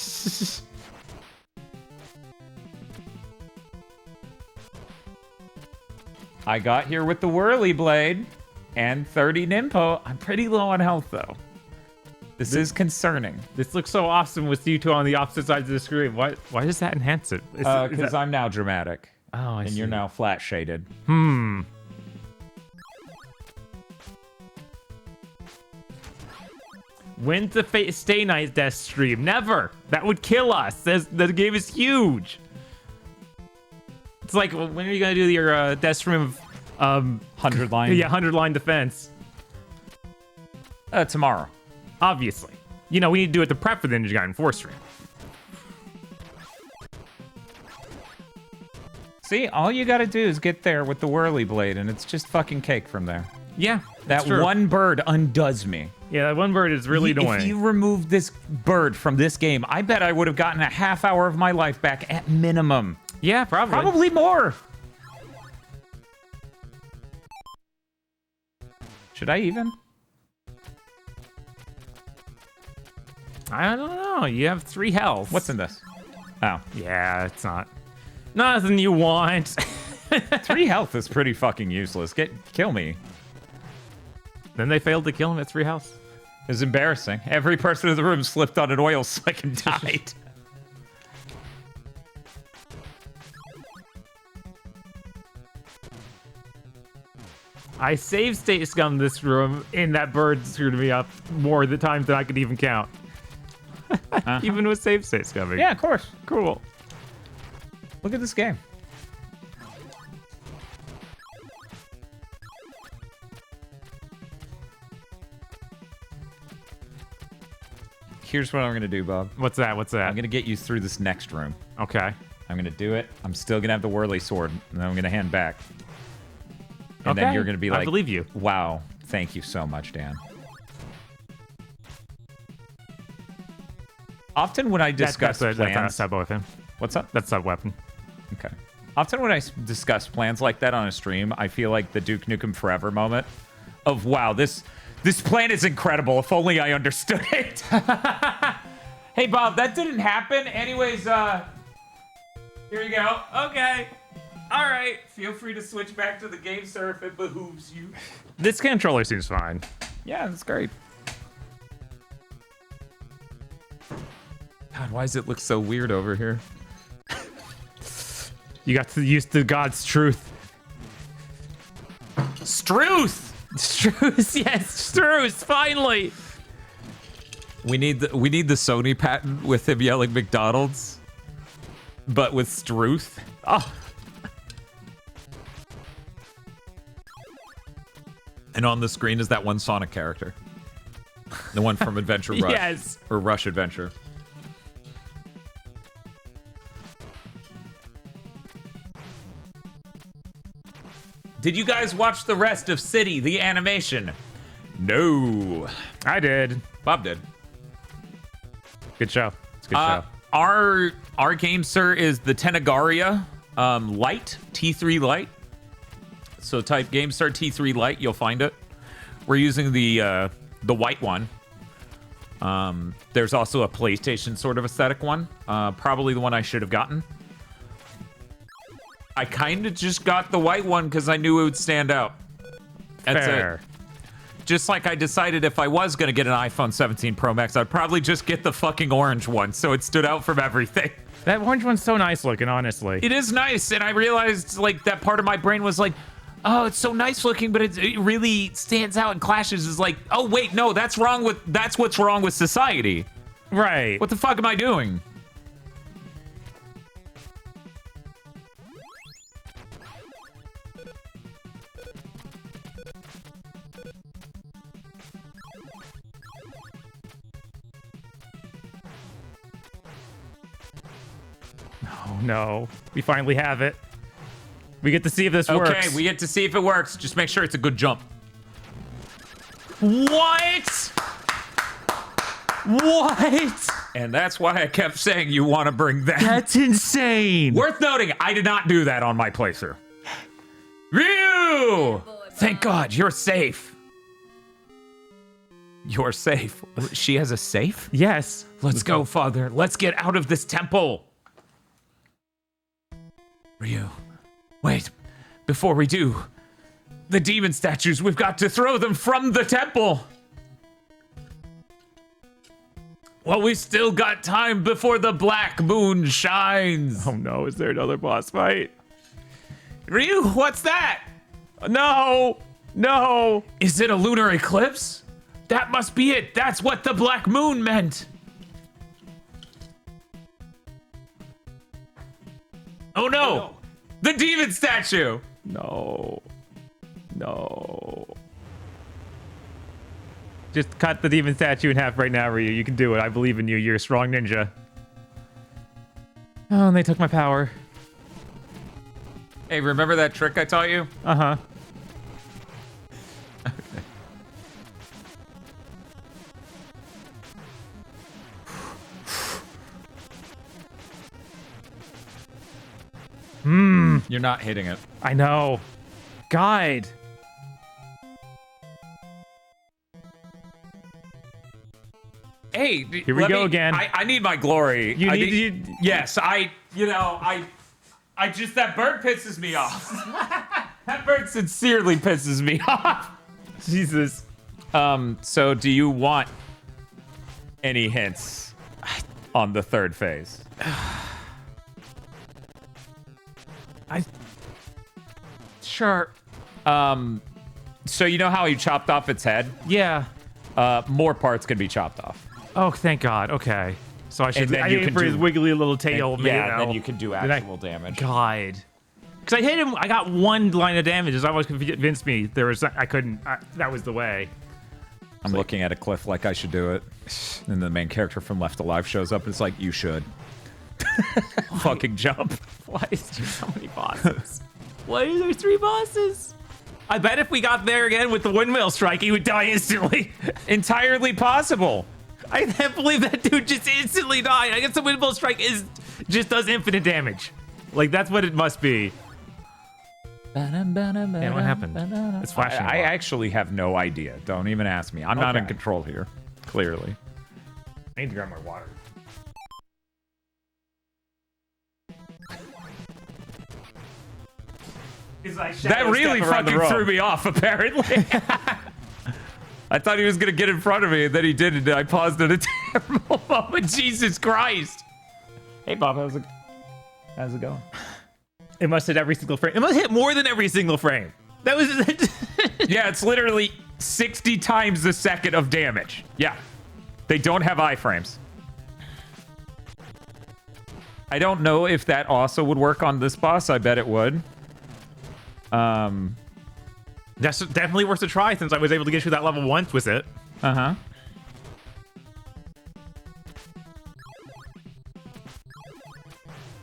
I got here with the Whirly Blade and 30 Nimpo. I'm pretty low on health, though. This is concerning. This looks so awesome with you two on the opposite sides of the screen. Why does that enhance it? Because I'm now dramatic. Oh, I see. And you're now flat shaded. When's the Stay Night Death stream? Never. That would kill us. The game is huge. It's like, when are you gonna do your death stream of 100 line? Yeah, 100 line defense. Tomorrow. Obviously. You know, we need to do it to prep for the Ninja Gaiden 4 stream. See, all you gotta do is get there with the Whirly Blade, and it's just fucking cake from there. Yeah, that one bird undoes me. Yeah, that one bird is really annoying. If you remove this bird from this game, I bet I would have gotten a half hour of my life back at minimum. Yeah, probably. Probably more. Should I even? I don't know. You have 3 health. What's in this? Oh. Yeah, it's not. Nothing you want. 3 health is pretty fucking useless. Kill me. Then they failed to kill him at 3 health. It was embarrassing. Every person in the room slipped on an oil slick and died. I saved State Scum this room, and that bird screwed me up more the times than I could even count. Even with save state scumming. Yeah, of course. Cool. Look at this game. Here's what I'm going to do, Bob. What's that? I'm going to get you through this next room. Okay. I'm going to do it. I'm still going to have the Whirly Sword, and then I'm going to hand back. And then you're going to be like, I believe you. Wow, thank you so much, Dan. Often when I discuss plans... That's a sub weapon. What's up? That's a weapon. Okay. Often when I discuss plans like that on a stream, I feel like the Duke Nukem Forever moment of, wow, this plan is incredible. If only I understood it. Hey, Bob, that didn't happen. Anyways, here you go. Okay. All right. Feel free to switch back to the game, sir, if it behooves you. This controller seems fine. Yeah, that's great. God, why does it look so weird over here? You got to use the God's truth. Struth! Struth, yes, Struth, finally! We need the Sony patent with him yelling McDonald's, but with Struth. Oh. And on the screen is that one Sonic character. The one from Adventure Rush. Yes. Or Rush Adventure. Did you guys watch the rest of City, the animation? No. I did. Bob did. Good show. It's a good show. Our game, sir, is the Tenagaria Lite, T3 Lite. So type GameStar T3 Lite, you'll find it. We're using the white one. There's also a PlayStation sort of aesthetic one. Probably the one I should have gotten. I kind of just got the white one because I knew it would stand out. That's Fair. it. Just like I decided if I was going to get an iPhone 17 Pro Max, I'd probably just get the fucking orange one, so it stood out from everything. That orange one's so nice looking, honestly. It is nice, and I realized, like, that part of my brain was like, oh, it's so nice looking, but it really stands out and clashes. Is like, oh, wait, no, that's what's wrong with society. Right. What the fuck am I doing? Oh no, we finally have it. We get to see if this works. Okay, we get to see if it works. Just make sure it's a good jump. What? What? And that's why I kept saying you want to bring that. That's insane. Worth noting, I did not do that on my playthrough. Ryu! Thank God, you're safe. You're safe. She has a safe? Yes. Let's go, Father. Let's get out of this temple. Ryu, wait. Before we do, the demon statues, we've got to throw them from the temple. Well, we still got time before the black moon shines. Oh no, is there another boss fight? Ryu, what's that? No, no. Is it a lunar eclipse? That must be it. That's what the black moon meant. Oh no! The demon statue! No. No. Just cut the demon statue in half right now, Ryu. You can do it. I believe in you. You're a strong ninja. Oh, and they took my power. Hey, remember that trick I taught you? Uh-huh. You're not hitting it. I know. Guide. Hey, Here we go again. I need my glory. You I need- Yes, I just, that bird pisses me off. That bird sincerely pisses me off. Jesus. So do you want any hints on the third phase? Sure. So you know how he chopped off its head? Yeah. More parts can be chopped off. Oh, thank God. Okay. So I should And then I you aim can for his do- wiggly little tail. Yeah, then you can do Then I- actual damage. God. Because I hit him, I got one line of damage. It's almost convinced me there was, I couldn't, that was the way. I'm looking at a cliff like I should do it. And the main character from Left Alive shows up and it's like, you should. Fucking jump. Why is there so many bosses? Why are there 3 bosses? I bet if we got there again with the windmill strike, he would die instantly. Entirely possible. I can't believe that dude just instantly died. I guess the windmill strike just does infinite damage. Like, that's what it must be. And what happened? It's flashing. I actually have no idea. Don't even ask me. I'm not in control here. Clearly. I need to grab my water. That really fucking threw me off, apparently. I thought he was going to get in front of me, and then he didn't. I paused at a terrible moment. Jesus Christ. Hey, Bob, how's it going? It must hit every single frame. It must hit more than every single frame. That was... Yeah, it's literally 60 times the second of damage. Yeah. They don't have iframes. I don't know if that also would work on this boss. I bet it would. That's definitely worth a try since I was able to get through that level once with it. Uh-huh.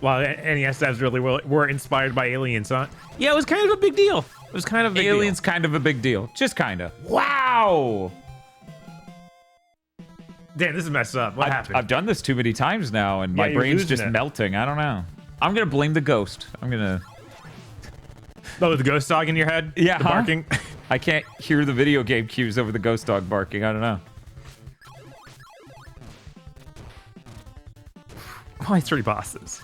Well, NES devs really were inspired by Aliens, huh? Yeah, it was kind of a big deal. It was kind of a big Aliens, kind of a big deal. Just kind of. Wow! Damn, this is messed up. What happened? I've done this too many times now, and my you're brain's losing just it. melting. I don't know. I'm gonna blame the ghost. I'm gonna... Oh, the ghost dog in your head? Yeah, The huh? barking? I can't hear the video game cues over the ghost dog barking. I don't know. Why 3 bosses?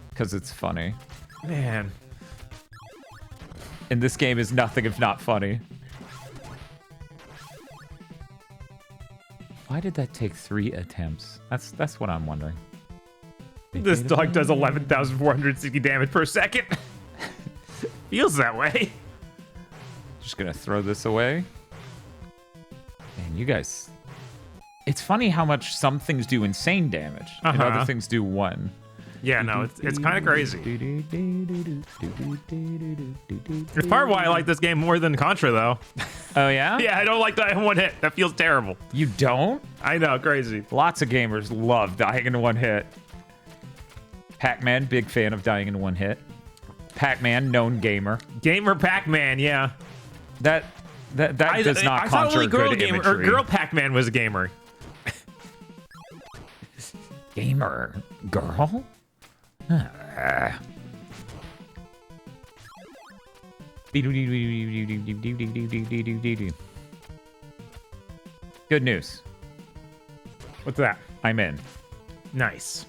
Because it's funny. Man. And this game is nothing if not funny. Why did that take 3 attempts? That's what I'm wondering. This dog does 11,460 damage per second. Feels that way. Just gonna throw this away. Man, you guys... It's funny how much some things do insane damage and other things do 1. Yeah, no, it's kind of crazy. It's part of why I like this game more than Contra, though. Oh, yeah? Yeah, I don't like dying in 1 hit. That feels terrible. You don't? I know, crazy. Lots of gamers love dying in 1 hit. Pac-Man, big fan of dying in one hit. Pac-Man, known gamer. Gamer Pac-Man, yeah. That does not I thought conjure only girl good gamer imagery. or girl Pac-Man was a gamer. Gamer girl? Good news. What's that? I'm in. Nice.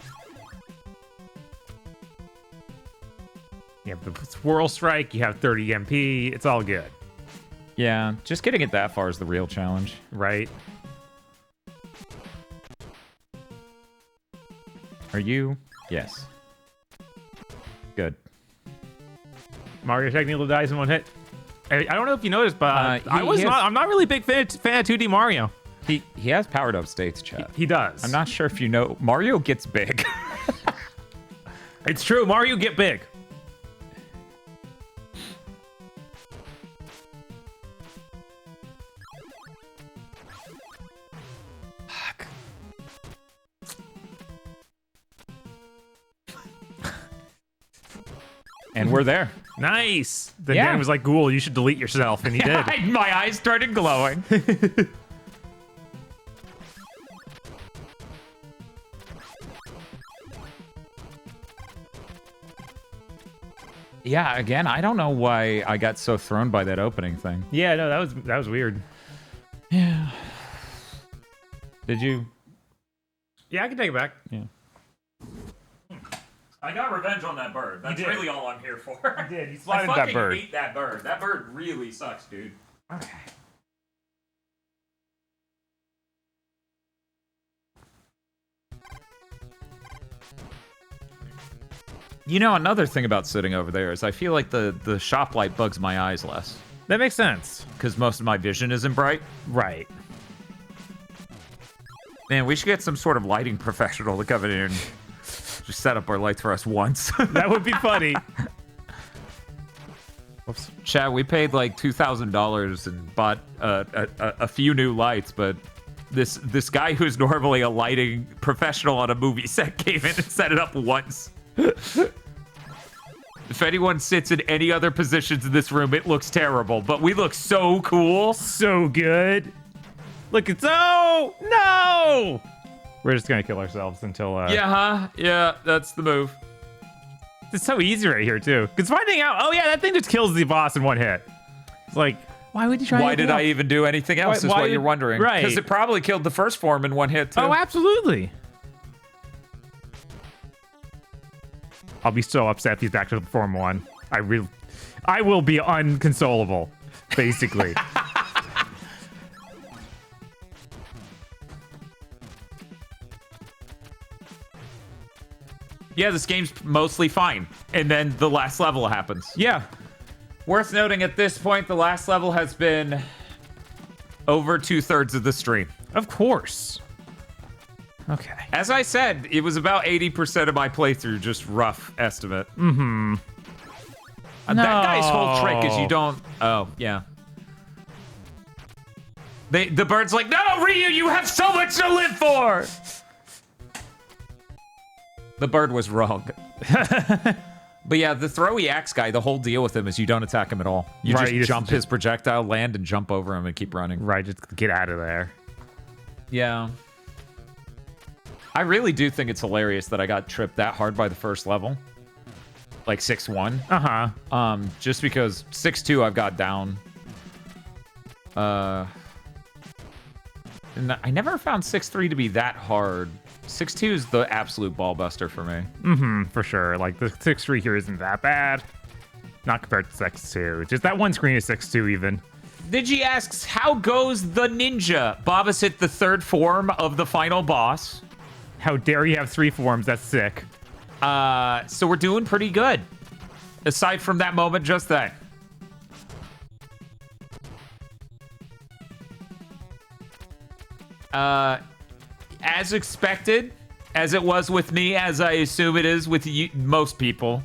You have the Swirl Strike, you have 30 MP, it's all good. Yeah, just getting it that far is the real challenge. Right? Are you? Yes. Good. Mario technical dies in one hit. I don't know if you noticed, but I'm not really a big fan of 2D Mario. He has powered up states, chat. He does. I'm not sure if you know, Mario gets big. It's true, Mario get big. Fuck. And we're there. Nice. The Yeah. man was like, "Ghoul, you should delete yourself," and he did. My eyes started glowing. Yeah, again, I don't know why I got so thrown by that opening thing. Yeah, no, that was weird. Yeah. Did you? Yeah, I can take it back. Yeah. I got revenge on that bird. That's did. really all I'm here for. You did. You I slotted that fucking bird. hate that bird. That bird really sucks, dude. Okay. You know, another thing about sitting over there is I feel like the shop light bugs my eyes less. That makes sense. Because most of my vision isn't bright. Right. Man, we should get some sort of lighting professional to come in here and just set up our lights for us once. That would be funny. Whoops. Chad, we paid like $2,000 and bought a few new lights, but this guy who's normally a lighting professional on a movie set came in and set it up once. If anyone sits in any other positions in this room, it looks terrible, but we look so cool. So good. Look, it's no. We're just gonna kill ourselves until. Yeah, that's the move. It's so easy right here too. Cause finding out, oh yeah, that thing just kills the boss in one hit. It's like, why would you try? Why did I even do anything else? Is why what would- you're wondering, right? Because it probably killed the first form in one hit too. Oh, absolutely. I'll be so upset if he's back to the Form 1. I will be unconsolable, basically. Yeah, this game's mostly fine. And then the last level happens. Yeah. Worth noting at this point, the last level has been over 2/3 of the stream. Of course. Okay. As I said, it was about 80% of my playthrough, just rough estimate. Mm-hmm. That guy's whole trick is you don't... Oh, yeah. The bird's like, no, Ryu, you have so much to live for! The bird was wrong. But yeah, the throwy axe guy, the whole deal with him is you don't attack him at all. You Right, just you just- jump his projectile, land, and jump over him and keep running. Right, just get out of there. Yeah. I really do think it's hilarious that I got tripped that hard by the first level. Like 6-1. Uh-huh. Just because 6-2 I've got down. And I never found 6-3 to be that hard. 6-2 is the absolute ball buster for me. Mm-hmm, for sure. Like, the 6-3 here isn't that bad. Not compared to 6-2. Just that one screen is 6-2 even. Digi asks, how goes the ninja? Bob has hit the third form of the final boss. How dare you have 3 forms? That's sick. So we're doing pretty good. Aside from that moment just then. As expected, as it was with me, as I assume it is with you, most people.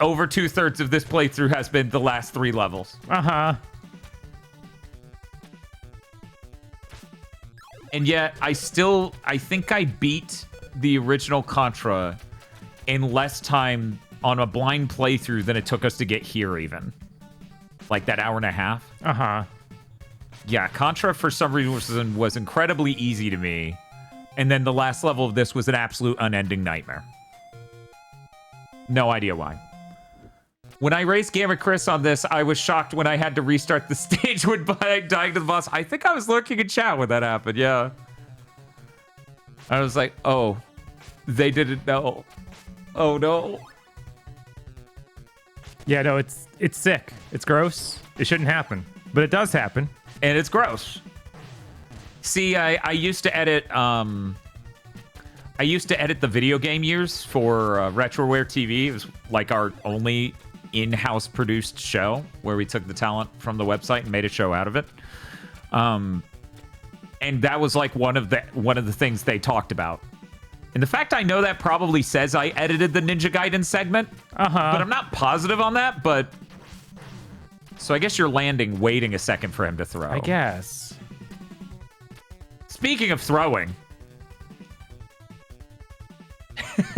Over 2/3 of this playthrough has been the last 3 levels. Uh-huh. And yet, I think I beat the original Contra in less time on a blind playthrough than it took us to get here even. Like that hour and a half. Uh-huh. Yeah, Contra for some reason was incredibly easy to me. And then the last level of this was an absolute unending nightmare. No idea why. When I raced Gamma Chris on this, I was shocked when I had to restart the stage when dying to the boss. I think I was lurking in chat when that happened, yeah. I was like, oh, they didn't know. Oh, no. Yeah, no, it's sick. It's gross. It shouldn't happen. But it does happen. And it's gross. See, I used to edit the video game years for Retroware TV. It was like our only in-house produced show where we took the talent from the website and made a show out of it. And that was like one of the things they talked about. And the fact I know that probably says I edited the Ninja Gaiden segment. Uh-huh. But I'm not positive on that, but... So I guess you're landing, waiting a second for him to throw. I guess. Speaking of throwing...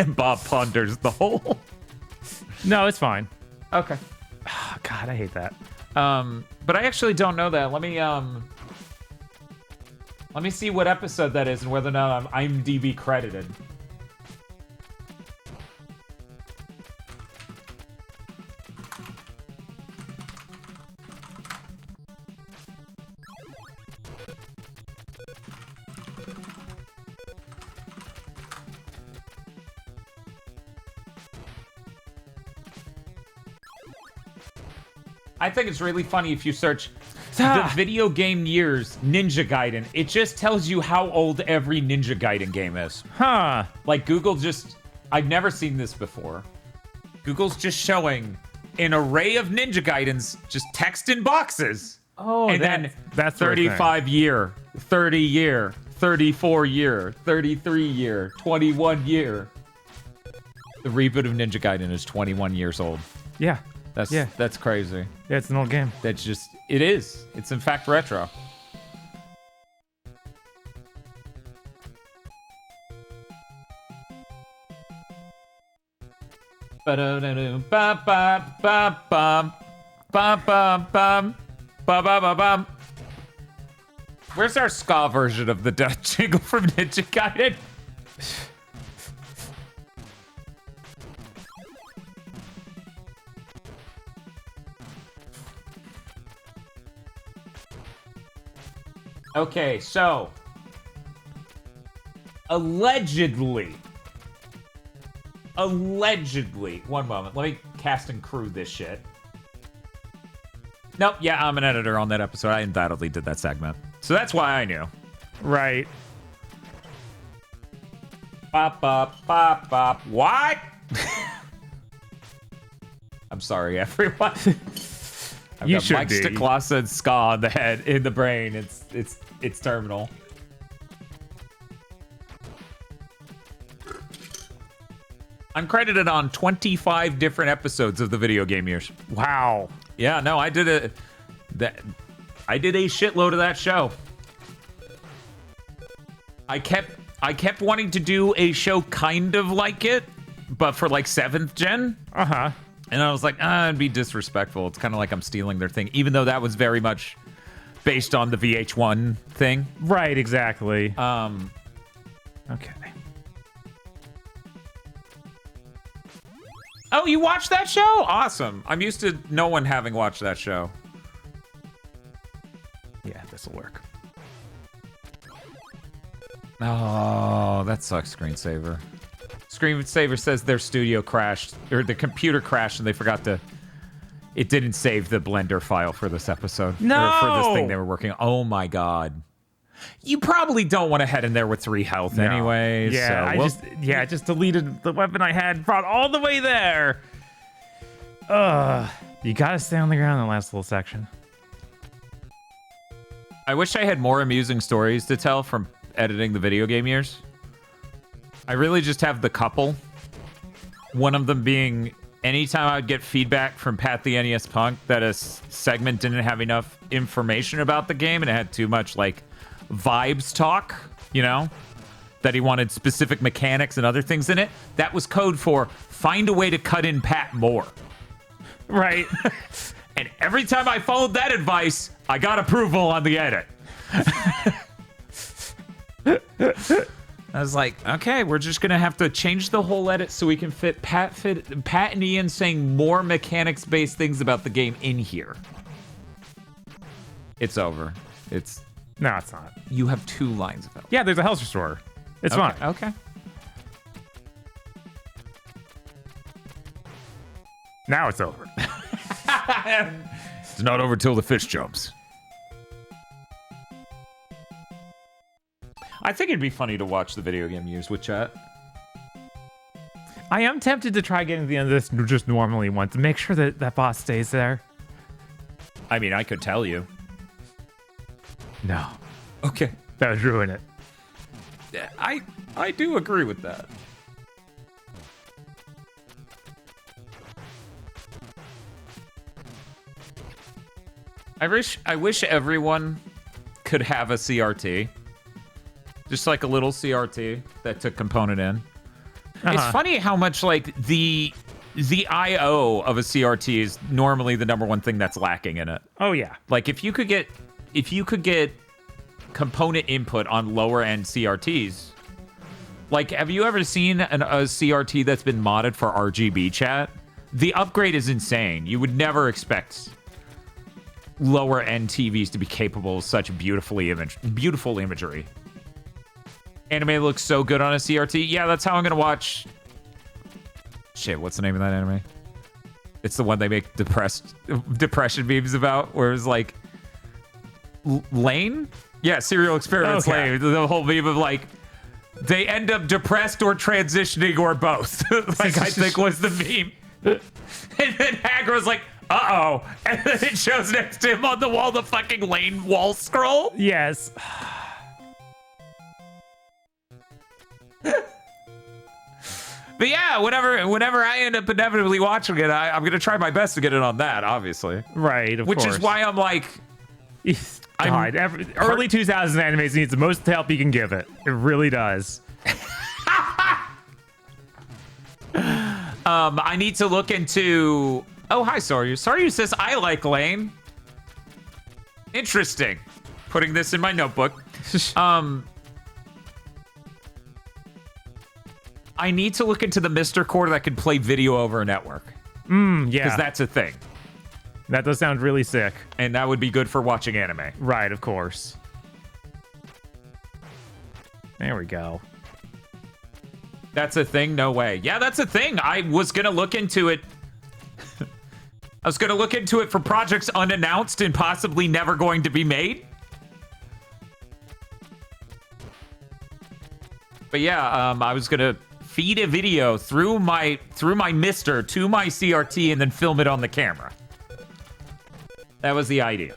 Bob ponders the hole. No, it's fine. Okay. Oh, God, I hate that. But I actually don't know that. Let me see what episode that is and whether or not I'm IMDb credited. I think it's really funny if you search the video game years Ninja Gaiden. It just tells you how old every Ninja Gaiden game is. Huh. Like Google just... I've never seen this before. Google's just showing an array of Ninja Gaidens, just text in boxes. Oh, and then that's 35 year, 30 year, 34 year, 33 year, 21 year. The reboot of Ninja Gaiden is 21 years old. Yeah. That's crazy. Yeah, it's an old game. That's just... It is. It's in fact retro. Where's our ska version of the Dutch jingle from Ninja Gaiden? Okay, so allegedly, one moment, let me cast and crew this shit. Nope, yeah, I'm an editor on that episode. I undoubtedly did that segment. So that's why I knew. Right. Bop, bop, bop, bop. What? I'm sorry, everyone. I've got Mike Stiklasa and ska on the head, in the brain. It's terminal. I'm credited on 25 different episodes of the video game years. Wow. Yeah, no, I did a shitload of that show. I kept wanting to do a show kind of like it, but for like 7th gen. Uh-huh. And I was like, it'd be disrespectful. It's kind of like I'm stealing their thing, even though that was very much based on the VH1 thing. Right, exactly. Okay. Oh, you watched that show? Awesome. I'm used to no one having watched that show. Yeah, this'll work. Oh, that sucks, Screensaver. Screensaver says their studio crashed, or the computer crashed, and they forgot to... It didn't save the Blender file for this episode. No! Or for this thing they were working on. Oh my god. You probably don't want to head in there with 3 health anyways. Yeah, so I just deleted the weapon I had, brought all the way there. Ugh. You gotta stay on the ground in the last little section. I wish I had more amusing stories to tell from editing the video game years. I really just have the couple. One of them being anytime I would get feedback from Pat the NES Punk that a segment didn't have enough information about the game and it had too much like vibes talk, you know? that he wanted specific mechanics and other things in it. That was code for find a way to cut in Pat more. Right. And every time I followed that advice, I got approval on the edit. I was like, okay, we're just gonna have to change the whole edit so we can fit Pat and Ian saying more mechanics-based things about the game in here. It's over. No, it's not. You have 2 lines of it. Yeah, there's a health restorer. It's Okay, fine. okay. Now it's over. It's not over till the fish jumps. I think it'd be funny to watch the video game used with chat. I am tempted to try getting to the end of this just normally once to make sure that that boss stays there. I mean, I could tell you. No. Okay. That would ruin it. I do agree with that. I wish everyone could have a CRT. Just like a little CRT that took component in. It's funny how much like the I/O of a CRT is normally the #1 thing that's lacking in it. Oh yeah. Like if you could get component input on lower end CRTs. Like, have you ever seen a CRT that's been modded for RGB chat? The upgrade is insane. You would never expect lower end TVs to be capable of such beautiful imagery. Anime looks so good on a CRT. Yeah, that's how I'm gonna watch. Shit, what's the name of that anime? It's the one they make depression memes about, where it's like Lane? Yeah, Serial Experiments Lane. The whole meme of like they end up depressed or transitioning or both. Like I think was the meme. And then Hagra's like, uh-oh. And then it shows next to him on the wall the fucking Lane wall scroll. Yes. But yeah, whenever I end up inevitably watching it, I'm going to try my best to get it on that, obviously. Right, of Which course. is why I'm like... God, early 2000s animes needs the most help you can give it. It really does. I need to look into... Oh, hi, Soryu. Soryu says, I like Lane. Interesting. Putting this in my notebook. I need to look into the Mr. Core that can play video over a network. Yeah. Because that's a thing. That does sound really sick. And that would be good for watching anime. Right, of course. There we go. That's a thing? No way. Yeah, that's a thing. I was going to look into it. I was going to look into it for projects unannounced and possibly never going to be made. But yeah, I was going to feed a video through my Mister to my CRT and then film it on the camera. That was the idea.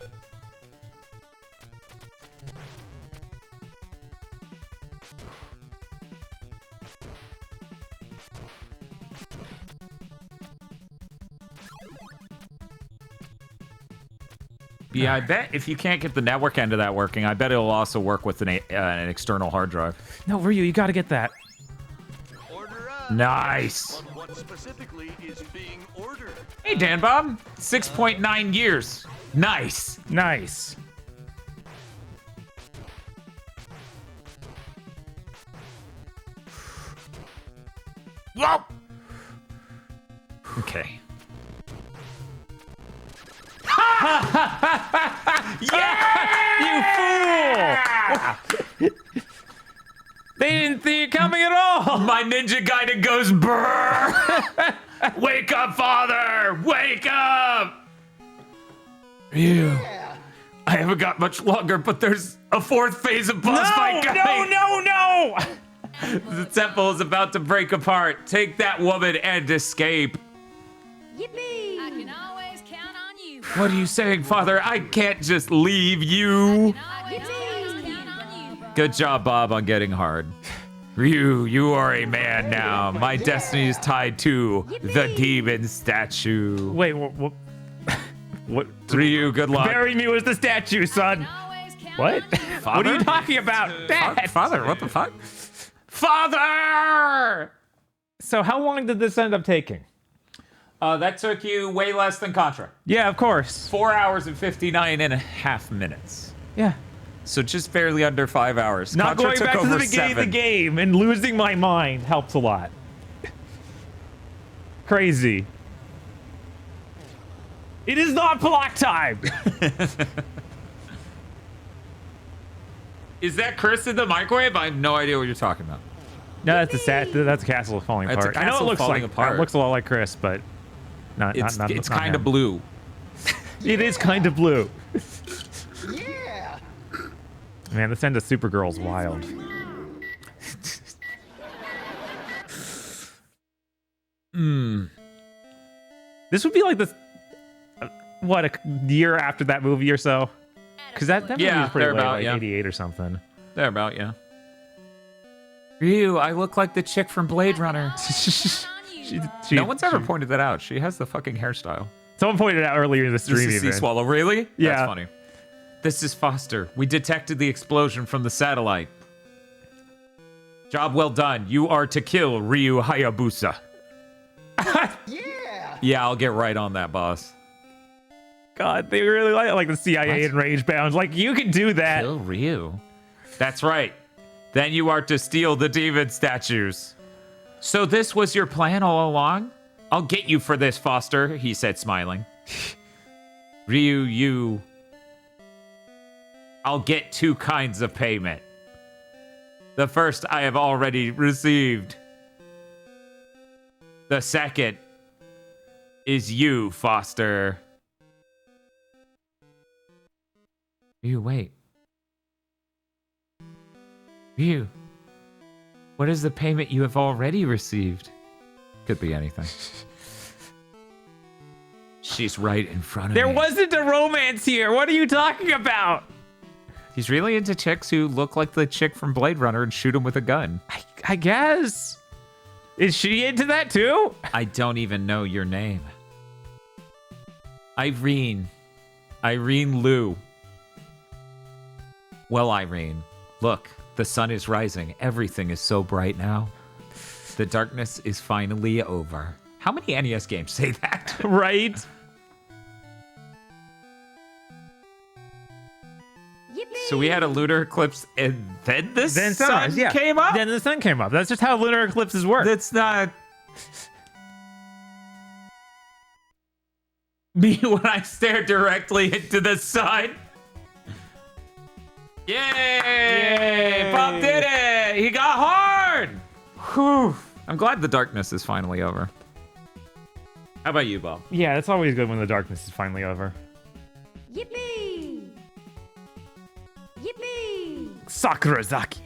Yeah, I bet if you can't get the network end of that working, I bet it'll also work with an external hard drive. No, Ryu, you gotta get that. Order up. Nice. But what specifically is being ordered? Hey, Dan Bob. 6.9 years. Nice. Nice. Whoa. Okay. Yeah! You fool! They didn't see it coming at all! My Ninja Gaiden goes brrr! Wake up, father! Wake up! Ryu. I haven't got much longer, but there's a 4th phase of boss fight coming. No! The temple is about to break apart. Take that woman and escape. Yippee! I can always count on you. What are you saying, father? I can't just leave you. Always count on you. Good job, Bob, on getting hard. Ryu, you are a man now. My destiny is tied to the demon statue. Wait, what? What? Ryu, good luck. Bury me with the statue, son. Always count What? on you. What are you talking about? Dad? Father, what the fuck? Father! So how long did this end up taking? That took you way less than Contra. Yeah, of course. 4 hours and 59.5 minutes. Yeah. So just barely under 5 hours. Not Contra going took back to the over beginning of the 7. game and losing my mind helps a lot. Crazy. It is not block time. Is that Chris in the microwave? I have no idea what you're talking about. No, that's a castle falling That's a apart. I know it castle looks falling like apart. It looks a lot like Chris, but not. It's not kind of him. blue. It is kind of blue. Yeah. Man, this end of Supergirl's wild. This would be like this. What, a year after that movie or so? Because that movie Yeah, was pretty late, thereabout, like yeah. 88 or something. There about, yeah. Ryu, I look like the chick from Blade Runner. No one's ever pointed that out. She has the fucking hairstyle. Someone pointed out earlier in the stream. This is Sea even. Swallow. Really? Yeah. That's funny. This is Foster. We detected the explosion from the satellite. Job well done. You are to kill Ryu Hayabusa. Yeah, I'll get right on that, boss. God, they really like the CIA and Rage Bound. Like, you can do that. Kill Ryu. That's right. Then you are to steal the demon statues. So this was your plan all along? I'll get you for this, Foster, he said, smiling. Ryu, you... I'll get 2 kinds of payment. The first I have already received. The second is you, Foster. Ryu, wait. Ryu, what is the payment you have already received? Could be anything. She's right in front of me. There wasn't a romance here. What are you talking about? He's really into chicks who look like the chick from Blade Runner and shoot him with a gun. I guess. Is she into that too? I don't even know your name. Irene. Irene Liu. Well, Irene, look, the sun is rising. Everything is so bright now. The darkness is finally over. How many NES games say that? Right? So we had a lunar eclipse and then the sun sunrise, yeah. came up? Then the sun came up. That's just how lunar eclipses work. That's not... Me when I stare directly into the sun. Yay! Bob did it! He got hard! Whew. I'm glad the darkness is finally over. How about you, Bob? Yeah, it's always good when the darkness is finally over. Yippee! Yippee! Sakurazaki.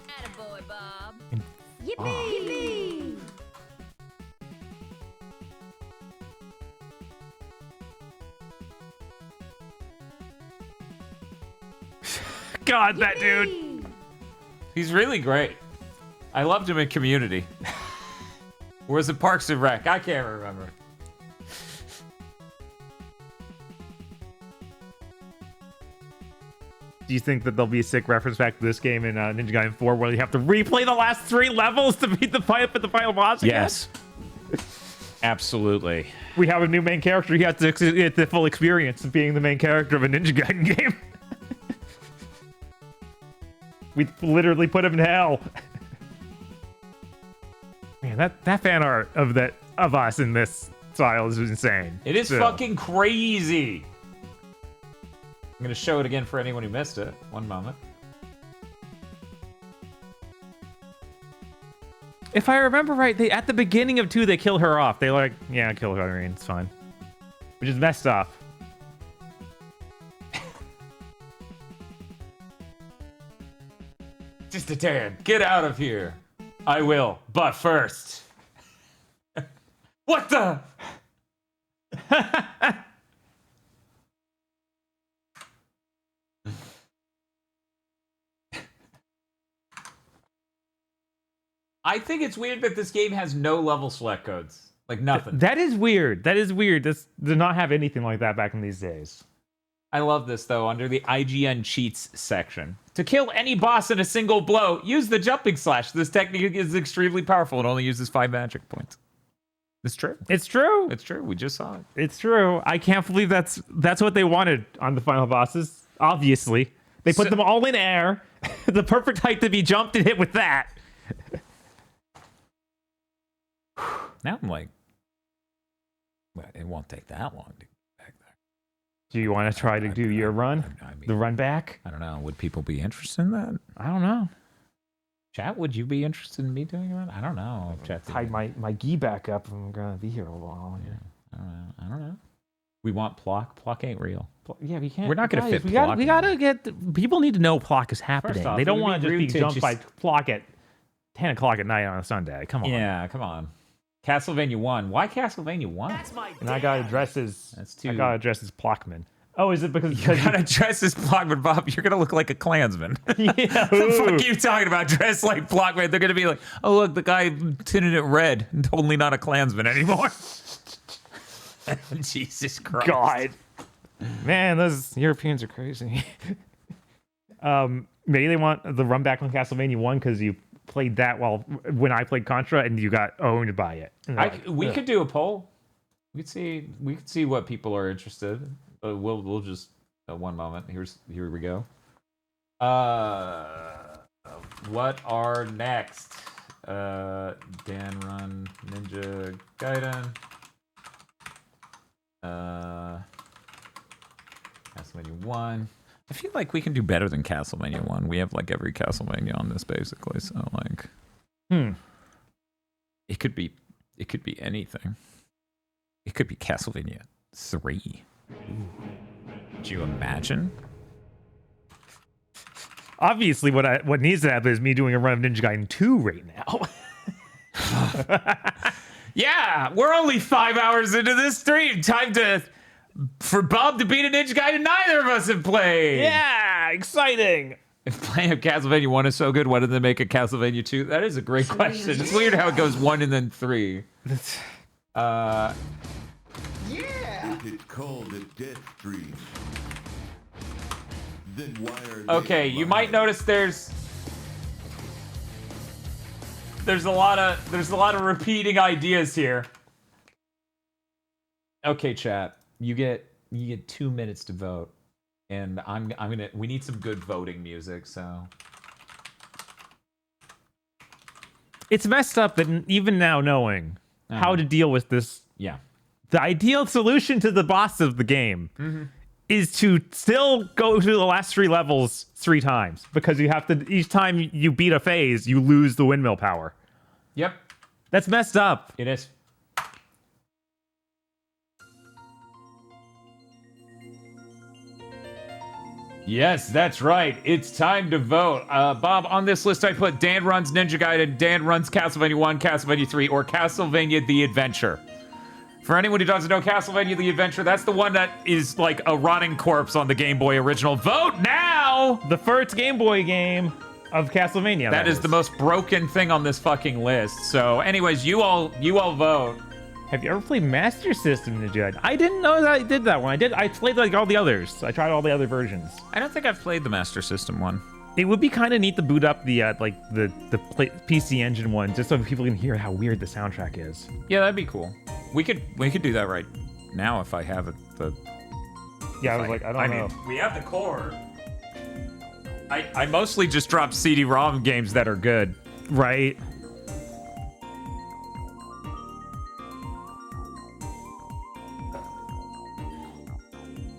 Attaboy, Bob. Yippee! God, that dude. He's really great. I loved him in Community. Or was it Parks and Rec? I can't remember. Do you think that there'll be a sick reference back to this game in Ninja Gaiden 4 where you have to replay the last 3 levels to beat the final boss again? Yes. Absolutely. We have a new main character. He has to get the full experience of being the main character of a Ninja Gaiden game. We literally put him in hell. Man, that fan art of us in this style is insane. It is Still. fucking crazy. I'm going to show it again for anyone who missed it. One moment. If I remember right, they at the beginning of 2, they kill her off. They like, yeah, kill her, Irene, it's fine. Which is messed up. Just a tad. Get out of here. I will, but first. What the? I think it's weird that this game has no level select codes. Like nothing. That is weird. That is weird. This did not have anything like that back in these days. I love this, though, under the IGN cheats section. To kill any boss in a single blow, use the jumping slash. This technique is extremely powerful and only uses 5 magic points. It's true. It's true. It's true. We just saw it. It's true. I can't believe that's what they wanted on the final bosses. Obviously, they put them all in air, the perfect height to be jumped and hit with that. Now I'm like, well, it won't take that long to get back there. Do you want to try to do your run? The run back? I don't know. Would people be interested in that? I don't know. Chat, would you be interested in me doing that? I don't know. Tied my gi back up. I'm gonna be here a while. Yeah. I don't know. We want Plock. Plock ain't real. Yeah, we can't. We're not gonna fit we Plock. We gotta get. People need to know Plock is happening. First off, they don't it would want be to rude just be to jumped by Plock at 10 o'clock at night on a Sunday. Come on. Yeah, come on. Castlevania 1. Why Castlevania 1? And I gotta dress as. That's too. I gotta dress as Plockman. Oh, is it because You gotta dress as Plockman, Bob? You're gonna look like a Klansman. Yeah. The fuck you talking about? Dress like Plockman? They're gonna be like, oh look, the guy tinted it red. Totally not a Klansman anymore. Jesus Christ. God. Man, those Europeans are crazy. Maybe they want the run back on Castlevania 1 because you played that when I played Contra and you got owned by it. We could do a poll. We could see what people are interested in. We'll just one moment. Here we go. What are next? Dan Run Ninja Gaiden. Castlevania 1. I feel like we can do better than Castlevania 1. We have like every Castlevania on this basically, so like it could be anything. It could be Castlevania 3. Could you imagine? Obviously, what needs to happen is me doing a run of Ninja Gaiden 2 right now. Yeah, we're only 5 hours into this stream. Time for Bob to beat a Ninja Gaiden neither of us have played. Yeah, exciting. If playing a Castlevania 1 is so good, why did they make a Castlevania 2? That is a great question. It's weird how it goes 1 and then 3. It's called a death stream. Then why are they Okay, you might notice there's a lot of repeating ideas here. Okay, chat. You get 2 minutes to vote. And we need some good voting music, so It's messed up that even now knowing how to deal with this. Yeah. The ideal solution to the boss of the game is to still go through the last 3 levels 3 times because you have to, each time you beat a phase, you lose the windmill power. Yep. That's messed up. It is. Yes, that's right. It's time to vote. Bob, on this list I put Dan Runs Ninja Gaiden, Dan Runs Castlevania 1, Castlevania 3, or Castlevania The Adventure. For anyone who doesn't know Castlevania The Adventure, that's the one that is like a rotting corpse on the Game Boy original. Vote now! The first Game Boy game of Castlevania. That is the most broken thing on this fucking list. So anyways, you all vote. Have you ever played Master System Ninja Gaiden? I didn't know that I did that one. I played like all the others. I tried all the other versions. I don't think I've played the Master System one. It would be kind of neat to boot up the PC Engine one, just so people can hear how weird the soundtrack is. Yeah, that'd be cool. We could do that right now if I have it. Yeah, I was I don't know. We have the core. I mostly just drop CD-ROM games that are good. Right.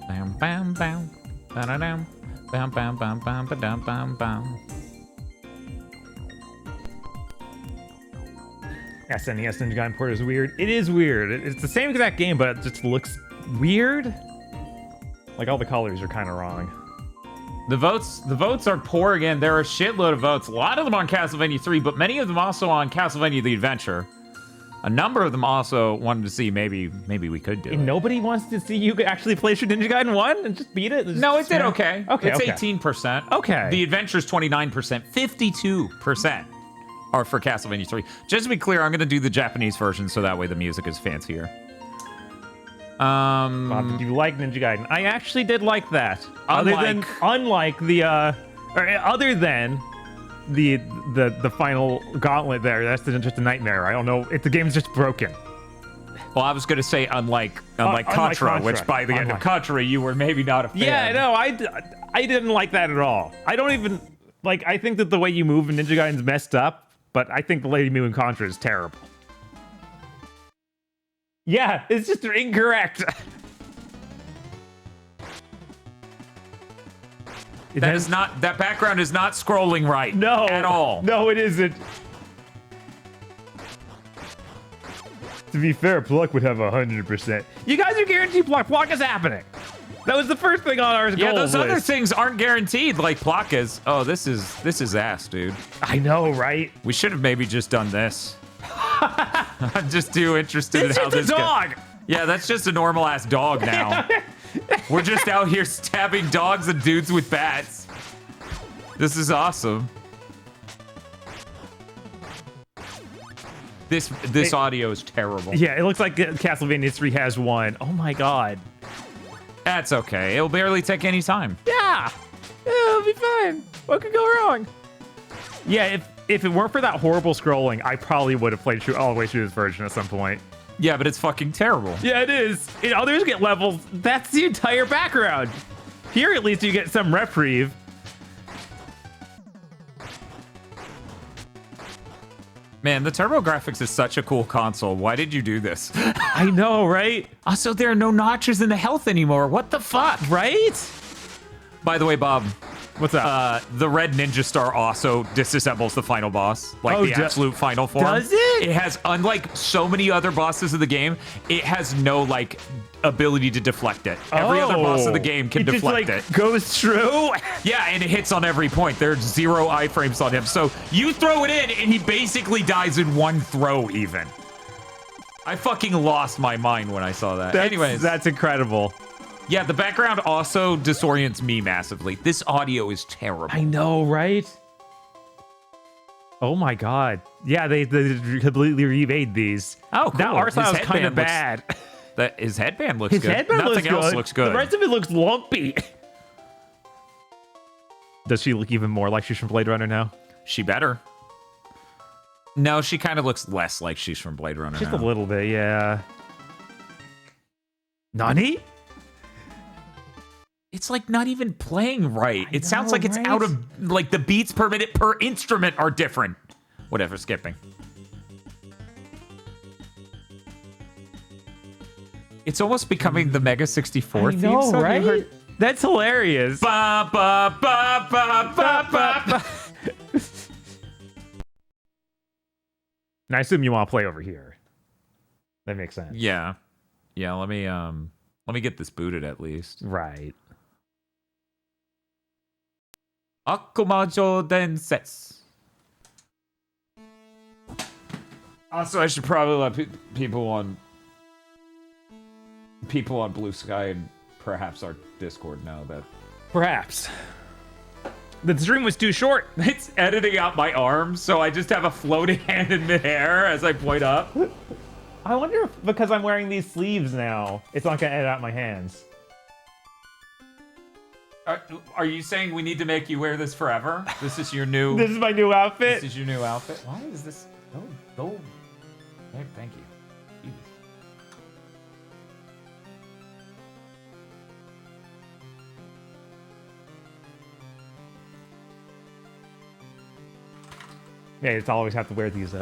Bam bam bam. Ba-da-dam. Bam bam bam bam ba-dam bam bam. SNES Ninja Gaiden port is weird. It is weird. It's the same exact game, but it just looks weird. Like all the colors are kind of wrong. The votes are poor again. There are a shitload of votes. A lot of them on Castlevania 3, but many of them also on Castlevania The Adventure. A number of them also wanted to see maybe we could do it. Nobody wants to see you actually play Ninja Gaiden 1 and just beat it? No, it did okay. Okay, it's okay. 18%. Okay. The Adventure's 29%. 52% are for Castlevania 3. Just to be clear, I'm going to do the Japanese version so that way the music is fancier. Bob, did you like Ninja Gaiden? I actually did like that. Unlike Other than the final gauntlet there, that's just a nightmare. I don't know. The game's just broken. Well, I was going to say unlike unlike Contra, which Contra. by the end of Contra, you were maybe not a fan. Yeah, no, I didn't like that at all. I don't even like. I think that the way you move in Ninja Gaiden's messed up, but I think the way you move in Contra is terrible. Yeah, it's just incorrect. That background is not scrolling right. No, at all. No, it isn't. To be fair, Pluck would have 100%. You guys are guaranteed Pluck. Pluck is happening. That was the first thing on our goals Yeah, those other list. things aren't guaranteed, like Pluck is. Oh, this is ass, dude. I know, right? We should have maybe just done this. I'm just too interested in It's how just a this dog. Yeah, that's just a normal ass dog now. We're just out here stabbing dogs and dudes with bats. This is awesome. This audio is terrible. Yeah, it looks like Castlevania 3 has one. Oh my god. That's okay. It'll barely take any time. Yeah, it'll be fine. What could go wrong? Yeah, if it weren't for that horrible scrolling, I probably would have played all the way through this version at some point. Yeah, but it's fucking terrible. Yeah, it is. Others get levels. That's the entire background. Here, at least, you get some reprieve. Man, the TurboGrafx is such a cool console. Why did you do this? I know, right? Also, there are no notches in the health anymore. What the fuck? Right? By the way, Bob, what's up? The red ninja star also disassembles the final boss, like the absolute final form. Does it? It has, unlike so many other bosses of the game, it has no like ability to deflect it. Every other boss of the game can deflect it. Goes through. Yeah, and it hits on every point. There's 0 iframes on him, so you throw it in, and he basically dies in one throw. Even. I fucking lost my mind when I saw that. Anyways, that's incredible. Yeah, the background also disorients me massively. This audio is terrible. I know, right? Oh my god. Yeah, they completely remade these. Oh, cool. That art style is kind of bad. His headband looks good. His headband Nothing else looks good. The rest of it looks lumpy. Does she look even more like she's from Blade Runner now? She better. No, she kind of looks less like she's from Blade Runner Just now. a little bit, yeah. Nani? It's like not even playing right. It sounds like it's out of, like the beats per minute per instrument are different. Whatever, skipping. It's almost becoming the Mega 64 theme song. Right? You heard? That's hilarious. Ba, ba, ba, ba, ba, ba, ba. And I assume you want to play over here. That makes sense. Yeah. Yeah, let me get this booted at least. Right. Akumajo Densetsu. Also, I should probably let people on Blue Sky and perhaps our Discord know that. Perhaps. The stream was too short. It's editing out my arms, so I just have a floating hand in midair as I point up. I wonder if because I'm wearing these sleeves now, it's not going to edit out my hands. Are you saying we need to make you wear this forever? This is your new... This is my new outfit? This is your new outfit? Why is this... Oh. Hey, thank you. Jesus. Yeah, you just always have to wear these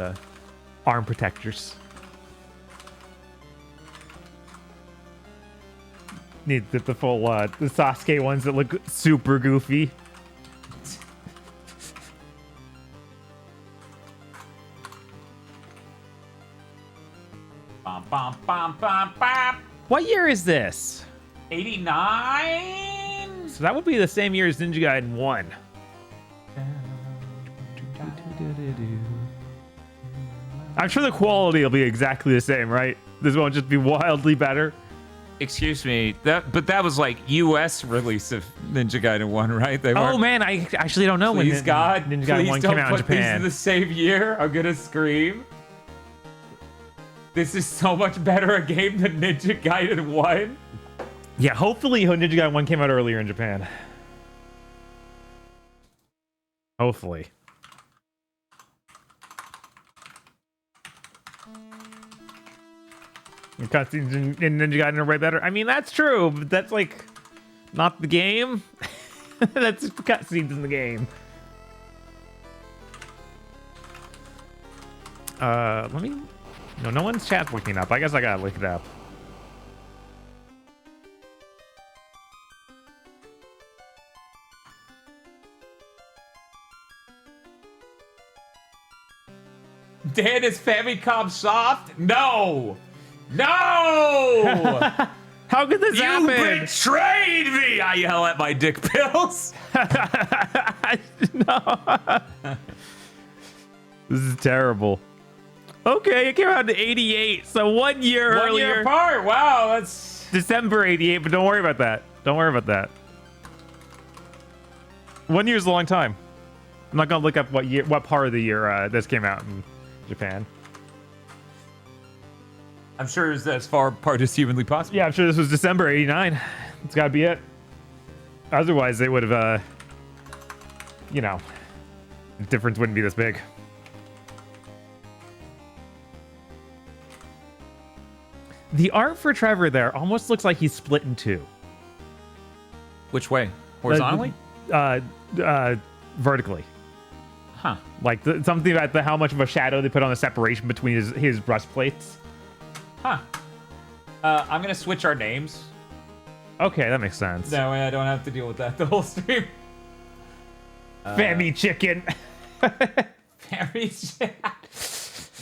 arm protectors. Need the full, the Sasuke ones that look super goofy. Bum, bum, bum, bum, bum. What year is this? 89? So that would be the same year as Ninja Gaiden 1. I'm sure the quality will be exactly the same, right? This won't just be wildly better. Excuse me, but that was like U.S. release of Ninja Gaiden 1, right? They Oh weren't- man, I actually don't know Please when God, Ninja Gaiden please 1 don't came out in put these Japan. in the same year. I'm gonna scream. This is so much better a game than Ninja Gaiden 1. Yeah, hopefully Ninja Gaiden 1 came out earlier in Japan. Hopefully. The cutscenes in Ninja Gaiden are way better. I mean, that's true, but that's like not the game. That's just the cutscenes in the game. Let me. No one's chat's looking up. I guess I gotta look it up. Dan, is Famicom soft? No! No! How could this You happen? betrayed me! I yell at my dick pills. No. This is terrible. Okay, it came out in 88, so 1 year earlier. 1 year apart. Wow, that's December 88, but don't worry about that. Don't worry about that. 1 year is a long time. I'm not gonna look up what part of the year this came out in Japan. I'm sure it's as far apart as humanly possible. Yeah, I'm sure this was December 89. It's gotta be it. Otherwise, they would have, you know, the difference wouldn't be this big. The art for Trevor there almost looks like he's split in two. Which way? Horizontally? Vertically. Huh. Like something about how much of a shadow they put on the separation between his breastplates. Huh. I'm gonna switch our names. Okay, that makes sense. That way I don't have to deal with that the whole stream. Fammy chicken. Very shit.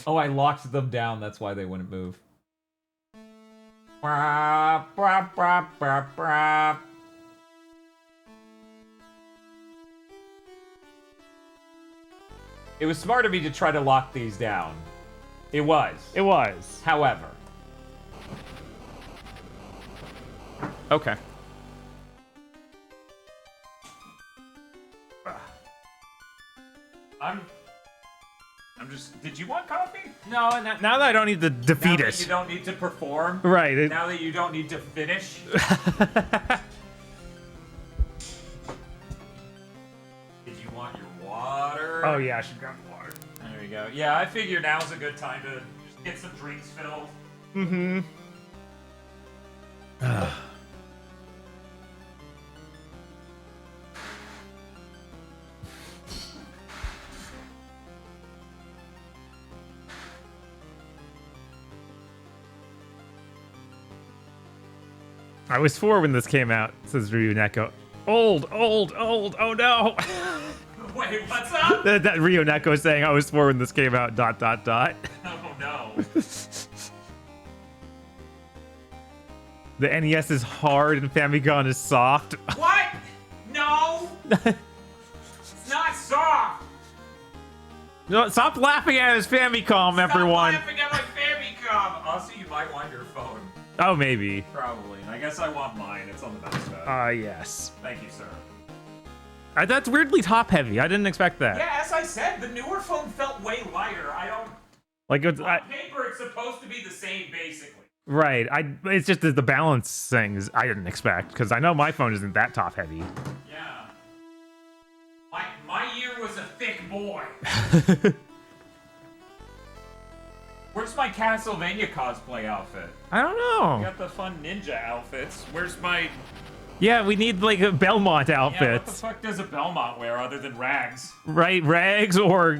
Oh, I locked them down. That's why they wouldn't move. It was smart of me to try to lock these down. It was. It was. However. Okay. I'm just. Did you want coffee? No, now that I don't need to defeat Now us. that you don't need to perform. Right. Now that you don't need to finish. Did you want your water? Oh yeah, I should grab water. There you go. Yeah, I figure now's a good time to just get some drinks filled. Mm-hmm. I was 4 when this came out, says Ryu Neko. Old, oh no! Wait, what's up? that Ryu Neko is saying I was 4 when this came out, ... Oh no. The NES is hard and Famicom is soft. What? No! It's not soft! No, stop laughing at his Famicom, everyone. Stop laughing at my Famicom! Also, you might want your phone. Oh, maybe. Probably. I guess I want mine. It's on the backside. Yes. Thank you, sir. That's weirdly top heavy. I didn't expect that. Yeah, as I said, the newer phone felt way lighter. I don't... Like On paper, it's supposed to be the same, basically. right. It's just the balance things I didn't expect because I know my phone isn't that top heavy. Yeah. My year was a thick boy. Where's my Castlevania cosplay outfit? I don't I know. got the fun ninja outfits. Where's my... Yeah, we need like a Belmont Yeah, what the outfits, fuck does a Belmont wear other than rags? right? Rags or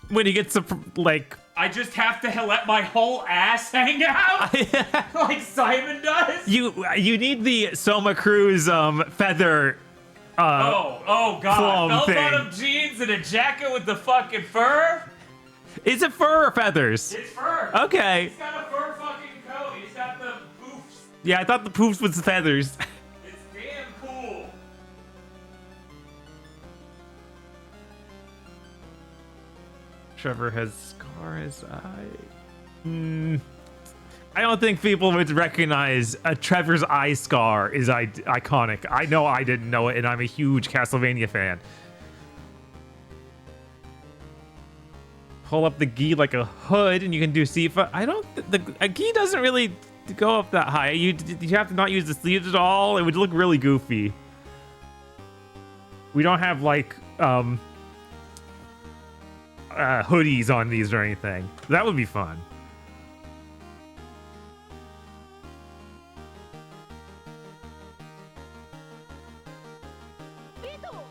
when he gets like. I just have to let my whole ass hang out? Like Simon does? You need the Soma Cruz feather. Oh god. plum Bell-bottom jeans and a jacket with the fucking fur? Is it fur or feathers? It's fur. Okay. He's got a fur fucking coat. He's got the poofs. Yeah, I thought the poofs was feathers. It's damn cool. Trevor has scars. I don't think people would recognize a Trevor's eye scar is iconic. I know I didn't know it, and I'm a huge Castlevania fan. pull up the gi like a hood, and you can do Sifa. I don't. A gi doesn't really go up that high. You have to not use the sleeves at all. It would look really goofy. We don't have like hoodies on these or anything. That would be fun.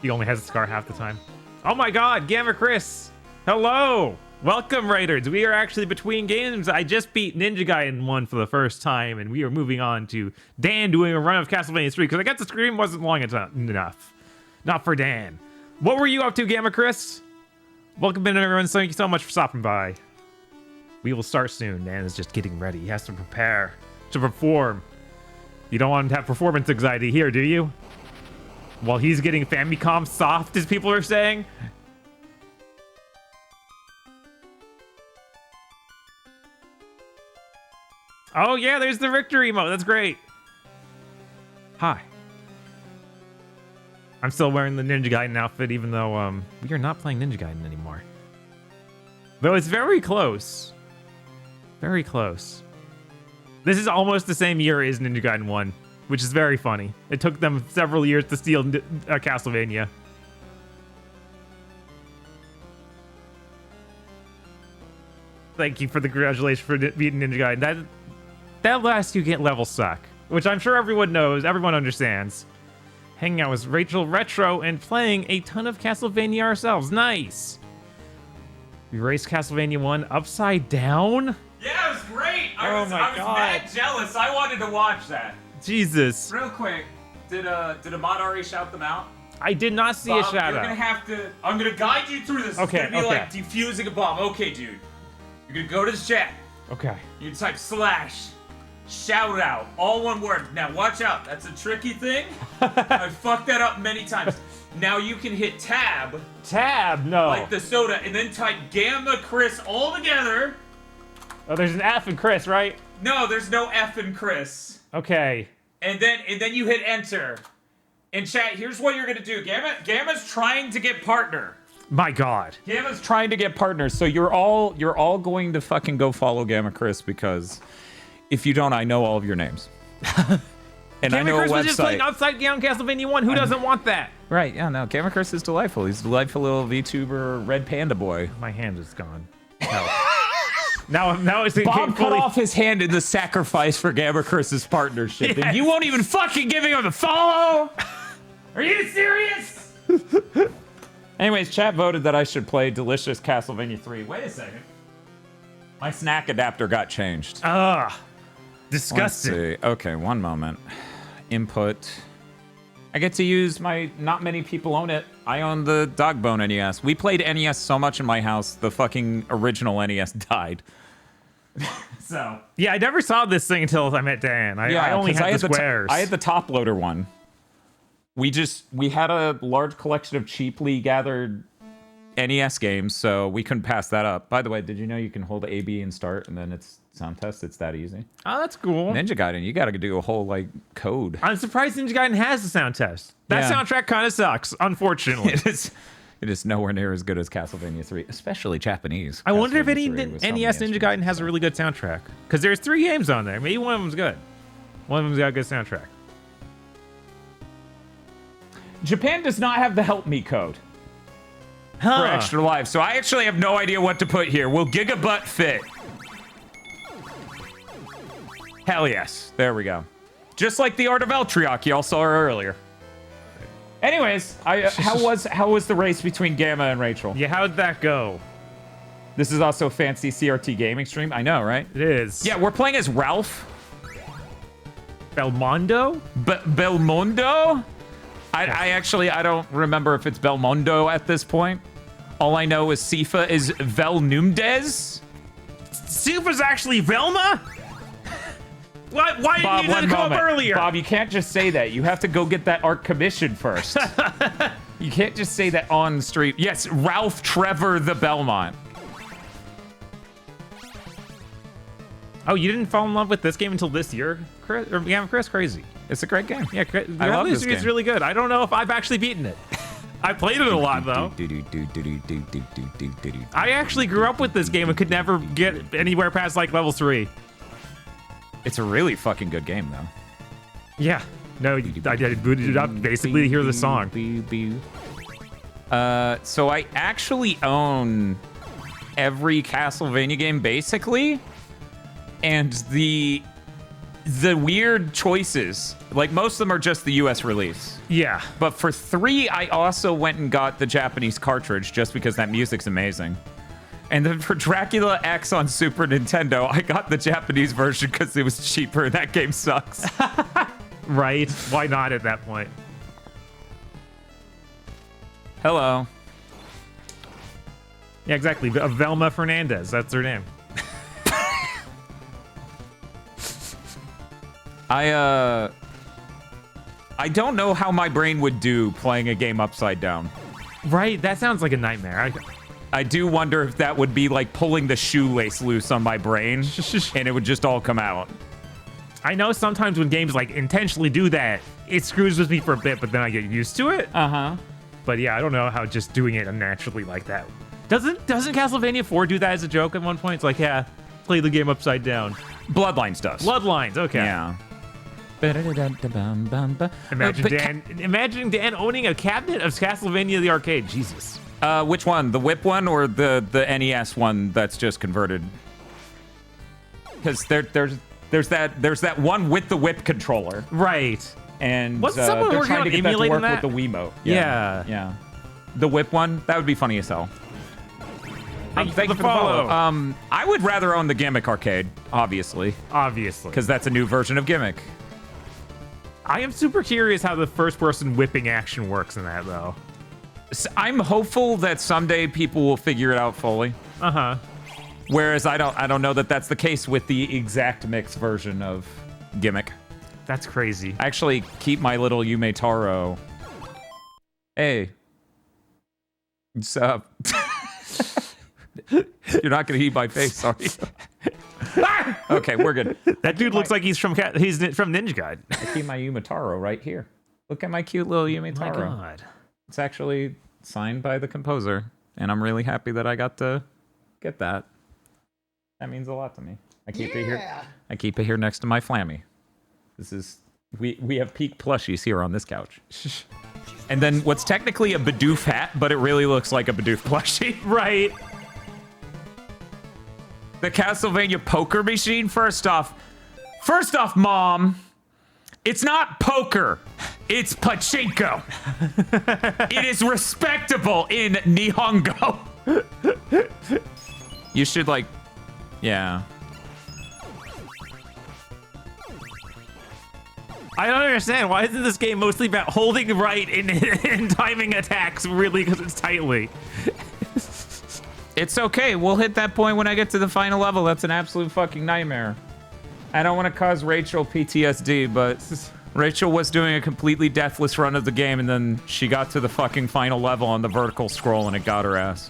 He only has a scar half the time. Oh my god, Gamma Chris! Hello! Welcome, Raiders! We are actually between games. I just beat Ninja Gaiden 1 for the first time, and we are moving on to Dan doing a run of Castlevania 3, because I guess the stream wasn't long enough. Not for Dan. What were you up to, Gamma Chris? Welcome in, everyone. Thank you so much for stopping by. We will start soon. Dan is just getting ready. He has to prepare to perform. You don't want to have performance anxiety here, do you? While he's getting Famicom soft, as people are saying. Oh yeah, there's the victory emote. That's great. Hi. I'm still wearing the Ninja Gaiden outfit, even though we are not playing Ninja Gaiden anymore. Though it's very close. Very close. This is almost the same year as Ninja Gaiden 1. Which is very funny. It took them several years to steal Castlevania. Thank you for the congratulations for beating Ninja Gaiden. That lets you get level suck, which I'm sure everyone knows, everyone understands. Hanging out with Rachel Retro and playing a ton of Castlevania ourselves. Nice. We raced Castlevania 1 upside down. Yeah, it was great. I was God. mad jealous. I wanted to watch that. Jesus. Real quick, did Ahmad already shout them out? I did not see Bob, a shout you're out. gonna have to. I'm gonna guide you through this. Okay, It's gonna be like defusing a bomb. Okay, dude. You're gonna go to the chat. Okay. You type / shout out, all one word. Now watch out. That's a tricky thing. I fucked that up many times. Now you can hit tab. Tab? No. Like the soda, and then type Gamma Chris all together. Oh, there's an F in Chris, right? No, there's no F in Chris. Okay. And then you hit enter. And chat, here's what you're gonna do. Gamma's trying to get partner. My God. Gamma's trying to get partners, so you're all going to fucking go follow Gamma Chris, because if you don't, I know all of your names. And Gamma I know Chris a was just playing website. upside down Castlevania 1. Who doesn't want that? Right, yeah, no, Gamma Chris is delightful. He's a delightful little VTuber red panda boy. My hand is gone. Help. Now it's Bob cut off his hand in the sacrifice for Gamma Chris's partnership, and you won't even fucking give him a follow? Are you serious? Anyways, chat voted that I should play Delicious Castlevania 3. Wait a second. My snack adapter got changed. Ugh. Let's Disgusting. see. Okay, one moment. Input. I get to use my. Not many people own it. I own the Dogbone NES. We played NES so much in my house, the fucking original NES died. So. Yeah, I never saw this thing until I met Dan. I only 'cause had the squares. I had the top loader one. We had a large collection of cheaply gathered NES games, so we couldn't pass that up. By the way, did you know you can hold A, B, and start, and then it's sound test? It's that easy. Oh, that's cool. Ninja Gaiden, you got to do a whole like code. I'm surprised Ninja Gaiden has a sound test. That Yeah. soundtrack kind of sucks, unfortunately. It is nowhere near as good as Castlevania 3, especially Japanese. I wonder if any Castlevania 3 with so many NES Ninja instruments. Gaiden has a really good soundtrack. Because there's 3 games on there. Maybe one of them's good. One of them's got a good soundtrack. Japan does not have the help me code for extra lives, so I actually have no idea what to put here. Will GigaBoot fit? Hell yes. There we go. Just like the Art of Eltriok y'all saw earlier. Anyways, how was the race between Gamma and Rachel? Yeah, how'd that go? This is also a fancy CRT gaming stream. I know, right? It is. Yeah, we're playing as Ralph. Belmondo? Belmondo? I don't remember if it's Belmondo at this point. All I know is Sifa is Velnumdes. Sifa's actually Velma? Why Bob, didn't you one come up moment. earlier? Bob, you can't just say that. You have to go get that art commissioned first. You can't just say that on the street. Yes, Ralph Trevor the Belmont. Oh, you didn't fall in love with this game until this year, Chris? Chris, crazy. It's a great game. Yeah, I love this game. It's really good. I don't know if I've actually beaten it. I played it a lot, though. I actually grew up with this game and could never get anywhere past, like, level 3. It's a really fucking good game, though. Yeah. No, I booted it up basically to hear the song. So I actually own every Castlevania game, basically. And the weird choices, like most of them are just the US release. Yeah. But for 3, I also went and got the Japanese cartridge just because that music's amazing. And then for Dracula X on Super Nintendo, I got the Japanese version because it was cheaper and that game sucks. Right? Why not at that point? Hello. Yeah, exactly. Velma Fernandez. That's her name. I don't know how my brain would do playing a game upside down. Right? That sounds like a nightmare. I do wonder if that would be like pulling the shoelace loose on my brain and it would just all come out. I know sometimes when games like intentionally do that, it screws with me for a bit, but then I get used to it. Uh-huh. But yeah, I don't know how just doing it unnaturally like that. Doesn't Castlevania 4 do that as a joke at one point? It's like, yeah, play the game upside down. Bloodlines does. Bloodlines, okay. Yeah. Imagine Dan owning a cabinet of Castlevania the arcade. Jesus. Which one? The whip one or the NES one that's just converted? Because there's that one with the whip controller. Right. And wasn't someone they're working trying on to get that to emulating work that? with the Wiimote. Yeah. The whip one, that would be funny as hell. Thank you for the follow. I would rather own the Gimmick arcade, obviously. Obviously. Because that's a new version of Gimmick. I am super curious how the first-person whipping action works in that, though. I'm hopeful that someday people will figure it out fully. Uh-huh. Whereas I don't know that that's the case with the exact mix version of Gimmick. That's crazy. I actually keep my little Yume Taro. Hey. What's up? You're not gonna eat my face, are you? Okay, we're good. That dude looks like he's from Ninja Gaiden. I keep my Yumataro right here. Look at my cute little Yumataro. Oh my God. It's actually signed by the composer, and I'm really happy that I got to get that. That means a lot to me. I keep it here. I keep it here next to my Flammy. This is we have peak plushies here on this couch. And then what's technically a Bidoof hat, but it really looks like a Bidoof plushie. Right. The Castlevania poker machine, first off, Mom, it's not poker, it's pachinko. It is respectable in Nihongo. You should, like, yeah. I don't understand. Why isn't this game mostly about holding right and timing attacks really because it's tightly? It's okay. We'll hit that point when I get to the final level. That's an absolute fucking nightmare. I don't want to cause Rachel PTSD, but Rachel was doing a completely deathless run of the game, and then she got to the fucking final level on the vertical scroll, and it got her ass.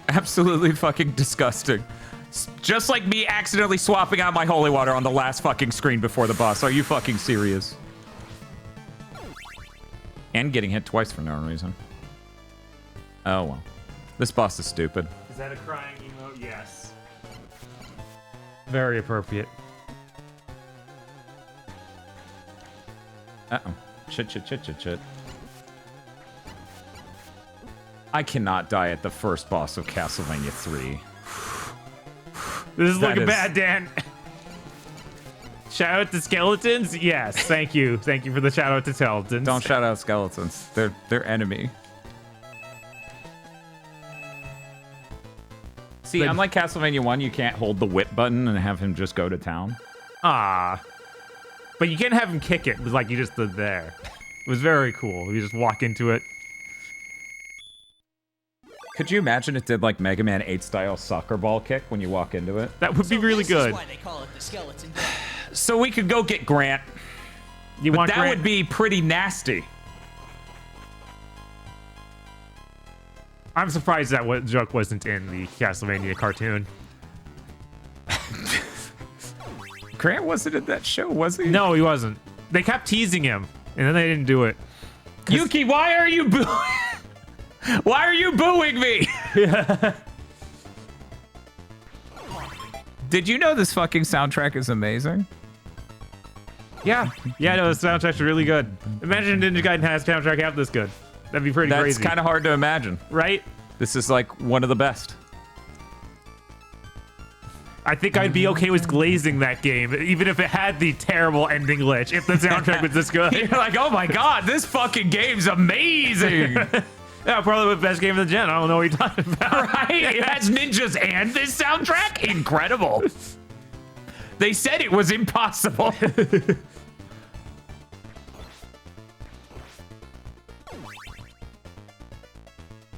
Absolutely fucking disgusting. Just like me accidentally swapping out my holy water on the last fucking screen before the boss. Are you fucking serious? And getting hit twice for no reason. Oh, well. This boss is stupid. Is that a crying emote? Yes. Very appropriate. Uh-oh. Shit. I cannot die at the first boss of Castlevania 3. This is looking bad, Dan. Shout out to skeletons? Yes, thank you. Thank you for the shout out to skeletons. Don't shout out skeletons. They're enemy. See, unlike Castlevania 1, you can't hold the whip button and have him just go to town. Ah. But you can't have him kick it. It was like you just stood there. It was very cool. You just walk into it. Could you imagine it did like Mega Man 8 style soccer ball kick when you walk into it? That would be really good. That's why they call it the skeleton death. So we could go get Grant. But that would be pretty nasty. I'm surprised that joke wasn't in the Castlevania cartoon. Grant wasn't in that show, was he? No, he wasn't. They kept teasing him. And then they didn't do it. Yuki, why are you booing? Why are you booing me? Did you know this fucking soundtrack is amazing? Yeah. Yeah, no, the soundtrack's really good. Imagine Ninja Gaiden has a soundtrack half this good. That'd be pretty crazy. That's kind of hard to imagine. Right? This is like one of the best. I think I'd be okay with glazing that game, even if it had the terrible ending glitch, if the soundtrack was this good. You're like, oh my god, this fucking game's amazing. Yeah, probably the best game of the gen. I don't know what you're talking about. Right? It has ninjas and this soundtrack? Incredible. They said it was impossible.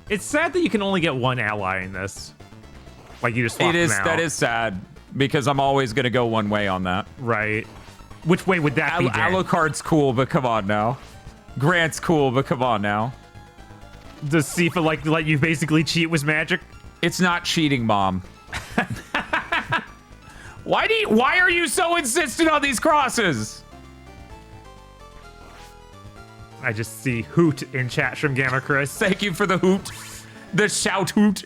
It's sad that you can only get one ally in this. Like, you just swap It is. them out. That is sad because I'm always gonna go one way on that. Right. Which way would that be, Dan? Alucard's cool, but come on now. Grant's cool, but come on now. Does Sifa like let you basically cheat with magic? It's not cheating, Mom. Why are you so insistent on these crosses? I just see hoot in chat from Gamma Chris. Thank you for the hoot. The shout hoot.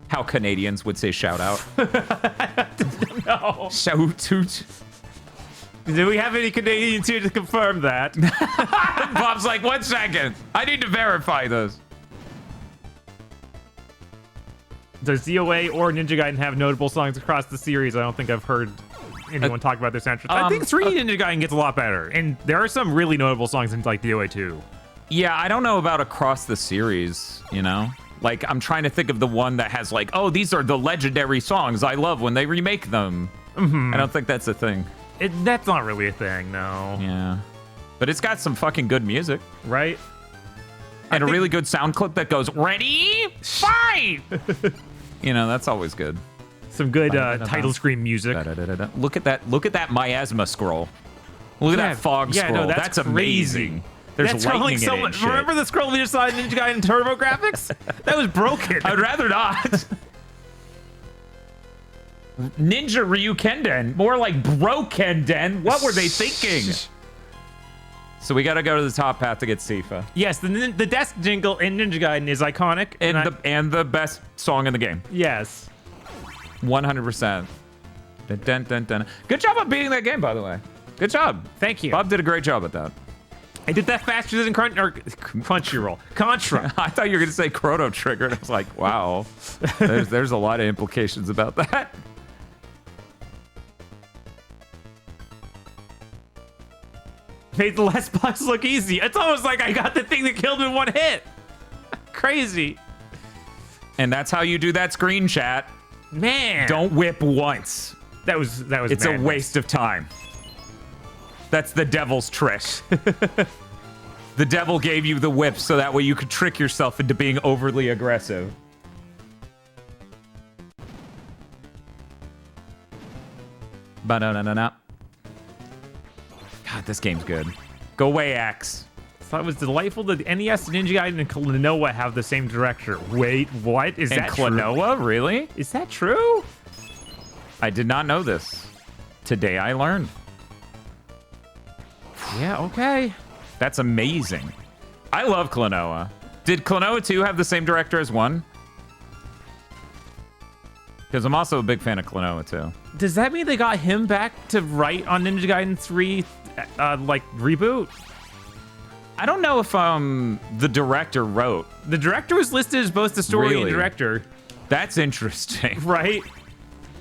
How Canadians would say shout out. No. Shout hoot. Do we have any Canadians here to confirm that? Bob's like, 1 second. I need to verify this. Does ZOA or Ninja Gaiden have notable songs across the series? I don't think I've heard anyone talk about their soundtrack. I think 3 Ninja Gaiden gets a lot better, and there are some really notable songs in like DOA 2. Yeah, I don't know about across the series, you know? Like, I'm trying to think of the one that has like, oh, these are the legendary songs I love when they remake them. I don't think that's a thing. That's not really a thing, no. Yeah. But it's got some fucking good music. Right? And a really good sound clip that goes, ready, fight! You know, that's always good. Some good title screen music. Look at that miasma scroll. Look at that fog scroll. No, that's crazy. amazing. There's That's lightning like in so it and much. shit. Remember the scroll we just saw in Ninja Gaiden Turbo Graphics? That was broken. I'd rather not. Ninja Ryukenden. More like Brokenden. What were they thinking? So we got to go to the top path to get Sifa. Yes, the desk jingle in Ninja Gaiden is iconic. And the best song in the game. Yes. 100%. Dun, dun, dun. Good job on beating that game, by the way. Good job. Thank you. Bob did a great job at that. I did that faster than Crunchyroll. Contra. I thought you were going to say Chrono Trigger, and I was like, wow. There's a lot of implications about that. Made the last box look easy. It's almost like I got the thing that killed him in 1 hit. Crazy. And that's how you do that screen chat. Man. Don't whip once. That was It's madness. a waste of time. That's the devil's trick. The devil gave you the whip so that way you could trick yourself into being overly aggressive. Ba-da-da-da-da. God, this game's good. Go away, Axe. I thought it was delightful that NES, Ninja Gaiden, and Klonoa have the same director. Wait, what? Is And that Klonoa, really? true? Is that true? I did not know this. Today I learned. Yeah, okay. That's amazing. I love Klonoa. Did Klonoa 2 have the same director as 1? Because I'm also a big fan of Klonoa 2. Does that mean they got him back to write on Ninja Gaiden 3, like, reboot? I don't know if the director wrote. The director was listed as both the story Really? and director. That's interesting. Right?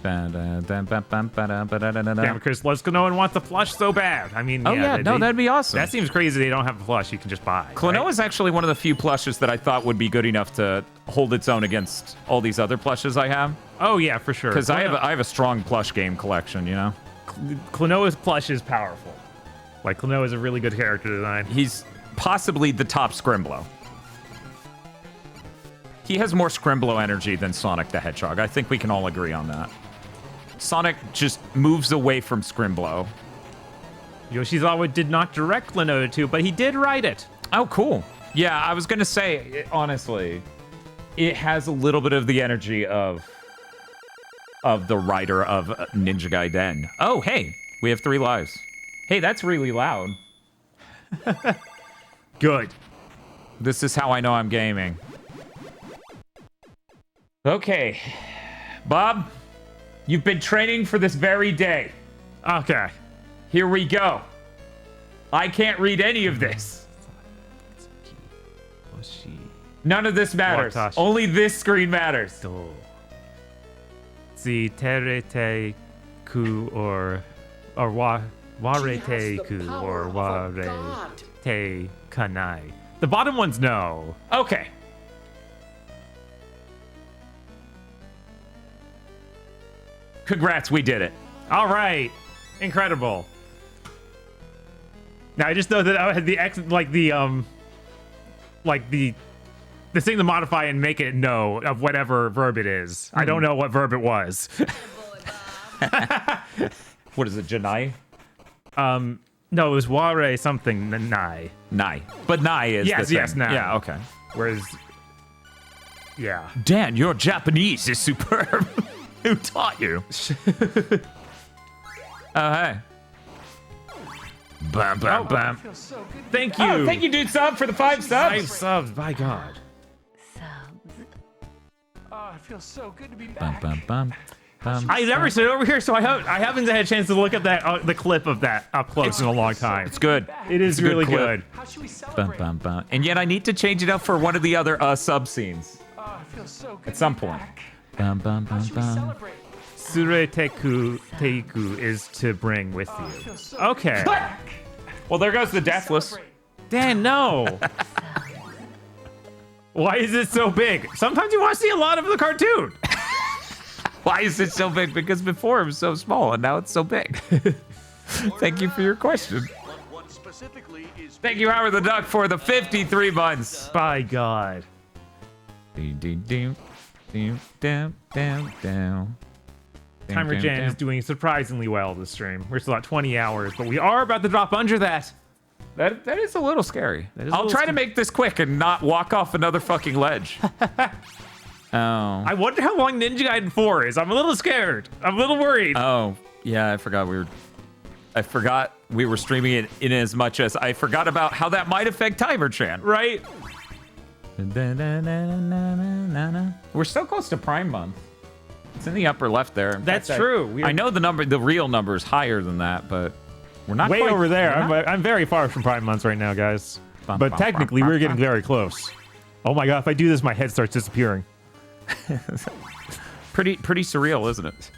Damn, Damn, Chris loves Klonoa and wants the plush so bad. I mean, Oh yeah, that'd be awesome. That seems crazy they don't have a plush you can just buy. Klonoa right? is actually one of the few plushes that I thought would be good enough to hold its own against all these other plushes I have. Oh, yeah, for sure. Because I have a strong plush game collection, you know? Klonoa's plush is powerful. Like, Klonoa is a really good character design. He's possibly the top Scrimblow. He has more Scrimblow energy than Sonic the Hedgehog. I think we can all agree on that. Sonic just moves away from Scrimblow. Yoshizawa did not direct Klonoa 2, but he did write it. Oh, cool. Yeah, I was going to say, honestly, it has a little bit of the energy of the writer of Ninja Gaiden. Oh, hey, we have 3 lives. Hey, that's really loud. Good. This is how I know I'm gaming. Okay. Bob, you've been training for this very day. Okay. Here we go. I can't read any of this. None of this matters. Watashi. Only this screen matters. Si terete ku or warete ku or warete kanai. The bottom one's no. Okay. Congrats, we did it. All right. Incredible. Now I just know that I had the the thing to modify and make it no of whatever verb it is. I don't know what verb it was. What is it, Janai? No, it was ware something nai. Nai. But Nai is Yes, the thing. yes, Nai. Yeah, okay. Whereas, yeah. Dan, your Japanese is superb. Who taught you? Oh, hey. Bam, bam, bam. Feels so good to be Thank you. Oh, thank you, dude, sub, for the 5 subs. 5 subs, by God. Oh, it feels so good to be Bum, back. bum, bum, bum. I never sit over here, so I haven't had a chance to look at that the clip of that up close in a long time. It's good. It is It's a good really clip. good. How should we Bum, celebrate? bum, bum. And yet I need to change it up for one of the other sub scenes Oh, it feels so good at some to be point. back. Bum, bum, How bum, should we bum. celebrate? Sureteku teiku is to bring with Oh, it you. feels so Okay. good to be back. Well, there goes the Deathless. Celebrate. Dan, no. Why is it so big? Sometimes you want to see a lot of the cartoon. Why is it so big? Because before it was so small and now it's so big. Thank you for your question. What specifically is Thank you, Howard the Duck, for the 53 months. By God. Timer Jan is doing surprisingly well this stream. We're still at 20 hours, but we are about to drop under that. That is a little scary. That is a I'll little try to scary. make this quick and not walk off another fucking ledge. Oh. I wonder how long Ninja Gaiden 4 is. I'm a little scared. I'm a little worried. Oh, yeah, I forgot we were streaming it in as much as I forgot about how that might affect Timer Chan. Right? We're so close to Prime Month. It's in the upper left there. In That's fact, true. I know the real number is higher than that, but we're not Way quite, over there. we're not- I'm very far from Prime Months right now, guys. Bum, But bum, technically, bum, we're bum, getting bum. very close. Oh my God, if I do this, my head starts disappearing. Pretty surreal, isn't it?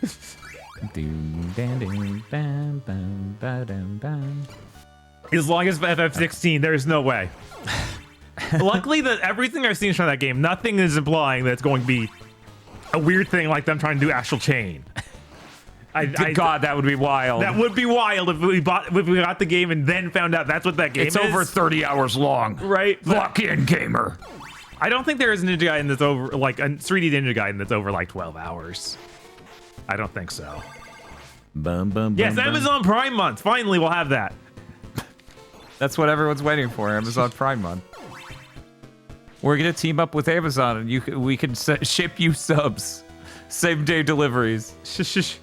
As long as FF16, there's no way. Luckily, that everything I've seen from that game, nothing is implying that it's going to be a weird thing like them trying to do Astral Chain. God, that would be wild. That would be wild if we got the game and then found out that's what that game is. It's over 30 hours long. Right? Lock in, gamer. I don't think there is a Ninja Gaiden that's over, like, a 3D Ninja Gaiden that's over, like, 12 hours. I don't think so. Yes, Amazon Prime Month. Finally, we'll have that. That's what everyone's waiting for, Amazon Prime Month. We're going to team up with Amazon, and we can ship you subs. Same-day deliveries. Shush.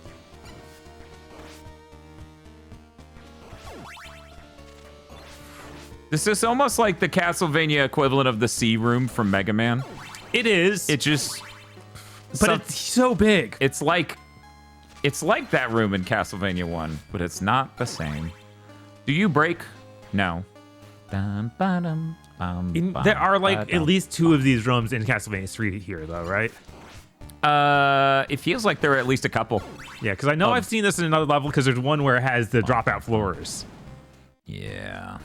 This is almost like the Castlevania equivalent of the C Room from Mega Man. It is. It just... But it's so big. It's like that room in Castlevania 1, but it's not the same. Do you break? No. There are, like, at least 2 of these rooms in Castlevania 3 here, though, right? It feels like there are at least a couple. Yeah, because I know I've seen this in another level because there's one where it has the dropout floors. Yeah.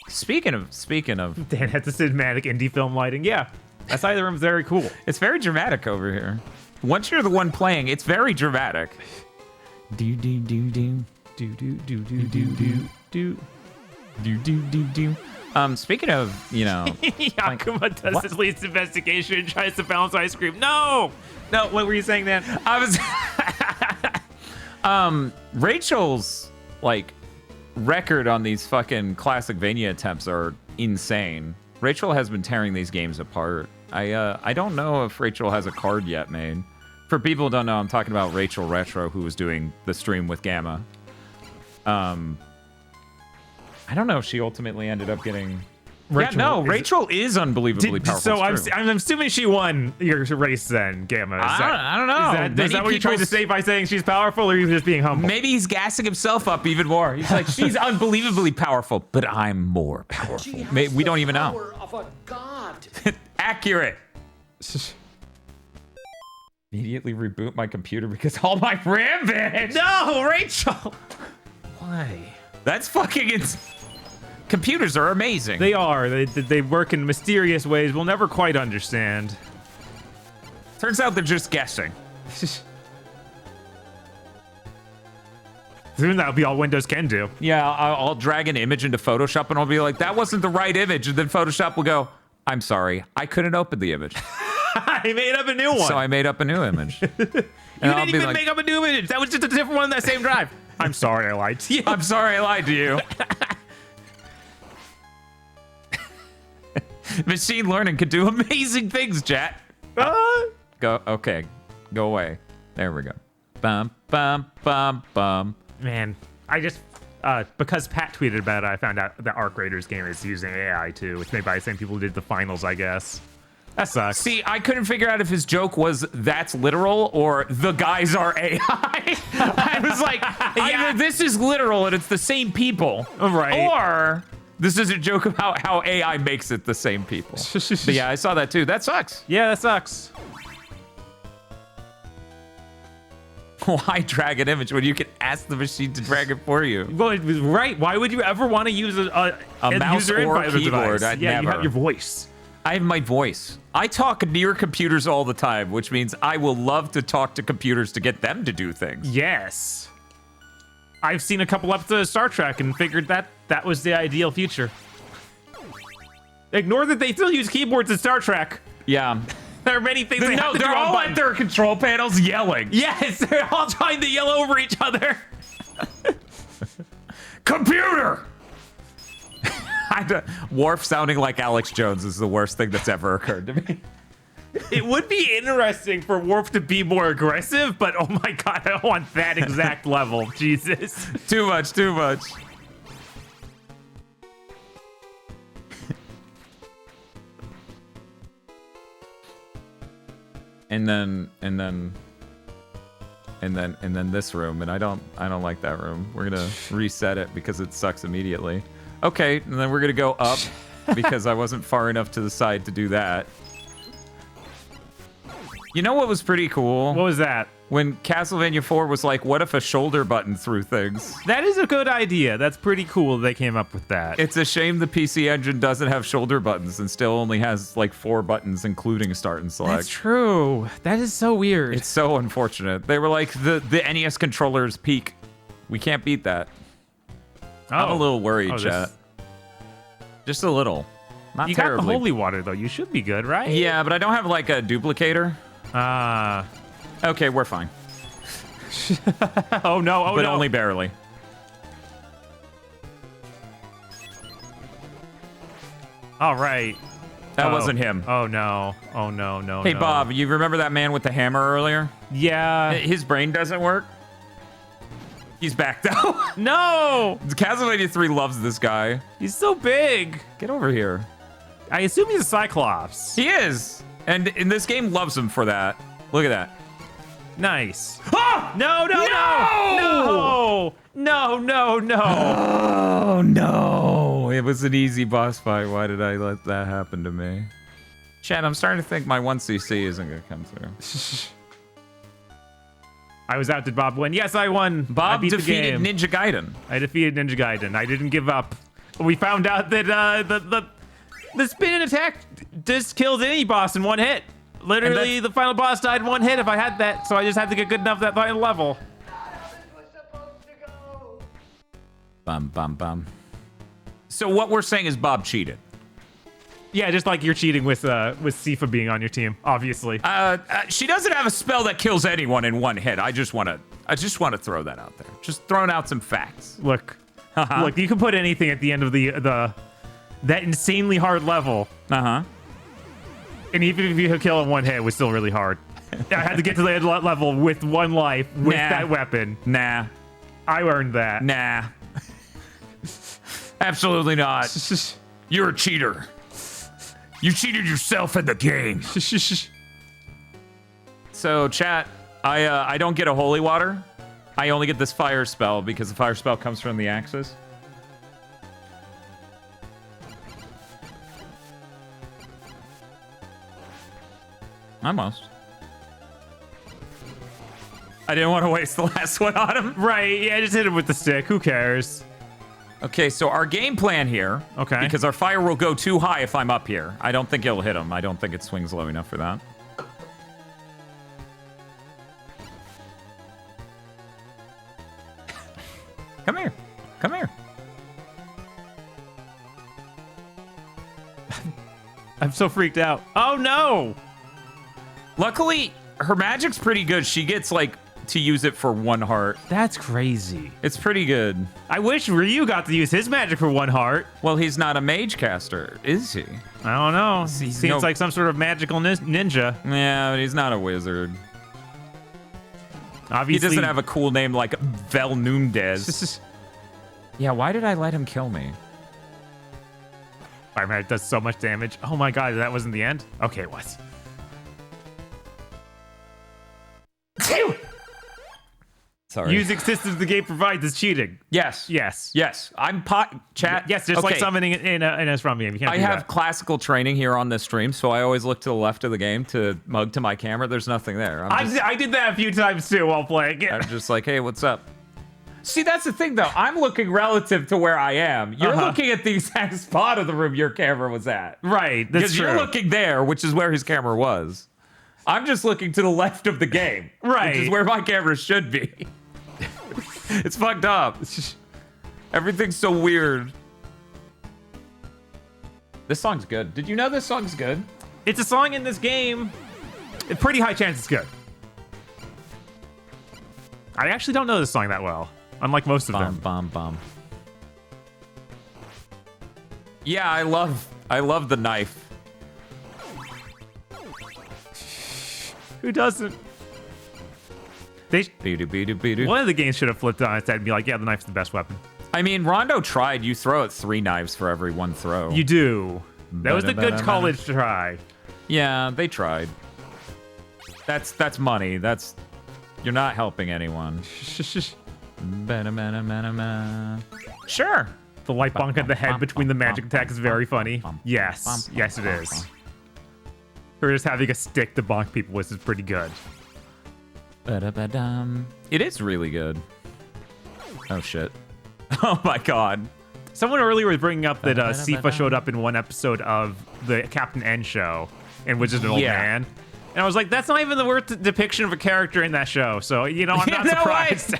Speaking of, Dan had the cinematic indie film lighting. Yeah, that side of the room's very cool. it's very dramatic over here. Once you're the one playing, it's very dramatic. Do do do do do do do do do do do do do do. Speaking of, you know, Yakuma does what? his least investigation and tries to balance ice cream. No, what were you saying, Dan? I was Rachel's like record on these fucking Classicvania attempts are insane. Rachel has been tearing these games apart. I don't know if Rachel has a card yet made. For people who don't know, I'm talking about Rachel Retro, who was doing the stream with Gamma. I don't know if she ultimately ended up getting... Rachel is unbelievably powerful. So I'm assuming she won your race then, Gamma. I don't know. Is that what you're trying to say by saying she's powerful, or are you just being humble? Maybe he's gassing himself up even more. He's like, she's unbelievably powerful, but I'm more powerful. We don't even know. Power of a god. Accurate. Immediately reboot my computer because all my RAM vanished. No, Rachel. Why? That's fucking Computers are amazing. They are. They work in mysterious ways we'll never quite understand. Turns out they're just guessing. Soon that'll be all Windows can do. Yeah, I'll drag an image into Photoshop and I'll be like, that wasn't the right image. And then Photoshop will go, I'm sorry, I couldn't open the image. I made up a new one. So I made up a new image. You didn't even make up a new image. That was just a different one on that same drive. I'm sorry I lied to you. I'm sorry I lied to you. Machine learning could do amazing things, chat. Go, okay. Go away. There we go. Bum, bum, bum, bum. Man, I just, because Pat tweeted about it, I found out that Arc Raiders game is using AI too. It's made by the same people who did the finals, I guess. That sucks. See, I couldn't figure out if his joke was that's literal or the guys are AI. I was like, either this is literal and it's the same people, right? Or this is a joke about how AI makes it the same people. But yeah, I saw that too. That sucks. Yeah, that sucks. Why drag an image when you can ask the machine to drag it for you? Well, right. Why would you ever want to use a mouse user or input keyboard? device? Yeah, never. you have your voice. I have my voice. I talk near computers all the time, which means I will love to talk to computers to get them to do things. Yes. I've seen a couple episodes of Star Trek and figured that was the ideal future. Ignore that they still use keyboards in Star Trek. Yeah. There are many things they have to do they're on all buttons. at their control panels yelling. Yes, they're all trying to yell over each other. Computer! Worf sounding like Alex Jones is the worst thing that's ever occurred to me. It would be interesting for Worf to be more aggressive, but oh my god, I don't want that exact level. Jesus. Too much, too much. And then this room, and I don't like that room. We're gonna reset it because it sucks immediately. Okay, and then we're gonna go up because I wasn't far enough to the side to do that. You know what was pretty cool? What was that? When Castlevania 4 was like, what if a shoulder button threw things? That is a good idea. That's pretty cool they came up with that. It's a shame the PC Engine doesn't have shoulder buttons and still only has like 4 buttons, including start and select. That's true. That is so weird. It's so unfortunate. They were like, the NES controller's peak. We can't beat that. I'm a little worried, chat. Just a little. Not you terribly. got the holy water, though. You should be good, right? Yeah, but I don't have like a duplicator. Okay, we're fine. Oh no, oh but no. only barely. All right. That wasn't him. Oh no. Oh no, no, Hey, no. Bob, you remember that man with the hammer earlier? Yeah. His brain doesn't work. He's back, though. No! Castlevania 3 loves this guy. He's so big. Get over here. I assume he's a Cyclops. He is. And in this game loves him for that. Look at that. Nice. Ah! No, no, no! No! No, no, no. Oh, no. It was an easy boss fight. Why did I let that happen to me? Chad, I'm starting to think my 1cc isn't going to come through. I was out. Did Bob win? Yes, I won. Bob I beat defeated the game. Ninja Gaiden. I defeated Ninja Gaiden. I didn't give up. We found out that the spin and attack just kills any boss in one hit. Literally, the final boss died in one hit if I had that, so I just had to get good enough at that final level. Bum, bum, bum. So what we're saying is Bob cheated. Yeah, just like you're cheating with Sifa being on your team, obviously. She doesn't have a spell that kills anyone in one hit. I just want to throw that out there. Just throwing out some facts. Look, look, you can put anything at the end of that insanely hard level. And even if you kill in one hit, it was still really hard. I had to get to the end level with 1 life with Nah. that weapon. Nah. I earned that. Nah. Absolutely not. You're a cheater. You cheated yourself in the game. So, chat, I don't get a holy water. I only get this fire spell because the fire spell comes from the axis. Almost. I didn't want to waste the last one on him. Right, yeah, just hit him with the stick. Who cares? Okay, so our game plan here. Okay. Because our fire will go too high if I'm up here. I don't think it'll hit him. I don't think it swings low enough for that. Come here. Come here. I'm so freaked out. Oh, no! Luckily, her magic's pretty good. She gets, like, to use it for 1 heart. That's crazy. It's pretty good. I wish Ryu got to use his magic for 1 heart. Well, he's not a mage caster, is he? I don't know. See, Seems no- like some sort of magical ninja. Yeah, but he's not a wizard. Obviously, He doesn't have a cool name like Velnumdes. Yeah, why did I let him kill me? Fire magic does so much damage. Oh my god, that wasn't the end? Okay, it was. Sorry. Using systems the game provides is cheating. Yes. Yes. Yes. I'm chat. Yes, just like Okay. summoning in a Scrum game. You can't I do have that. classical training here on this stream, so I always look to the left of the game to mug to my camera. There's nothing there. I did that a few times too while playing it. I'm just like, hey, what's up? See, that's the thing, though. I'm looking relative to where I am. You're looking at the exact spot of the room your camera was at. Right, that's Because true. you're looking there, which is where his camera was. I'm just looking to the left of the game. Right. Which is where my camera should be. It's fucked up. Everything's so weird. This song's good. Did you know this song's good? It's a song in this game. A pretty high chance it's good. I actually don't know this song that well, unlike most of them. Bum, bum. Yeah, I love the knife. Who doesn't? One of the games should have flipped on its head and be like, yeah, the knife's the best weapon. I mean, Rondo tried. You throw it 3 knives for every 1 throw. You do. That was the good college try. Yeah, they tried. That's money. You're not helping anyone. Sure. The light bonk at the head between the magic attack is very funny. Yes. Yes, it is. Or just having a stick to bonk people with is pretty good. It is really good. Oh, shit. Oh, my God. Someone earlier was bringing up that Sifa showed up in one episode of the Captain N show and was just an old man. And I was like, that's not even the worst depiction of a character in that show. So, you know, I'm not surprised.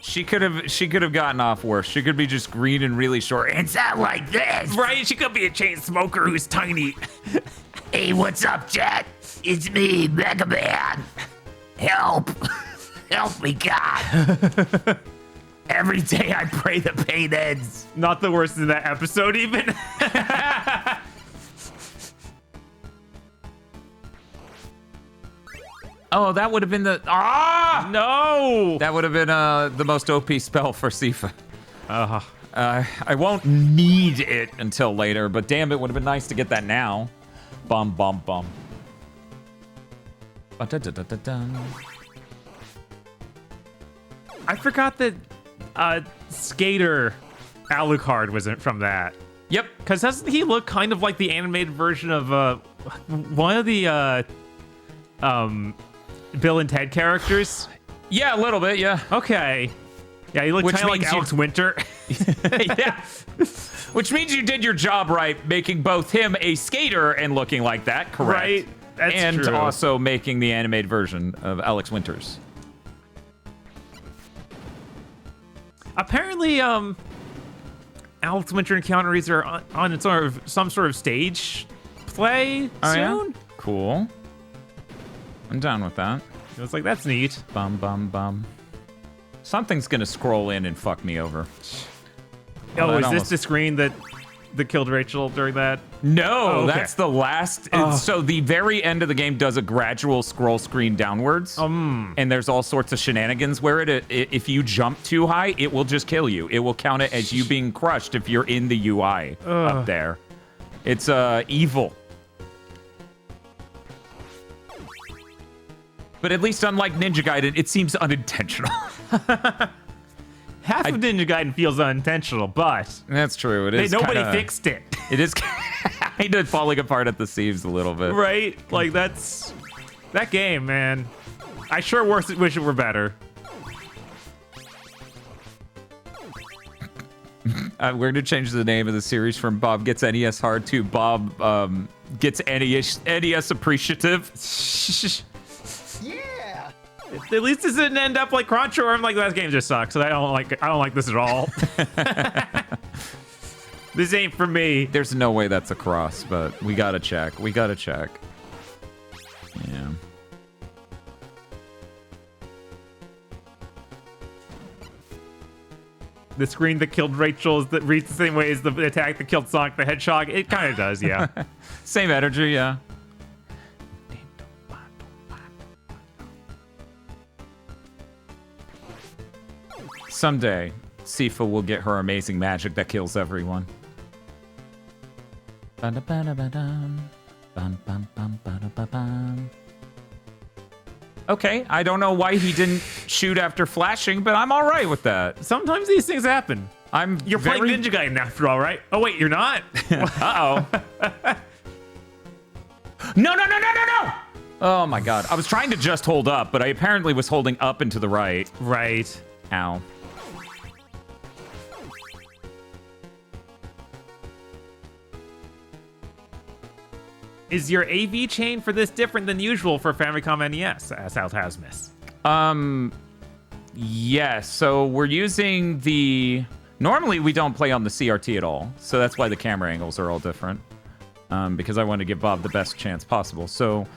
She could have gotten off worse. She could be just green and really short and sound like this. Right? She could be a chain smoker who's tiny. Hey, what's up, chat? It's me, Mega Man. Help. Help me, God. Every day I pray the pain ends. Not the worst in that episode, even. Oh, that would have been the... No! That would have been the most OP spell for Sifa. I won't need it until later, but damn, it would have been nice to get that now. Bum, bum, bum. I forgot that Skater Alucard wasn't from that. Yep. Because doesn't he look kind of like the animated version of one of the Bill and Ted characters? Yeah, a little bit, yeah. Okay. Yeah, he looked kind of like Alex Winter. Yeah. Which means you did your job right, making both him a skater and looking like that, correct? Right. That's and true. also making the animated version of Alex Winters. Apparently, Alex Winter Encounters are on its sort of some sort of stage play Oh, soon. yeah? Cool. I'm down with that. It was like, that's neat. Bum, bum, bum. Something's gonna scroll in and fuck me over. Oh, that is this almost- the screen that that killed Rachel during that? No, Oh, okay. that's the last. So the very end of the game does a gradual scroll screen downwards, and there's all sorts of shenanigans where if you jump too high, it will just kill you. It will count it as you being crushed if you're in the UI up there. It's evil. But at least unlike Ninja Gaiden, it seems unintentional. Half of Ninja Gaiden feels unintentional, but That's true. It is. nobody kinda, fixed it. It is kind of falling apart at the seams a little bit. Right? Like, that game, man. I sure wish it were better. We're going to change the name of the series from Bob Gets NES Hard to Bob Gets NES Appreciative. At least it didn't end up like Crunch, or I'm like, that game just sucks. So I don't like this at all. This ain't for me. There's no way that's a cross, but we gotta check. Yeah. The screen that killed Rachel reads the same way as the attack that killed Sonic the Hedgehog. It kind of does, yeah. Same energy, yeah. Someday, Sifa will get her amazing magic that kills everyone. Okay, I don't know why he didn't shoot after flashing, but I'm all right with that. Sometimes these things happen. You're playing very... Ninja Gaiden after all, right? Oh, wait, you're not? Uh-oh. No! Oh my god. I was trying to just hold up, but I apparently was holding up and to the right. Right. Ow. Is your AV chain for this different than usual for Famicom NES? South Hasmus. Yes. So we're using the... Normally we don't play on the CRT at all, so that's why the camera angles are all different. Because I want to give Bob the best chance possible. So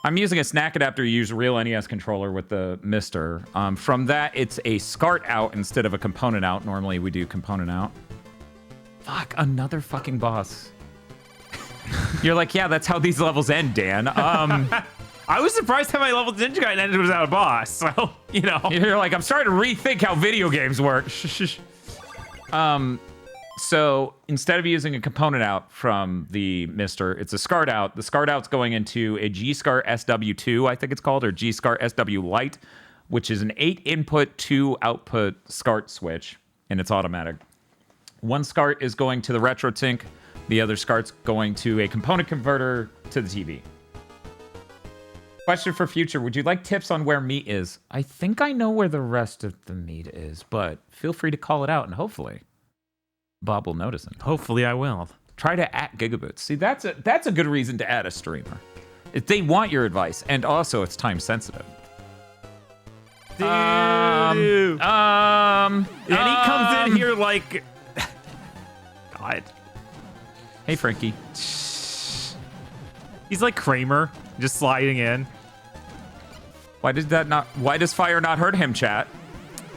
I'm using a snack adapter to use a real NES controller with the Mister. From that, it's a SCART out instead of a component out. Normally we do component out. Fuck, another fucking boss. You're like, yeah, that's how these levels end, Dan. I was surprised how my level Ninja Gaiden ended without a boss. So, you know. You're like, I'm starting to rethink how video games work. So instead of using a component out from the Mister, it's a SCART out. The SCART out's going into a G-SCART SW2, I think it's called, or G-SCART SW Lite, which is an 8-input, 2-output SCART switch, and it's automatic. One SCART is going to the RetroTink. The other SCART's going to a component converter to the TV. Question for future. Would you like tips on where meat is? I think I know where the rest of the meat is, but feel free to call it out, and hopefully Bob will notice it. Hopefully I will. Try to @GigaBoots. See, that's a good reason to add a streamer. If they want your advice, and also it's time sensitive. And he comes in here like... God. Hey, Frankie. He's like Kramer, just sliding in. Why does fire not hurt him, chat?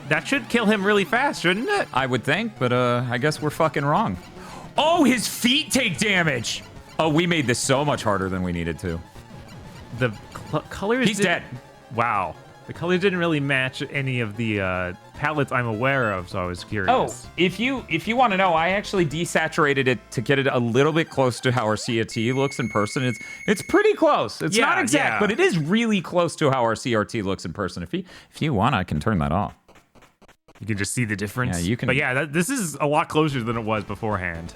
That should kill him really fast, shouldn't it? I would think, but I guess we're fucking wrong. Oh, his feet take damage. Oh, we made this so much harder than we needed to. The colors... He's dead. Wow. The colors didn't really match any of the palettes I'm aware of, so I was curious. Oh, if you want to know, I actually desaturated it to get it a little bit close to how our CRT looks in person. It's pretty close. It's not exact, but it is really close to how our CRT looks in person. If you want, I can turn that off. You can just see the difference. Yeah, you can. But yeah, this is a lot closer than it was beforehand.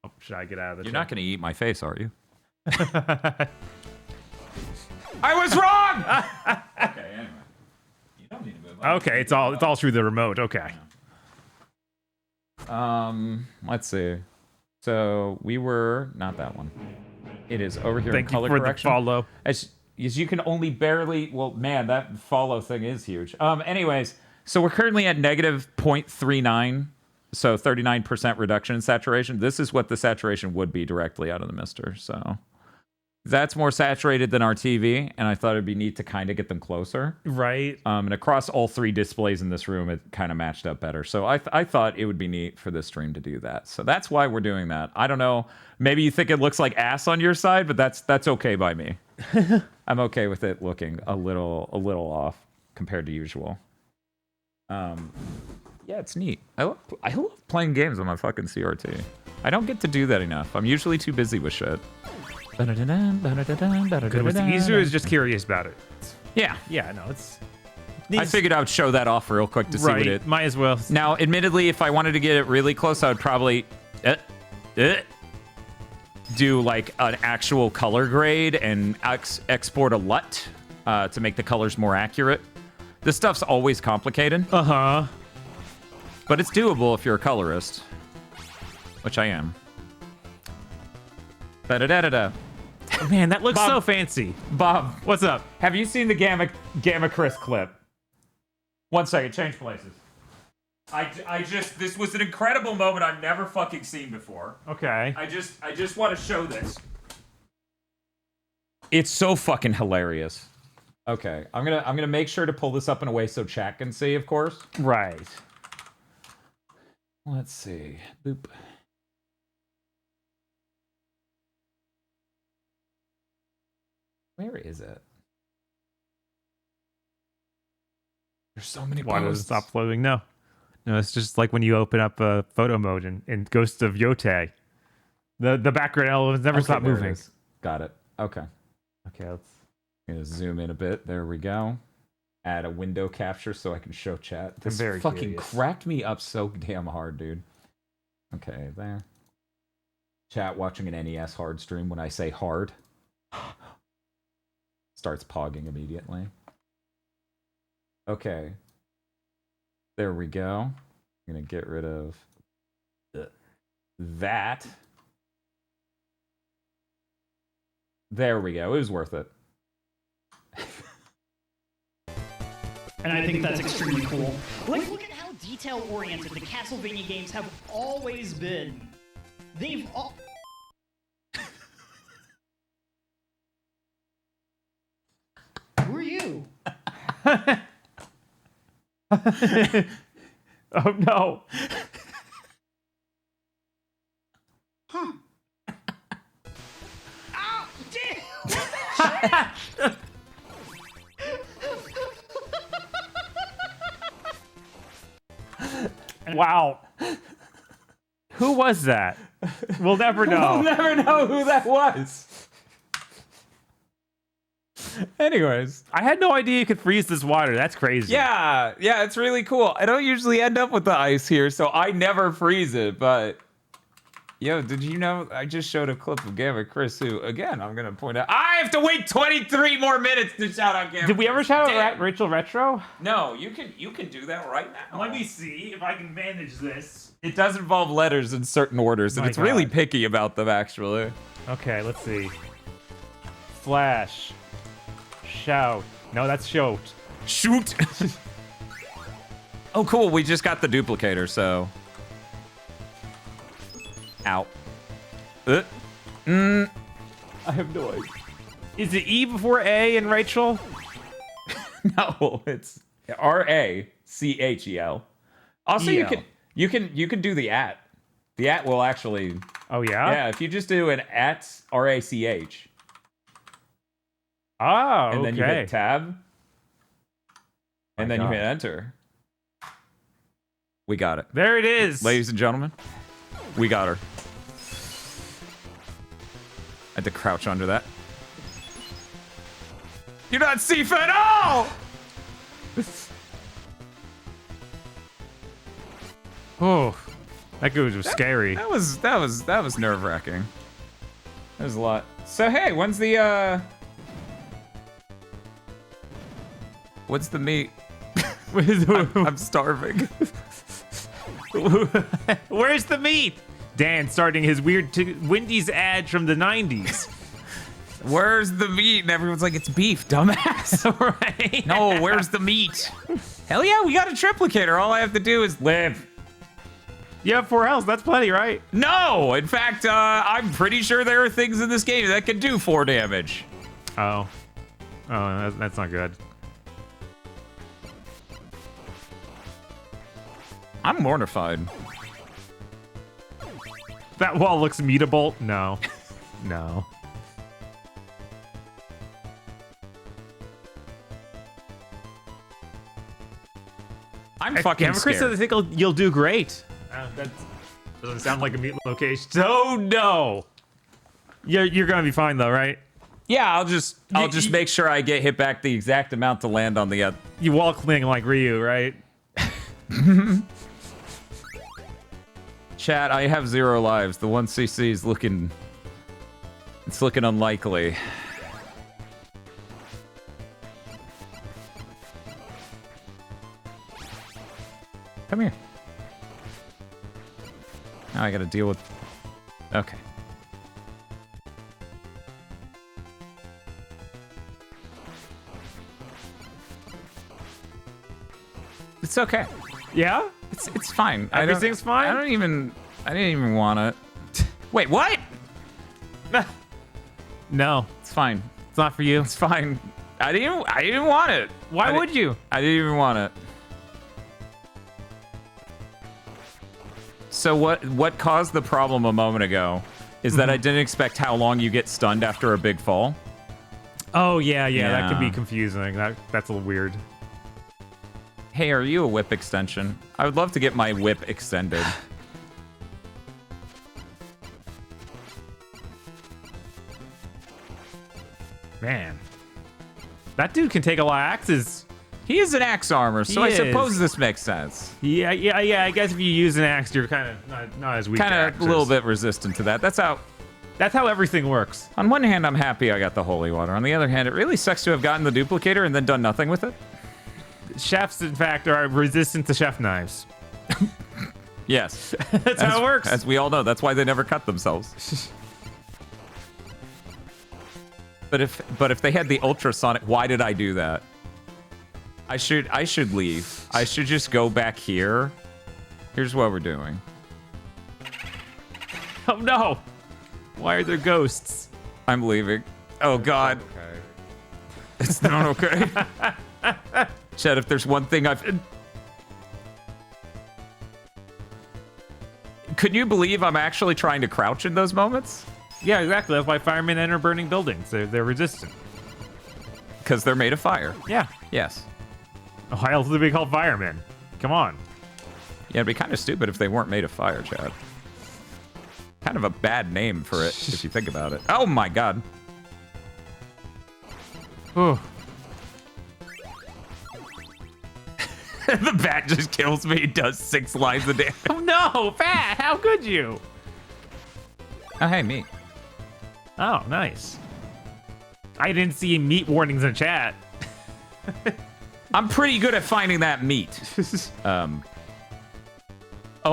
Oh, should I get out of the You're not going to eat my face, are you? I was wrong! Okay, anyway. You don't need to move on. Okay, it's all through the remote. Okay. Let's see. So we were not that one. It is over here in Thank you color for correction. the follow. As you can only barely. Well, man, that follow thing is huge. Anyways, so we're currently at negative 0.39. So 39% reduction in saturation. This is what the saturation would be directly out of the Mister. So That's more saturated than our TV, and I thought it'd be neat to kind of get them closer. Right. And across all 3 displays in this room, it kind of matched up better. So I thought it would be neat for this stream to do that. So that's why we're doing that. I don't know. Maybe you think it looks like ass on your side, but that's okay by me. I'm okay with it looking a little off compared to usual. Yeah, it's neat. I love playing games on my fucking CRT. I don't get to do that enough. I'm usually too busy with shit. Good. What's easier is just curious about it. Yeah. Yeah, no, it's... I figured I would show that off real quick to see what it... Might as well. Now, admittedly, if I wanted to get it really close, I would probably do like an actual color grade and export a LUT to make the colors more accurate. This stuff's always complicated. Uh-huh. But it's doable if you're a colorist, which I am. Da-da-da-da-da. Man, that looks Bob, so fancy. Bob, What's up? have you seen the Gamma Chris clip? 1 second, change places. I just, this was an incredible moment I've never fucking seen before. Okay. I just want to show this. It's so fucking hilarious. Okay, I'm gonna make sure to pull this up in a way so chat can see, of course. Right. Let's see. Boop. Where is it? There's so many Why does it posts. stop floating? No. No, it's just like when you open up a photo mode in Ghost of Yotei. The background elements never stop there it moving. is. Got it. Okay. Okay, let's... I'm gonna zoom in a bit. There we go. Add a window capture so I can show chat. This very fucking curious. cracked me up so damn hard, dude. Okay, there. Chat watching an NES hard stream. When I say hard, starts pogging immediately. Okay. There we go. I'm gonna get rid of that. There we go. It was worth it. And I think that's extremely cool. Like, look at how detail-oriented the Castlevania games have always been. They've all... Who are you? Oh, no. Huh. Ow! Damn! Wow. Who was that? We'll never know. We'll never know who that was. Anyways. I had no idea you could freeze this water. That's crazy. Yeah, it's really cool. I don't usually end up with the ice here, so I never freeze it, but... Yo, did you know I just showed a clip of Gamma Chris, who, again, I'm going to point out... I have to wait 23 more minutes to shout out Gamma Did we ever Chris. shout Damn. out Rachel Retro? No, you can do that right now. Let me see if I can manage this. It does involve letters in certain orders, and My it's really God. picky about them, actually. Okay, let's see. Flash. Shout. No, that's shout. Shoot! Oh, cool. We just got the duplicator, so... Ow. I have no idea. Is it E before A in Rachel? No, it's RACHEL. Also, EL. you can do the @. The @ will actually... Oh, yeah? Yeah, if you just do an @RACH. Oh, And then you okay. hit tab. And then you God. hit enter. We got it. There it is. Ladies and gentlemen, we got her. I had to crouch under that. You're not safe at all! Oh, that goose was scary. That was nerve-wracking. There's a lot. So hey, when's the what's the meat? I'm starving. Where's the meat? Dan starting his weird Wendy's ad from the 90s. Where's the meat? And everyone's like, it's beef, dumbass. Right? No, where's the meat? Hell yeah, we got a triplicator. All I have to do is live. You have 4 health. That's plenty, right? No! In fact, I'm pretty sure there are things in this game that can do 4 damage. Oh. Oh, that's not good. I'm mortified. That wall looks meetable. No. No. I'm fucking Chris scared. says I think you'll do great. That doesn't sound like a meat location. Oh no! You're gonna be fine though, right? Yeah, I'll just make sure I get hit back the exact amount to land on the other. You wall cling like Ryu, right? Chat, I have 0 lives. The 1cc is looking... It's looking unlikely. Come here. Now I gotta deal with... Okay. It's okay. Yeah? It's fine. Everything's fine? I didn't even want it. Wait, what? No, It's fine. it's not for you. It's fine. I didn't want it. Why would you? I didn't even want it. So what caused the problem a moment ago is that I didn't expect how long you get stunned after a big fall. Oh yeah, that could be Yeah. confusing. That's a little weird. Hey, are you a whip extension? I would love to get my whip extended. Man, that dude can take a lot of axes. He is an axe armor, so He I suppose is. this makes sense. Yeah. I guess if you use an axe, you're kind of not as weak. Kind to of axes. a little bit resistant to that. That's how everything works. On one hand, I'm happy I got the holy water. On the other hand, it really sucks to have gotten the duplicator and then done nothing with it. Chefs, in fact, are resistant to chef knives. Yes. That's how it works. As we all know, that's why they never cut themselves. But if they had the ultrasonic, why did I do that? I should leave. I should just go back here. Here's what we're doing. Oh no! Why are there ghosts? I'm leaving. Oh God. Okay. It's not okay. Chad, if there's one thing Could you believe I'm actually trying to crouch in those moments? Yeah, exactly. That's why firemen enter burning buildings. They're resistant. Because they're made of fire. Yeah. Yes. Why else would they be called firemen? Come on. Yeah, it'd be kind of stupid if they weren't made of fire, Chad. Kind of a bad name for it, if you think about it. Oh my God. Ooh. The bat just kills me. It does 6 lines of damage. Oh no, Pat! How could you? Oh, hey, me. Oh, nice. I didn't see meat warnings in chat. I'm pretty good at finding that meat. Oh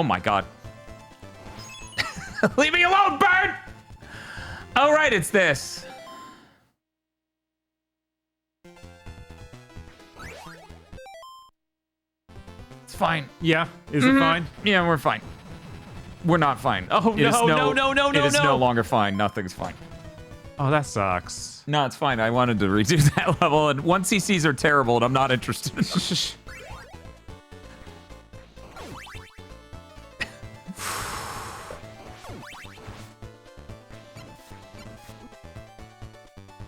my God. Leave me alone, bird! All right, it's this. It's fine. Yeah, is it fine? Yeah, we're fine. We're not fine. Oh, It is no. It is no longer fine. Nothing's fine. Oh, that sucks. No, it's fine. I wanted to redo that level, and 1cc's are terrible, and I'm not interested in them.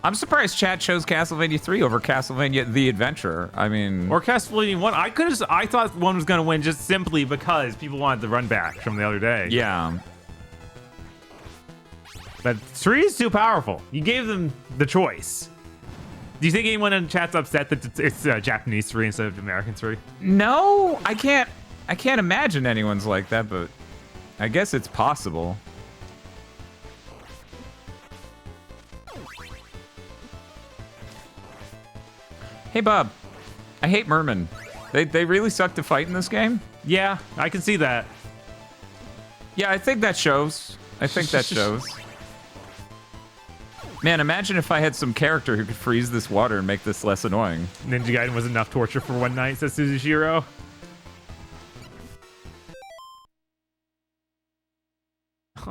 I'm surprised chat chose Castlevania 3 over Castlevania The Adventurer. I mean... Or Castlevania 1. I thought 1 was going to win just simply because people wanted the run back from the other day. Yeah. But 3 is too powerful. You gave them the choice. Do you think anyone in chat's upset that it's Japanese 3 instead of American 3? No, I can't imagine anyone's like that, but I guess it's possible. Hey, Bob. I hate mermen. They really suck to fight in this game. Yeah, I can see that. Yeah, I think that shows. I think that shows. Man, imagine if I had some character who could freeze this water and make this less annoying. Ninja Gaiden was enough torture for one night, says Suzushiro.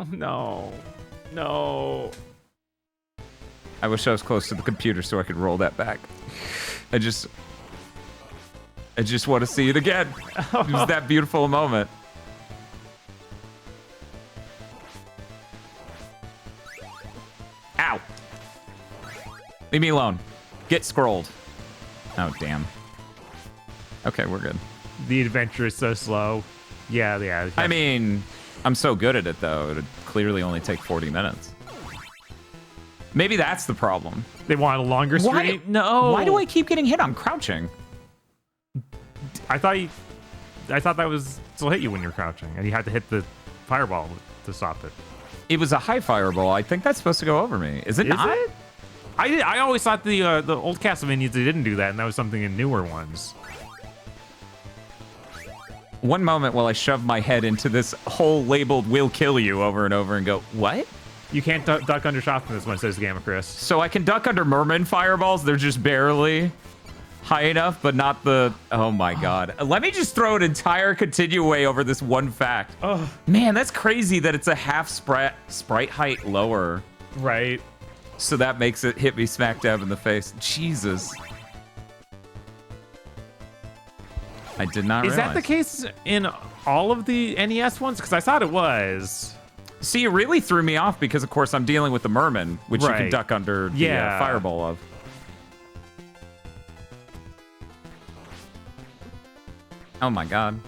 Oh, no. No. I wish I was close to the computer so I could roll that back. I just want to see it again. It was that beautiful moment. Ow. Leave me alone. Get scrolled. Oh, damn. Okay, we're good. The adventure is so slow. Yeah. I mean, I'm so good at it, though. It would clearly only take 40 minutes. Maybe that's the problem. They want a longer screen? No. Why do I keep getting hit? I'm crouching. I thought that was still hit you when you're crouching, and you had to hit the fireball to stop it. It was a high fireball. I think that's supposed to go over me. Is it not? It? I always thought the old Castlevanias they didn't do that, and that was something in newer ones. One moment while I shove my head into this hole labeled "will kill you" over and over and go, what? You can't duck under shots in this one, says Gamma Chris. So I can duck under merman fireballs. They're just barely high enough, but not the... Oh my god. Let me just throw an entire continue away over this one fact. Oh. Man, that's crazy that it's a half sprite height lower. Right. So that makes it hit me smack dab in the face. Jesus. I did not realize. Is that the case in all of the NES ones? Because I thought it was. See, it really threw me off because, of course, I'm dealing with the merman, which you can Right. duck under the fireball of. Oh my god.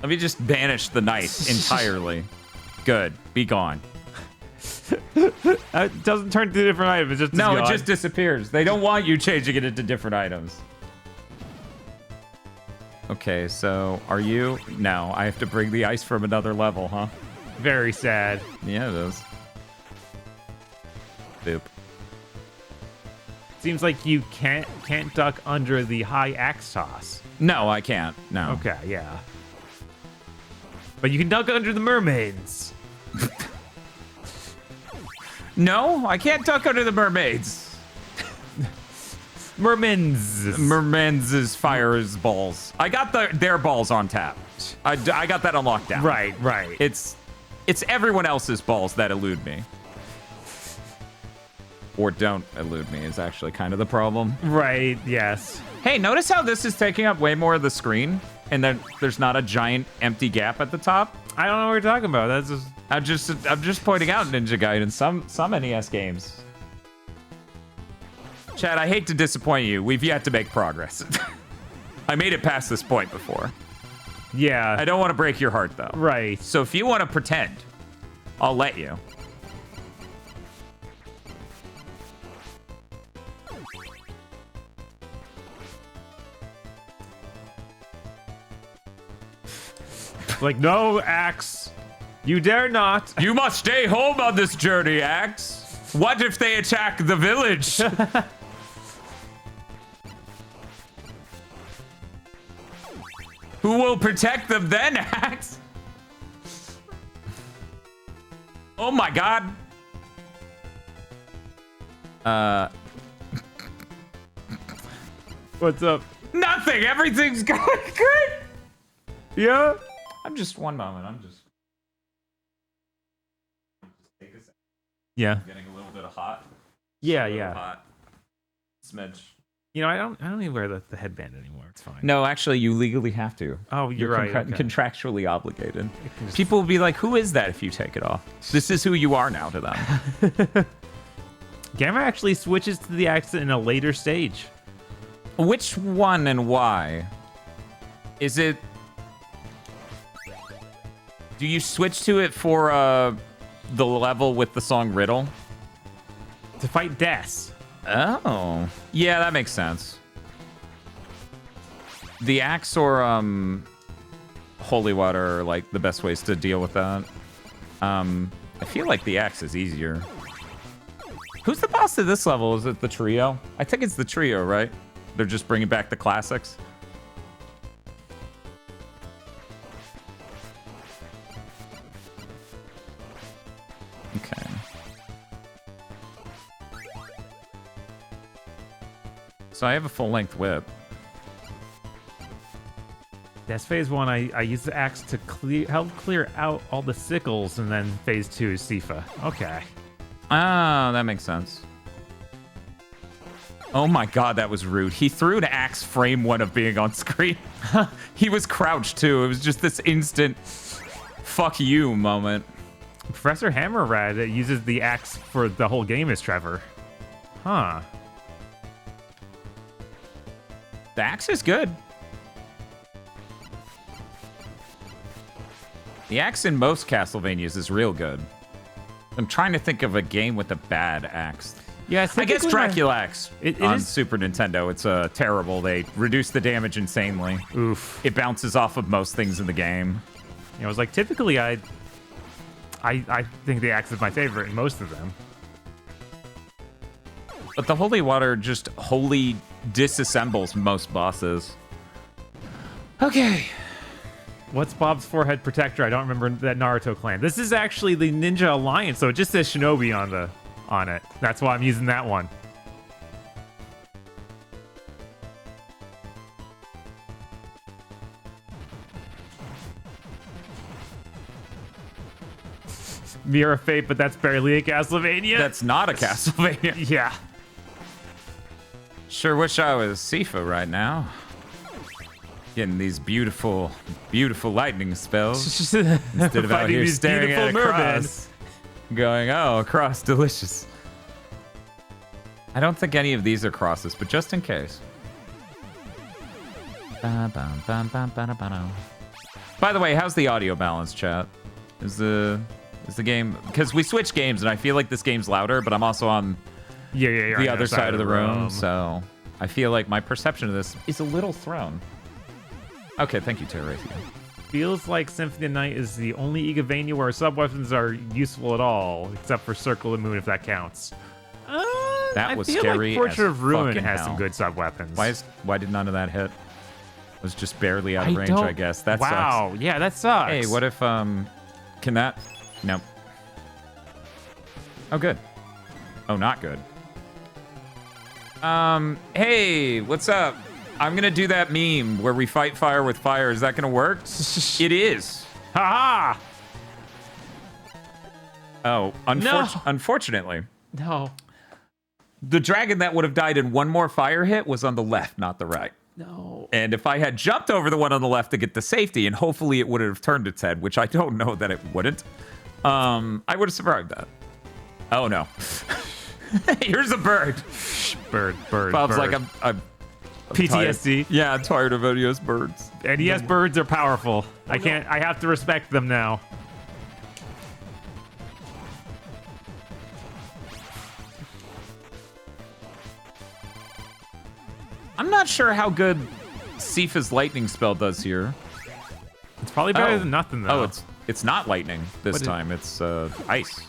Let me just banish the knife entirely. Good. Be gone. It doesn't turn to a different item. It just is No, it gone. just disappears. They don't want you changing it into different items. Okay, so are you? No, I have to bring the ice from another level, huh? Very sad. Yeah, it is. Boop. Seems like you can't duck under the high axe toss. No, I can't. No. Okay, yeah. But you can duck under the mermaids. No, I can't duck under the mermaids. Mermen's fire's balls. I got their balls on tap. I got that on lockdown. Right. It's everyone else's balls that elude me. Or don't elude me is actually kind of the problem. Right, yes. Hey, notice how this is taking up way more of the screen? And then there's not a giant empty gap at the top? I don't know what you're talking about. That's just... I'm just pointing out Ninja Gaiden, some NES games. Chad, I hate to disappoint you. We've yet to make progress. I made it past this point before. Yeah. I don't want to break your heart, though. Right. So if you want to pretend, I'll let you. Like, no, Axe. You dare not. You must stay home on this journey, Axe. What if they attack the village? Who will protect them then, Axe? Oh my god. What's up? Nothing. Everything's going good. Yeah? I'm just one moment. Yeah. Getting a little bit of hot. Yeah. Hot. Smidge. You know, I don't even wear the headband anymore. It's fine. No, actually, you legally have to. Oh, you're right. Okay. Contractually obligated. People will be like, "Who is that?" If you take it off. This is who you are now to them. Gamma actually switches to the accent in a later stage. Which one and why? Is it? Do you switch to it for the level with the song Riddle? To fight Death. Oh. Yeah, that makes sense. The axe or holy water are like the best ways to deal with that. I feel like the axe is easier. Who's the boss of this level? Is it the trio? I think it's the trio, right? They're just bringing back the classics. Okay. So I have a full-length whip. That's phase 1. I used the axe to help clear out all the sickles, and then phase 2 is Sifa. Okay. Oh, that makes sense. Oh my god, that was rude. He threw an axe frame 1 of being on screen. He was crouched too. It was just this instant fuck you moment. Professor Hammerrad uses the axe for the whole game as Trevor. Huh. The axe is good. The axe in most Castlevanias is real good. I'm trying to think of a game with a bad axe. Yeah, I guess Dracula Axe on is Super Nintendo. It's terrible. They reduce the damage insanely. Oof. It bounces off of most things in the game. You know, I was like, typically I think the axe is my favorite in most of them. But the holy water just wholly disassembles most bosses. Okay. What's Bob's forehead protector? I don't remember that Naruto clan. This is actually the Ninja Alliance, so it just says Shinobi on it. That's why I'm using that one. Mirror of Fate, but that's barely a Castlevania. That's not a Castlevania. Yeah. Sure wish I was Sifa right now. Getting these beautiful, beautiful lightning spells instead of out here staring at a cross, going, oh, a cross, delicious. I don't think any of these are crosses, but just in case. By the way, how's the audio balance, chat? Is the game, because we switch games and I feel like this game's louder, but I'm also on the other side of the room, so I feel like my perception of this is a little thrown. Okay, thank you, Terrathia. Feels like Symphony of Night is the only Igavania where sub-weapons are useful at all, except for Circle of the Moon, if that counts. That was I feel scary like Portrait as of Ruin fucking has hell. some good sub-weapons. Why did none of that hit? It was just barely out of range, I guess. That wow, sucks. Yeah, that sucks. Hey, what if, can that? No. Oh, good. Oh, not good. Hey, what's up? I'm gonna do that meme where we fight fire with fire. Is that gonna work? It is. Ha-ha! Oh, unfortunately. No. The dragon that would have died in one more fire hit was on the left, not the right. No. And if I had jumped over the one on the left to get the safety, and hopefully it would have turned its head, which I don't know that it wouldn't, I would have survived that. Oh, no. Here's a bird. Bird. Bob's bird. like, I'm PTSD. Tired. Yeah, I'm tired of NES birds. NES birds are powerful. I have to respect them now. I'm not sure how good Sifa's lightning spell does here. It's probably better than nothing, though. Oh, it's not lightning this time. It's ice.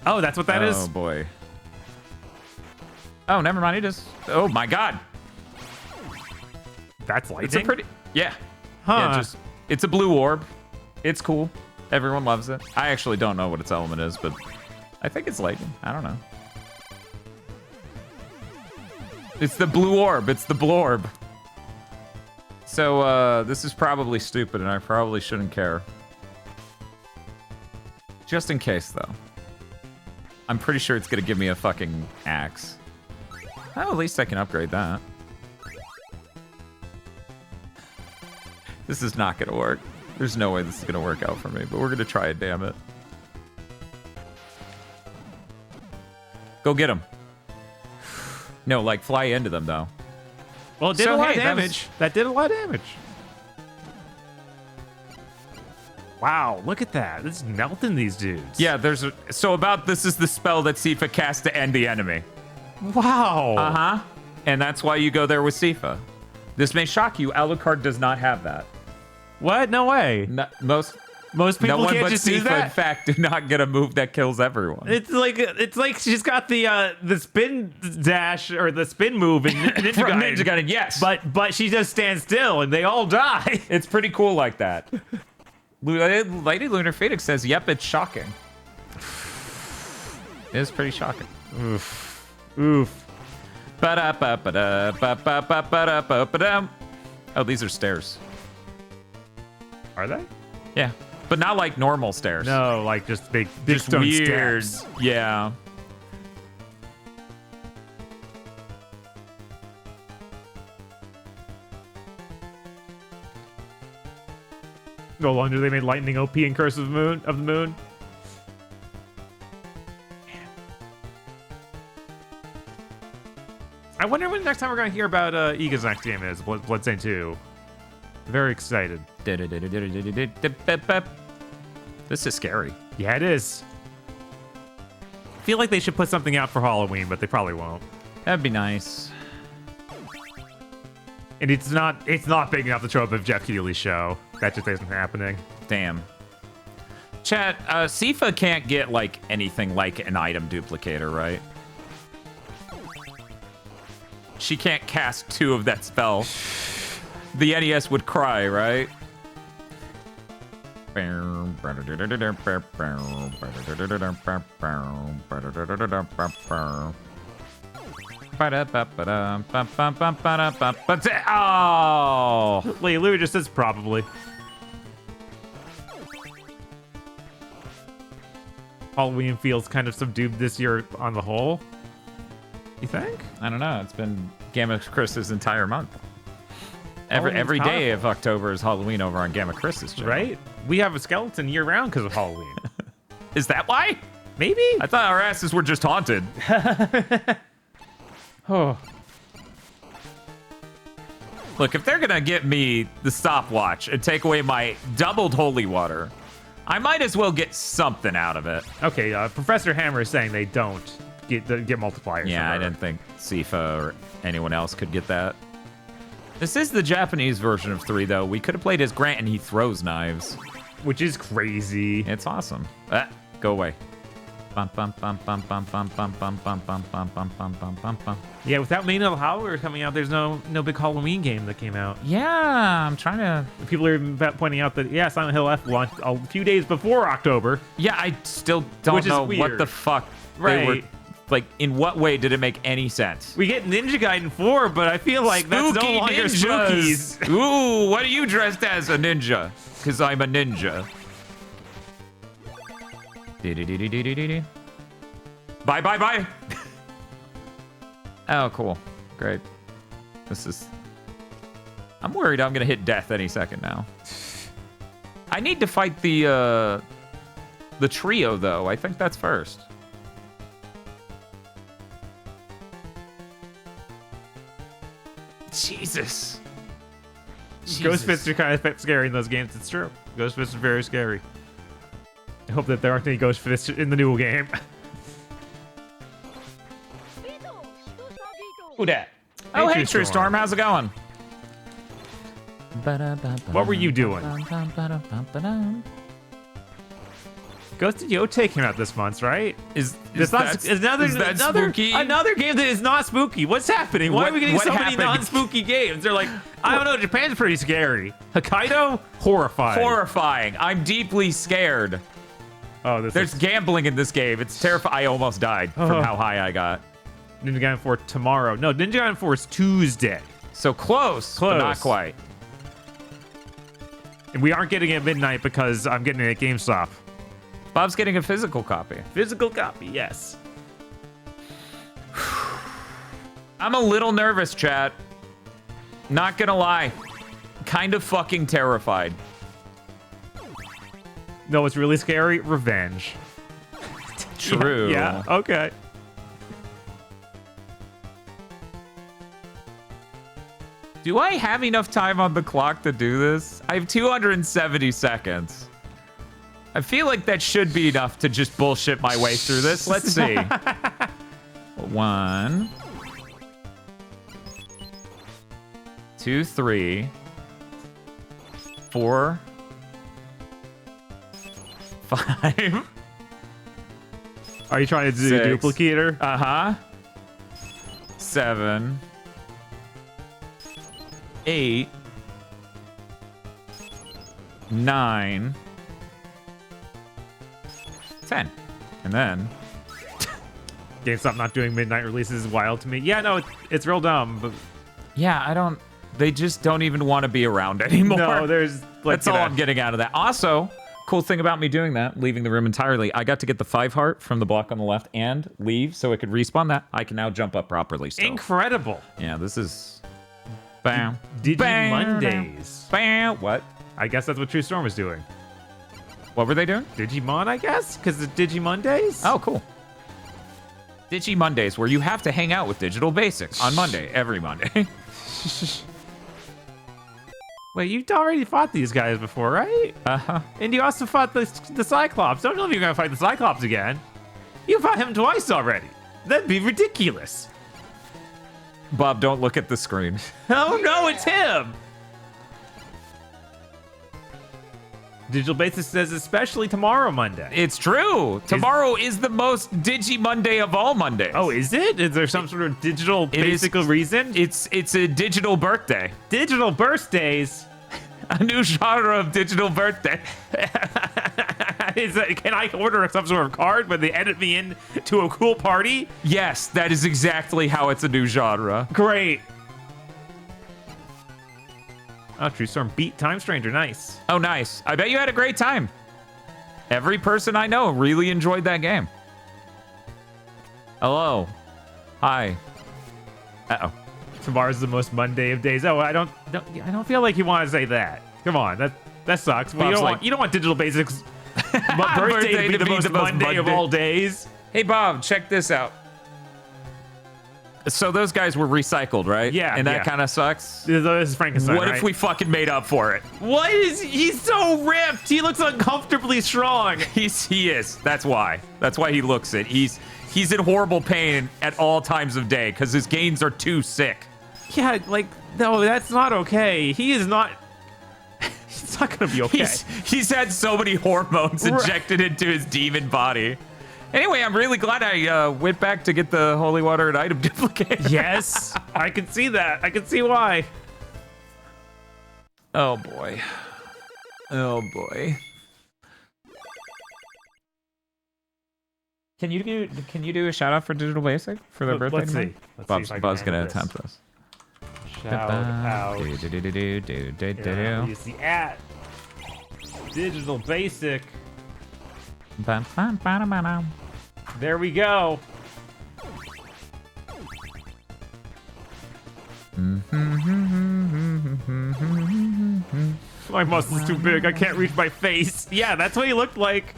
Oh, that's what that is? Oh, boy. Oh, never mind. It is. Oh, my God. That's lightning? It's a pretty... Yeah. Huh. Yeah, it's a blue orb. It's cool. Everyone loves it. I actually don't know what its element is, but I think it's lightning. I don't know. It's the blue orb. It's the blorb. So, this is probably stupid, and I probably shouldn't care. Just in case, though. I'm pretty sure it's gonna give me a fucking axe. Oh, at least I can upgrade that. This is not gonna work. There's no way this is gonna work out for me, but we're gonna try it, damn it. Go get him. No, like fly into them, though. Well, it did a lot of damage. That did a lot of damage. Wow, look at that. This is melting these dudes. Yeah, this is the spell that Sifa casts to end the enemy. Wow. Uh-huh. And that's why you go there with Sifa. This may shock you, Alucard does not have that. What? No way. No, most people no one can't but just Sifa, do that? in fact, do not get a move that kills everyone. It's like she's got the spin dash or the spin move in Ninja From Gaiden. Ninja Gaiden, yes. But she just stands still and they all die. It's pretty cool like that. Lady Lunar Phoenix says, yep, it's shocking. It is pretty shocking. Oof. Oof. Ba-da-ba-ba-da, ba-ba-ba-ba-da-ba-ba-dum. Oh, these are stairs. Are they? Yeah, but not like normal stairs. No, like just big just stone weird. steps. Yeah. No wonder they made Lightning OP in Curse of the Moon. I wonder when the next time we're gonna hear about Iga's next game is Bloodstained 2. Very excited. This is scary. Yeah, it is. I feel like they should put something out for Halloween, but they probably won't. That'd be nice. And it's not big enough to show up at Jeff Keighley's show. That just isn't happening. Damn. Chat, Sifa can't get like anything like an item duplicator, right? She can't cast 2 of that spell. The NES would cry, right? Oh! Wait, Louis just says probably. Halloween feels kind of subdued this year on the whole. You think? I don't know. It's been Gamma Chris's entire month. Halloween's Every day powerful. of October is Halloween over on Gamma Chris's channel. Right? We have a skeleton year round because of Halloween. Is that why? Maybe? I thought our asses were just haunted. Oh. Look, if they're gonna get me the stopwatch and take away my doubled holy water, I might as well get something out of it. Okay, Professor Hammer is saying they don't get multipliers. Yeah, I didn't think Sifa or anyone else could get that. This is the Japanese version of 3, though. We could have played as Grant and he throws knives. Which is crazy. It's awesome. Go away. Bum, bum, bum, bum, bum, bum, bum, bum, bum, bum, bum, bum, bum, bum, bum, bum. Yeah, without Main of the Howler coming out, there's no big Halloween game that came out. Yeah, I'm trying to... People are even pointing out that, yeah, Silent Hill F launched a few days before October. Yeah, I still don't know what the fuck they were... Like, in what way did it make any sense? We get Ninja Gaiden 4, but I feel like that's no longer ninjas. spookies. Ooh, what are you dressed as? A ninja. Because I'm a ninja. Bye, bye, bye. Oh, cool. Great. This is... I'm worried I'm going to hit death any second now. I need to fight the trio, though. I think that's first. Jesus. Ghost Fists are kind of scary in those games. It's true. Ghost Fists are very scary. I hope that there aren't any Ghost Fists in the new game. Who dat? Oh, hey, True Storm. How's it going? What were you doing? Ghost of Yote came out this month, right? Is that spooky? Another game that is not spooky. What's happening? Why are we getting so many non-spooky games? They're like, I don't know, Japan's pretty scary. Hokkaido? Horrifying. Horrifying. I'm deeply scared. Oh, There's gambling in this game. It's terrifying. I almost died from how high I got. Ninja Gaiden 4 tomorrow. No, Ninja Gaiden 4 is Tuesday. So close, but not quite. And we aren't getting it at midnight because I'm getting it at GameStop. Bob's getting a physical copy. Physical copy, yes. I'm a little nervous, chat. Not gonna lie. Kind of fucking terrified. No, what's really scary? Revenge. True. Yeah, okay. Do I have enough time on the clock to do this? I have 270 seconds. I feel like that should be enough to just bullshit my way through this. Let's see. 1, 2, 3, 4, 5. Are you trying to do 6. a duplicator? Uh-huh. 7, 8, 9, 10. And then... GameStop not doing midnight releases is wild to me. Yeah, no, it's real dumb, but... Yeah, I don't... They just don't even want to be around anymore. No, there's That's all I'm getting out of that. Also, cool thing about me doing that, leaving the room entirely, I got to get the 5 heart from the block on the left and leave so it could respawn that. I can now jump up properly still. Incredible. Yeah, this is... Bam. Digi Mondays. Bam. What? I guess that's what True Storm was doing. What were they doing? Digimon, I guess? Because it's Digi Mondays? Oh, cool. Digi Mondays, where you have to hang out with Digital Basics on Monday, every Monday. Wait, you've already fought these guys before, right? Uh-huh. And you also fought the Cyclops. Don't know if you're going to fight the Cyclops again. You fought him twice already. That'd be ridiculous. Bob, don't look at the screen. Oh, no, it's him. Digital Basics says especially tomorrow, Monday. It's true. Tomorrow is the most Digi Monday of all Mondays. Oh, is it? Is there some sort of digital basic reason? It's a digital birthday. Digital birthdays? A new genre of digital birthday. Can I order some sort of card when they edit me in to a cool party? Yes, that is exactly how it's a new genre. Great. Oh, True Storm beat Time Stranger. Nice. Oh, nice. I bet you had a great time. Every person I know really enjoyed that game. Hello. Hi. Uh-oh. Tomorrow's the most Monday of days. Oh, I don't feel like you want to say that. Come on, that sucks. Well, you don't want Digital Basics birthday to be the most Monday of all days. Hey, Bob, check this out. So those guys were recycled, right? Yeah. And that kind of sucks. This is Frankenstein. What if we fucking made up for it? What is? He's so ripped. He looks uncomfortably strong. He is. That's why. That's why he looks it. He's in horrible pain at all times of day because his gains are too sick. Yeah, like no, that's not okay. He is not. He's not gonna be okay. He's had so many hormones injected into his demon body. Anyway, I'm really glad I went back to get the holy water and item duplicate. Yes, I can see that. I can see why. Oh boy. Oh boy. Can you do a shout out for Digital Basic for their birthday? Let's see. Bob's gonna attempt this. Shout out. Use the at Digital Basic. There we go. My muscle's too big. I can't reach my face. Yeah, that's what he looked like.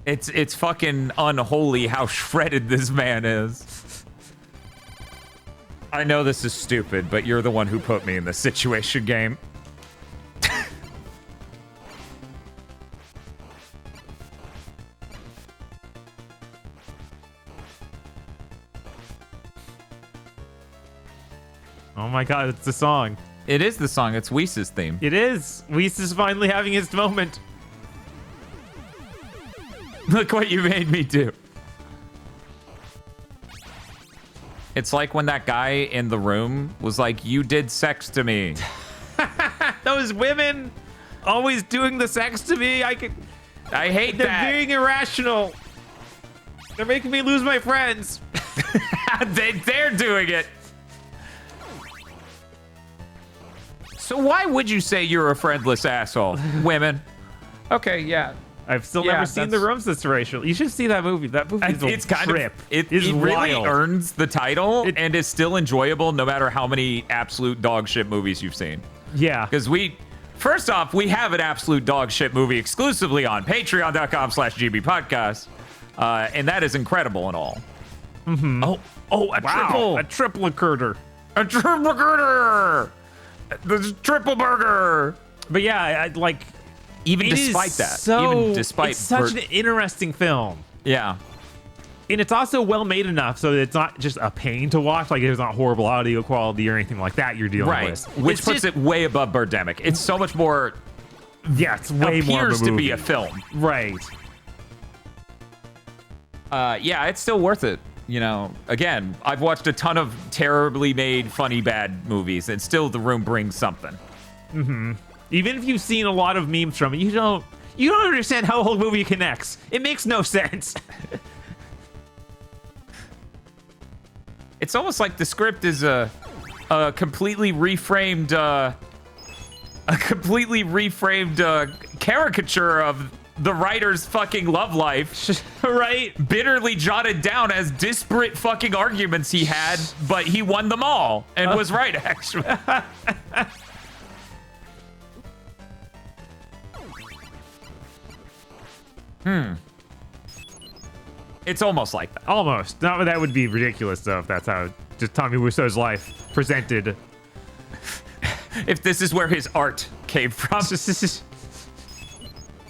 It's fucking unholy how shredded this man is. I know this is stupid, but you're the one who put me in this situation game. Oh my god, it's the song. It is the song. It's Whis' theme. It is. Whis is finally having his moment. Look what you made me do. It's like when that guy in the room was like, "You did sex to me." Those women always doing the sex to me. I hate that. They're being irrational. They're making me lose my friends. They're doing it. So why would you say you're a friendless asshole? Women. Okay, yeah. I've still never seen The Room Situation. You should see that movie. That movie is a trip. It really earns the title and is still enjoyable no matter how many absolute dog shit movies you've seen. Yeah. Because first off, we have an absolute dog shit movie exclusively on patreon.com/gbpodcast. And that is incredible and all. Mm-hmm. A triple occurder. A triple occurder. The triple burger. But yeah, even despite that, it's such an interesting film. Yeah. And it's also well made enough so that it's not just a pain to watch. Like there's not horrible audio quality or anything like that you're dealing with. Which puts it way above Birdemic. It's so much more. Yeah, it's way more appears to be a film. Right. Yeah, it's still worth it. You know, again, I've watched a ton of terribly made, funny, bad movies, and still The Room brings something. Mm-hmm. Even if you've seen a lot of memes from it, you don't understand how a whole movie connects. It makes no sense. It's almost like the script is a completely reframed a completely reframed caricature of the writer's fucking love life. Right? Bitterly jotted down as disparate fucking arguments he had, but he won them all and was right, actually. It's almost like that. Almost. Not that would be ridiculous, though, if that's how just Tommy Wiseau's life presented. If this is where his art came from.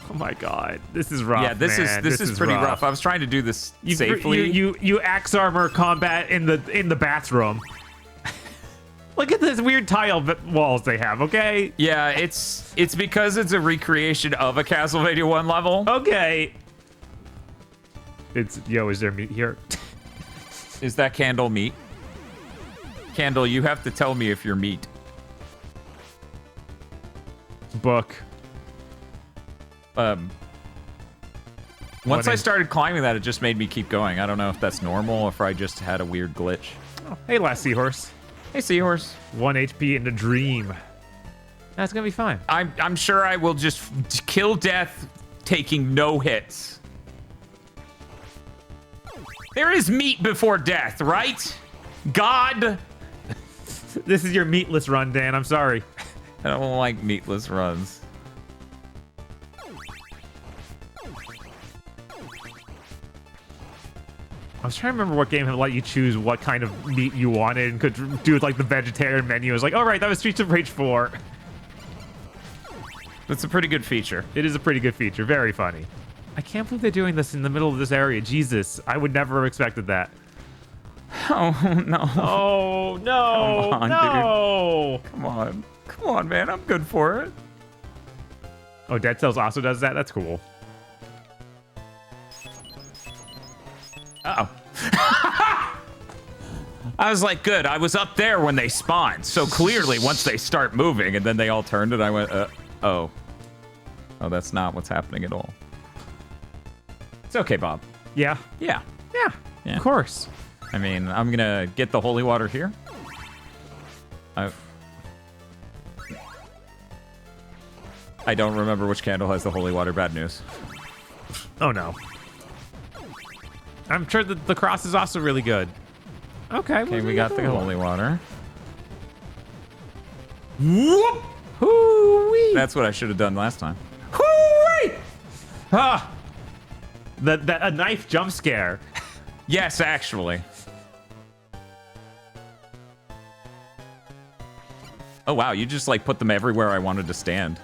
Oh my god, this is rough. Yeah, this is pretty rough. I was trying to do this safely. You axe armor combat in the bathroom. Look at this weird tile walls they have. Okay. Yeah, it's because it's a recreation of a Castlevania 1 level. Okay. Is there meat here? Is that Candle meat? Candle, you have to tell me if you're meat. Book. Once I started climbing that, it just made me keep going. I don't know if that's normal or if I just had a weird glitch. Oh, hey, last seahorse. Hey, seahorse. 1 HP in a dream. That's gonna be fine. I'm sure I will just kill death taking no hits. There is meat before death, right? God. This is your meatless run, Dan. I'm sorry. I don't like meatless runs. I was trying to remember what game had let you choose what kind of meat you wanted and could do it like the vegetarian menu. I was like, oh, right, that was Streets of Rage 4. That's a pretty good feature. It is a pretty good feature. Very funny. I can't believe they're doing this in the middle of this area. Jesus, I would never have expected that. Oh, no. Oh, no. Come on, no. dude. Come on. Come on, man. I'm good for it. Oh, Dead Cells also does that? That's cool. Uh-oh. I was like, good. I was up there when they spawned. So clearly, once they start moving, and then they all turned, and I went, oh. Oh, that's not what's happening at all. It's okay, Bob. Yeah. Yeah. Yeah. Of course. I mean, I'm going to get the holy water here. I don't remember which candle has the holy water. Bad news. Oh, no. I'm sure that the cross is also really good. Okay, Okay, we got the holy water. Whoop! Hoo-wee! That's what I should have done last time. Hoo-wee! Ah! A knife jump scare. Yes, actually. Oh, wow. You just, like, put them everywhere I wanted to stand.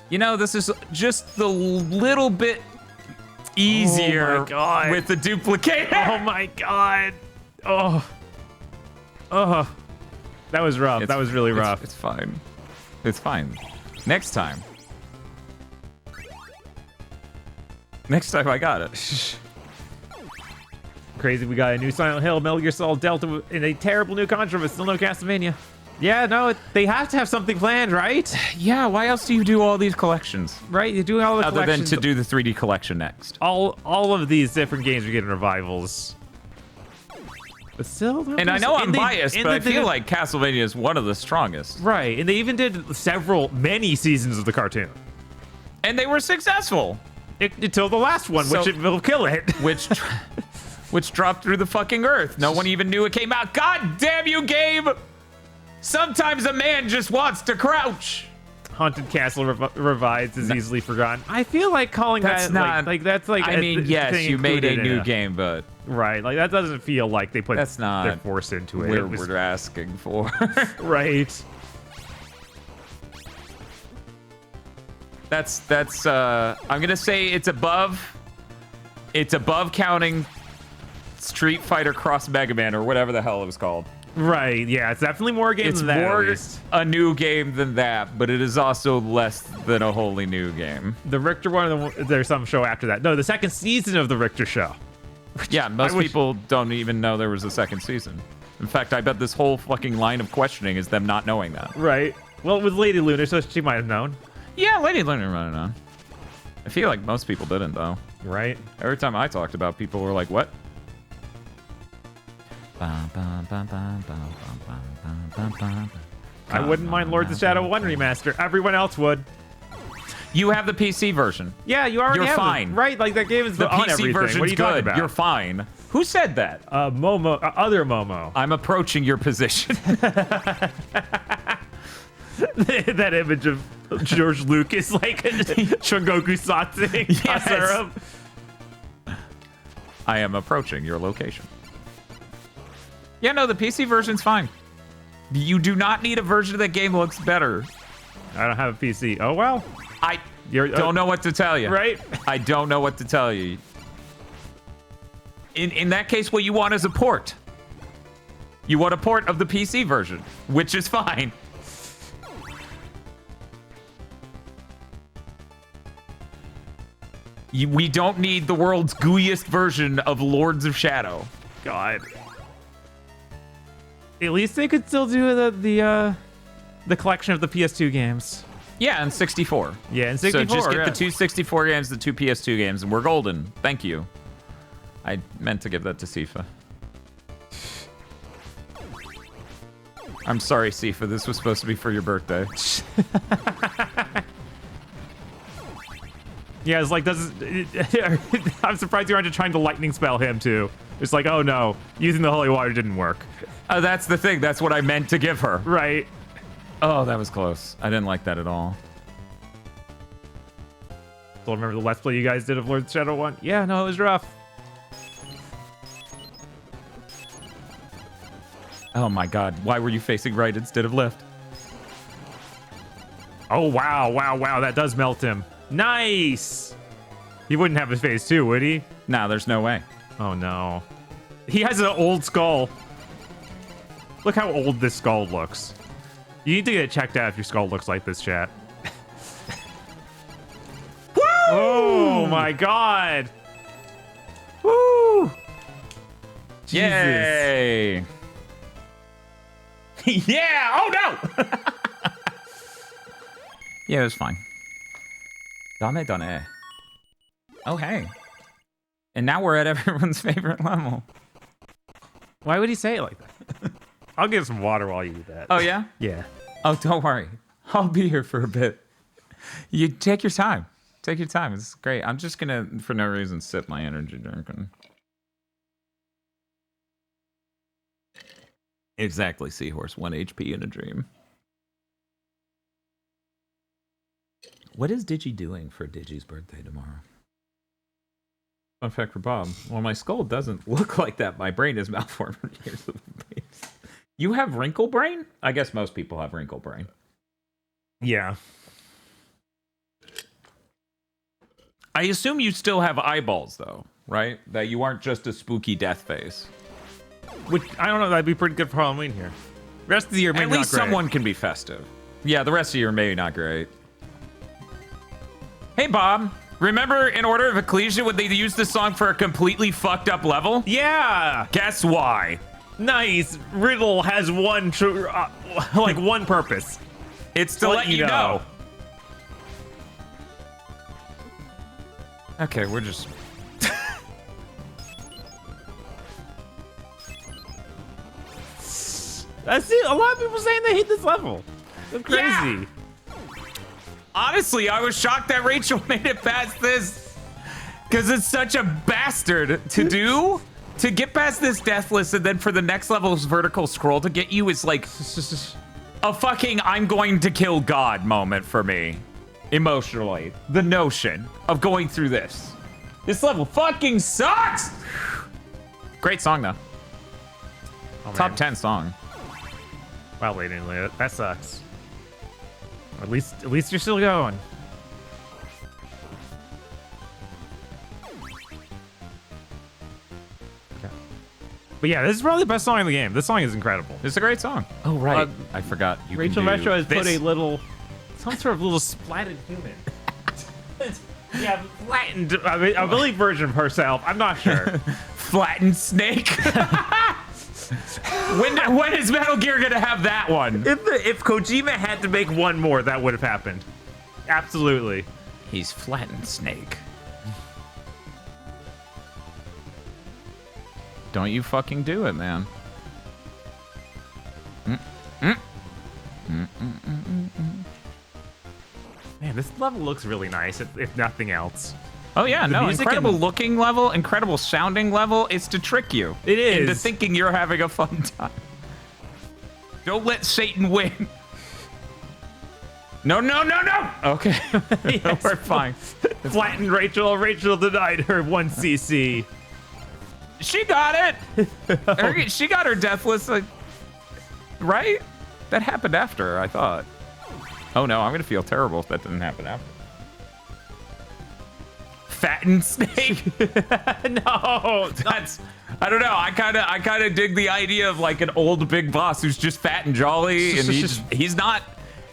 You know, this is just the little bit easier with the duplicator. Oh, my God. Oh. Oh. That was rough. That was really rough. It's fine. It's fine. Next time. Next time I got it. Crazy, we got a new Silent Hill, Metal Gear Solid Delta, and a terrible new Contra, but still no Castlevania. Yeah, no, they have to have something planned, right? Yeah, why else do you do all these collections? Right, you're doing all the collections. Other than to do the 3D collection next. All of these different games are getting revivals. But still, and I know I'm biased, but I feel like Castlevania is one of the strongest. Right, and they even did many seasons of the cartoon. And they were successful. Until the last one, which it will kill it. Which dropped through the fucking earth. No one even knew it came out. God damn you, Gabe! Sometimes a man just wants to crouch. Haunted Castle Revives is easily forgotten. I feel like calling that's that not like that's like. I mean, yes, you made a new game, but right, like that doesn't feel like they put that's not their force into it. We're asking for right. That's I'm gonna say it's above counting Street Fighter Cross Mega Man or whatever the hell it was called. Right, yeah, it's definitely more games than that. It's more a new game than that, but it is also less than a wholly new game. The Richter one, there's some show after that. No, the second season of the Richter show. Yeah, most people don't even know there was a second season. In fact, I bet this whole fucking line of questioning is them not knowing that. Right. Well, it was Lady Lunar, so she might have known. Yeah, Lady Lunar might have known. I feel like most people didn't, though. Right. Every time I talked about, people were like, what? I wouldn't mind Lords of Shadow 1 remaster. Everyone else would. You have the PC version. Yeah, you already You're have fine. it. Right? Like, that game is The on PC everything. version's What are you talking good. about? You're fine. Who said that? Momo, other Momo. I'm approaching your position. That image of George Lucas, like, Shungoku Satsu. Yes. I am approaching your location. Yeah, no, the PC version's fine. You do not need a version of that game that looks better. I don't have a PC. Oh, well. I don't know what to tell you. Right? I don't know what to tell you. In that case, what you want is a port. You want a port of the PC version, which is fine. We don't need the world's gooeyest version of Lords of Shadow. God. At least they could still do the collection of the PS2 games. Yeah, and 64. Yeah, and 64. So just get yeah. the 2 64 games, the 2 PS2 games, and we're golden. Thank you. I meant to give that to Sifa. I'm sorry, Sifa. This was supposed to be for your birthday. Yeah, it's like, I'm surprised you aren't trying to lightning spell him, too. It's like, oh no, using the holy water didn't work. That's the thing. That's what I meant to give her. Right. Oh, that was close. I didn't like that at all. Still remember the Let's Play you guys did of Lord Shadow 1? Yeah, no, it was rough. Oh my god. Why were you facing right instead of left? Oh, wow, wow, wow. That does melt him. Nice! He wouldn't have a phase 2, would he? Nah, there's no way. Oh, no. He has an old skull. Look how old this skull looks. You need to get it checked out if your skull looks like this, chat. Woo! Oh, my God. Woo! Jesus. Yay! Yeah! Oh, no! Yeah, it was fine. Dame. Oh, hey. And now we're at everyone's favorite level. Why would he say it like that? I'll get some water while you do that. Oh, yeah? Yeah. Oh, don't worry. I'll be here for a bit. You take your time. Take your time. It's great. I'm just going to, for no reason, sip my energy drink. Exactly, Seahorse. 1 HP in a dream. What is Digi doing for Digi's birthday tomorrow? Fun fact for Bob. Well, my skull doesn't look like that. My brain is malformed. Here's the base. You have wrinkle brain? I guess most people have wrinkle brain. Yeah. I assume you still have eyeballs, though, right? That you aren't just a spooky death face. Which, I don't know, that'd be pretty good for Halloween here. Rest of the year, maybe At not least great. someone can be festive. Yeah, the rest of the year, maybe not great. Hey, Bob. Remember in Order of Ecclesia when they used this song for a completely fucked up level? Yeah! Guess why? Nice. Riddle has one, one purpose. It's to let you know. Okay, we're just... That's it. A lot of people saying they hate this level. It's crazy. Yeah. Honestly, I was shocked that Rachel made it past this. Because it's such a bastard to do. To get past this deathless and then for the next level's vertical scroll to get you is like a fucking I'm going to kill God moment for me. Emotionally. The notion of going through this. This level fucking sucks! Great song, though. Oh, Top 10 song. Wow, lady, that sucks. At least you're still going. Okay. But yeah, this is probably the best song in the game. This song is incredible. It's a great song. Oh, right. I forgot. You Rachel can do Metro has put this. a little, some sort of little splatted human. Yeah, flattened, I believe version of herself. I'm not sure. Flattened snake. when is Metal Gear gonna have that one? If Kojima had to make one more, that would have happened. Absolutely. He's flattened snake. Don't you fucking do it, man. Man, this level looks really nice, if nothing else. Oh yeah, no, music incredible and- looking level, incredible sounding level. It's to trick you. It is. Into thinking you're having a fun time. Don't let Satan win. No, no, no, no. Okay, Yes. we're fine. Flattened Rachel. Rachel denied her 1 CC. She got it. She got her deathless, right? That happened after her, I thought. Oh no, I'm gonna feel terrible if that didn't happen after. Fattened snake. No, That's. I don't know. I kind of dig the idea of like an old big boss who's just fat and jolly, and he's not.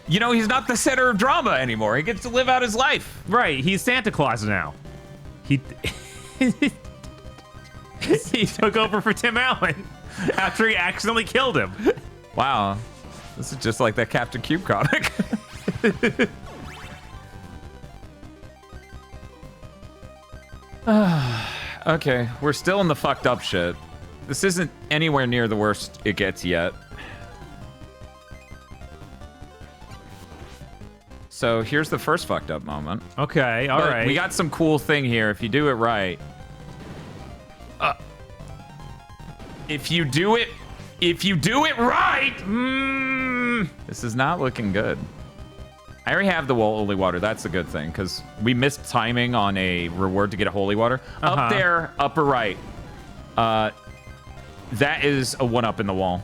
You know, he's not the center of drama anymore. He gets to live out his life. right. He's Santa Claus now. He he took over for Tim Allen after he accidentally killed him. Wow, this is just like that Captain Cube comic. Okay, we're still in the fucked up shit. This isn't anywhere near the worst it gets yet. So here's the first fucked up moment. Okay, all But right. we got some cool thing here. If you do it right. If you do it right. This is not looking good. I already have the holy water. That's a good thing because we missed timing on a reward to get a holy water. Up there, upper right. That is a 1-up in the wall.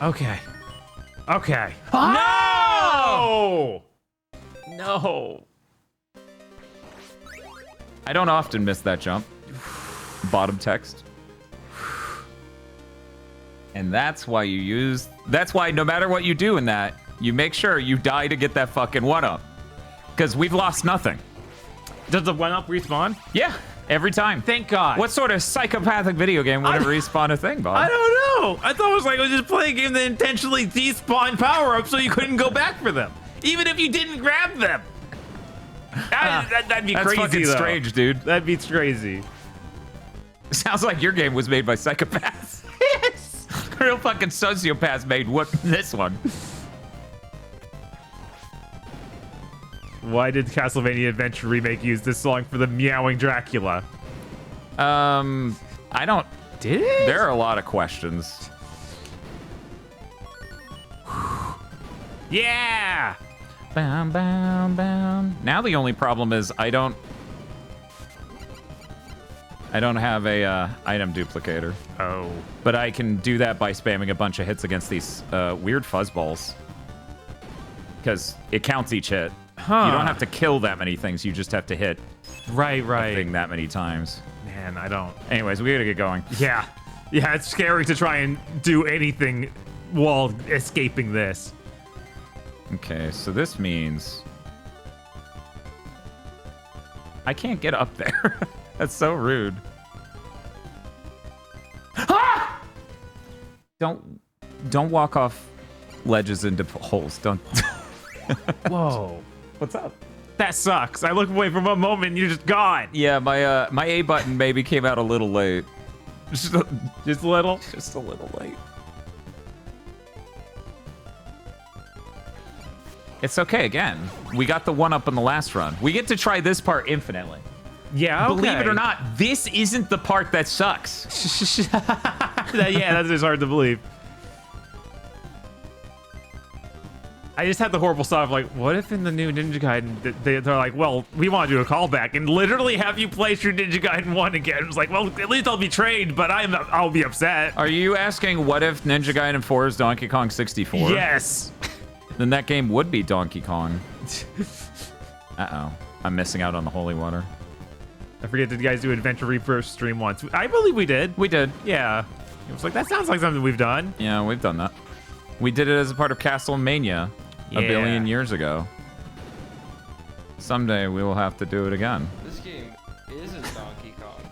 Okay. Okay. No! No. I don't often miss that jump. Bottom text. And that's why you use... That's why no matter what you do in that, you make sure you die to get that fucking 1-up. Because we've lost nothing. Does the 1-up respawn? Yeah, every time. Thank God. What sort of psychopathic video game would ever respawn a thing, Bob? I don't know. I thought it was like I was just playing a game that intentionally despawned power-ups so you couldn't go back for them. Even if you didn't grab them. That'd be That's crazy, fucking though. strange, dude. That'd be crazy. Sounds like your game was made by psychopaths. Yes. Real fucking sociopaths made this one. Why did Castlevania Adventure Remake use this song for the meowing Dracula? I don't... Did it? There are a lot of questions. Yeah! Bam, bam, bam. Now the only problem is I don't have a item duplicator. Oh. But I can do that by spamming a bunch of hits against these weird fuzzballs. Because it counts each hit. Huh. You don't have to kill that many things. You just have to hit Right, a right. thing that many times. Man, I don't. Anyways, we gotta get going. Yeah. Yeah, it's scary to try and do anything while escaping this. Okay, so this means I can't get up there. That's so rude. Ah! Don't walk off ledges into holes. Don't. Whoa. What's up? That sucks. I look away from a moment and you're just gone. Yeah, my A button maybe came out a little late. Just a little? Just a little late. It's okay, again. We got the 1-up in the last run. We get to try this part infinitely. Yeah, okay. Believe it or not, this isn't the part that sucks. Yeah, that's just hard to believe. I just had the horrible thought of like, what if in the new Ninja Gaiden they're like, well, we want to do a callback and literally have you play through Ninja Gaiden 1 again? It's like, well, at least I'll be trained, but I'll be upset. Are you asking what if Ninja Gaiden 4 is Donkey Kong 64? Yes. Then that game would be Donkey Kong. Uh-oh. I'm missing out on the holy water. I forget, did you guys do Adventure Reaper stream once? I believe we did. We did. Yeah. It was like, that sounds like something we've done. Yeah, we've done that. We did it as a part of Castlevania a Yeah. billion years ago. Someday we will have to do it again. This game isn't Donkey Kong.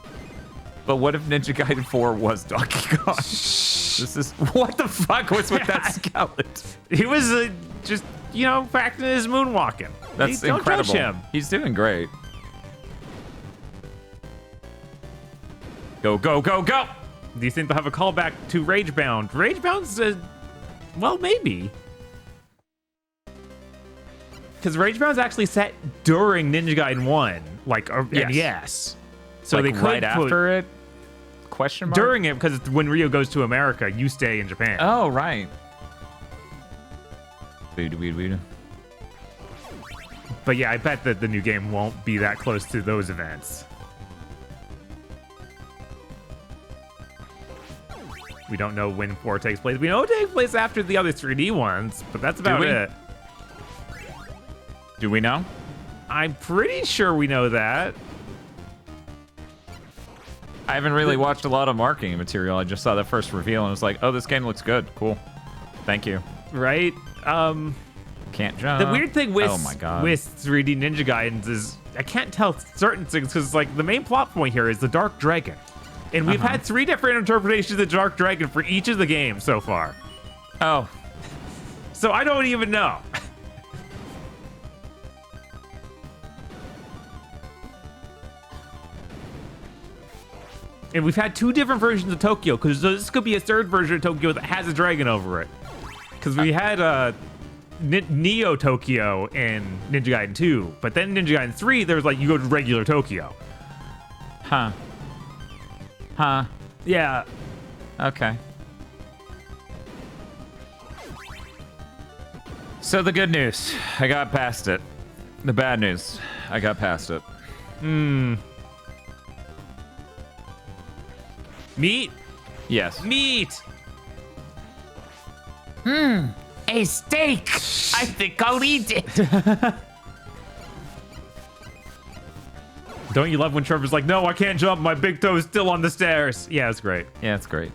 But what if Ninja Gaiden 4 was Donkey Kong? This is... What the fuck was with that skeleton? He was just, you know, practicing his moonwalking. That's Don't incredible. judge him. He's doing great. Go, go, go, go! Do you think they'll have a callback to Ragebound? Ragebound's Well, maybe. Because Ragebound's actually set during Ninja Gaiden 1, like NES. So like they could right put after it? Question mark? during it, because when Ryo goes to America, you stay in Japan. Oh, right. Weed. But yeah, I bet that the new game won't be that close to those events. We don't know when 4 takes place. We know it takes place after the other 3D ones, but that's about we? it. Do we know? I'm pretty sure we know that. I haven't really watched a lot of marketing material. I just saw the first reveal and was like, oh, this game looks good. Cool. Thank you. Right? Can't jump. The weird thing with, oh my God. with 3D Ninja Gaidens is I can't tell certain things because like the main plot point here is the Dark Dragon. And we've had 3 different interpretations of the Dark Dragon for each of the games so far. Oh. So I don't even know. And we've had 2 different versions of Tokyo, because this could be a 3rd version of Tokyo that has a dragon over it. Because we had Neo Tokyo in Ninja Gaiden 2, but then Ninja Gaiden 3, there was like, you go to regular Tokyo. Huh. Yeah. Okay. So the good news, I got past it. The bad news, I got past it. Meat? Yes. Meat! A steak! I think I'll eat it. Don't you love when Trevor's like, no, I can't jump, my big toe is still on the stairs. Yeah, it's great. Yeah, it's great.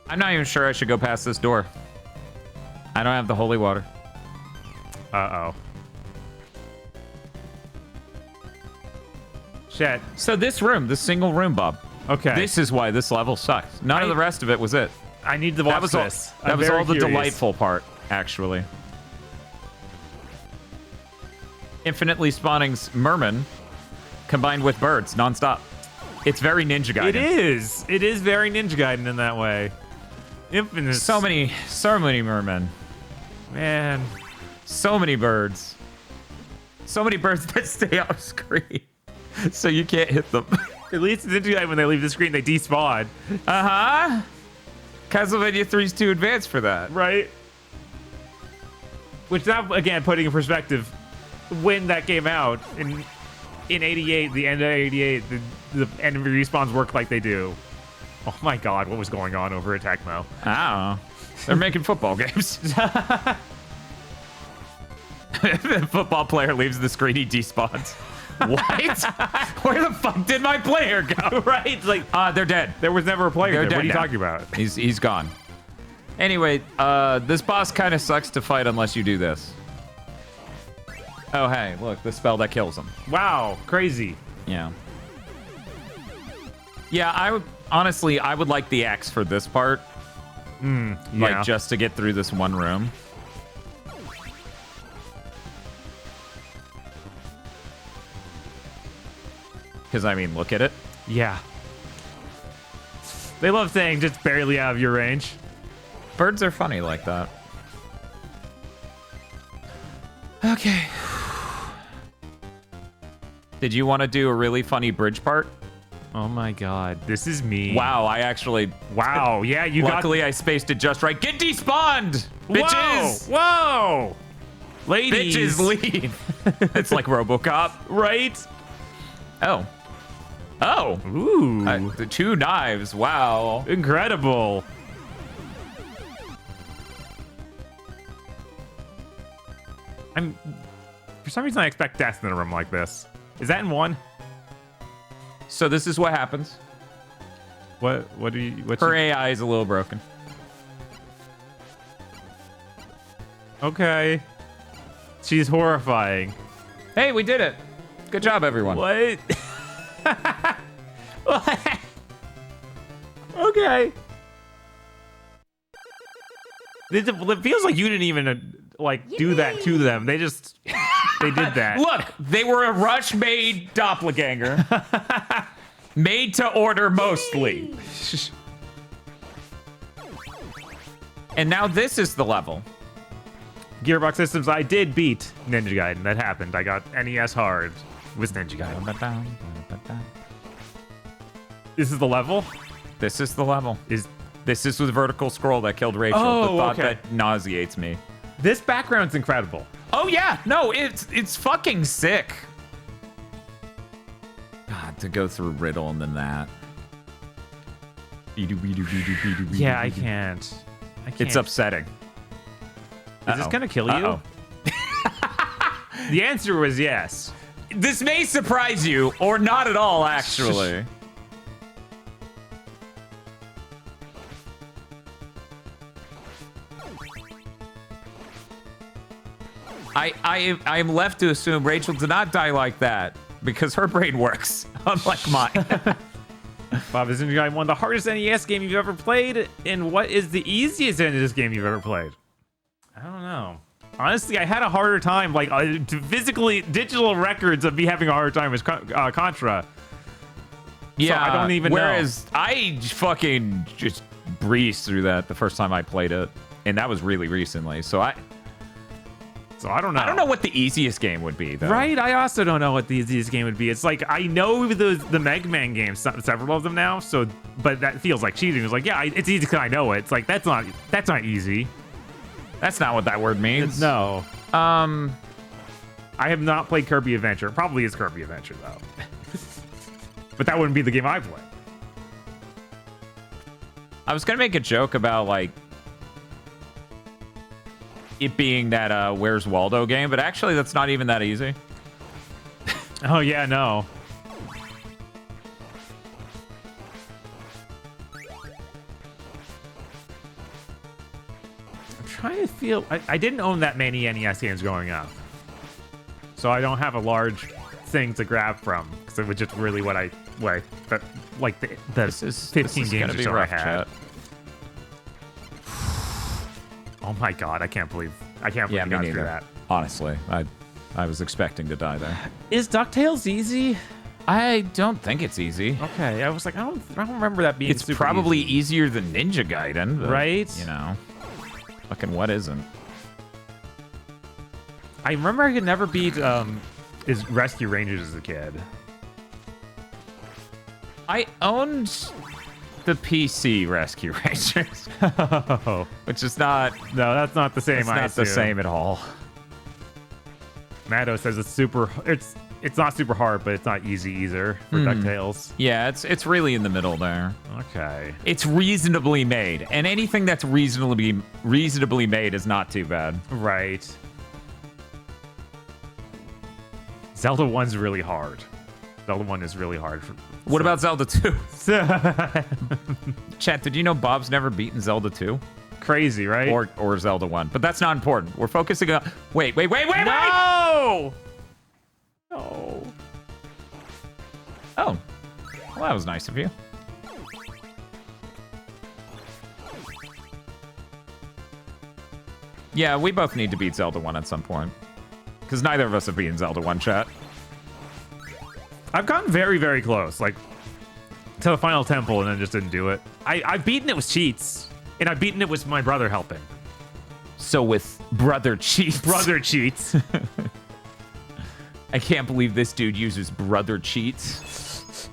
I'm not even sure I should go past this door. I don't have the holy water. Uh-oh. Shit. So this room, this single room, Bob. Okay. This is why this level sucks. None of the rest of it was it. I need to watch this. That was all the delightful part, actually. Infinitely spawning mermen combined with birds nonstop. It's very Ninja Gaiden. It is. It is very Ninja Gaiden in that way. Infinite. So many mermen. Man. So many birds. So many birds that stay off screen. So you can't hit them. At least in Ninja Gaiden, when they leave the screen, they despawn. Uh-huh. Castlevania 3's too advanced for that. Right. Which now, again, putting in perspective, when that came out, in 88, the end of 88, the enemy respawns work like they do. Oh my God, what was going on over at Tecmo? I don't know. They're making football games. The football player leaves the screen, he despawns. What? Where the fuck did my player go? Right? Like, they're dead. There was never a player They're there. dead What are you now. talking about? He's gone. Anyway, this boss kind of sucks to fight unless you do this. Oh, hey, look, the spell that kills him. Wow, crazy. Yeah. Yeah, I would, honestly, I would like the axe for this part. Yeah. Like, just to get through this one room. Because, I mean, look at it. Yeah. They love saying just barely out of your range. Birds are funny like that. Okay. Did you want to do a really funny bridge part? Oh my God, this is me. Wow, I actually... Wow, yeah, you Luckily, I spaced it just right. Get despawned! Bitches! Whoa! Whoa! Ladies! Bitches leave! It's like RoboCop. Right? Oh. Oh! Ooh. The 2 knives, wow. Incredible. For some reason, I expect death in a room like this. Is that in 1? So this is what happens. What do you... What's Her AI is a little broken. Okay. She's horrifying. Hey, we did it. Good job, everyone. What? What? Okay. It feels like you didn't even do that to them. They just they did that. Look, they were a Rush-made doppelganger. Made to order mostly. And now this is the level. Gearbox Systems, I did beat Ninja Gaiden. That happened. I got NES Hard with Ninja Gaiden. This is the level? This is the level. This is the vertical scroll that killed Rachel. Oh, the thought okay. that nauseates me. This background's incredible. Oh yeah, no, it's fucking sick. God, to go through Riddle and then that. Yeah, I can't. It's upsetting. Is this gonna kill you? The answer was yes. This may surprise you, or not at all, actually. I am left to assume Rachel did not die like that because her brain works, unlike mine. Bob, is Ninja Gaiden 1 the hardest NES game you've ever played? And what is the easiest NES game you've ever played? I don't know. Honestly, I had a harder time. Like, physically, digital records of me having a harder time was Contra. Yeah, so I don't even know. Whereas I fucking just breezed through that the first time I played it. And that was really recently. So I don't know. I don't know what the easiest game would be, though. Right? I also don't know what the easiest game would be. It's like, I know the Mega Man games, several of them now, so, but that feels like cheating. It's like, yeah, it's easy because I know it. It's like, that's not easy. That's not what that word means. No. I have not played Kirby Adventure. Probably is Kirby Adventure, though. But that wouldn't be the game I play. I was going to make a joke about, like, it being that Where's Waldo game, but actually that's not even that easy. Oh, yeah, no. I'm trying to feel... I didn't own that many NES games growing up. So I don't have a large thing to grab from, because it was just really what I... But, like, the 15 games or so I had. Chat. Oh my god, I can't believe I got through that. Honestly, I was expecting to die there. Is DuckTales easy? I don't think it's easy. Okay, I was like, I don't remember that being It's probably easier than Ninja Gaiden, but, right? You know, fucking what isn't? I remember I could never beat is Rescue Rangers as a kid. I owned the PC Rescue Rangers, which is not. No, that's not the same. It's not the same at all. Matto says it's super. It's not super hard, but it's not easy either for DuckTales. Yeah, it's really in the middle there. Okay. It's reasonably made, and anything that's reasonably made is not too bad. Right. Zelda 1's really hard. Zelda 1 is really hard. What about Zelda 2? Chat, did you know Bob's never beaten Zelda 2? Crazy, right? Or Zelda 1. But that's not important. We're focusing on... Wait! No! No! Oh. Well, that was nice of you. Yeah, we both need to beat Zelda 1 at some point. Because neither of us have beaten Zelda 1, chat. I've gotten very, very close, like, to the final temple and then just didn't do it. I've beaten it with cheats, and I've beaten it with my brother helping. So with brother cheats. Brother cheats. I can't believe this dude uses brother cheats.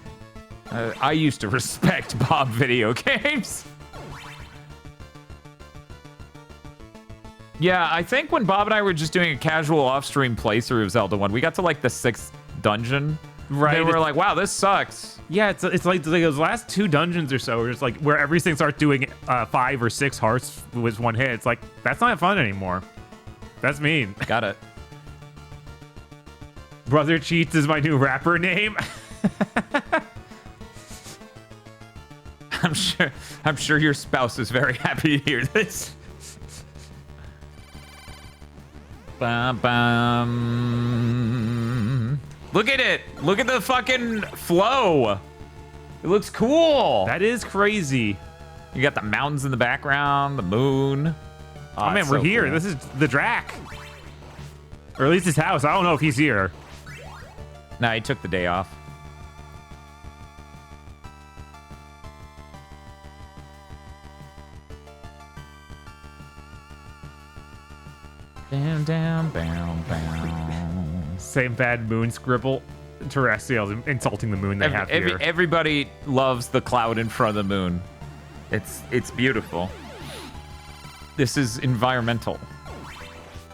I used to respect Bob video games. Yeah, I think when Bob and I were just doing a casual off-stream playthrough of Zelda 1, we got to like the 6th dungeon. Right. They were like, wow, this sucks. Yeah, it's like those last 2 dungeons or so, where it's like where everything starts doing 5 or 6 hearts with one hit. It's like, that's not fun anymore. That's mean. Got it. Brother Cheats is my new rapper name. I'm sure your spouse is very happy to hear this. Bum, bum. Look at it. Look at the fucking flow. It looks cool. That is crazy. You got the mountains in the background, the moon. Oh man, we're so here. Cool. This is the Drac. Or at least his house. I don't know if he's here. Nah, he took the day off. Down, down, bound, bound. Same bad moon scribble. Terrestrials insulting the moon they have here. Everybody loves the cloud in front of the moon. It's beautiful. This is environmental.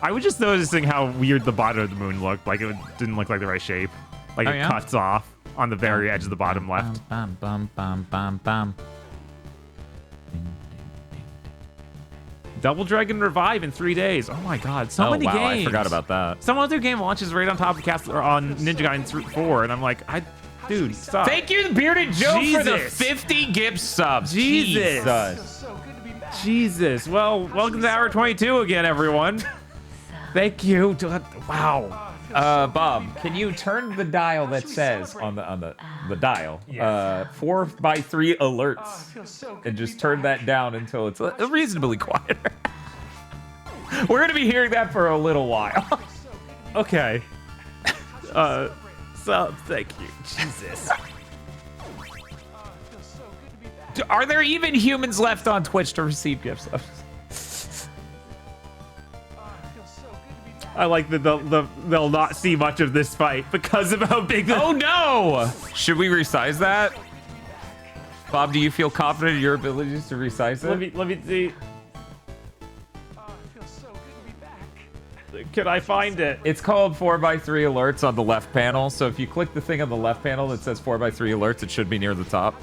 I was just noticing how weird the bottom of the moon looked. Like it didn't look like the right shape. Like it cuts off on the very edge of the bottom left. Bum, bum, bum, bum, bum. Double Dragon Revive in 3 days. Oh my god, so many games. I forgot about that. Some other game launches right on top of on Ninja Gaiden 4, and I'm like, dude, stop. Thank you, Bearded Joe, for the Jesus. 50 Gibbs subs. Jesus. Jesus. Well, welcome to Hour 22 again, everyone. Thank you. Wow. Bob, can you turn the dial that says on the dial 4x3 alerts and just turn that down until it's reasonably quiet? We're gonna be hearing that for a little while. Okay. So thank you. Jesus. Are there even humans left on Twitch to receive gift subs? I like that they'll not see much of this fight because of how big the... Oh no! Should we resize that? Bob, do you feel confident in your abilities to resize it? Let me see. Can I find it? It's called 4x3 alerts on the left panel. So if you click the thing on the left panel that says 4x3 alerts, it should be near the top.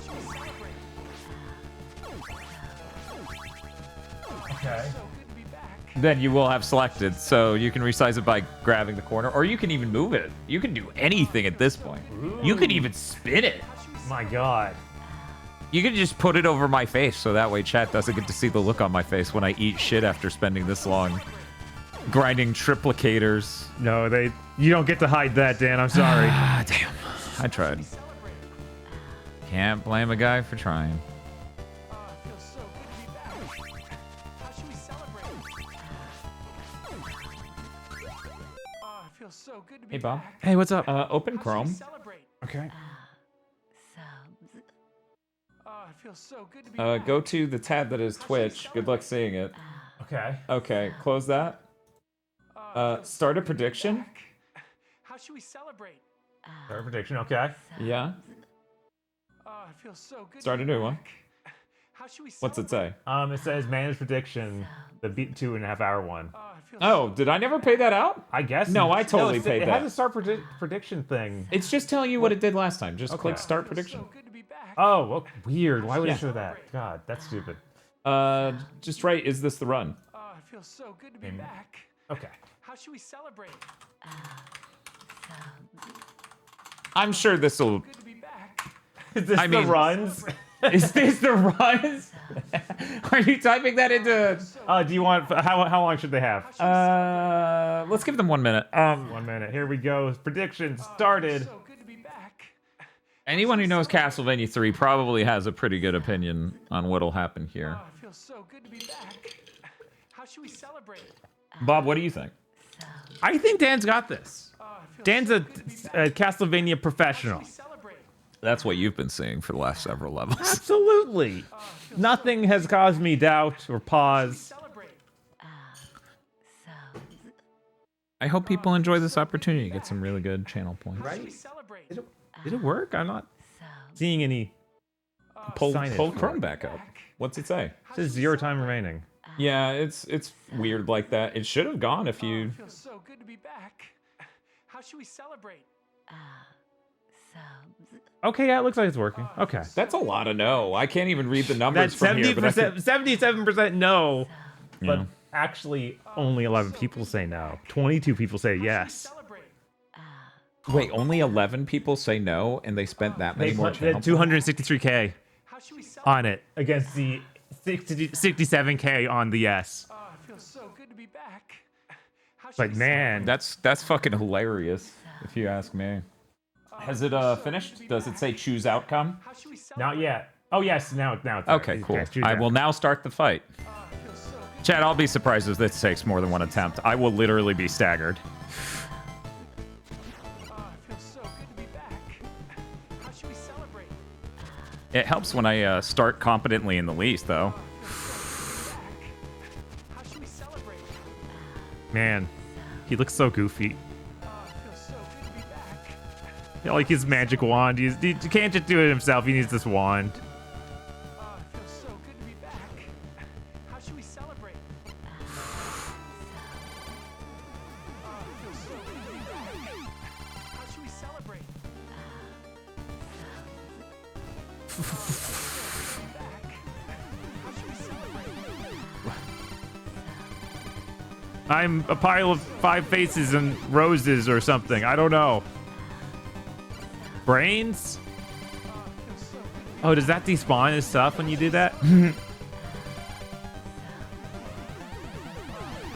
Okay. Then you will have selected, so you can resize it by grabbing the corner, or you can even move it. You can do anything at this point. Ooh. You can even spin it. My god. You can just put it over my face, so that way chat doesn't get to see the look on my face when I eat shit after spending this long grinding triplicators. No, you don't get to hide that, Dan. I'm sorry. Damn. I tried. Can't blame a guy for trying. Hey, Bob. Hey, what's up? Open Chrome. Okay. Go to the tab that is Twitch. Good luck seeing it. Okay. Okay, close that. Start a prediction. How should we celebrate? Start a prediction, okay. Yeah. It feels so good. Start a new one. How should we What's it say? It says manage prediction, the 2.5 hour one. Oh, did I never pay that out? I guess. No, I totally paid it that. It has a start prediction thing. It's just telling you what it did last time. Just click start prediction. Oh, well, weird. Why would it show that? God, that's stupid. Just write, is this the run? It feels so good to be back. Okay. How should we celebrate? I'm sure this will. Is this the runs? Is this the runs? Are you typing that into? Do you want? How long should they have? Let's give them 1 minute. 1 minute. Here we go. Prediction started. Anyone who knows Castlevania 3 probably has a pretty good opinion on what'll happen here. It feels so good to be back. How should we celebrate? Bob, what do you think? I think Dan's got this. Dan's a Castlevania professional. That's what you've been seeing for the last several levels. Absolutely. Nothing has caused me doubt or pause. I hope people enjoy this opportunity to get some really good channel points. Right? Did it work? I'm not seeing any. Pull signage. Chrome back up. What's it say? It says 0 time remaining. Yeah, it's weird like that. It should have gone if you. It feels so good to be back. How should we celebrate? Okay, yeah, it looks like it's working. Okay. That's a lot of no. I can't even read the numbers That's from here. But 77% no. But Yeah. actually, only 11 people say no. 22 people say yes. Wait, only 11 people say no, and they spent that many more channel points? 263K on it against the 67K on the yes. It feels so good to be back. But man, That's fucking hilarious, if you ask me. Has it finished? Does it say choose outcome? not yet. Oh yes, now it's Okay, cool. I will now start the fight. Chad, I'll be surprised if this takes more than one attempt. I will literally be staggered. It helps when I start competently in the least, though. Man, He looks so goofy. Oh, it feels so good to be back. Yeah, like his magic wand. He can't just do it himself. He needs this wand. Oh, it feels so good to be back. How should we celebrate? Oh, it feels so good to be back. How should we celebrate? I'm a pile of 5 faces and roses or something. I don't know. Brains? Oh, does that despawn his stuff when you do that?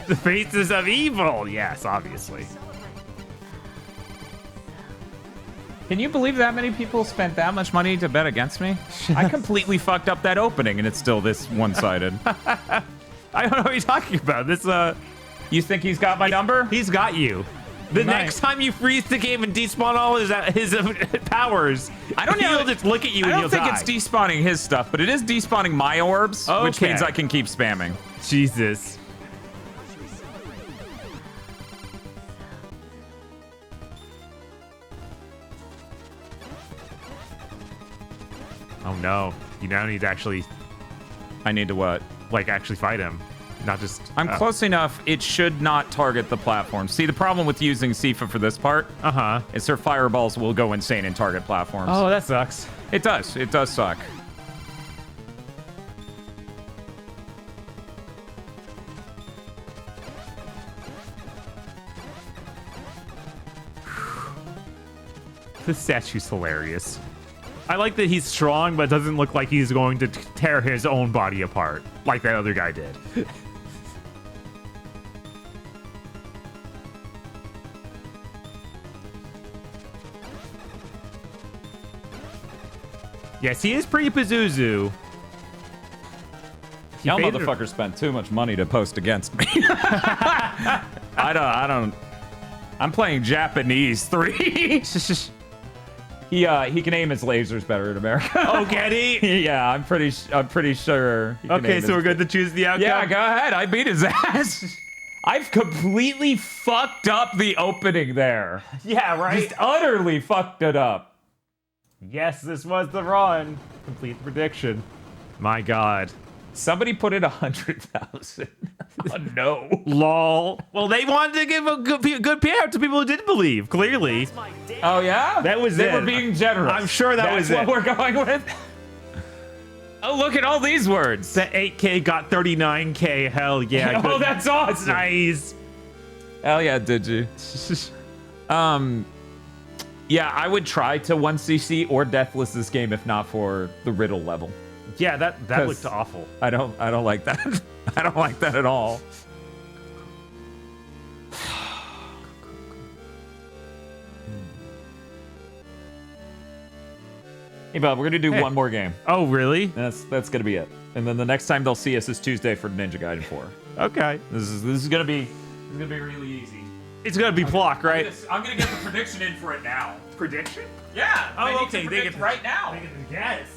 The faces of evil. Yes, obviously. Can you believe that many people spent that much money to bet against me? I completely fucked up that opening, and it's still this one-sided. I don't know what you're talking about. This, You think he's got my number? He's got you. The next time you freeze the game and despawn all his powers, I don't know. He'll just look at you I and don't he'll think die. it's despawning his stuff, but it is despawning my orbs, which Okay. means I can keep spamming. Jesus. Oh no. You now need to actually, I need to what? like, actually fight him. Not just... I'm close enough. It should not target the platform. See, the problem with using Sifa for this part is her fireballs will go insane and target platforms. Oh, that sucks. It does. It does suck. This statue's hilarious. I like that he's strong, but doesn't look like he's going to tear his own body apart like that other guy did. Yes, he is pretty Pazuzu. Y'all motherfuckers spent too much money to post against me. I don't. I'm playing Japanese 3. He can aim his lasers better in America. Oh, can he? Yeah, I'm pretty sure. He can Okay, aim so his- we're good to choose the outcome? Yeah, go ahead. I beat his ass. I've completely fucked up the opening there. Yeah, right? Just utterly fucked it up. Yes, this was the run. Complete the prediction. My God. Somebody put in 100,000. Oh, no. Lol. Well, they wanted to give a good payout to people who didn't believe, clearly. Oh, yeah? That was they it. were being generous. I'm sure that was That's it. what we're going with. Oh, look at all these words. The 8K got 39K. Hell yeah. Oh, good. that's awesome. Nice. Hell yeah, did you? Yeah, I would try to 1cc or deathless this game if not for the riddle level. Yeah, that 'Cause looked awful. I don't like that. I don't like that at all. Hey, Bob, we're gonna do one more game. Oh, really? That's gonna be it. And then the next time they'll see us is Tuesday for Ninja Gaiden 4. Okay. This is gonna be really easy. It's gonna be Plock, right? I'm gonna get the prediction in for it now. Prediction? Yeah. Oh, I need okay, to they predict get- right now. Yes.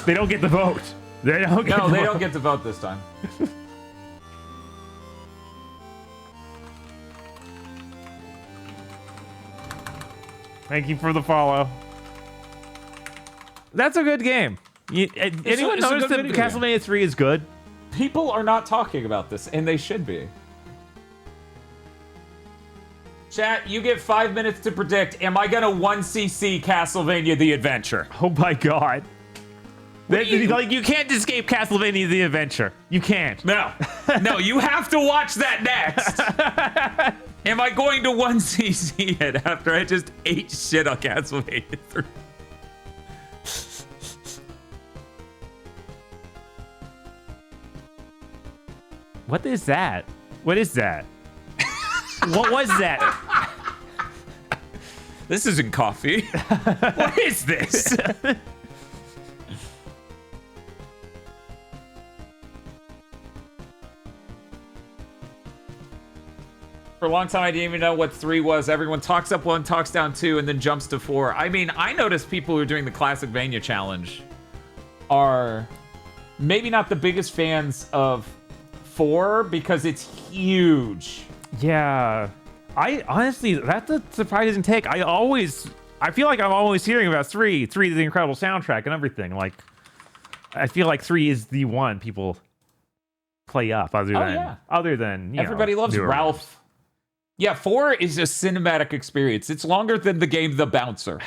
They don't get the vote. They don't get No, the they vote. don't get to vote this time. Thank you for the follow. That's a good game. Anyone it's a notice good that video Castlevania 3 is good? People are not talking about this, and they should be. Chat, you get 5 minutes to predict. Am I gonna 1cc Castlevania The Adventure? Oh my God. you- Like, you can't escape Castlevania The Adventure. You can't. No. No, you have to watch that next. Am I going to 1cc it after I just ate shit on Castlevania 3? What is that? What is that? What was that? This isn't coffee. What is this? For a long time, I didn't even know what 3 was. Everyone talks up 1, talks down 2, and then jumps to 4. I mean, I noticed people who are doing the Classic Vania challenge are maybe not the biggest fans of 4 because it's huge. Yeah. I honestly, that's a surprising take. I feel like I'm always hearing about 3. 3 is the incredible soundtrack and everything. Like, I feel like 3 is the one people play up other than everybody loves Ralph. Ones. Yeah, 4 is a cinematic experience. It's longer than the game The Bouncer.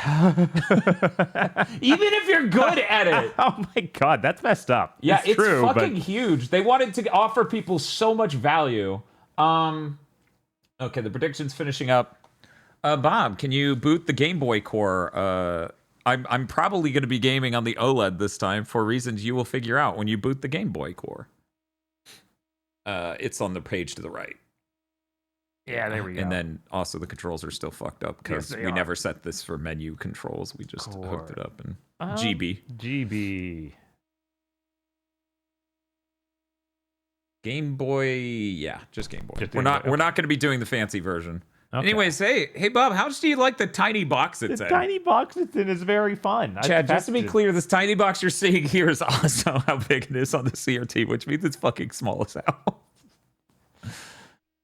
Even if you're good at it. Oh my god, that's messed up. Yeah, it's true, fucking huge. They wanted to offer people so much value. Okay, the prediction's finishing up. Bob, can you boot the Game Boy Core? I'm probably going to be gaming on the OLED this time for reasons you will figure out when you boot the Game Boy Core. It's on the page to the right. Yeah, there we go. And then also the controls are still fucked up because we never set this for menu controls. We just hooked it up in GB. GB. Game Boy, yeah, just Game Boy. Just we're not Boy. going to be doing the fancy version. Okay. Anyways, hey Bob, how much do you like the tiny box it's in? The tiny box it's in is very fun. Chad, just to be clear, this tiny box you're seeing here is also how big it is on the CRT, which means it's fucking small as hell.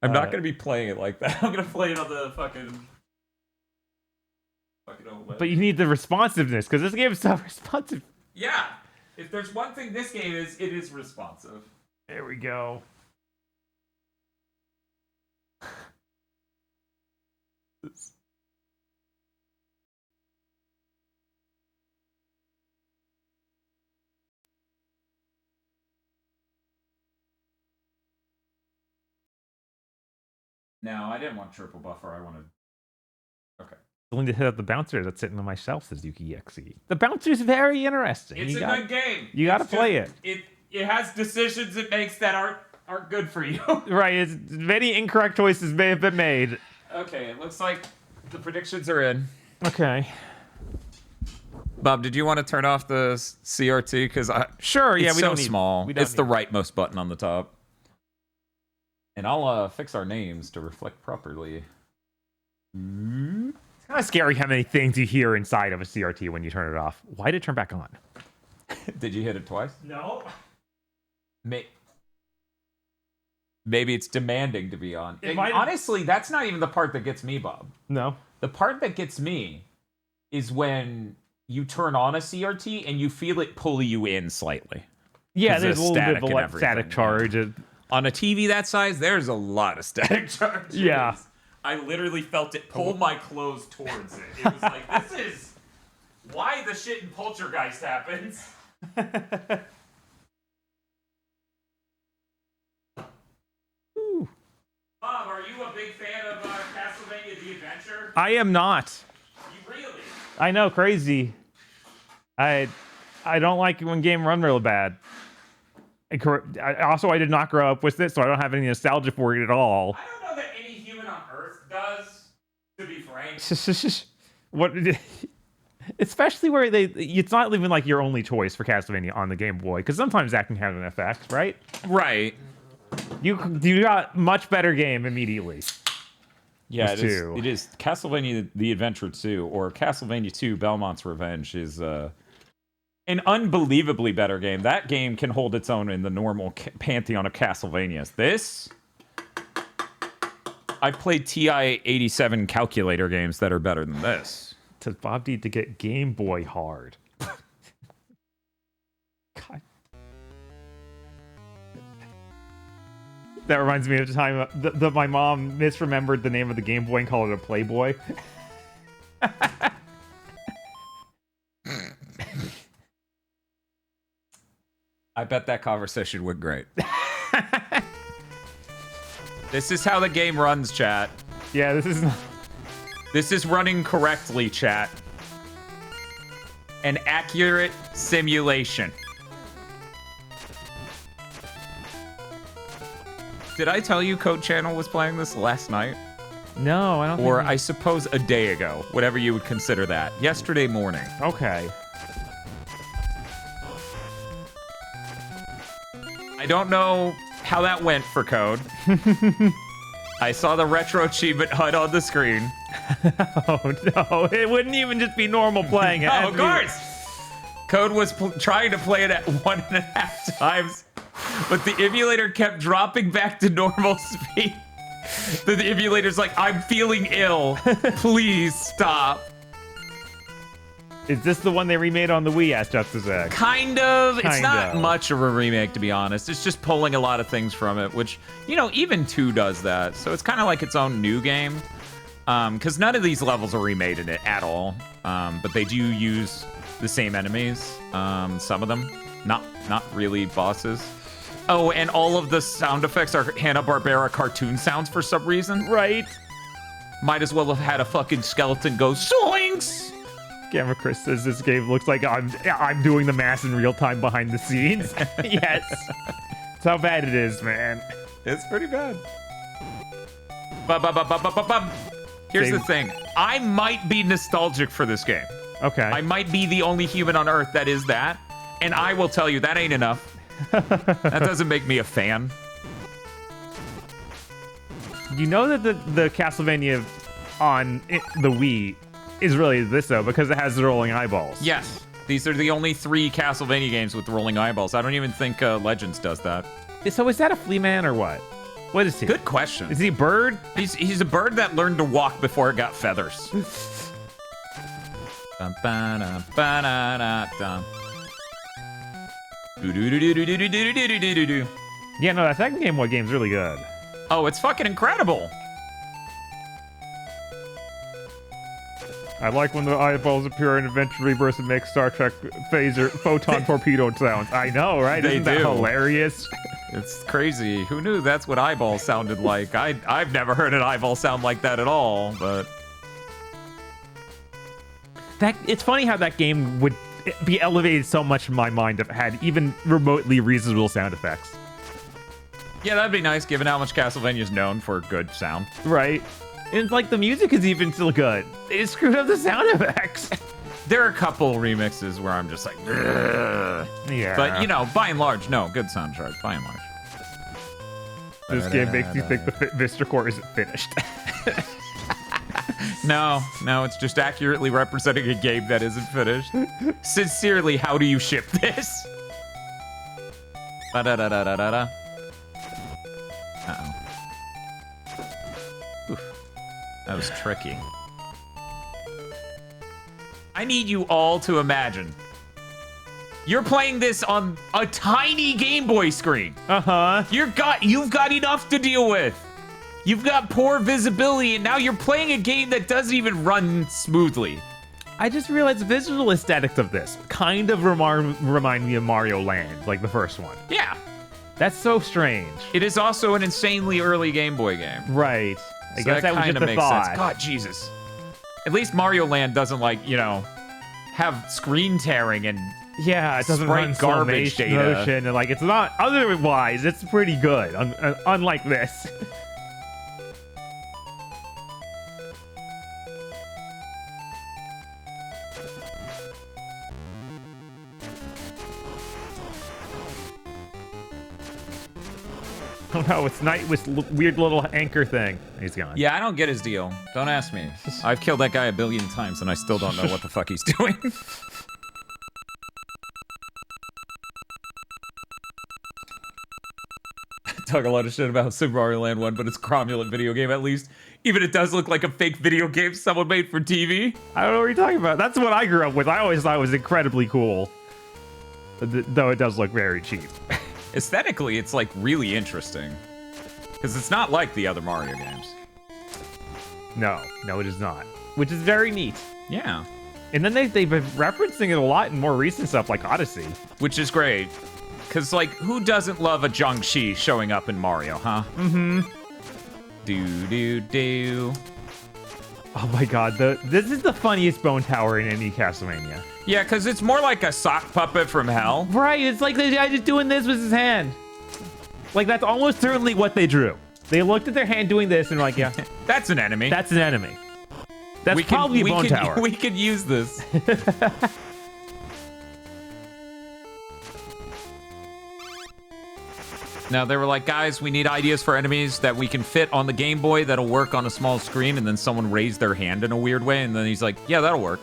I'm not going to be playing it like that. I'm going to play it on the fucking OLED. But you need the responsiveness, because this game is so responsive. Yeah. If there's one thing this game is, it is responsive. There we go. No, I didn't want triple buffer. I wanted... Okay. Willing to hit up the bouncer that's sitting on my shelf, says Yuki XE. The bouncer's very interesting. It's good game. You got to play it. It has decisions it makes that aren't good for you. Right. It's many incorrect choices may have been made. Okay, it looks like the predictions are in. Okay. Bob, did you want to turn off the CRT? Because sure. Yeah, it's we so don't need, small. We don't It's the rightmost button on the top. And I'll fix our names to reflect properly. It's kind of scary how many things you hear inside of a CRT when you turn it off. Why did it turn back on? Did you hit it twice? No. Maybe it's demanding to be on. Honestly, that's not even the part that gets me, Bob. No. The part that gets me is when you turn on a CRT and you feel it pull you in slightly. Yeah, there's a little bit of and static charge. Yeah. On a TV that size, there's a lot of static charge. Yeah. I literally felt it pull my clothes towards it. It was like, this is why the shit in Poltergeist happens. Bob, are you a big fan of Castlevania The Adventure? I am not. You really? I know, crazy. I don't like it when games run real bad. I did not grow up with it, so I don't have any nostalgia for it at all. I don't know that any human on Earth does, to be frank. What? Especially where it's not even like your only choice for Castlevania on the Game Boy, because sometimes that can have an effect, right? Right. You got much better game immediately. Yeah, it is. Castlevania The Adventure 2, or Castlevania 2 Belmont's Revenge, is an unbelievably better game. That game can hold its own in the normal pantheon of Castlevanias. This... I've played TI-87 calculator games that are better than this. Does Bob need to get Game Boy hard? God. That reminds me of the time that my mom misremembered the name of the Game Boy and called it a Playboy. I bet that conversation went great. This is how the game runs, chat. Yeah, This is running correctly, chat. An accurate simulation. Did I tell you Code Channel was playing this last night? No, I don't Or think I suppose a day ago, whatever you would consider that. Yesterday morning. Okay. I don't know how that went for Code. I saw the retro achievement HUD on the screen. Oh no, it wouldn't even just be normal playing it. Oh, of course! Code was trying to play it at 1.5 times, but the emulator kept dropping back to normal speed. The emulator's like, I'm feeling ill. Please stop. Is this the one they remade on the Wii? Asked Justice X. Kind of. It's not Kind of. much of a remake, to be honest. It's just pulling a lot of things from it, which, you know, even 2 does that. So it's kind of like its own new game. Because none of these levels are remade in it at all. But they do use the same enemies. Some of them. Not really bosses. Oh, and all of the sound effects are Hanna-Barbera cartoon sounds for some reason. Right. Might as well have had a fucking skeleton go zoinks! Gamma Chris says this game looks like I'm doing the math in real time behind the scenes. Yes. That's how bad it is, man. It's pretty bad. Here's the thing. I might be nostalgic for this game. Okay. I might be the only human on Earth that is that. And I will tell you, that ain't enough. That doesn't make me a fan. You know that the Castlevania on the Wii is really this, though, because it has the rolling eyeballs. Yes. These are the only 3 Castlevania games with rolling eyeballs. I don't even think Legends does that. So is that a flea man or what? What is he? Good question. Is he a bird? He's a bird that learned to walk before it got feathers. Dum, ba-dum, ba-da-da-dum. Do-do-do-do-do-do-do-do-do-do-do. Yeah, no, that second Game Boy game's really good. Oh, it's fucking incredible. I like when the eyeballs appear and eventually burst and make Star Trek phaser photon torpedo sounds. I know, right? They Isn't that do. hilarious? It's crazy. Who knew that's what eyeballs sounded like? I've never heard an eyeball sound like that at all, but... It's funny how that game would be elevated so much in my mind if it had even remotely reasonable sound effects. Yeah, that'd be nice, given how much Castlevania is known for good sound. Right. And it's like the music is even still good. They just screwed up the sound effects. There are a couple remixes where I'm just like, ugh. Yeah. But, you know, by and large, no, good soundtrack, by and large. This game makes me think the Vista Core isn't finished. No, it's just accurately representing a game that isn't finished. Sincerely, how do you ship this? Ba-da-da-da-da-da-da. Uh-oh. Oof. That was tricky. I need you all to imagine. You're playing this on a tiny Game Boy screen. Uh-huh. You've got enough to deal with. You've got poor visibility, and now you're playing a game that doesn't even run smoothly. I just realized the visual aesthetics of this kind of remind me of Mario Land, like the first one. Yeah. That's so strange. It is also an insanely early Game Boy game. Right. I So guess that was kinda just a makes thought. sense. God, Jesus. At least Mario Land doesn't, like, you know, have screen tearing and Yeah, it doesn't sprite run garbage slow data. motion, and like it's not otherwise. It's pretty good, unlike this. Oh no, it's night with weird little anchor thing. He's gone. Yeah, I don't get his deal. Don't ask me. I've killed that guy 1 billion times, and I still don't know what the fuck he's doing. Talk a lot of shit about Super Mario Land 1, but it's a cromulent video game at least. Even it does look like a fake video game someone made for TV. I don't know what you're talking about. That's what I grew up with. I always thought it was incredibly cool. Though it does look very cheap. Aesthetically, it's like really interesting. Because it's not like the other Mario games. No, it is not. Which is very neat. Yeah. And then they've been referencing it a lot in more recent stuff like Odyssey. Which is great. Because, like, who doesn't love a Jiangxi showing up in Mario, huh? Mm-hmm. Do. Oh my god, this is the funniest bone tower in any Castlevania. Yeah, because it's more like a sock puppet from hell. Right, it's like the guy just doing this with his hand. Like, that's almost certainly what they drew. They looked at their hand doing this and like, yeah. That's an enemy. That's an enemy. That's probably a bone tower. We could use this. Now, they were like, guys, we need ideas for enemies that we can fit on the Game Boy that'll work on a small screen, and then someone raised their hand in a weird way, and then he's like, yeah, that'll work.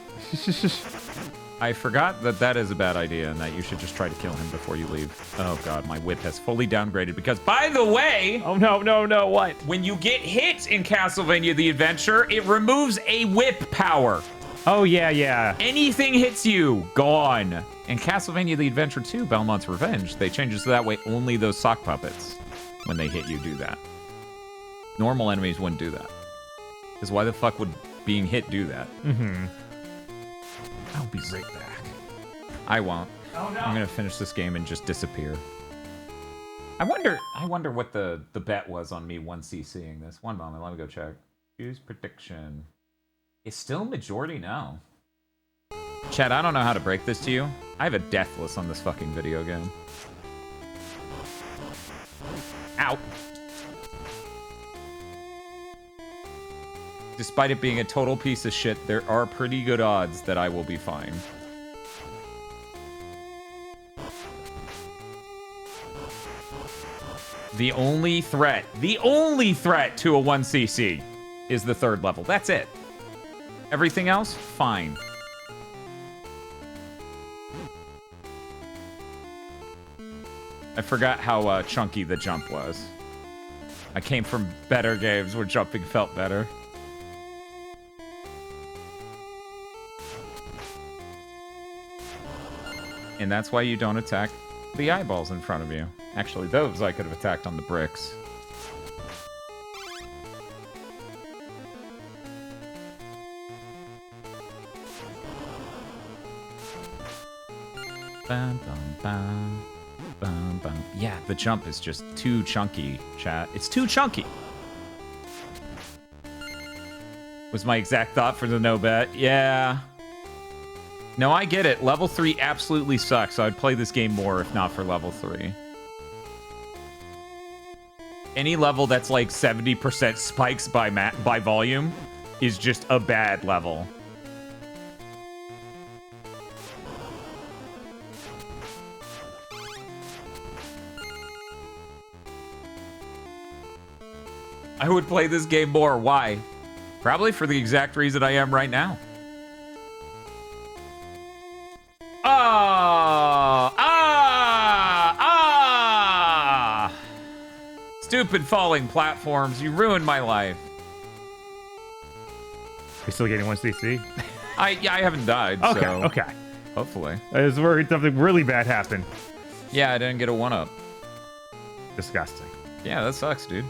I forgot that that is a bad idea and that you should just try to kill him before you leave. Oh god, my whip has fully downgraded because, by the way... Oh no, no, no, what? When you get hit in Castlevania The Adventure, it removes a whip power. Oh yeah, yeah. Anything hits you, gone. In Castlevania The Adventure 2, Belmont's Revenge, they changed it so that way only those sock puppets, when they hit you, do that. Normal enemies wouldn't do that. Because why the fuck would being hit do that? Mm-hmm. I'll be right back. I won't. Oh, no. I'm gonna finish this game and just disappear. I wonder what the bet was on me 1cc'ing this. One moment, let me go check. Use prediction. It's still majority now. Chad, I don't know how to break this to you. I have a deathless on this fucking video game. Ow. Despite it being a total piece of shit, there are pretty good odds that I will be fine. The only threat to a 1cc is the 3rd level. That's it. Everything else, fine. I forgot how chunky the jump was. I came from better games where jumping felt better. And that's why you don't attack the eyeballs in front of you. Actually, those I could have attacked on the bricks. Bum, bum, bum. Bum, bum. Yeah, the jump is just too chunky, chat. It's too chunky. Was my exact thought for the no bet. Yeah. No, I get it. Level 3 absolutely sucks. So I'd play this game more if not for level 3. Any level that's like 70% spikes by volume is just a bad level. I would play this game more. Why? Probably for the exact reason I am right now. Stupid falling platforms. You ruined my life. You're still getting 1cc? I haven't died, okay, so... Okay. Hopefully. I was worried something really bad happened. Yeah, I didn't get a 1-up. Disgusting. Yeah, that sucks, dude.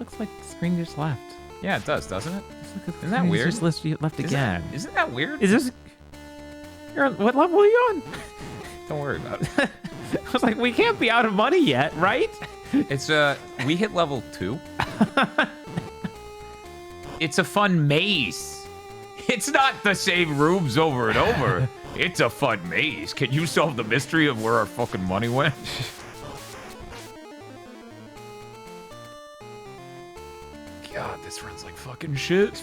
Looks like the screen just left. Yeah, it does, doesn't it? Isn't that weird? Just left again. Isn't that weird? Is this... What level are you on? Don't worry about it. I was like, we can't be out of money yet, right? It's, we hit level 2. It's a fun maze. It's not the same rooms over and over. It's a fun maze. Can you solve the mystery of where our fucking money went? God, this runs like fucking shit.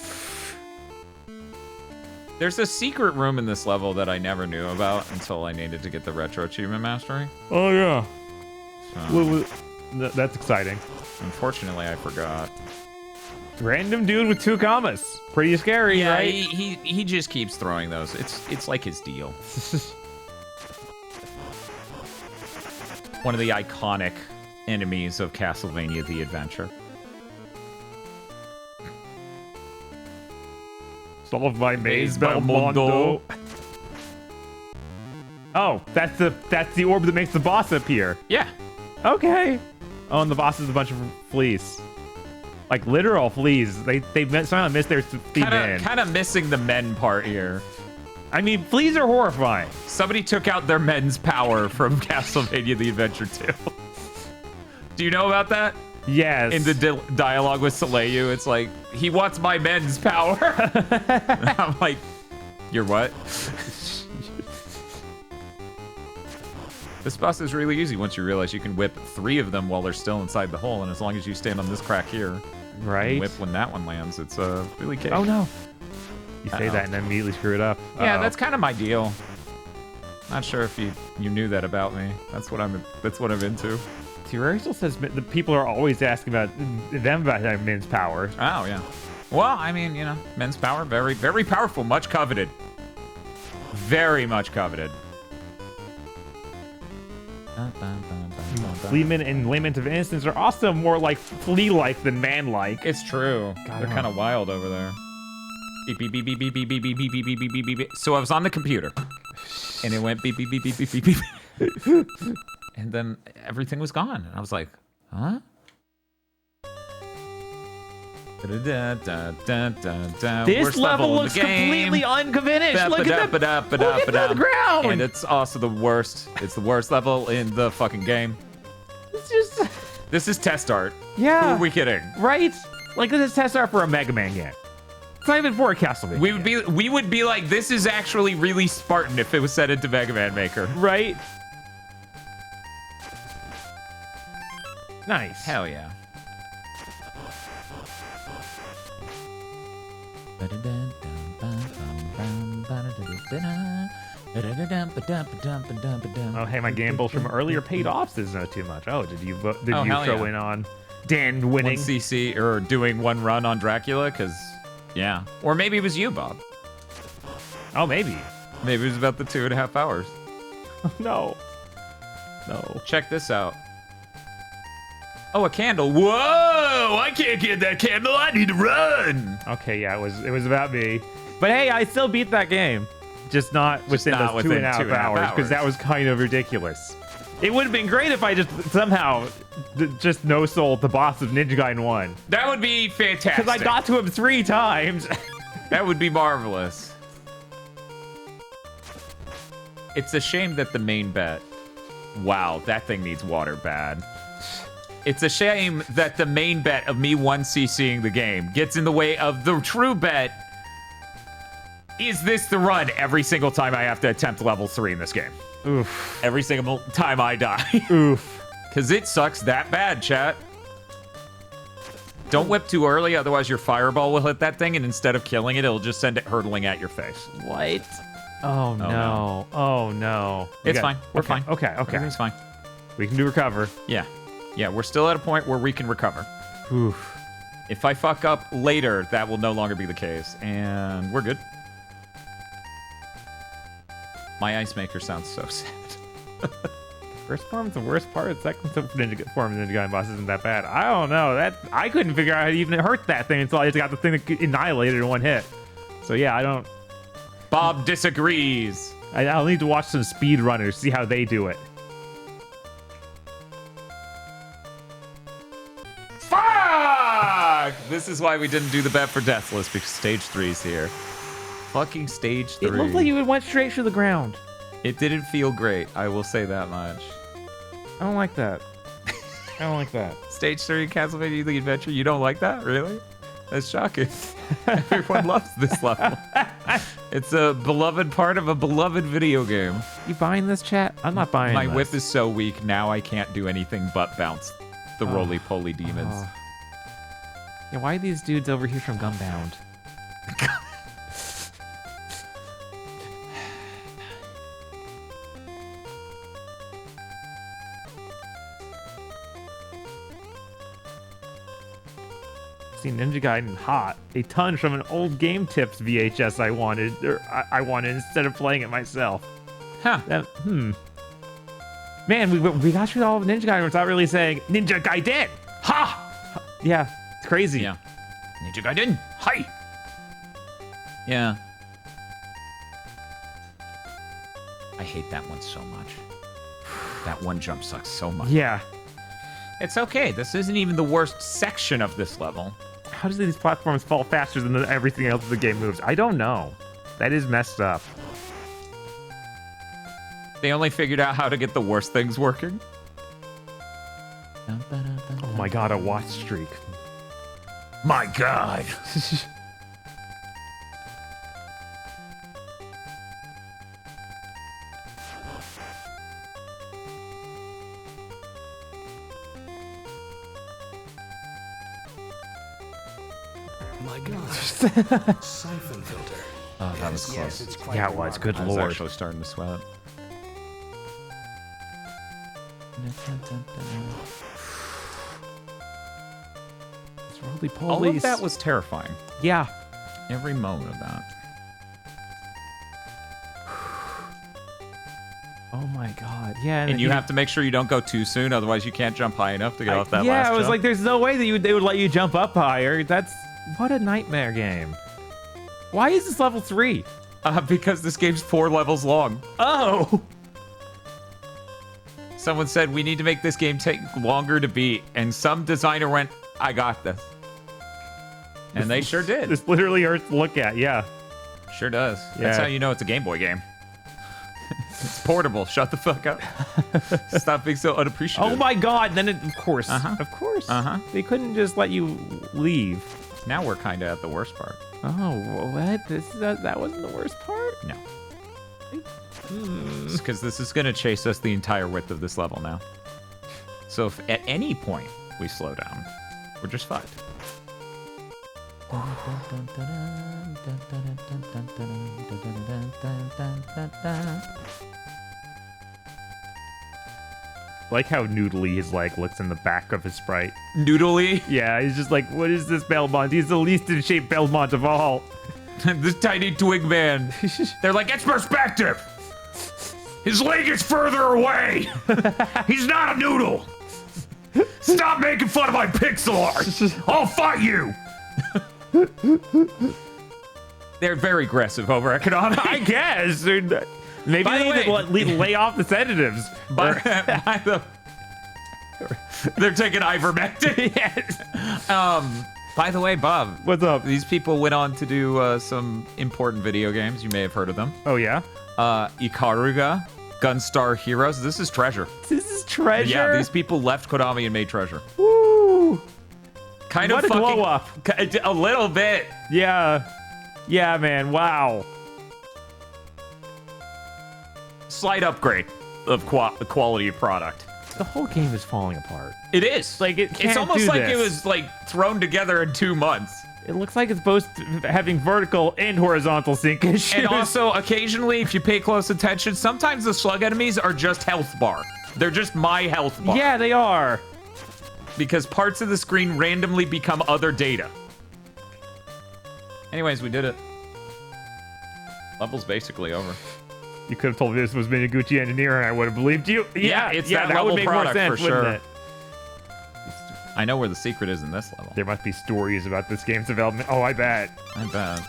There's a secret room in this level that I never knew about until I needed to get the Retro Achievement Mastery. Oh, yeah. So, that's exciting. Unfortunately, I forgot. Random dude with 2 commas. Pretty scary, yeah, right? He just keeps throwing those. It's like his deal. One of the iconic enemies of Castlevania The Adventure. Solve my maze, Belmondo. Oh, that's the orb that makes the boss appear. Yeah. Okay. Oh, and the boss is a bunch of fleas. Like literal fleas. They somehow missed their men. Kind of missing the men part here. I mean, fleas are horrifying. Somebody took out their men's power from Castlevania The Adventure 2. Do you know about that? Yes. In the dialogue with Soleil, it's like, he wants my men's power. And I'm like, you're what? This boss is really easy once you realize you can whip 3 of them while they're still inside the hole, and as long as you stand on this crack here, right, whip when that one lands, it's really cake. Oh no! You say that and then immediately screw it up. Yeah, that's kind of my deal. Not sure if you knew that about me. That's what I'm into. Terraria still says the people are always asking about them about men's power. Oh yeah. Well, I mean, you know, men's power, very, very powerful, much coveted. Very much coveted. Fleaman and Lament of Innocence are also more like flea-like than man-like. It's true. God, They're kind of wild over there. Beep, beep, beep, beep, beep, beep, beep, beep, beep, beep, beep, beep, beep, beep, beep. So I was on the computer, and it went beep, beep, beep, beep, beep, beep, beep. And then everything was gone. And I was like, huh? This level looks completely unfinished. Look at the ground. And it's also the worst. It's the worst level in the fucking game. It's just... This is test art. Yeah. Who are we kidding? Right? Like, this is test art for a Mega Man game. It's not even for a Castlevania. We would be like, this is actually really Spartan if it was set into Mega Man Maker. Right? Nice. Hell yeah. Oh, hey, my gambles from earlier paid off is not too much. Oh, did you throw yeah. in on Dan winning? 1cc or doing one run on Dracula? Because, yeah. Or maybe it was you, Bob. Oh, maybe. Maybe it was about the 2.5 hours. No. No. Check this out. Oh, a candle. Whoa! I can't get that candle. I need to run. Okay, yeah, it was about me. But hey, I still beat that game. Just not within those 2.5 hours, because that was kind of ridiculous. It would have been great if I just somehow just no-sold the boss of Ninja Gaiden 1. That would be fantastic. Because I got to him 3 times. That would be marvelous. It's a shame that the main bet... Wow, that thing needs water bad. It's a shame that the main bet of me 1cc'ing the game gets in the way of the true bet. Is this the run every single time I have to attempt level 3 in this game? Oof. Every single time I die. Oof. Because it sucks that bad, chat. Don't whip too early, otherwise your fireball will hit that thing, and instead of killing it, it'll just send it hurtling at your face. What? Oh, no. Oh, no. It's fine. We're fine. Okay. Everything's fine. We can do recover. Yeah. Yeah, we're still at a point where we can recover. Oof. If I fuck up later, that will no longer be the case. And we're good. My ice maker sounds so sad. First form is the worst part. Second form of Ninja Gaiden boss isn't that bad. I don't know. I couldn't figure out how to even hurt that thing until I just got the thing that annihilated in one hit. So yeah, I don't... Bob disagrees. I'll need to watch some speedrunners, see how they do it. Fuck! This is why we didn't do the bet for Deathless, because stage 3's here. Fucking stage 3. It looked like you went straight to the ground. It didn't feel great, I will say that much. I don't like that. I don't like that. Stage 3 Castlevania The Adventure, you don't like that? Really? That's shocking. Everyone loves this level. It's a beloved part of a beloved video game. You buying this, chat? I'm not buying My this. whip is so weak, now I can't do anything but bounce the roly-poly demons. Yeah, why are these dudes over here from Gunbound? See Ninja Gaiden hot. A ton from an old Game Tips VHS I wanted instead of playing it myself. Huh. Man, we got through all of Ninja Gaiden without really saying Ninja Gaiden. Ha! Yeah, it's crazy. Yeah. Ninja Gaiden. Hi. Yeah. I hate that one so much. That one jump sucks so much. Yeah. It's okay. This isn't even the worst section of this level. How does these platforms fall faster than everything else the game moves? I don't know. That is messed up. They only figured out how to get the worst things working. Oh my god, a watch streak. My god. My god. Siphon filter. Oh, that was close. Yes, it's quite Yeah, it was. Good I was lord. actually starting to sweat. It's roly-poly. All of that was terrifying. Yeah. Every moment of that. Oh my god. Yeah. And you have to make sure you don't go too soon, otherwise you can't jump high enough to get off that yeah, last I was jump. like, there's no way that they would let you jump up higher. What a nightmare game. Why is this level 3? Because this game's 4 levels long. Oh. Someone said we need to make this game take longer to beat, and some designer went, I got this. And they sure did. This literally hurts to look at, yeah. Sure does. Yeah. That's how you know it's a Game Boy game. It's portable. Shut the fuck up. Stop being so unappreciative. Oh my god, then of course. Of course. They couldn't just let you leave. Now we're kind of at the worst part. Oh, what? That wasn't the worst part? No. Because this is going to chase us the entire width of this level now. So if at any point we slow down, we're just fucked. Like how noodly his looks in the back of his sprite. Noodly? Yeah, he's just like, what is this Belmont? He's the least in shape Belmont of all. This tiny twig man. They're like, it's perspective. His leg is further away. He's not a noodle. Stop making fun of my pixel art. I'll fight you. They're very aggressive over economic. I guess. Maybe By they need to lay off the sedatives. They're taking ivermectin. Yes. By the way, Bob. What's up? These people went on to do some important video games. You may have heard of them. Oh, yeah? Ikaruga, Gunstar Heroes. This is Treasure. This is Treasure? Yeah, these people left Konami and made Treasure. Woo! Kind what of a fucking glow up. A little bit. Yeah. Yeah, man. Wow. Slight upgrade of quality of product. The whole game is falling apart. It is. It's almost like it was thrown together in 2 months. It looks like it's both having vertical and horizontal sync issues. And also, occasionally, if you pay close attention, sometimes the slug enemies are just health bar. They're just my health bar. Yeah, they are. Because parts of the screen randomly become other data. Anyways, we did it. Level's basically over. You could have told me this was Minaguchi Engineer and I would have believed you. Yeah, it's that that level would make product more sense, for sure. wouldn't it? I know where the secret is in this level. There must be stories about this game's development. Oh, I bet. I bet.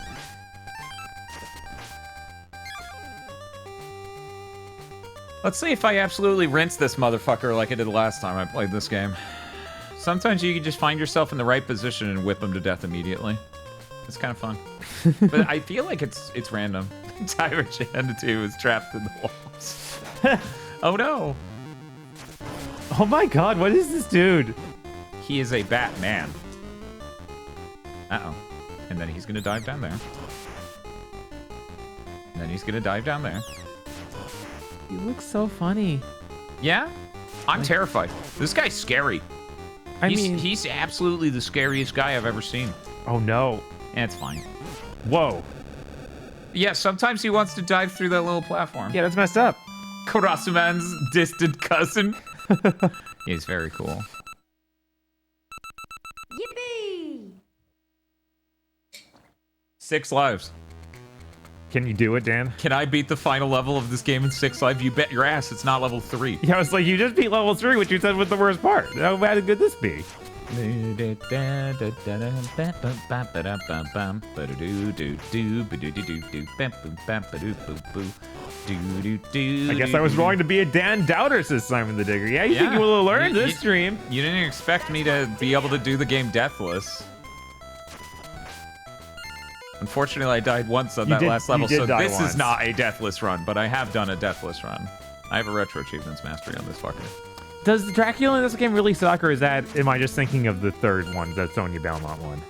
Let's see if I absolutely rinse this motherfucker like I did last time I played this game. Sometimes you can just find yourself in the right position and whip him to death immediately. It's kind of fun. But I feel like it's random. Tyrant 2 is trapped in the walls. Oh no. Oh my god, what is this dude? He is a Batman. Uh-oh. And then he's gonna dive down there. And then he's gonna dive down there. He looks so funny. Yeah? I'm terrified. This guy's scary. He's absolutely the scariest guy I've ever seen. Oh no. And it's fine. Whoa. Yeah, sometimes he wants to dive through that little platform. Yeah, that's messed up. Kurasuman's distant cousin. He's very cool. Yippee! 6 lives. Can you do it, Dan? Can I beat the final level of this game in 6 lives? You bet your ass it's not level 3. Yeah, I was like, you just beat level 3, which you said was the worst part. How bad could this be? I guess I was wrong to be a Dan Doubter, says Simon the Digger. Yeah, you think you will have learned this stream. You didn't expect me to be able to do the game deathless. Unfortunately, I died once on that last level, so this is not a deathless run, but I have done a deathless run. I have a retro achievements mastery on this fucker. Does Dracula in this game really suck, or am I just thinking of the third one, that Sonya Belmont one?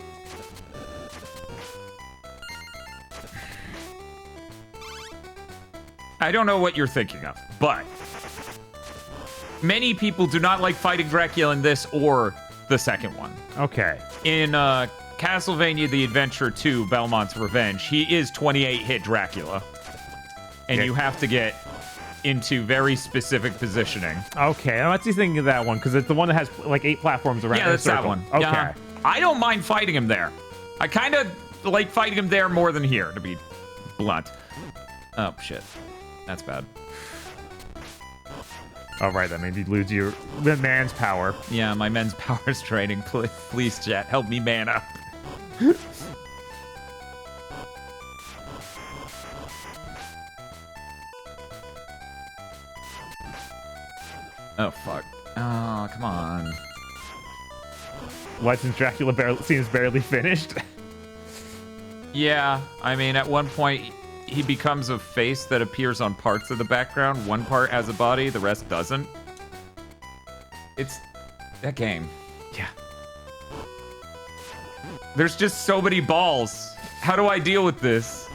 I don't know what you're thinking of, but many people do not like fighting Dracula in this or the second one. Okay. In Castlevania The Adventure 2, Belmont's Revenge, he is 28-hit Dracula. And you have to get into very specific positioning. Okay, I'm actually thinking of that one, because it's the one that has like 8 platforms around. Yeah, that's that one. Okay. Yeah. I don't mind fighting him there. I kind of like fighting him there more than here, to be blunt. Oh, shit. That's bad. Oh, right, that made you lose your man's power. Yeah, my men's power is draining. Please, chat, help me man up. Oh, fuck. Oh, come on. What, since Dracula seems barely finished? Yeah, I mean, at one point, he becomes a face that appears on parts of the background. One part has a body, the rest doesn't. It's that game. Yeah. There's just so many balls. How do I deal with this?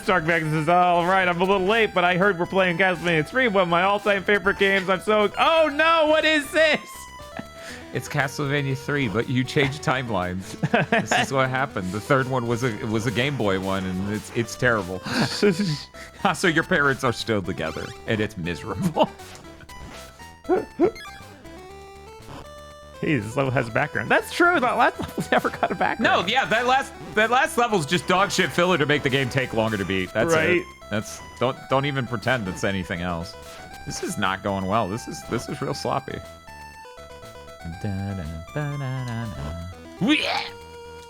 Stark Magnus says, all right, I'm a little late, but I heard we're playing Castlevania 3, one of my all-time favorite games. I'm so... Oh, no, what is this? It's Castlevania 3, but you changed timelines. This is what happened. The third one was a Game Boy one, and it's terrible. So your parents are still together, and it's miserable. Hey, this level has a background. That's true. That last level never got a background. No, yeah, that last level's just dog shit filler to make the game take longer to beat. That's right. it. That's don't even pretend it's anything else. This is not going well. This is real sloppy.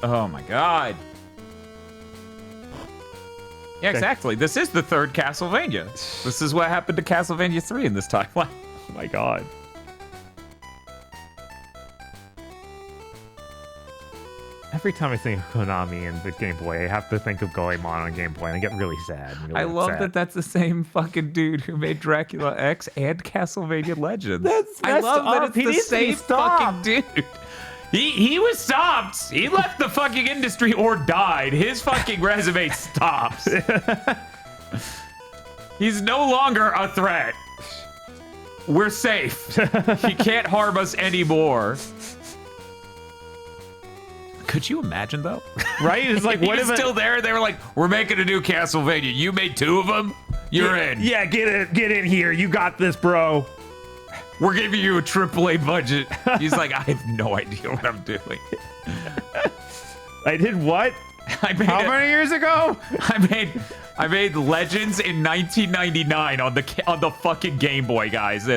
Oh my god. Yeah, exactly. This is the third Castlevania. This is what happened to Castlevania 3 in this timeline. Oh my god. Every time I think of Konami and the Game Boy, I have to think of Goemon on Game Boy, and I get really sad. I love that that's the same fucking dude who made Dracula X and Castlevania Legends. I love that it's the same fucking dude. He was stopped. He left the fucking industry or died. His fucking resume stops. He's no longer a threat. We're safe. He can't harm us anymore. Could you imagine, though? Right? It's like, what if still there? They were like, we're making a new Castlevania. You made 2 of them? You're in. Yeah, get in here. You got this, bro. We're giving you a AAA budget. He's like, I have no idea what I'm doing. I did what? How many years ago? I made Legends in 1999 on the fucking Game Boy, guys.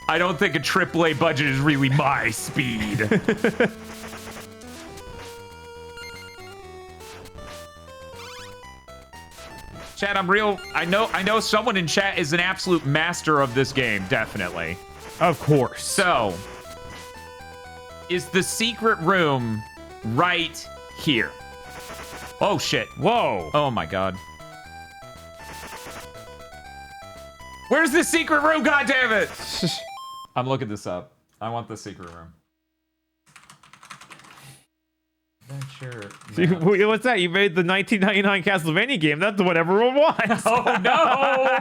I don't think a AAA budget is really my speed. Chat, I know someone in chat is an absolute master of this game, definitely. Of course. So, is the secret room right here? Oh shit. Whoa. Oh my god. Where's the secret room, goddammit? I'm looking this up. I want the secret room. Sure. What's that? You made the 1999 Castlevania game. That's what everyone wants. Oh, no.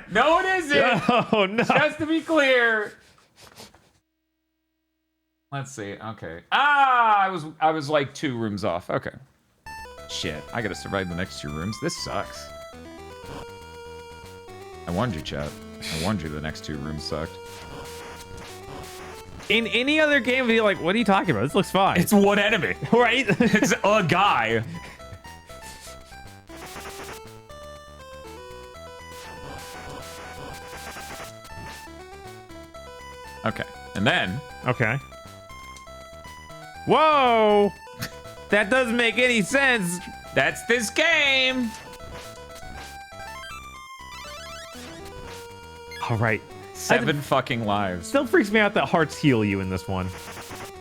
No, it isn't. Oh, no. Just to be clear. Let's see. Okay. I was like 2 rooms off. Okay. Shit. I gotta survive the next 2 rooms. This sucks. I warned you, chat. I warned you the next 2 rooms sucked. In any other game, you're like, what are you talking about? This looks fine. It's one enemy. Right? It's a guy. Okay. And then... Okay. Whoa! That doesn't make any sense. That's this game. All right. 7 fucking lives. Still freaks me out that hearts heal you in this one.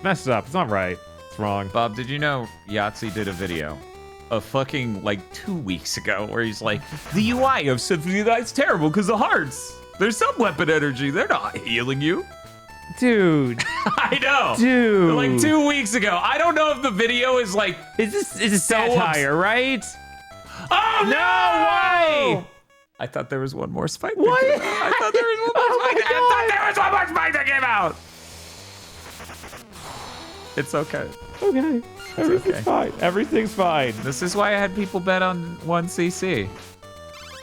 Messed up. It's not right. It's wrong. Bob, did you know Yahtzee did a video a fucking like 2 weeks ago where he's like, the UI of Symphony of the Night's terrible because of hearts. There's some weapon energy. They're not healing you. Dude. I know. Dude. Like 2 weeks ago. I don't know if the video is like... Is this satire, right? Oh, no! Why? I thought there was one more spike. What? I thought there was one more spike. I thought there was one more spike that came out. It's okay. Okay. Everything's fine. Everything's fine. This is why I had people bet on 1cc.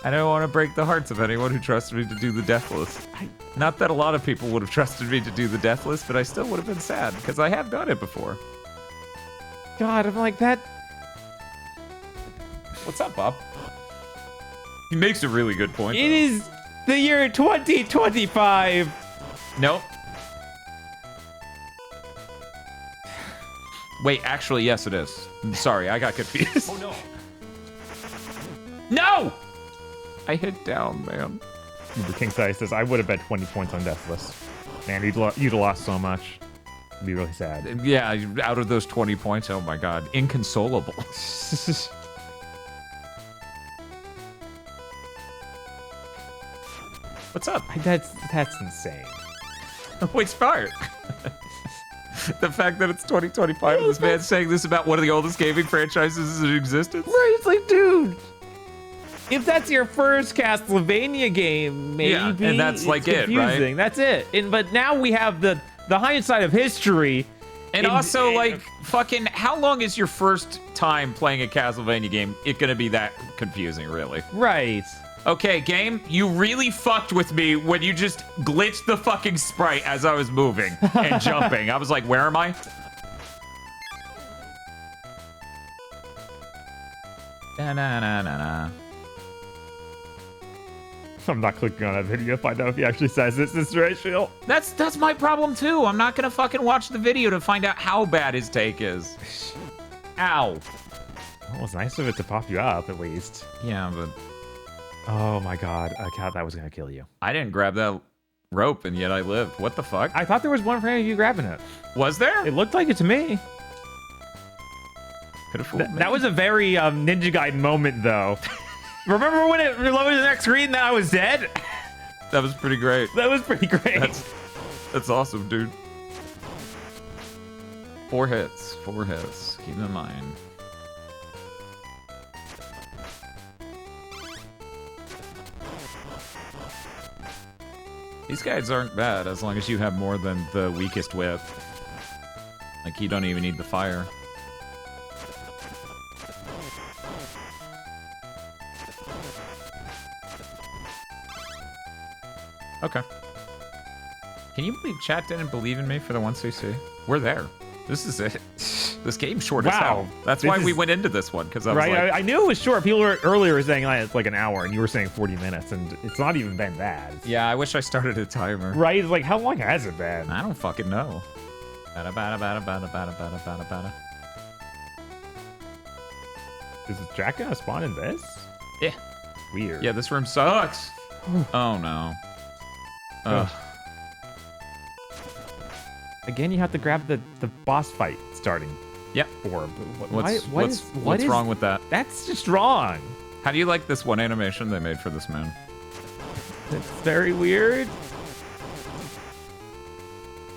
I don't want to break the hearts of anyone who trusted me to do the death list. Not that a lot of people would have trusted me to do the death list, but I still would have been sad because I have done it before. God, I'm like that. What's up, Bob? He makes a really good point. It is the year 2025. Nope. Wait, actually, yes, it is. I'm sorry, I got confused. Oh no. No! I hit down, man. The King Size says, I would have bet 20 points on Deathless. Man, you'd have lost so much. It'd be really sad. Yeah, out of those 20 points, oh my god. Inconsolable. What's up? That's insane. Which part? The fact that it's 2025 and this man's saying this about one of the oldest gaming franchises in existence? Right, it's like, dude, if that's your first Castlevania game, maybe Yeah, and that's it's like it, right? confusing. That's it. But now we have the hindsight of history. And also, like, fucking, how long is your first time playing a Castlevania game? It gonna be that confusing, really? Right. Okay, game, you really fucked with me when you just glitched the fucking sprite as I was moving and jumping. I was like, where am I? Da-na-na-na-na. I'm not clicking on that video to find out if he actually says this is racial. That's my problem too. I'm not gonna fucking watch the video to find out how bad his take is. Ow. Well, it was nice of it to pop you up, at least. Yeah, but Oh my god, I thought that was gonna kill you. I didn't grab that rope and yet I lived. What the fuck? I thought there was one for any of you grabbing it. Was there? It looked like it to me. Could have fooled me. That was a very Ninja Gaiden moment, though. Remember when it reloaded the next screen and I was dead? That was pretty great. That was pretty great. That's awesome, dude. 4 hits. 4 hits. Keep in mind. These guys aren't bad as long as you have more than the weakest whip. Like, you don't even need the fire. Okay. Can you believe chat didn't believe in me for the 1cc? We're there. This is it. This game's short as hell. That's why we went into this one, because I was right, like... I knew it was short. People were earlier saying it's like an hour, and you were saying 40 minutes, and it's not even been bad. Yeah, I wish I started a timer. Right? It's like, how long has it been? I don't fucking know. Bada bada bada bada bada bada bada bada. Is Jack gonna spawn in this? Yeah. Weird. Yeah, this room sucks. Oh no. Ugh. Again, you have to grab the boss fight starting. Yep. Orb. What's wrong with that? That's just wrong. How do you like this one animation they made for this man? It's very weird.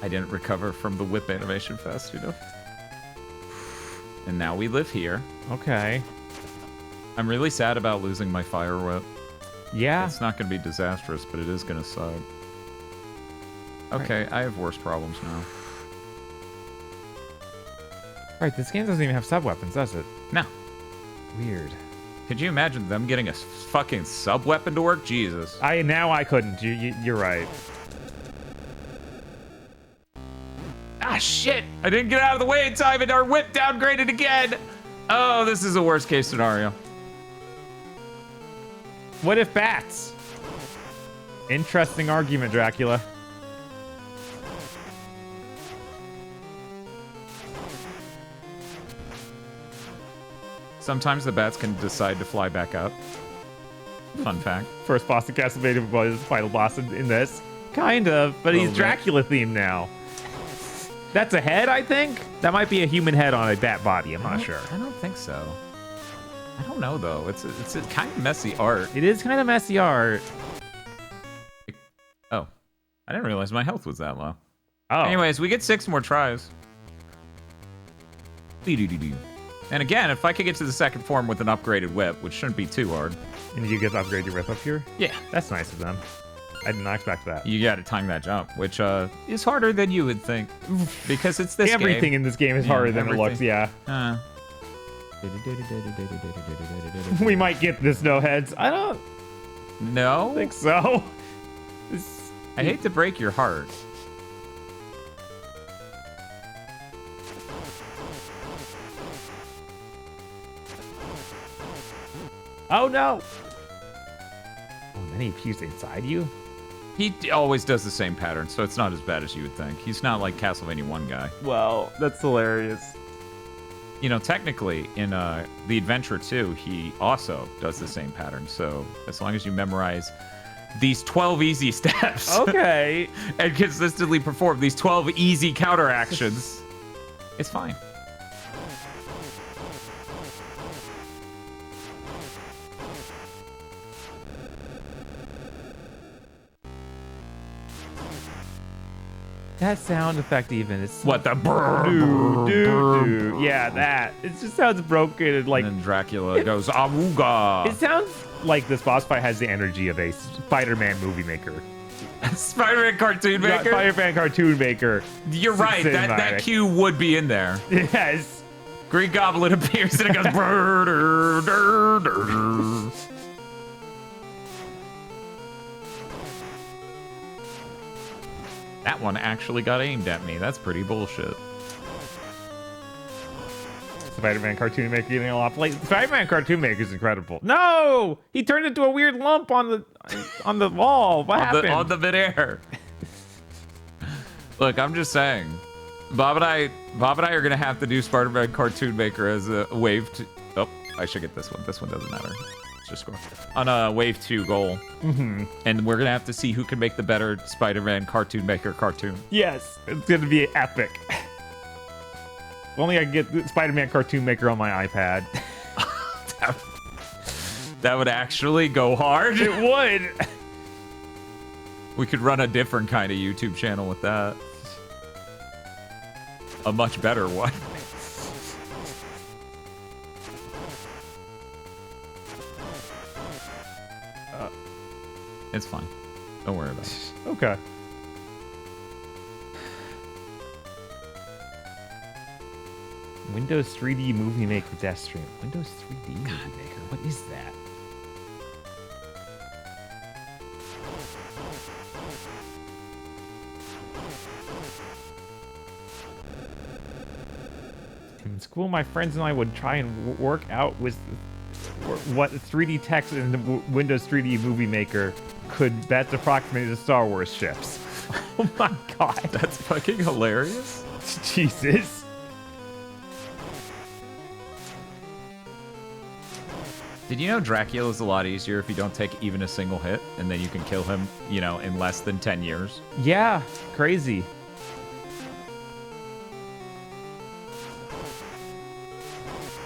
I didn't recover from the whip animation fest, you know? And now we live here. Okay. I'm really sad about losing my fire whip. Yeah. It's not going to be disastrous, but it is going to suck. Okay, I have worse problems now. Right, this game doesn't even have sub-weapons, does it? No. Weird. Could you imagine them getting a fucking sub-weapon to work? Jesus. Now I couldn't. You're right. Ah, shit! I didn't get out of the way in time and our whip downgraded again! Oh, this is a worst case scenario. What if bats? Interesting argument, Dracula. Sometimes the bats can decide to fly back up. Fun fact. First boss in Castlevania was the final boss in this. Kind of, but he's Dracula themed now. That's a head, I think? That might be a human head on a bat body. I'm not sure. I don't think so. I don't know, though. It's a kind of messy art. It is kind of messy art. Oh. I didn't realize my health was that low. Oh. Anyways, we get 6 more tries. And again, if I could get to the second form with an upgraded whip, which shouldn't be too hard. And you get to upgrade your whip up here? Yeah. That's nice of them. I did not expect that. You got to time that jump, which is harder than you would think. Because it's this Everything game. in this game is harder than it looks, yeah. We might get this, no heads. I don't think so. I hate to break your heart. Oh no! then he appears inside you? He always does the same pattern, so it's not as bad as you would think. He's not like Castlevania 1 guy. Well, that's hilarious. You know, technically, in The Adventure 2, he also does the same pattern. So as long as you memorize these 12 easy steps, Okay. and consistently perform these 12 easy counter actions, it's fine. That sound effect even is What the yeah, that. It just sounds broken and like And then Dracula goes, Awooga. it sounds like this boss fight has the energy of a Spider-Man movie maker. Spider-Man cartoon maker? Spider-Man cartoon maker. You're right. That Cinematic. cue would be in there. Yes. Green Goblin appears and it goes. Brr, dur, dur, dur. That one actually got aimed at me. That's pretty bullshit. Spider-Man cartoon maker getting a lot of play. Spider-Man cartoon maker is incredible. No, he turned into a weird lump on the wall. What happened? On the midair. Look, I'm just saying. Bob and I are gonna have to do Spider-Man cartoon maker as a wave. Oh, I should get this one. This one doesn't matter. Let's just go on a wave 2 goal. Mm-hmm. And we're gonna have to see who can make the better Spider-Man cartoon maker cartoon. Yes, it's gonna be epic. If only I could get the Spider-Man cartoon maker on my iPad. That would actually go hard. It would. We could run a different kind of YouTube channel with that. A much better one. It's fine. Don't worry about it. Okay. Windows 3D Movie Maker Death Stream. Windows 3D Movie Maker? What is that? In school, my friends and I would try and work out with what 3D text in the Windows 3D Movie Maker could best approximate the Star Wars ships. Oh my god. That's fucking hilarious. Jesus. Did you know Dracula's a lot easier if you don't take even a single hit, and then you can kill him, you know, in less than 10 years? Yeah, crazy.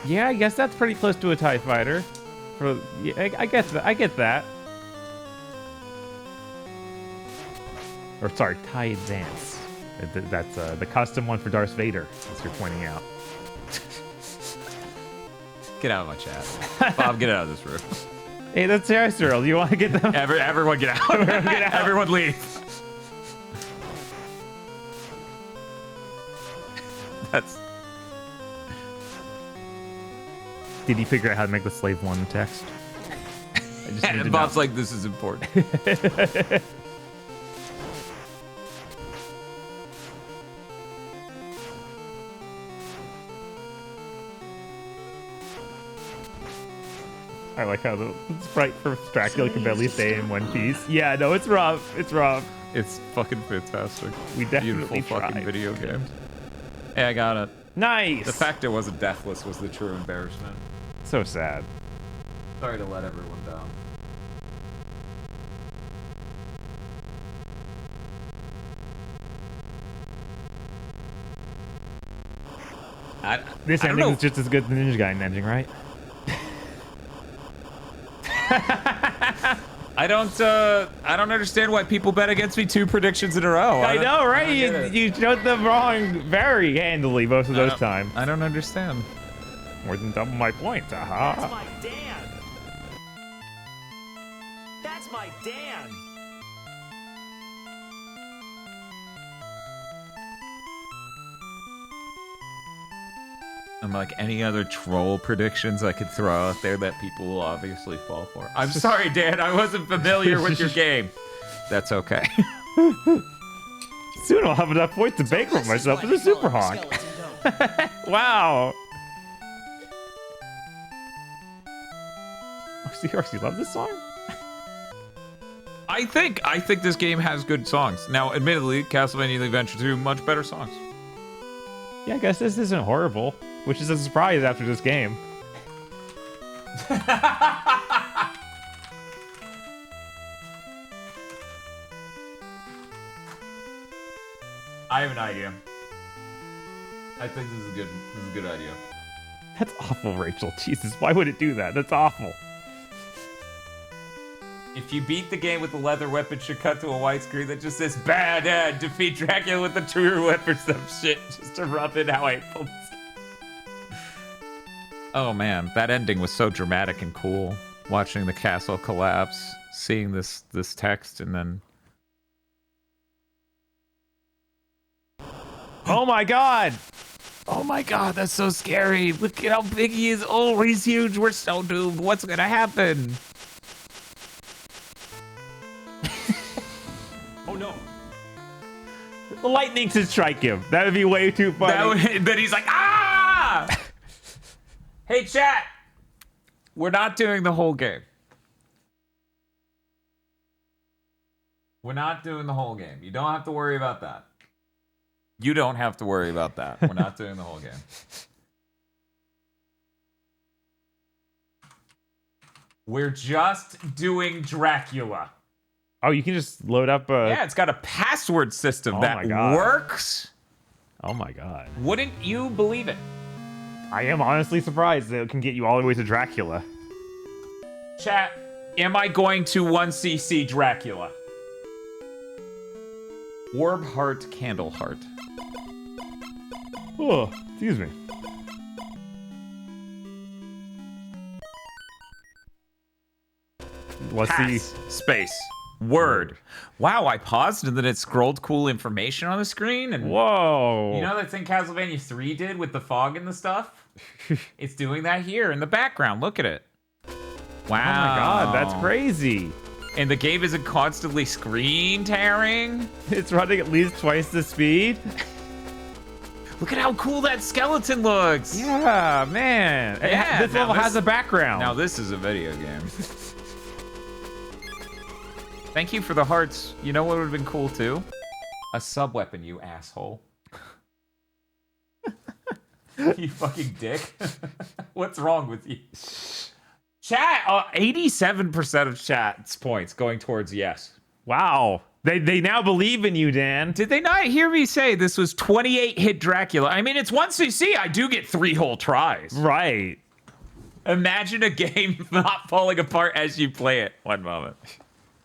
Yeah, I guess that's pretty close to a TIE fighter. Yeah, I guess that. I get that. Or sorry, TIE Advance. That's the custom one for Darth Vader, as you're pointing out. Get out of my chat. Bob, get out of this room. Hey, that's Terrace Earl. You want to get them? Everyone get out. Everyone get out. Everyone leave. That's... Did he figure out how to make the slave one text? I just need to And Bob's know. like, this is important. I like how the sprite for Dracula can barely stay in one piece. Yeah, no, it's rough. It's rough. It's fucking fantastic. We definitely Beautiful fucking tried. video game. Hey, I got it. Nice. The fact it wasn't deathless was the true embarrassment. So sad. Sorry to let everyone down. This I don't ending know. is just as good as the Ninja Gaiden ending, right? I don't understand why people bet against me 2 predictions in a row. I know, right? I don't get You showed them wrong very handily most of those times. I don't understand. More than double my points. Aha. That's my Dan. That's my Dan. I'm like any other troll predictions I could throw out there that people will obviously fall for. I'm sorry, Dan. I wasn't familiar with your game. That's okay. Soon I'll have enough points to bankrupt myself as a super honk. Wow. Oh, Seahorse, you love this song? I think this game has good songs. Now, admittedly, Castlevania The Adventure 2, much better songs. Yeah, I guess this isn't horrible, which is a surprise after this game. I have an idea. I think this is a good idea. That's awful, Rachel. Jesus, why would it do that? That's awful. If you beat the game with the leather weapon, should cut to a white screen that just says "Bad Ed, defeat Dracula with the true weapon," some shit, just to rub in how hateful. Oh man, that ending was so dramatic and cool. Watching the castle collapse, seeing this text, and then. Oh my god! Oh my god, that's so scary. Look at how big he is. Oh, he's huge. We're so doomed. What's gonna happen? Oh no. The lightning should strike him. That would be way too funny. Then he's like, ah! Hey, chat. We're not doing the whole game. We're not doing the whole game. You don't have to worry about that. You don't have to worry about that. We're not doing the whole game. We're just doing Dracula. Oh, you can just load up a... Yeah, it's got a password system that works. Oh my god. Wouldn't you believe it? I am honestly surprised that it can get you all the way to Dracula. Chat, am I going to 1cc Dracula? Orb heart, candle heart. Oh, excuse me. Let's see. Space. Word. Wow, I paused and then it scrolled cool information on the screen. And whoa. You know that thing Castlevania 3 did with the fog and the stuff? It's doing that here in the background. Look at it. Wow. Oh my god, that's crazy. And the game isn't constantly screen tearing. It's running at least twice the speed. Look at how cool that skeleton looks. Yeah, man. Yeah, this level has a background. Now this is a video game. Thank you for the hearts. You know what would have been cool too? A sub-weapon, you asshole. You fucking dick. What's wrong with you? Chat, 87% of chat's points going towards yes. Wow. They now believe in you, Dan. Did they not hear me say this was 28 hit Dracula? I mean, it's 1cc. I do get 3 whole tries. Right. Imagine a game not falling apart as you play it. One moment.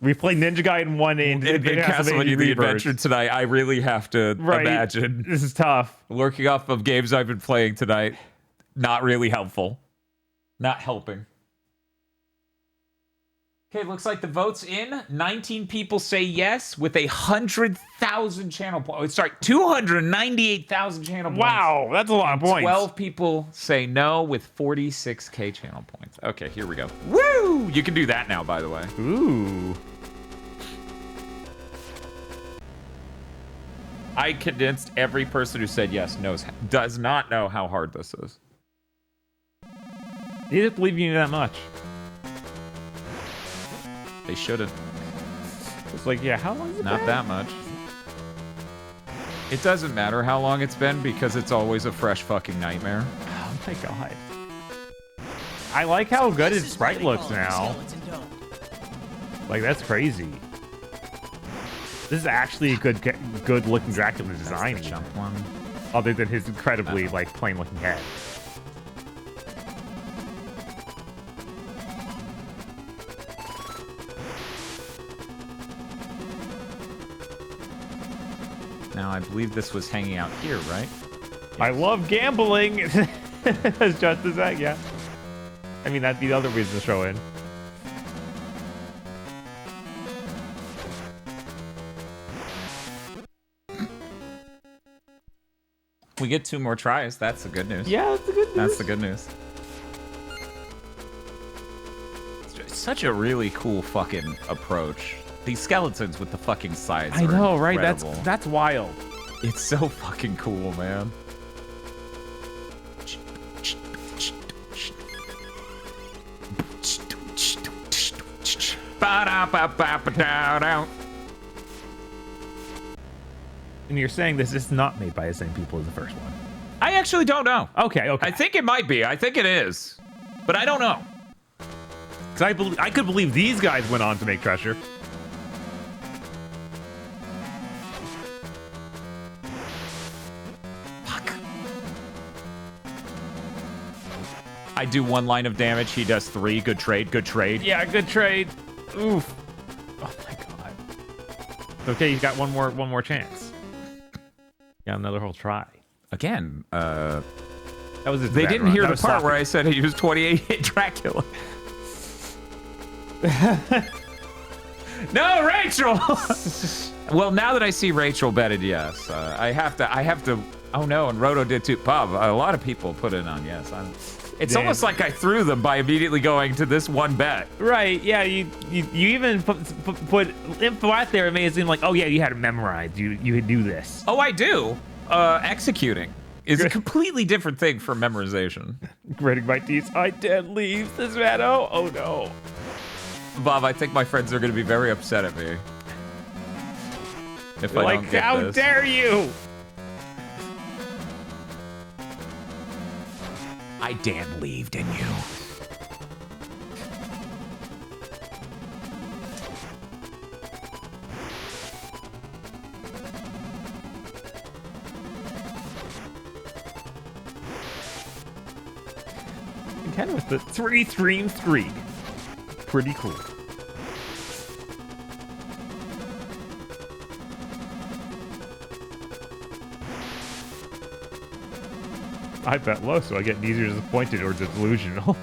We played Ninja Gaiden 1 in Castlevania The Adventure tonight. I really have to imagine. This is tough. Working off of games I've been playing tonight. Not really helpful. Not helping. Okay, looks like the vote's in. 19 people say yes with 100,000 channel points. Sorry, 298,000 channel points. Wow, that's a lot of points. 12 people say no with 46k channel points. Okay, here we go. Woo! You can do that now, by the way. Ooh. I convinced every person who said yes does not know how hard this is. They didn't believe you that much. They shouldn't. It's like, yeah, how long is it Not been? that much. It doesn't matter how long it's been because it's always a fresh fucking nightmare. Oh my god. I like how good his sprite looks now. Like, that's crazy. This is actually a good looking Dracula design. Jump one. Other than his incredibly, like, plain looking head. Now, I believe this was hanging out here, right? Yes. I love gambling! As just as that, yeah. I mean, that'd be the other reason to throw in. We get 2 more tries. That's the good news. Yeah, that's the good news. That's the good news. It's such a really cool fucking approach. These skeletons with the fucking sides. I know, right? Incredible. That's wild. It's so fucking cool, man. Ba-da-ba-ba-ba-da-da. And you're saying this is not made by the same people as the first one? I actually don't know. Okay. I think it might be. I think it is. But I don't know. Because I could believe these guys went on to make Treasure. Fuck. I do 1 line of damage. He does 3. Good trade. Good trade. Yeah, good trade. Oof. Oh my god. Okay, he's got one more chance. Got another whole try. Again, that was his they bad didn't run. hear That the was part sloppy. where I said he was 28-hit Dracula. No, Rachel. Well, now that I see Rachel betted yes, I have to. Oh no, and Roto did too. Bob, a lot of people put in on yes. It's Damn. almost like I threw them by immediately going to this one bet. Right, yeah, you even put info out there and made it seem like, oh yeah, you had it memorized. You could do this. Oh, I do. Executing is a completely different thing from memorization. Gritting my teeth. I did leave this meadow. Oh no. Bob, I think my friends are going to be very upset at me. If I Like, don't get how this. dare you? I damn believed in you. Kind of with the 3-stream streak. Pretty cool. I bet low, so I get neither disappointed or delusional.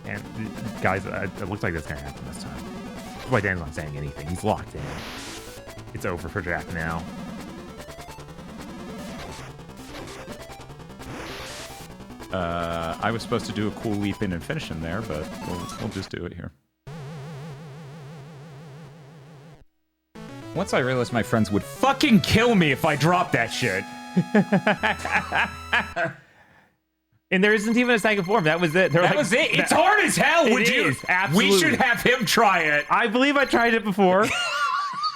And guys, it looks like that's gonna happen this time. That's why Dan's not saying anything. He's locked in. It's over for Jack now. I was supposed to do a cool leap in and finish him there, but we'll just do it here. Once I realized my friends would fucking kill me if I dropped that shit. And there isn't even a second form. That was it. That was it. It's hard as hell. Would you? Is, absolutely. We should have him try it. I believe I tried it before.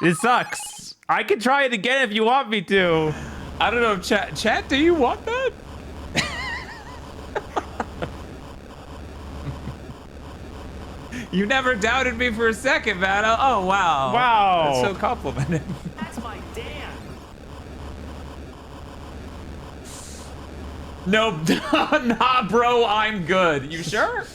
It sucks. I can try it again if you want me to. I don't know, chat, do you want that? You never doubted me for a second, man. Oh, wow. Wow. That's so complimented. That's my Dan. No, nah, bro, I'm good. You sure?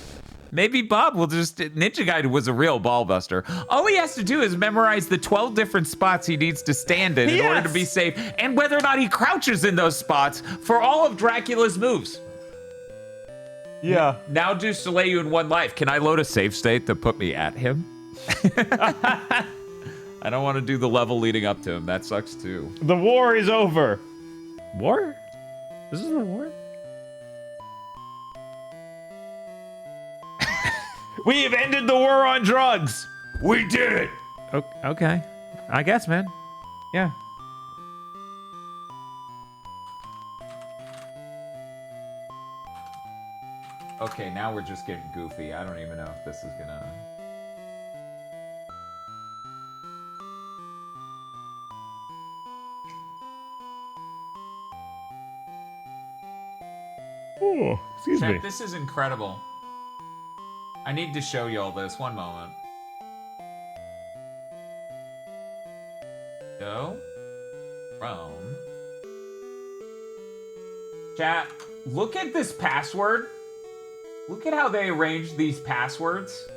Maybe Bob will just... Ninja Gaiden was a real ball buster. All he has to do is memorize the 12 different spots he needs to stand in order to be safe, and whether or not he crouches in those spots for all of Dracula's moves. Yeah. Now do Soleil in one life. Can I load a save state to put me at him? I don't want to do the level leading up to him. That sucks too. The war is over. War? This is the war? We have ended the war on drugs. We did it. Okay. I guess, man. Yeah. Okay, now we're just getting goofy. I don't even know if this is gonna... Oh, excuse me. Chat, this is incredible. I need to show you all this. One moment. Go. Rome. Chat, look at this password. Look at how they arranged these passwords.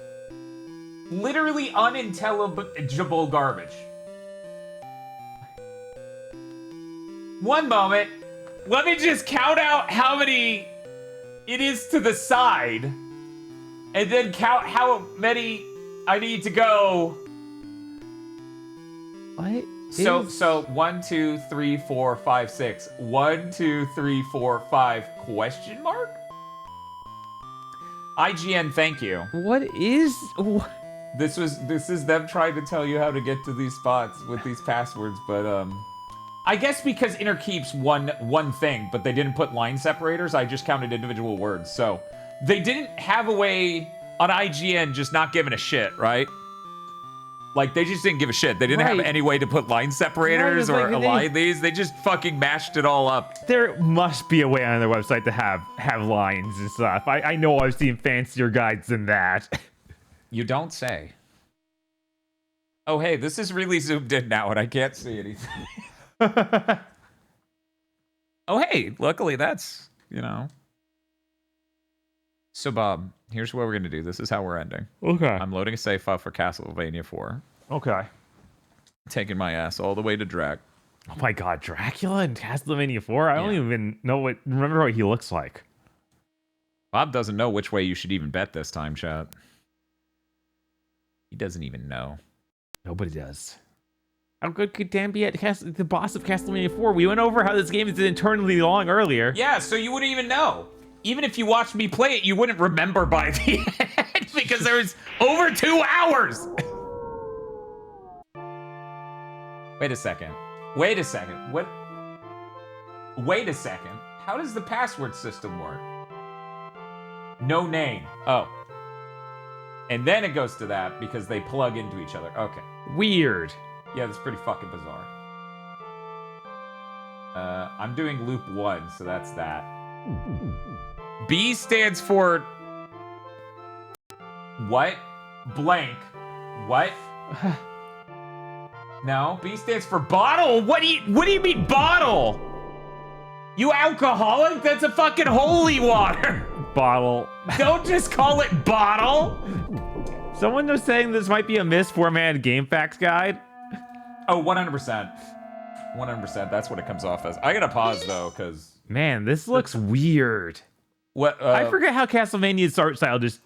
Literally unintelligible garbage. One moment. Let me just count out how many it is to the side. And then count how many I need to go. What? So 1, 2, 3, 4, 5, 6. 1, 2, 3, 4, 5 question mark? IGN, thank you. What is... This is them trying to tell you how to get to these spots with these passwords, but I guess because Inner keeps one thing, but they didn't put line separators, I just counted individual words. So they didn't have a way on IGN just not giving a shit, right? Like, they just didn't give a shit. They didn't have any way to put line separators or align these. They just fucking mashed it all up. There must be a way on their website to have lines and stuff. I know I've seen fancier guides than that. You don't say. Oh, hey, this is really zoomed in now, and I can't see anything. Oh, hey, luckily that's, you know. So, Bob, here's what we're going to do. This is how we're ending. Okay. I'm loading a save file for Castlevania 4. Okay. Taking my ass all the way to Drac. Oh my god, Dracula in Castlevania 4? I don't even remember what he looks like. Bob doesn't know which way you should even bet this time, chat. He doesn't even know. Nobody does. How good could Dan be at the boss of Castlevania 4? We went over how this game is eternally long earlier. Yeah, so you wouldn't even know. Even if you watched me play it, you wouldn't remember by the end because there was over 2 hours. Wait a second. Wait a second. What? Wait a second. How does the password system work? No name. Oh. And then it goes to that because they plug into each other. Okay. Weird. Yeah, that's pretty fucking bizarre. I'm doing loop 1, so that's that. B stands for... What? Blank. What? No, B stands for bottle. What do you mean bottle? You alcoholic? That's a fucking holy water. Bottle. Don't just call it bottle. Someone was saying this might be a misformatted game facts guide. Oh, 100%. 100%. That's what it comes off as. I gotta pause though, because man, this looks weird. What? I forget how Castlevania's art style just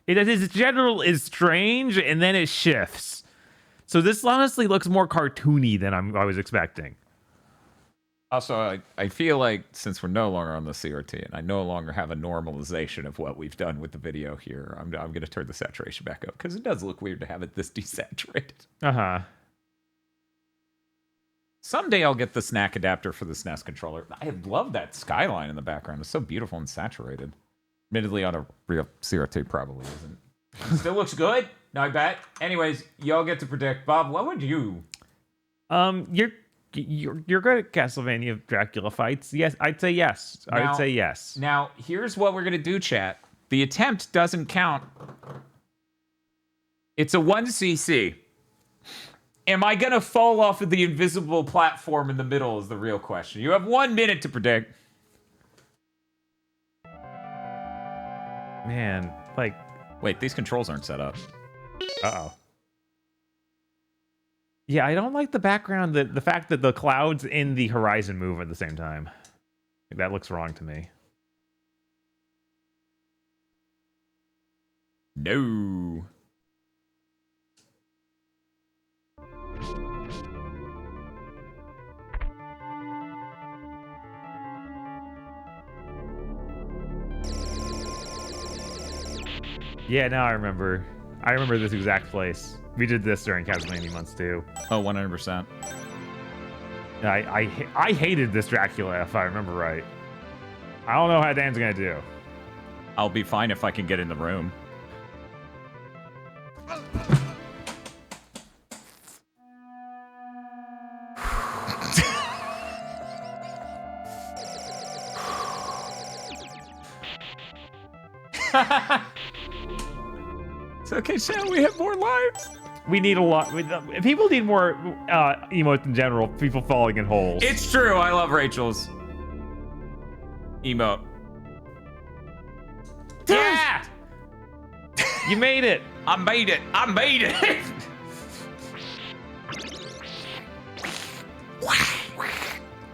its general is strange and then it shifts. So this honestly looks more cartoony than I was expecting. Also, I feel like since we're no longer on the CRT and I no longer have a normalization of what we've done with the video here, I'm going to turn the saturation back up because it does look weird to have it this desaturated. Uh-huh. Someday I'll get the snack adapter for the SNES controller. I love that skyline in the background. It's so beautiful and saturated. Admittedly, on a real CRT probably isn't. Still looks good. No, I bet. Anyways, y'all get to predict. Bob, what would you? You're good at Castlevania Dracula fights. Yes, I'd say yes. I would say yes. Now, here's what we're gonna do, chat. The attempt doesn't count. It's a 1cc. Am I gonna fall off of the invisible platform in the middle is the real question. You have 1 minute to predict. Man, like... Wait, these controls aren't set up. Uh-oh. Yeah, I don't like the background, the fact that the clouds in the horizon move at the same time. That looks wrong to me. No. Yeah, now I remember. I remember this exact place. We did this during Castlevania months too. Oh, 100%. I hated this Dracula, if I remember right. I don't know how Dan's gonna do. I'll be fine if I can get in the room. It's okay, Sam. We have more lives. We need a lot. People need more emotes in general. People falling in holes. It's true. I love Rachel's emote. Yeah! You made it. I made it. I made it.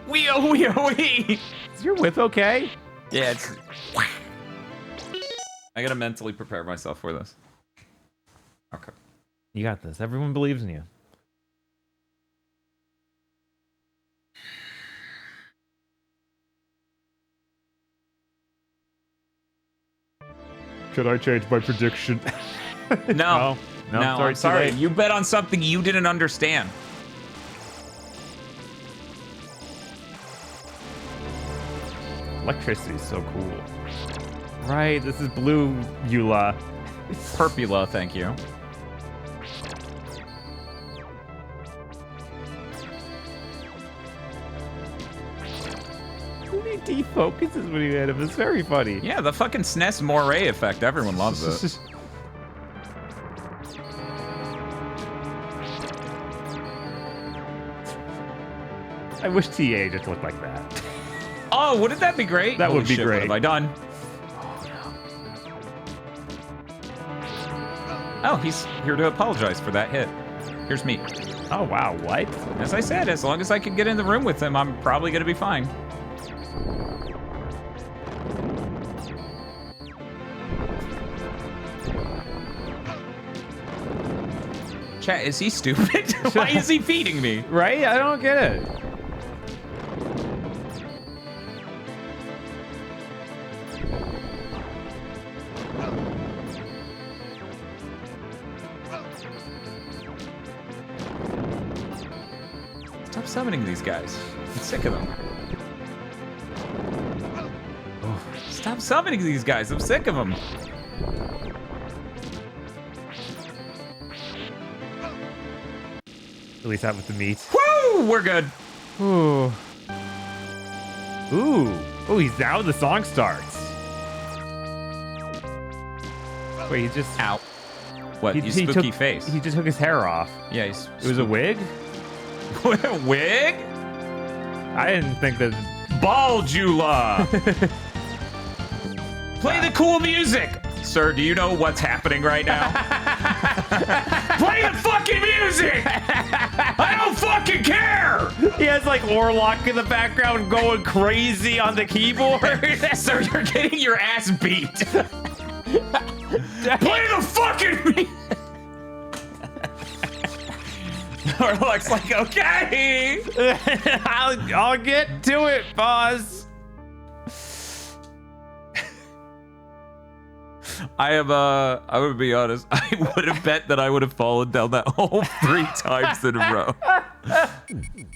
Wee. Is your whip okay? Yeah, it's... I gotta mentally prepare myself for this. Okay. You got this. Everyone believes in you. Should I change my prediction? No. No, No, sorry, I'm too sorry. late. You bet on something you didn't understand. Electricity is so cool. Right, this is blue Eula. Purpula, thank you. He defocuses when he hit him. It's very funny. Yeah, the fucking SNES Moray effect. Everyone loves it. I wish TA just looked like that. Oh, wouldn't that be great? That Holy would be shit, great. What have I done? Oh, he's here to apologize for that hit. Here's me. Oh, wow. What? As I said, as long as I can get in the room with him, I'm probably going to be fine. Chat, is he stupid? Why is he feeding me? Right? I don't get it. Stop summoning these guys. I'm sick of them. Stop summoning these guys. I'm sick of them. Release that with the meat. Woo! We're good. Ooh. Ooh. Oh, he's now the song starts. Wait, he just... Ow. What? You spooky face. He just took his hair off. Yeah, he's... It was a wig? Wig? I didn't think that... Ball-Jula! Play the cool music! Sir, do you know what's happening right now? Play the fucking music! I don't fucking care! He has like Orlock in the background going crazy on the keyboard. Sir, you're getting your ass beat. Play the fucking music! Orlock's like, okay! I'll get to it, boss. I'm gonna be honest, I would have bet that I would have fallen down that hole 3 times in a row.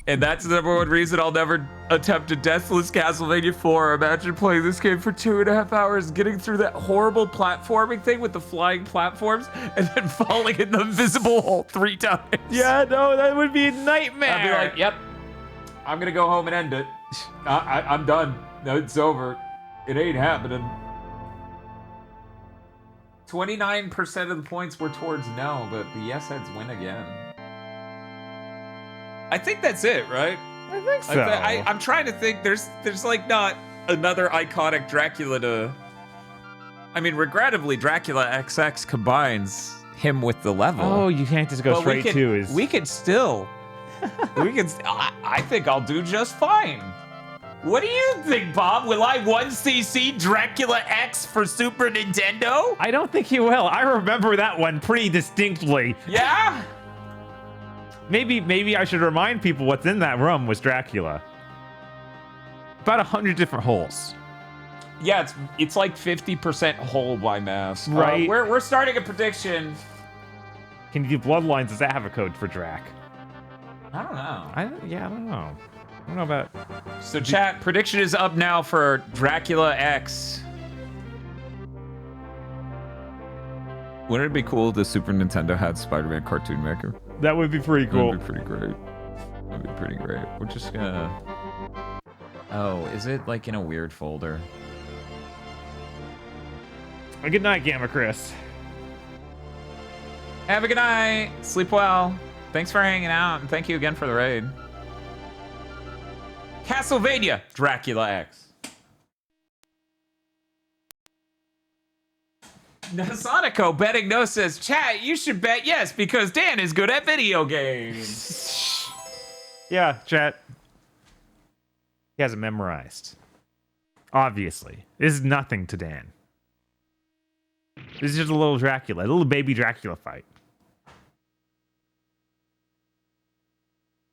And that's the number one reason I'll never attempt a deathless Castlevania 4. Imagine playing this game for 2.5 hours, getting through that horrible platforming thing with the flying platforms, and then falling in the invisible hole 3 times. Yeah, no, that would be a nightmare. I'd be like, yep, I'm gonna go home and end it. I'm done. No, it's over. It ain't happening. 29% of the points were towards no, but the yes heads win again. I think that's it, right? I think so. I'm trying to think. There's like not another iconic Dracula to. I mean, regrettably, Dracula XX combines him with the level. Oh, you can't just go straight to his. We could still. I think I'll do just fine. What do you think, Bob? Will I 1cc Dracula X for Super Nintendo? I don't think he will. I remember that one pretty distinctly. Yeah? Maybe I should remind people what's in that room was Dracula. About 100 different holes. Yeah, it's like 50% hole by mass. Right. We're starting a prediction. Can you do Bloodlines? Does that have a code for Drac? I don't know. I don't know. I don't know about... So chat, prediction is up now for Dracula X. Wouldn't it be cool if the Super Nintendo had Spider-Man Cartoon Maker? That would be pretty cool. That'd be pretty great. That'd be pretty great. We're just gonna... Oh, is it like in a weird folder? Good night, Gamma Chris. Have a good night. Sleep well. Thanks for hanging out, and thank you again for the raid. Castlevania Dracula X. Sonico betting no says, chat, you should bet yes because Dan is good at video games. Yeah, chat. He has it memorized. Obviously. This is nothing to Dan. This is just a little Dracula, a little baby Dracula fight.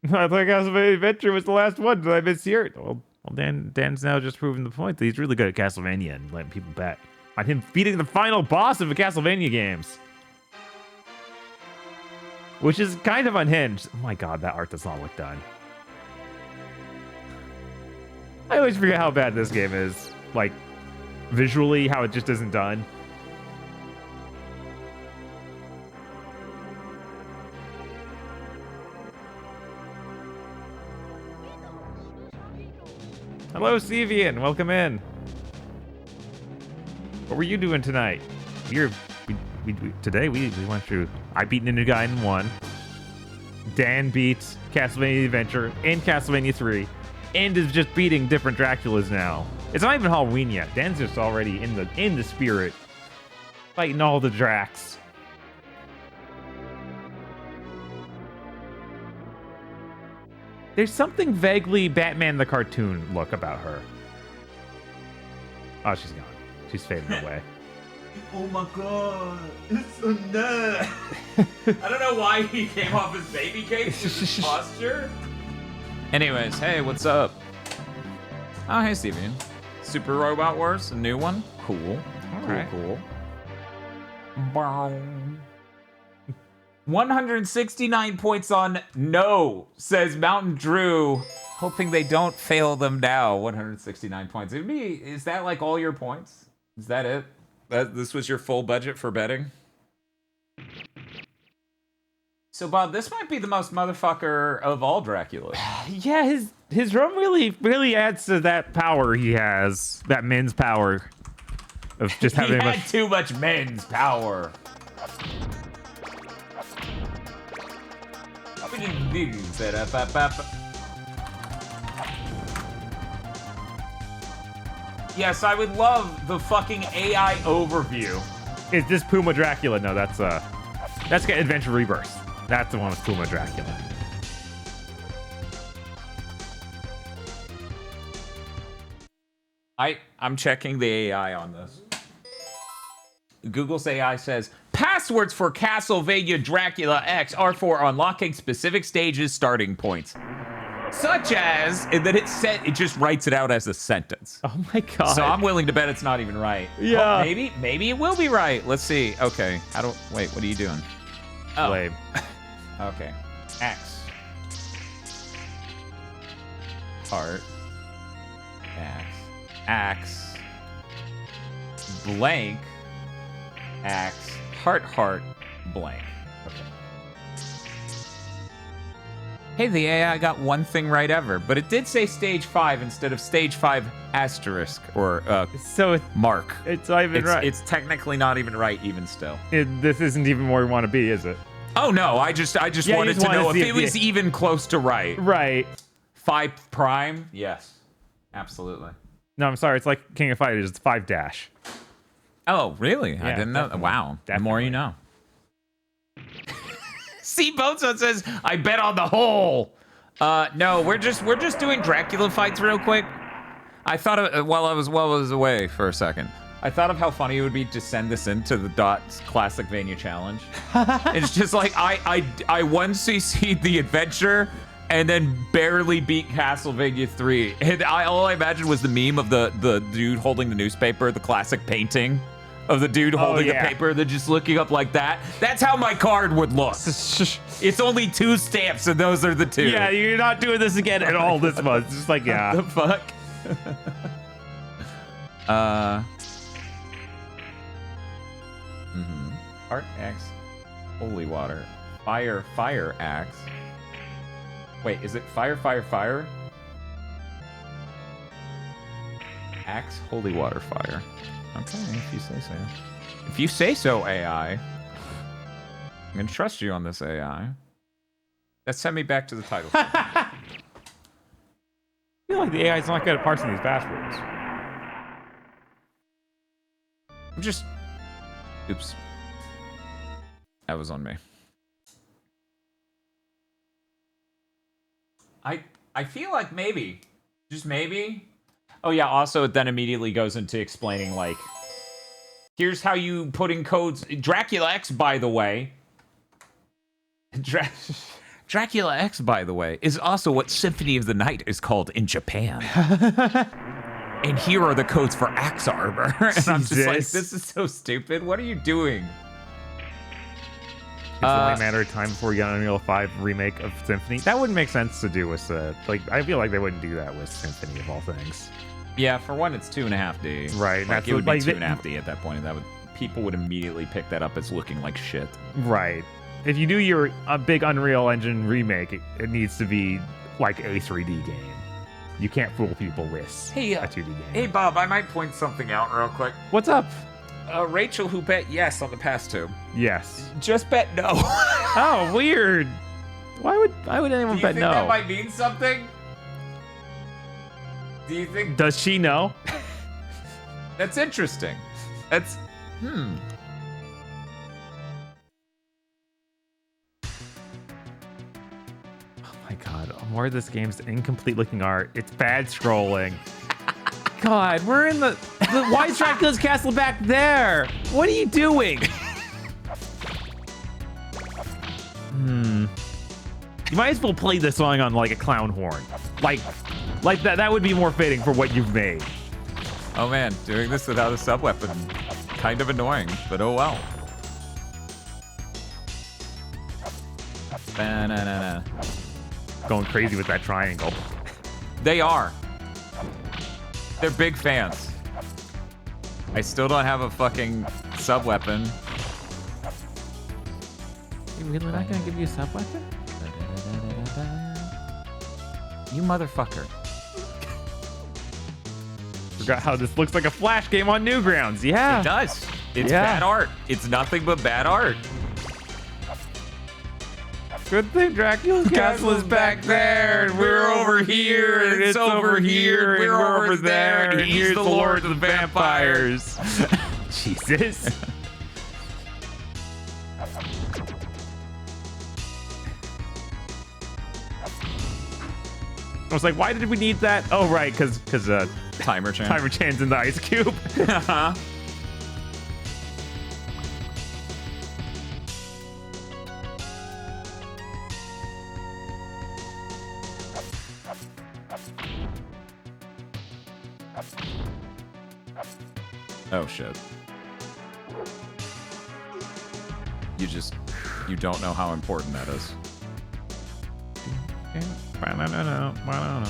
I thought Castlevania Adventure was the last one. Did I mishear it? Well, Dan's now just proving the point that he's really good at Castlevania and letting people bet on him beating the final boss of the Castlevania games. which is kind of unhinged. Oh my god, that art does not look done. I always forget how bad this game is. Like, visually, how it just isn't done. Hello, Sevian. Welcome in. What were you doing tonight? Today we went through. I beat Ninja Gaiden 1. Dan beat Castlevania Adventure and Castlevania 3, and is just beating different Draculas now. It's not even Halloween yet. Dan's just already in the spirit, fighting all the Dracs. There's something vaguely Batman the cartoon look about her. Oh, she's gone. She's fading away. Oh my god, it's so nut. I don't know why he came off his baby cake, just his posture. Anyways, hey, what's up? Oh, hey, Steven. Super Robot Wars, a new one? Cool. Cool. 169 points on no, says Mountain Drew. Hoping they don't fail them now. 169 points. Is that like all your points? Is that it? This was your full budget for betting? So, Bob, this might be the most motherfucker of all Draculas. Yeah, his drum really adds to that power he has. That men's power of just having too much men's power. Yes, I would love the fucking AI overview. Is this Puma Dracula? No, that's Get Adventure Rebirth. That's the one with Puma Dracula. I'm checking the AI on this. Google's AI says, passwords for Castlevania Dracula X are for unlocking specific stages starting points. Such as, and then it just writes it out as a sentence. Oh my god. So I'm willing to bet it's not even right. Yeah. Oh, maybe it will be right. Let's see. Okay. Wait, what are you doing? Oh. Lame. Okay. X. Heart. X. X. Blank. X. Heart. Blank. Okay. Hey, the AI got one thing right ever, but it did say stage 5 instead of stage 5 asterisk or mark. It's not even right. It's technically not even right even still. This isn't even where we want to be, is it? Oh no, I just wanted to know if it was even close to right. Right. 5 prime? Yes. Absolutely. No, I'm sorry. It's like King of Fighters. It's 5 dash. Oh, really? Yeah, I didn't know. definitely. Wow. Definitely. The more you know. See, Bozo says, I bet on the hole. No, we're just doing Dracula fights real quick. I thought of while I was away for a second. I thought of how funny it would be to send this into the Dots Classic Vania Challenge. It's just like I once CC'd the adventure and then barely beat Castlevania 3. And all I imagined was the meme of the dude holding the newspaper, the classic painting of the dude holding the paper, then just looking up like that. That's how my card would look. It's only 2 stamps, and those are the 2. Yeah, you're not doing this again at all this month. It's just like, yeah. What the fuck? Heart axe, holy water, fire axe. Wait, is it fire? Axe, holy water, fire. Okay, if you say so. If you say so, AI. I'm gonna trust you on this, AI. That sent me back to the title. I feel like the AI's not good at parsing these passwords. Oops. That was on me. I feel like maybe, just maybe. Oh yeah, also it then immediately goes into explaining like, here's how you put in codes. Dracula X, by the way. Dracula X, by the way, is also what Symphony of the Night is called in Japan. And here are the codes for axe armor. And I'm just like, this is so stupid. What are you doing? It's only a matter of time before we get an Unreal 5 remake of Symphony. That wouldn't make sense to do with I feel like they wouldn't do that with Symphony of all things. Yeah, for one, it's 2.5D. Right, Like, it would be 2.5D at that point, and people would immediately pick that up as looking like shit. Right. If you do a big Unreal Engine remake, it needs to be like a 3D game. You can't fool people with a 2D game. Hey, Bob, I might point something out real quick. What's up? Rachel, who bet yes on the past two, Yes. just bet no. Oh, weird. Why would anyone bet no? Do you think that might mean something? Do you think... Does she know? That's interesting. That's... Oh my god, more of this game's incomplete looking art. It's bad scrolling. God, we're in the why is Dracula's castle back there? What are you doing? You might as well play this song on like a clown horn. Like that would be more fitting for what you've made. Oh man, doing this without a sub-weapon. Kind of annoying, but oh well. Ba-na-na-na. Going crazy with that triangle. They are. They're big fans. I still don't have a fucking sub-weapon. You're really not gonna give you a sub-weapon? You motherfucker. Forgot how this looks like a Flash game on Newgrounds. Yeah. It does. It's Yeah. bad art. It's nothing but bad art. Good thing Dracula's castle is back there, and we're over here, and it's over here, and we're over there, and here's the Lord of the Vampires. Jesus. I was like, why did we need that? Oh, right, because Timer Chan. Timer Chan's in the ice cube. Oh shit. You don't know how important that is. I don't know.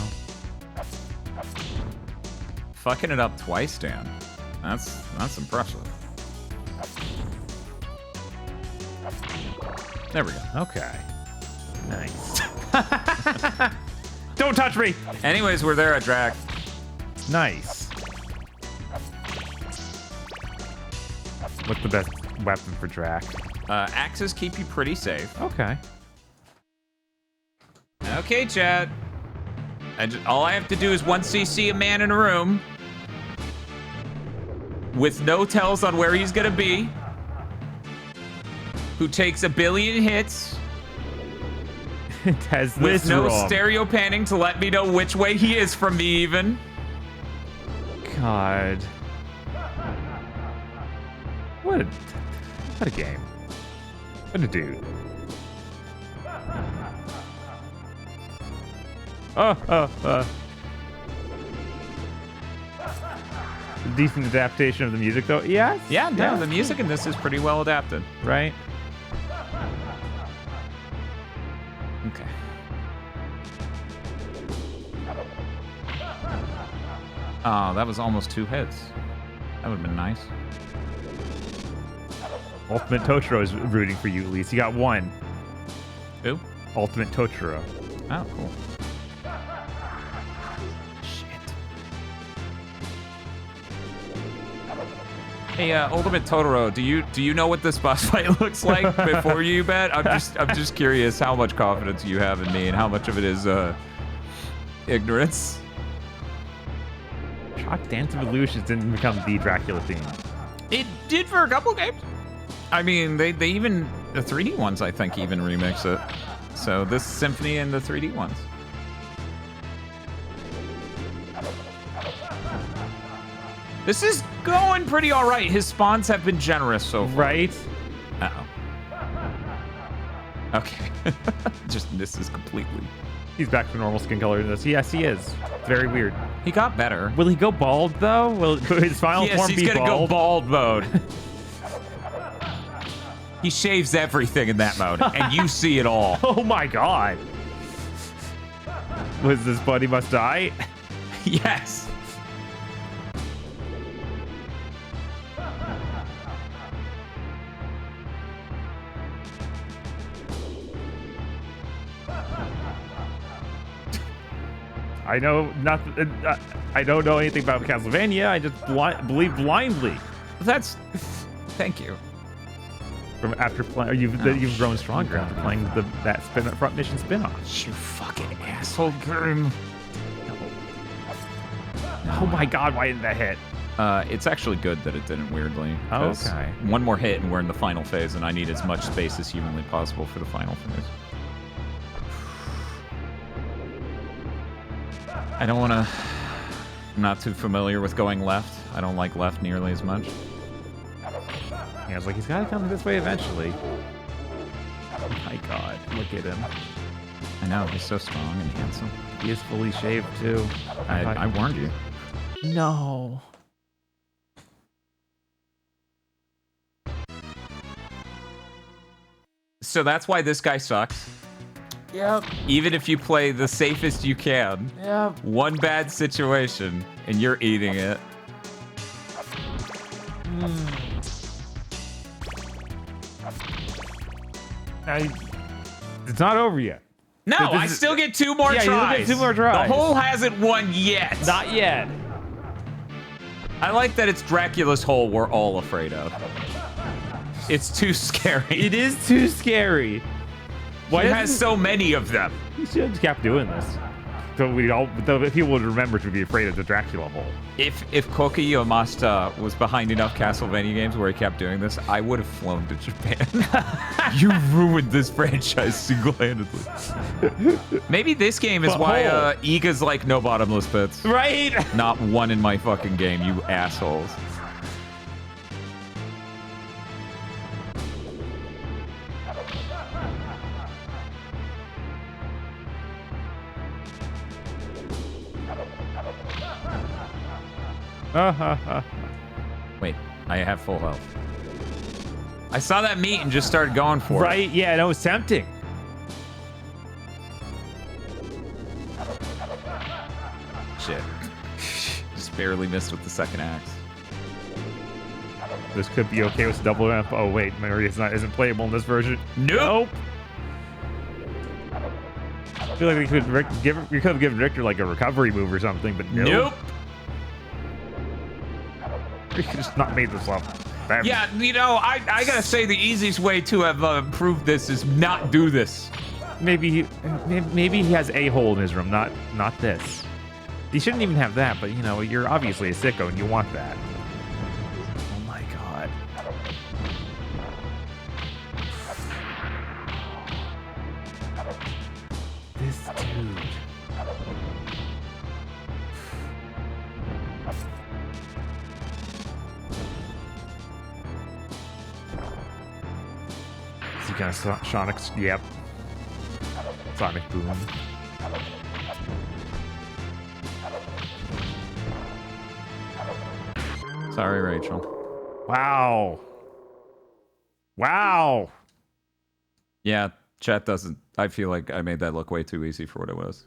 Fucking it up twice, Dan. That's impressive. There we go. Okay. Nice. Don't touch me! Anyways, we're there at Drac. Nice. What's the best weapon for Drac? Axes keep you pretty safe. Okay. Okay, Chad. All I have to do is once you see a man in a room with no tells on where he's gonna be, who takes 1 billion hits, It has with this no wrong. stereo panning to let me know which way he is from me even. God. What a game. What a dude. Decent adaptation of the music, though. Yes? Yeah, no, the music in this is pretty well adapted. Right? Okay. Oh, that was almost 2 hits. That would have been nice. Ultimate Totoro is rooting for you, at least. You got 1. Who? Ultimate Totoro. Oh, cool. Hey, Ultimate Totoro, do you know what this boss fight looks like before you bet? I'm just curious how much confidence you have in me and how much of it is ignorance. Shock Dance of Illusions didn't become the Dracula theme. It did for a couple games. I mean, they even the 3D ones I think even remix it. So this Symphony and the 3D ones. This is going pretty all right. His spawns have been generous so far. Right? Uh-oh. Okay. Just misses completely. He's back to normal skin color in this. Yes, he is. It's very weird. He got better. Will he go bald, though? Will his final form be bald? Yes, he's gonna go bald mode. He shaves everything in that mode, and you see it all. Oh my god. Was this buddy must die? Yes. I know nothing. I don't know anything about Castlevania. I just believe blindly. That's. Thank you. From after playing, you've grown stronger after playing that front mission spin-off. You fucking asshole game. Oh my god, why didn't that hit? It's actually good that it didn't, weirdly. Oh, okay. One more hit and we're in the final phase, and I need as much space as humanly possible for the final phase. I don't want to... I'm not too familiar with going left. I don't like left nearly as much. Yeah, I was like, he's got to come this way eventually. Oh my god, look at him. I know, he's so strong and handsome. He is fully shaved, too. I warned you. No. So that's why this guy sucks. Yep. Even if you play the safest you can. Yep. One bad situation, and you're eating it. It's not over yet. No, I still get 2 more tries. Yeah, you get 2 more tries. The hole hasn't won yet. Not yet. I like that it's Dracula's hole we're all afraid of. It's too scary. It is too scary. Why has so many of them? He should have kept doing this. So people would remember to be afraid of the Dracula hole. If Koki Yamashita was behind enough Castlevania games where he kept doing this, I would have flown to Japan. You ruined this franchise single-handedly. Maybe this game is why Iga's like no bottomless pits. Right? Not one in my fucking game, you assholes. Wait, I have full health. I saw that meat and just started going for it. Right? Yeah, that was tempting. Shit. Just barely missed with the second axe. This could be okay with double ramp. Oh wait, Maria isn't playable in this version. Nope. I feel like we could have given Richter like a recovery move or something, but nope. We could just not made this up. Yeah, you know, I gotta say the easiest way to have improved this is not do this. Maybe he has a hole in his room, not this. He shouldn't even have that, but you know, you're obviously a sicko and you want that. Oh my god. This dude. Is he gonna Sonic? Yep. Sonic Boom. Sorry, Rachel. Wow. Wow. Yeah, chat doesn't. I feel like I made that look way too easy for what it was.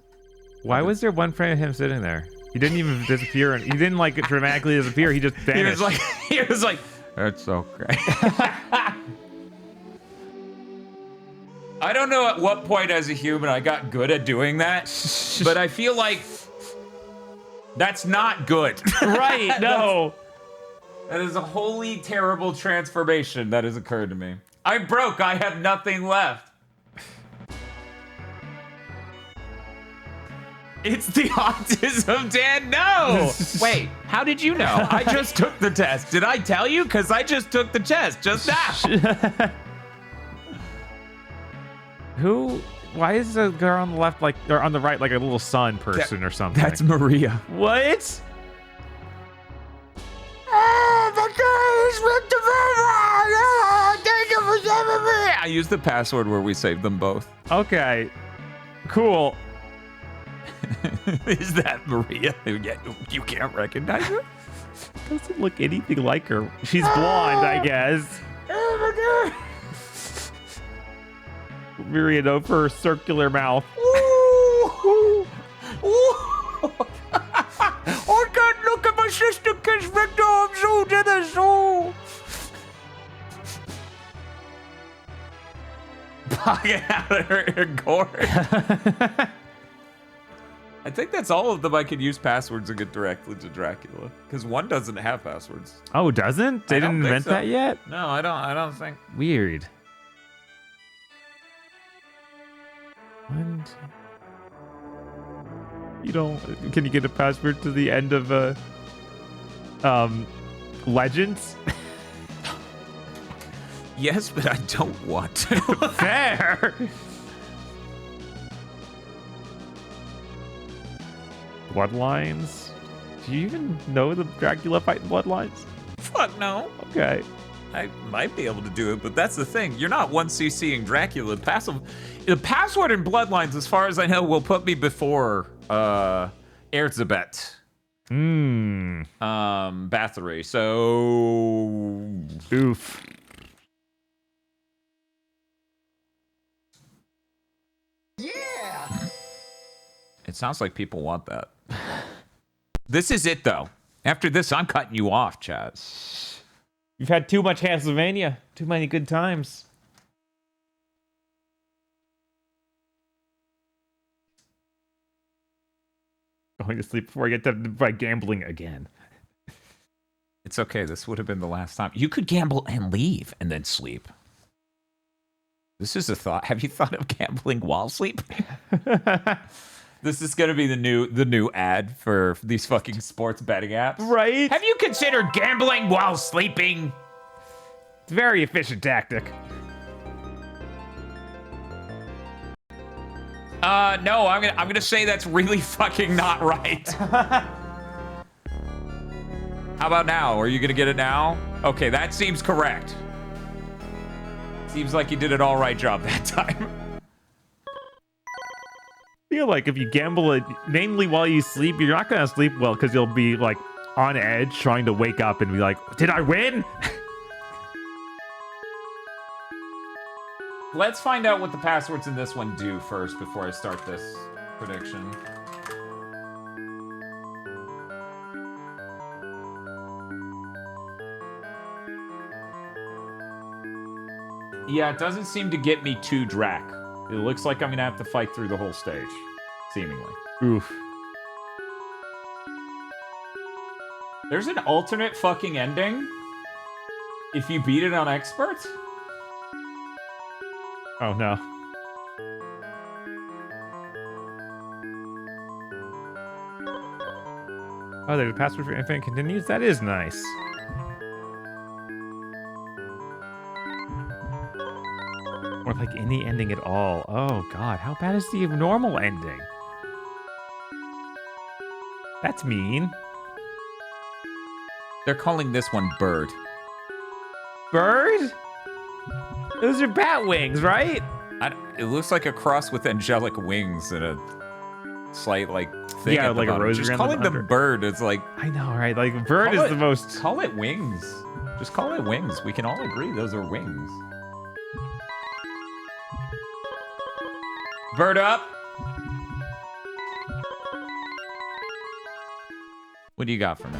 Why was there one frame of him sitting there? He didn't even disappear. He didn't like dramatically disappear. He just vanished. He was like, that's okay. I don't know at what point as a human I got good at doing that, but I feel like that's not good. Right, no. That is a wholly terrible transformation that has occurred to me. I'm broke. I have nothing left. It's the autism, Dan. No. Wait, how did you know? I just took the test. Did I tell you? Because I just took the test just now. Why is the girl on the left or on the right like a little sun person or something? That's Maria. What? Oh, the guys with the thank you for saving me. I used the password where we saved them both. Okay. Cool. Is that Maria? You can't recognize her? Doesn't look anything like her. She's blonde, I guess. Oh my god. myriad of her circular mouth. Ooh. Ooh. I can't look at my sister kiss Victor. I'm so to the soul. Pocket out of her gourd. I think that's all of them I could use passwords and get directly to Dracula. Because one doesn't have passwords. Oh, doesn't? They didn't invent that yet? No, I don't think. Weird. One, two. You don't. Can you get a password to the end of Legends? Yes, but I don't want to. Fair. Bloodlines? Do you even know the Dracula fighting Bloodlines? Fuck no. Okay. I might be able to do it, but that's the thing. You're not 1CCing Dracula. The password in Bloodlines, as far as I know, will put me before Erzsébet. Bathory. So oof. Yeah. It sounds like people want that. This is it, though. After this, I'm cutting you off, Chaz. You've had too much Castlevania. Too many good times. Going to sleep before I get tempted by gambling again. It's okay. This would have been the last time. You could gamble and leave and then sleep. This is a thought. Have you thought of gambling while sleeping? This is going to be the new ad for these fucking sports betting apps. Right? Have you considered gambling while sleeping? It's a very efficient tactic. No, I'm gonna say that's really fucking not right. How about now? Are you gonna get it now? Okay, that seems correct. Seems like you did an all right job that time. I feel like if you gamble it mainly while you sleep, you're not gonna sleep well because you'll be like on edge trying to wake up and be like, did I win? Let's find out what the passwords in this one do first before I start this prediction. Yeah, it doesn't seem to get me to Drac. It looks like I'm gonna have to fight through the whole stage, seemingly. Oof. There's an alternate fucking ending if you beat it on expert? Oh no. Oh, there's a password for infinite continues? That is nice. Or like any ending at all. Oh god, how bad is the normal ending? That's mean. They're calling this one Bird. Bird? Those are bat wings, right? It looks like a cross with angelic wings and a slight, like, thing. Yeah, at the like a bottom. rosary Just on calling the them Bird, it's like... I know, right? Like, bird is the most... Call it wings. Just call it wings. We can all agree those are wings. Bird up! What do you got for me?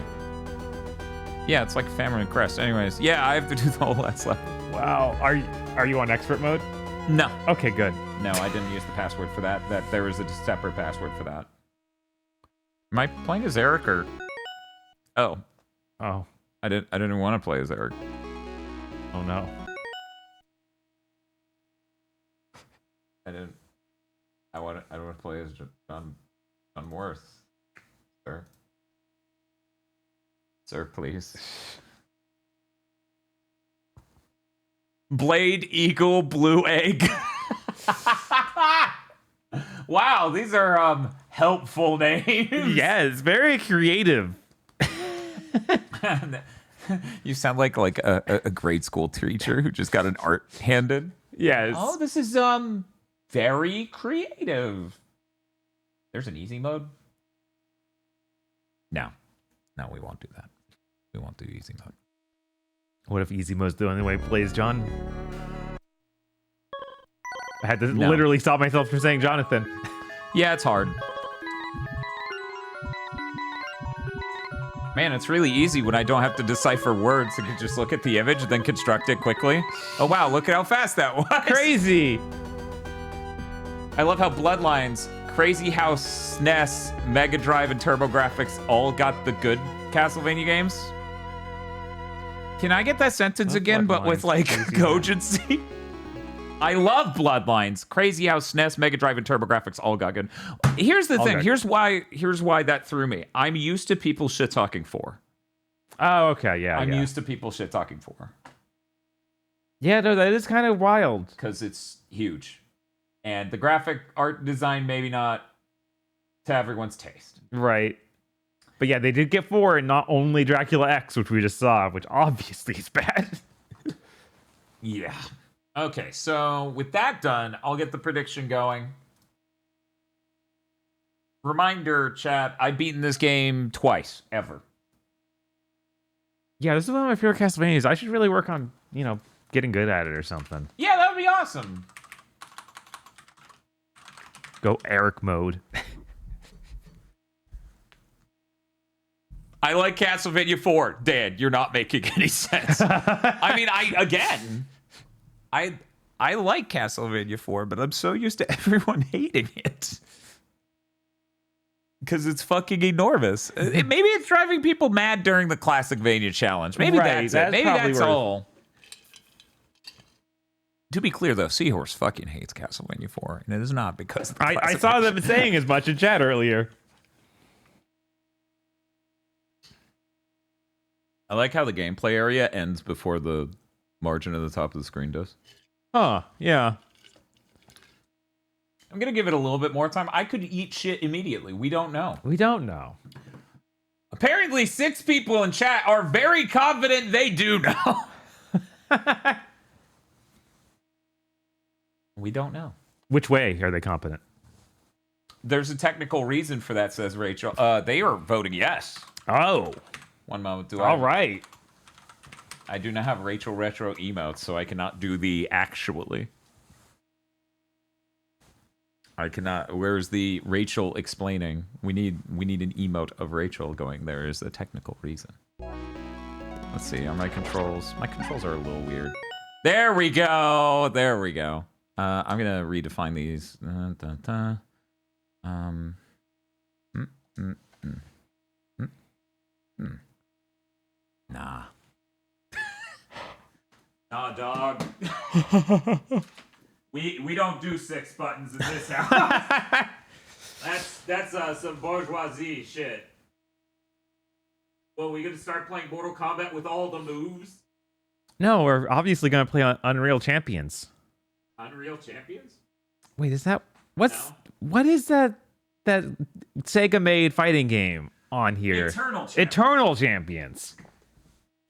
Yeah, it's like a family crest. Anyways, yeah, I have to do the whole last level. Wow. Are you on expert mode? No. Okay, good. No, I didn't use the password for that. There was a separate password for that. Am I playing as Eric or... Oh. Oh. I didn't want to play as Eric. Oh no. I want to play as John Worth. Sir. Sir, please. Blade, Eagle, Blue Egg. Wow, these are helpful names. Yes, very creative. You sound like a grade school teacher who just got an art handed. Yes. Oh, this is very creative. There's an easy mode. No, we won't do that. We won't do easy mode. What if easy mode's the only way it plays, John? I had to literally stop myself from saying Jonathan. Yeah, it's hard. Man, it's really easy when I don't have to decipher words. I can just look at the image and then construct it quickly. Oh wow, look at how fast that was. Crazy. I love how Bloodlines, Crazy House, SNES, Mega Drive, and TurboGrafx all got the good Castlevania games. Can I get that sentence again, but with like cogency? I love Bloodlines, Crazy House, SNES, Mega Drive, and TurboGrafx all got good. Here's the thing. Here's why that threw me. I'm used to people shit talking 4. Oh, okay, yeah. I'm used to people shit talking 4. Yeah, no, that is kind of wild. Because it's huge. And the graphic art design, maybe not to everyone's taste. Right. But yeah, they did get 4, and not only Dracula X, which we just saw, which obviously is bad. Yeah. Okay, so with that done, I'll get the prediction going. Reminder, chat, I've beaten this game twice, ever. Yeah, this is one of my favorite Castlevanias. I should really work on, getting good at it or something. Yeah, that would be awesome. Go Eric mode. I like Castlevania 4. Dan, you're not making any sense. I mean, I like Castlevania 4, but I'm so used to everyone hating it. Because it's fucking enormous. Maybe it's driving people mad during the Classicvania challenge. Maybe that's it. Maybe that's all. To be clear, though, Seahorse fucking hates Castlevania 4, and it is not because of the I saw them saying as much in chat earlier. I like how the gameplay area ends before the margin at the top of the screen does. Huh, yeah. I'm going to give it a little bit more time. I could eat shit immediately. We don't know. We don't know. Apparently, 6 people in chat are very confident they do know. We don't know. Which way are they competent? There's a technical reason for that, says Rachel. They are voting yes. Oh. One moment. All right. I do not have Rachel Retro emotes, so I cannot do the actually. I cannot. Where's the Rachel explaining? We need an emote of Rachel going, there is a technical reason. Let's see, on my controls. My controls are a little weird. There we go. There we go. I'm going to redefine these. Nah. Nah, dog. We don't do 6 buttons in this house. That's some bourgeoisie shit. Well, we gonna start playing Mortal Kombat with all the moves? No, we're obviously gonna play on Unreal Champions. Unreal Champions? Wait, is that what is that Sega made fighting game on here? Eternal Champions.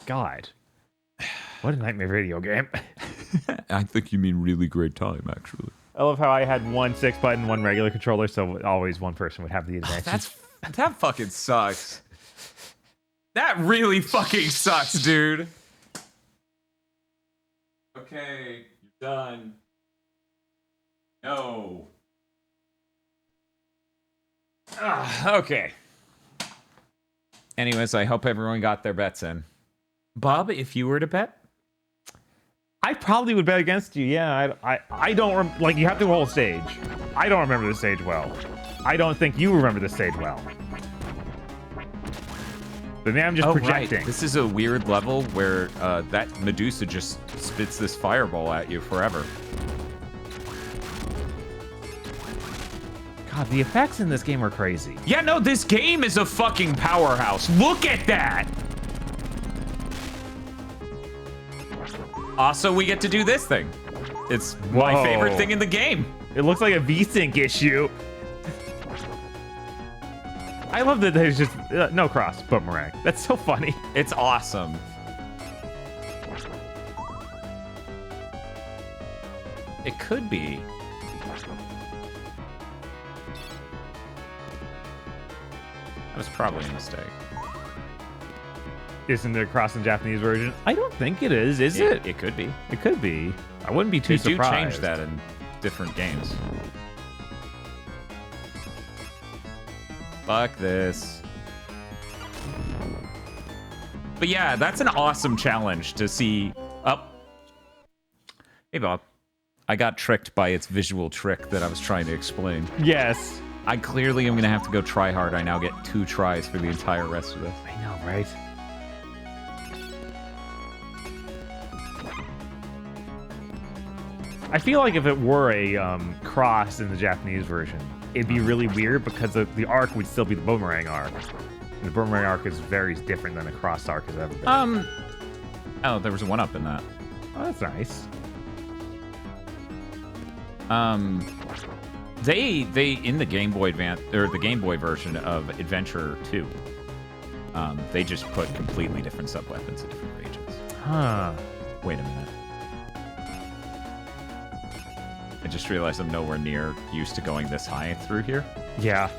God. What a nightmare video game. I think you mean really great time, actually. I love how I had one 6-button, one regular controller, so always one person would have the advantage. That fucking sucks. That really fucking sucks, dude. Okay, you're done. No. Okay. Anyways, I hope everyone got their bets in. Bob, if you were to bet? I probably would bet against you. Yeah, I don't like. You have to whole stage. I don't remember the stage well. I don't think you remember the stage well. But maybe I'm just projecting. Right. This is a weird level where that Medusa just spits this fireball at you forever. God, the effects in this game are crazy. Yeah, no, this game is a fucking powerhouse. Look at that. Also, we get to do this thing. It's my favorite thing in the game. It looks like a VSync issue. I love that there's just no cross, boomerang. That's so funny. It's awesome. It could be. That was probably a mistake. Isn't there a cross in Japanese version? I don't think it is it? It could be. It could be. I wouldn't be too surprised. They do change that in different games. Fuck this. But yeah, that's an awesome challenge to see. Oh. Hey, Bob. I got tricked by its visual trick that I was trying to explain. Yes. I clearly am going to have to go try hard. I now get 2 tries for the entire rest of this. I know, right? I feel like if it were a cross in the Japanese version, it'd be really weird because the arc would still be the boomerang arc. And the boomerang arc is very different than a cross arc has ever been. Oh, there was a 1-up in that. Oh, that's nice. They in the Game Boy Advance or the Game Boy version of Adventure 2, they just put completely different sub weapons in different regions. Huh. Wait a minute. I just realized I'm nowhere near used to going this high through here. Yeah.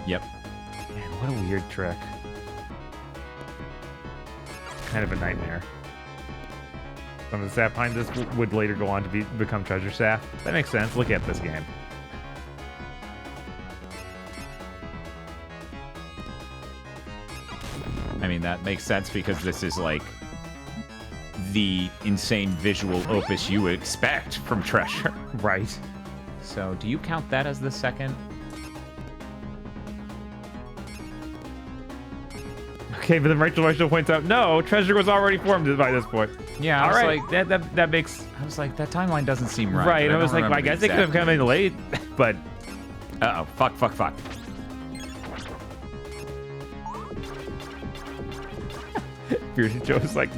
Yep. Man, what a weird trick. Kind of a nightmare. Some of the staff behind this would later go on to become treasure staff. That makes sense. Look at this game. I mean, that makes sense because this is like the insane visual opus you would expect from Treasure. Right. So, do you count that as the second? Okay, but then Rachel points out, no, Treasure was already formed by this point. Yeah, all right. like, that makes... I was like, that timeline doesn't seem right. Right, I was like, well, I guess they could have come in late, but... Uh-oh, fuck. Fusion Joe's like,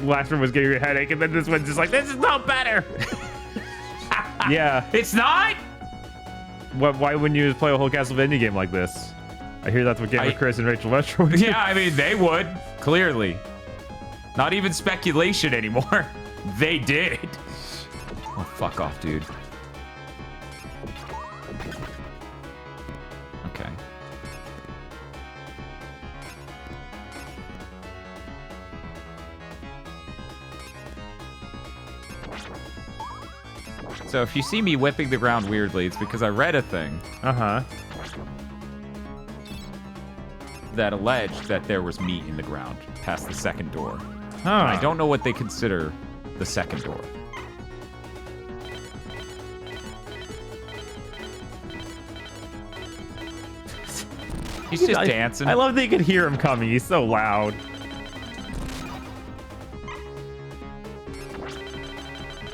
last one was giving you a headache, and then this one's just like, this is no better! Yeah. It's not? Why wouldn't you just play a whole Castlevania game like this? I hear that's what Game of Chris and Rachel Metro would do. Yeah, I mean, they would, clearly. Not even speculation anymore. They did. Oh, fuck off, dude. Okay. So if you see me whipping the ground weirdly, it's because I read a thing. Uh-huh. That alleged that there was meat in the ground past the second door. Huh. I don't know what they consider the second door. He's just dancing. I love that you could hear him coming. He's so loud.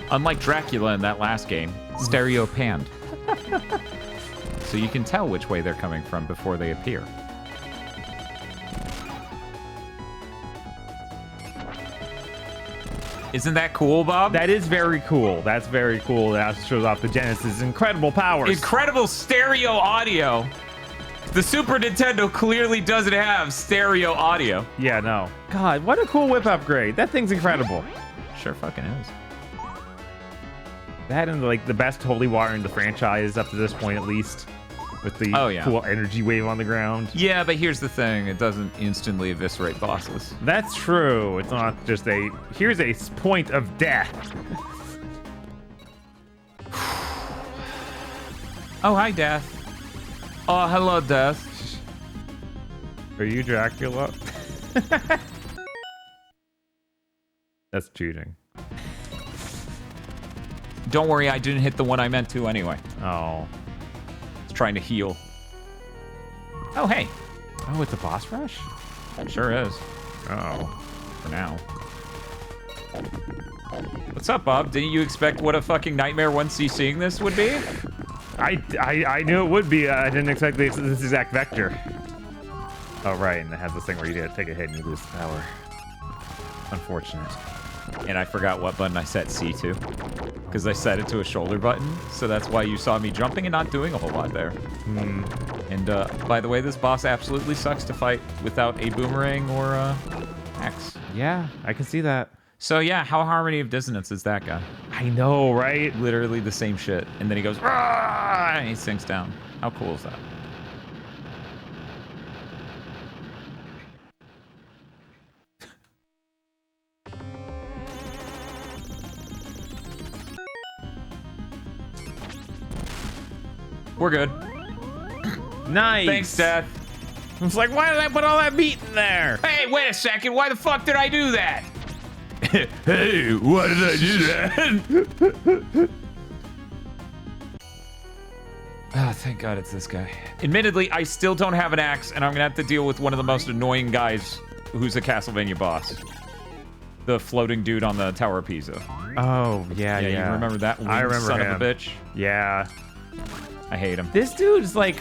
Unlike Dracula in that last game, stereo panned. So you can tell which way they're coming from before they appear. Isn't that cool, Bob? That is very cool. That's very cool. That shows off the Genesis' incredible powers. Incredible stereo audio. The Super Nintendo clearly doesn't have stereo audio. Yeah, no. God, what a cool whip upgrade. That thing's incredible. Sure fucking is. That and like the best holy water in the franchise up to this point, at least, with the cool energy wave on the ground. Yeah, but here's the thing: it doesn't instantly eviscerate bosses. That's true. It's not just here's a point of death. Oh, hi, Death. Oh, hello, Death. Are you Dracula? That's cheating. Don't worry, I didn't hit the one I meant to anyway. Oh. It's trying to heal. Oh, hey. Oh, it's a boss rush? That sure is. Uh-oh. For now. What's up, Bob? Didn't you expect what a fucking nightmare once seeing this would be? I knew it would be. I didn't expect this exact vector. Oh, right, and it has this thing where you take a hit and you lose power. Unfortunate. And I forgot what button I set C to. Because I set it to a shoulder button. So that's why you saw me jumping and not doing a whole lot there. And by the way, this boss absolutely sucks to fight without a boomerang or axe. Yeah, I can see that. So yeah, how Harmony of Dissonance is that guy? I know, right? Literally the same shit. And then he goes, "Rah!" and he sinks down. How cool is that? We're good. Nice. Thanks, Dad. It's like, why did I put all that meat in there? Hey, wait a second. Why the fuck did I do that? Hey, why did I do that? Oh, thank God it's this guy. Admittedly, I still don't have an axe, and I'm gonna have to deal with one of the most annoying guys who's a Castlevania boss. The floating dude on the Tower of Pisa. Oh, yeah. You remember that? I remember son him. of a bitch. Yeah. I hate him. This dude's like...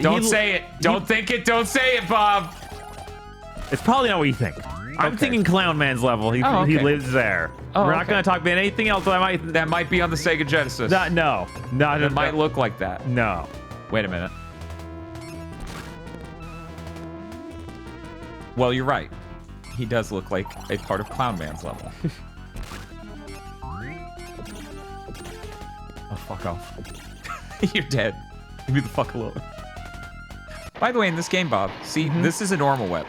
Don't say it. Don't think it. Don't say it, Bob. It's probably not what you think. I'm thinking Clown Man's level. He lives there. We're not going to talk about anything else that might be on the Sega Genesis. No. It might look like that. No. Wait a minute. Well, you're right. He does look like a part of Clown Man's level. Oh, fuck off. You're dead. Leave me the fuck alone. By the way, in this game, Bob, see, this is a normal whip.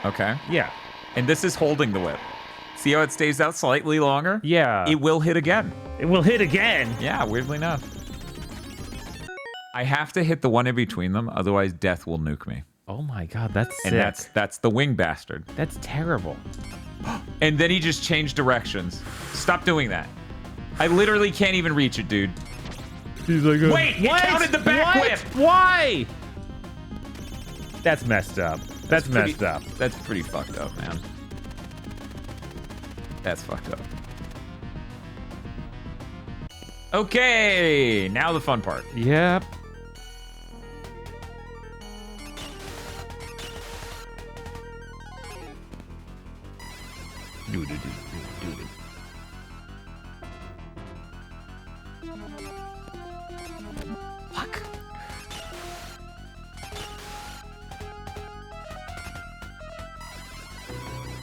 Okay? Yeah. And this is holding the whip. See how it stays out slightly longer? Yeah. It will hit again. It will hit again? Yeah, weirdly enough. I have to hit the one in between them, otherwise death will nuke me. Oh my God, that's sick. And that's the wing bastard. That's terrible. And then he just changed directions. Stop doing that. I literally can't even reach it, dude. He's like, wait, he counted the back whip. Why? That's messed up. That's messed up. That's pretty fucked up, man. That's fucked up. Okay, now the fun part. Yep. Fuck.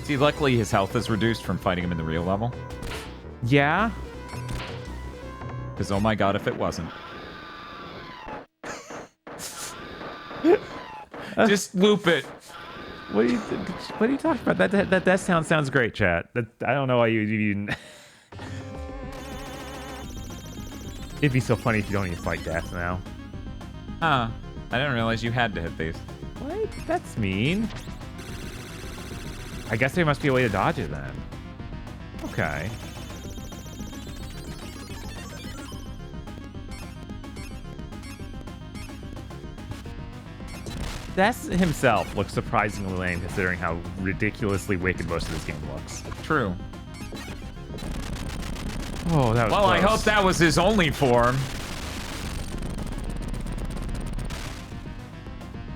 See, luckily his health is reduced from fighting him in the real level. Yeah? Because oh my God, if it wasn't. Just loop it. What are you talking about? That sounds great, chat. I don't know why you even... It'd be so funny if you don't even fight death now. Huh. I didn't realize you had to hit these. What? That's mean. I guess there must be a way to dodge it then. Okay. Death himself looks surprisingly lame considering how ridiculously wicked most of this game looks. True. Oh, that was well, close. I hope that was his only form.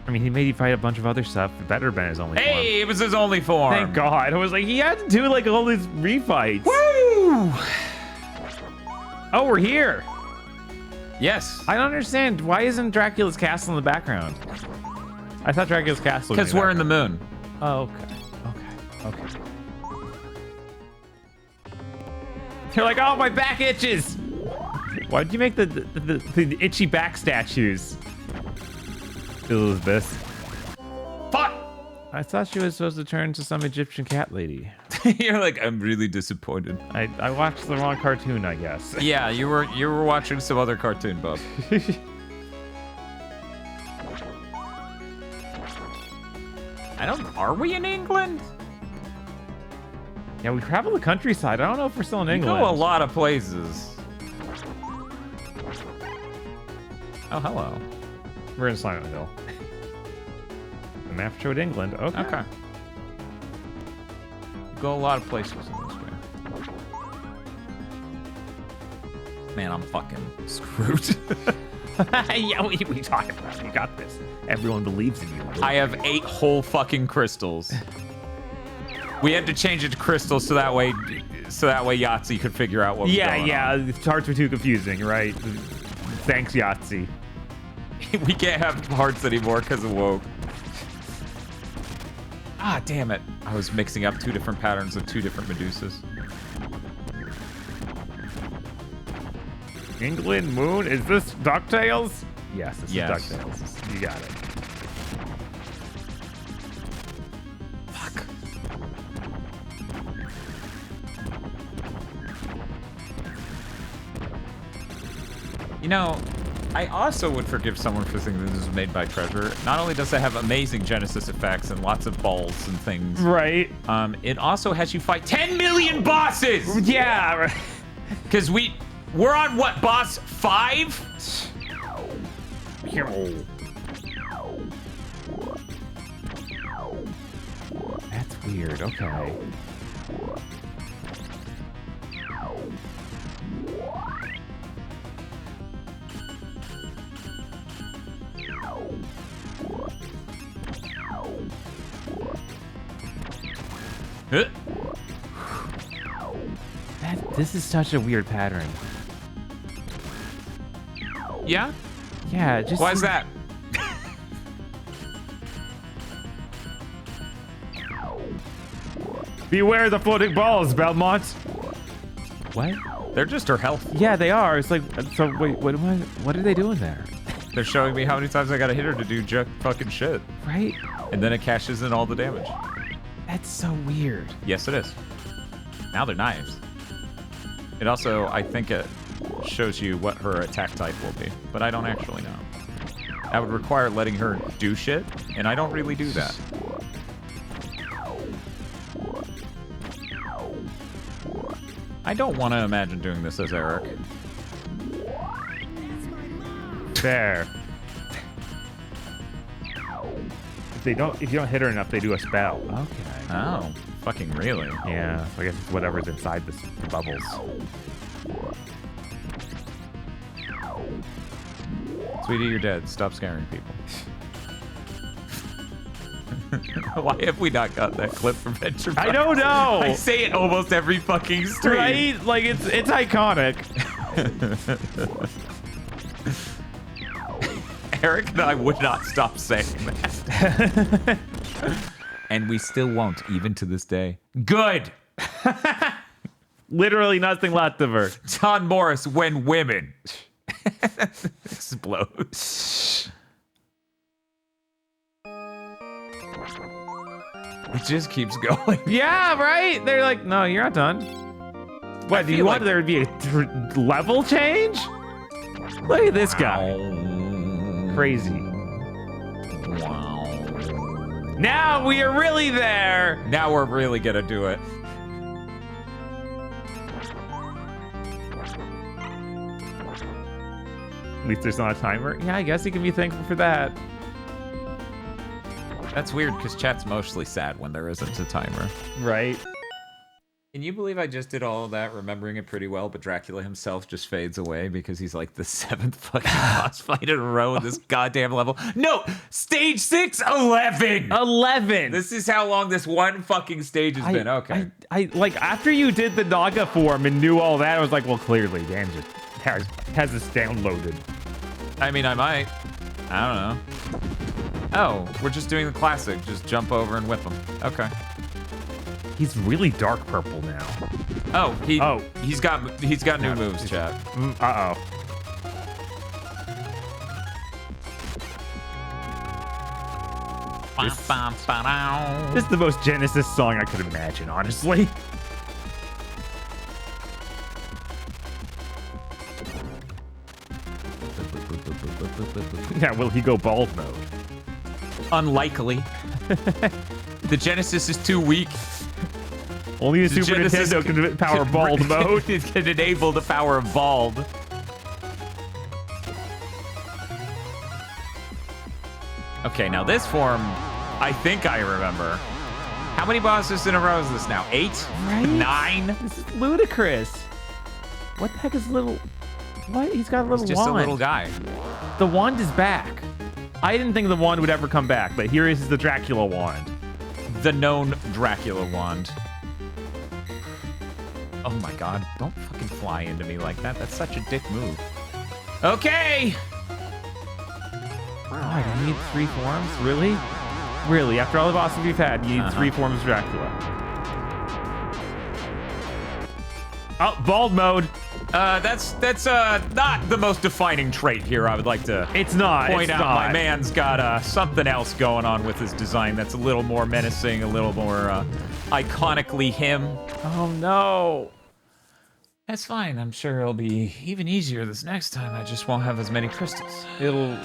I mean, he made you fight a bunch of other stuff. It better have been his only form. Hey, it was his only form. Thank God. I was like, he had to do like all these refights. Woo! Oh, we're here. Yes. I don't understand. Why isn't Dracula's castle in the background? I thought Dracula's castle was because we're in the moon. Oh, okay. You're like, oh, my back itches. Why did you make the itchy back statues? Elizabeth. Fuck! I thought she was supposed to turn to some Egyptian cat lady. You're like, I'm really disappointed. I watched the wrong cartoon, I guess. Yeah, you were watching some other cartoon, Bub. Are we in England? Yeah, we travel the countryside. I don't know if we're still in England. We go a lot of places. Oh, hello. We're in Silent Hill. The map showed England. Okay. Okay. We go a lot of places in this game. Man, I'm fucking screwed. Yeah, what are you talking about? You got this. Everyone believes in you. I have 8 whole fucking crystals. We had to change it to crystals so that way Yahtzee could figure out what was going on. Yeah, the charts were too confusing, right? Thanks, Yahtzee. We can't have hearts anymore because of woke. Ah, damn it. I was mixing up 2 different patterns of 2 different Medusas. England Moon? Is this DuckTales? Yes, this is Yes. DuckTales. You got it. Fuck. You know, I also would forgive someone for thinking this is made by Treasure. Not only does it have amazing Genesis effects and lots of balls and things, Right. it also has you fight 10 million bosses. Yeah. Right. Because we're on what, boss 5? That's weird. Okay. Huh? This is such a weird pattern. Yeah? Yeah, just Why is that? Beware the floating balls, Belmont. What? They're just her health. Yeah, they are. It's like, so wait, what are they doing there? They're showing me how many times I gotta hit her to do fucking shit. Right? And then it cashes in all the damage. That's so weird. Yes, it is. Now they're knives. It also, I think it shows you what her attack type will be, but I don't actually know. That would require letting her do shit, and I don't really do that. I don't want to imagine doing this as Eric. Fair. If you don't hit her enough, they do a spell. Okay. Oh, fucking really? Yeah. So I guess it's whatever's inside the bubbles. Sweetie, you're dead. Stop scaring people. Why have we not got that clip from Venture Brothers? I don't know. I say it almost every fucking stream. Right? Like it's iconic. Eric and I would not stop saying that. And we still won't, even to this day. Good! Literally nothing left of her. John Morris, when women explodes. It just keeps going. Yeah, right? They're like, no, you're not done. What, do you want there to be a level change? Look at this guy. Crazy. Wow. Now we are really there. Now we're really gonna do it. At least there's not a timer. Yeah, I guess you can be thankful for that. That's weird, because chat's mostly sad when there isn't a timer. Right. Can you believe I just did all of that, remembering it pretty well, but Dracula himself just fades away because he's like the 7th fucking boss fight in a row in this goddamn level? No! Stage 6, 11! 11! This is how long this one fucking stage has been. Okay. I like, after you did the Naga form and knew all that, I was like, well, clearly, Dan just has this downloaded. I mean, I might. I don't know. Oh, we're just doing the classic. Just jump over and whip him. Okay. He's really dark purple now. Oh, he's got new moves, chat. Uh-oh. This is the most Genesis song I could imagine, honestly. Yeah, will he go bald mode? Unlikely. The Genesis is too weak. Only a Super Nintendo can power bald mode. It can enable the power of bald. Okay, now this form, I think I remember. How many bosses in a row is this now? 8? Right? 9? This is ludicrous. What the heck is little... What? He's got a little wand. He's just a little guy. The wand is back. I didn't think the wand would ever come back, but here is the Dracula wand. The known Dracula wand. Oh my god, don't fucking fly into me like that. That's such a dick move. Okay! God, you need 3 forms? Really? Really? After all the bosses you've had, you need 3 forms of Dracula. Oh, bald mode. That's not the most defining trait here. I would like to point out. My man's got something else going on with his design that's a little more menacing, a little more iconically him. Oh no. That's fine. I'm sure it'll be even easier this next time. I just won't have as many crystals. It'll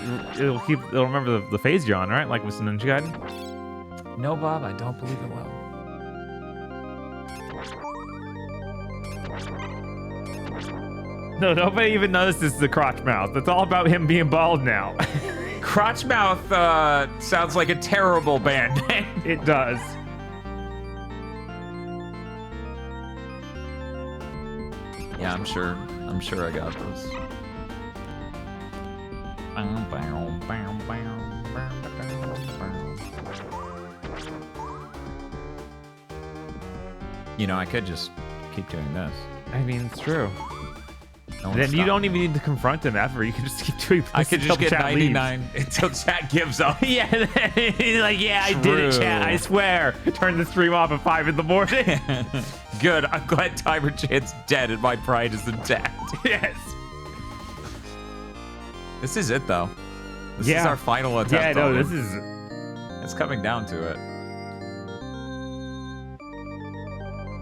remember the phase you're on, right? Like with Ninja Gaiden? No, Bob, I don't believe it will. No, nobody even notices the crotch mouth. It's all about him being bald now. Crotch Mouth sounds like a terrible band name. It does. Yeah, I'm sure I got this. You know, I could just keep doing this. I mean, it's true. No one Then you stop don't me. even need to confront him ever. You can just keep doing this. I could just until get chat leaves. 99 until chat gives up. Yeah, he's like, yeah, I did it, True. chat. I swear. Turn the stream off at 5 in the morning. Good. I'm glad Timer Chan's dead and my pride is intact. Yes. This is it, though. This Yeah. is our final attempt. Yeah, no, on this it. is. It's coming down to it.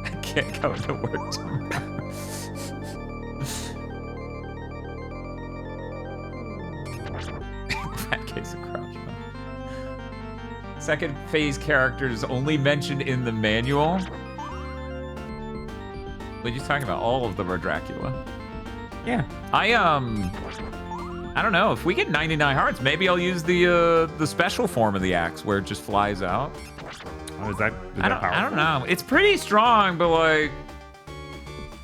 I can't go to work tomorrow. Fat case of crotch. Second phase characters only mentioned in the manual. What are you talking about? All of them are Dracula. Yeah. I don't know. If we get 99 hearts, maybe I'll use the special form of the axe where it just flies out. Oh, is that I don't know. It's pretty strong, but like,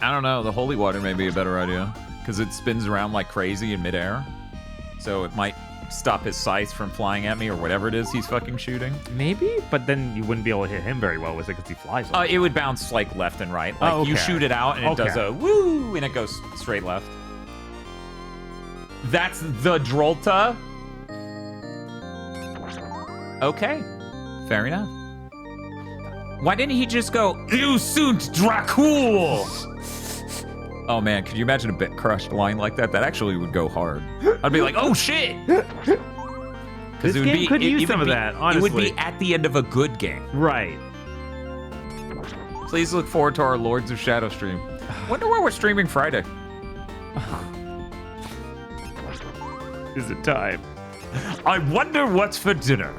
I don't know. The holy water may be a better idea because it spins around like crazy in midair, so it might stop his scythe from flying at me or whatever it is he's fucking shooting. Maybe, but then you wouldn't be able to hit him very well with it because he flies. It would bounce like left and right. Like you okay. shoot it out and it does a woo, and it goes straight left. That's the Drolta. Okay, fair enough. Why didn't he just go, "You sunt Dracul"? Oh man, could you imagine a bit crushed line like that? That actually would go hard. I'd be like, "Oh shit!" This game could use some of that, honestly. It would be at the end of a good game. Right. Please look forward to our Lords of Shadow stream. Wonder where we're streaming Friday. Is it time? I wonder what's for dinner.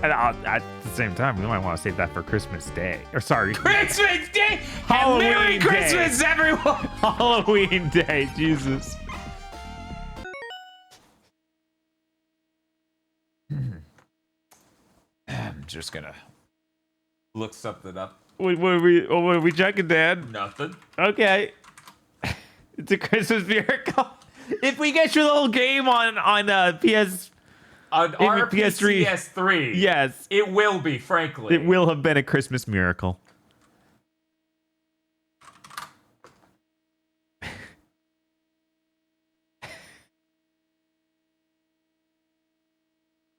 And at the same time, we might want to save that for Christmas Day. Or sorry, Christmas Day! Halloween Merry Day. Christmas, everyone! Halloween Day. Jesus. I'm just gonna look something up. What are we checking, Dan? Nothing. Okay. It's a Christmas miracle. If we get through the whole game on PS On our PS3, PS3, yes, it will be, frankly. it will have been a Christmas miracle.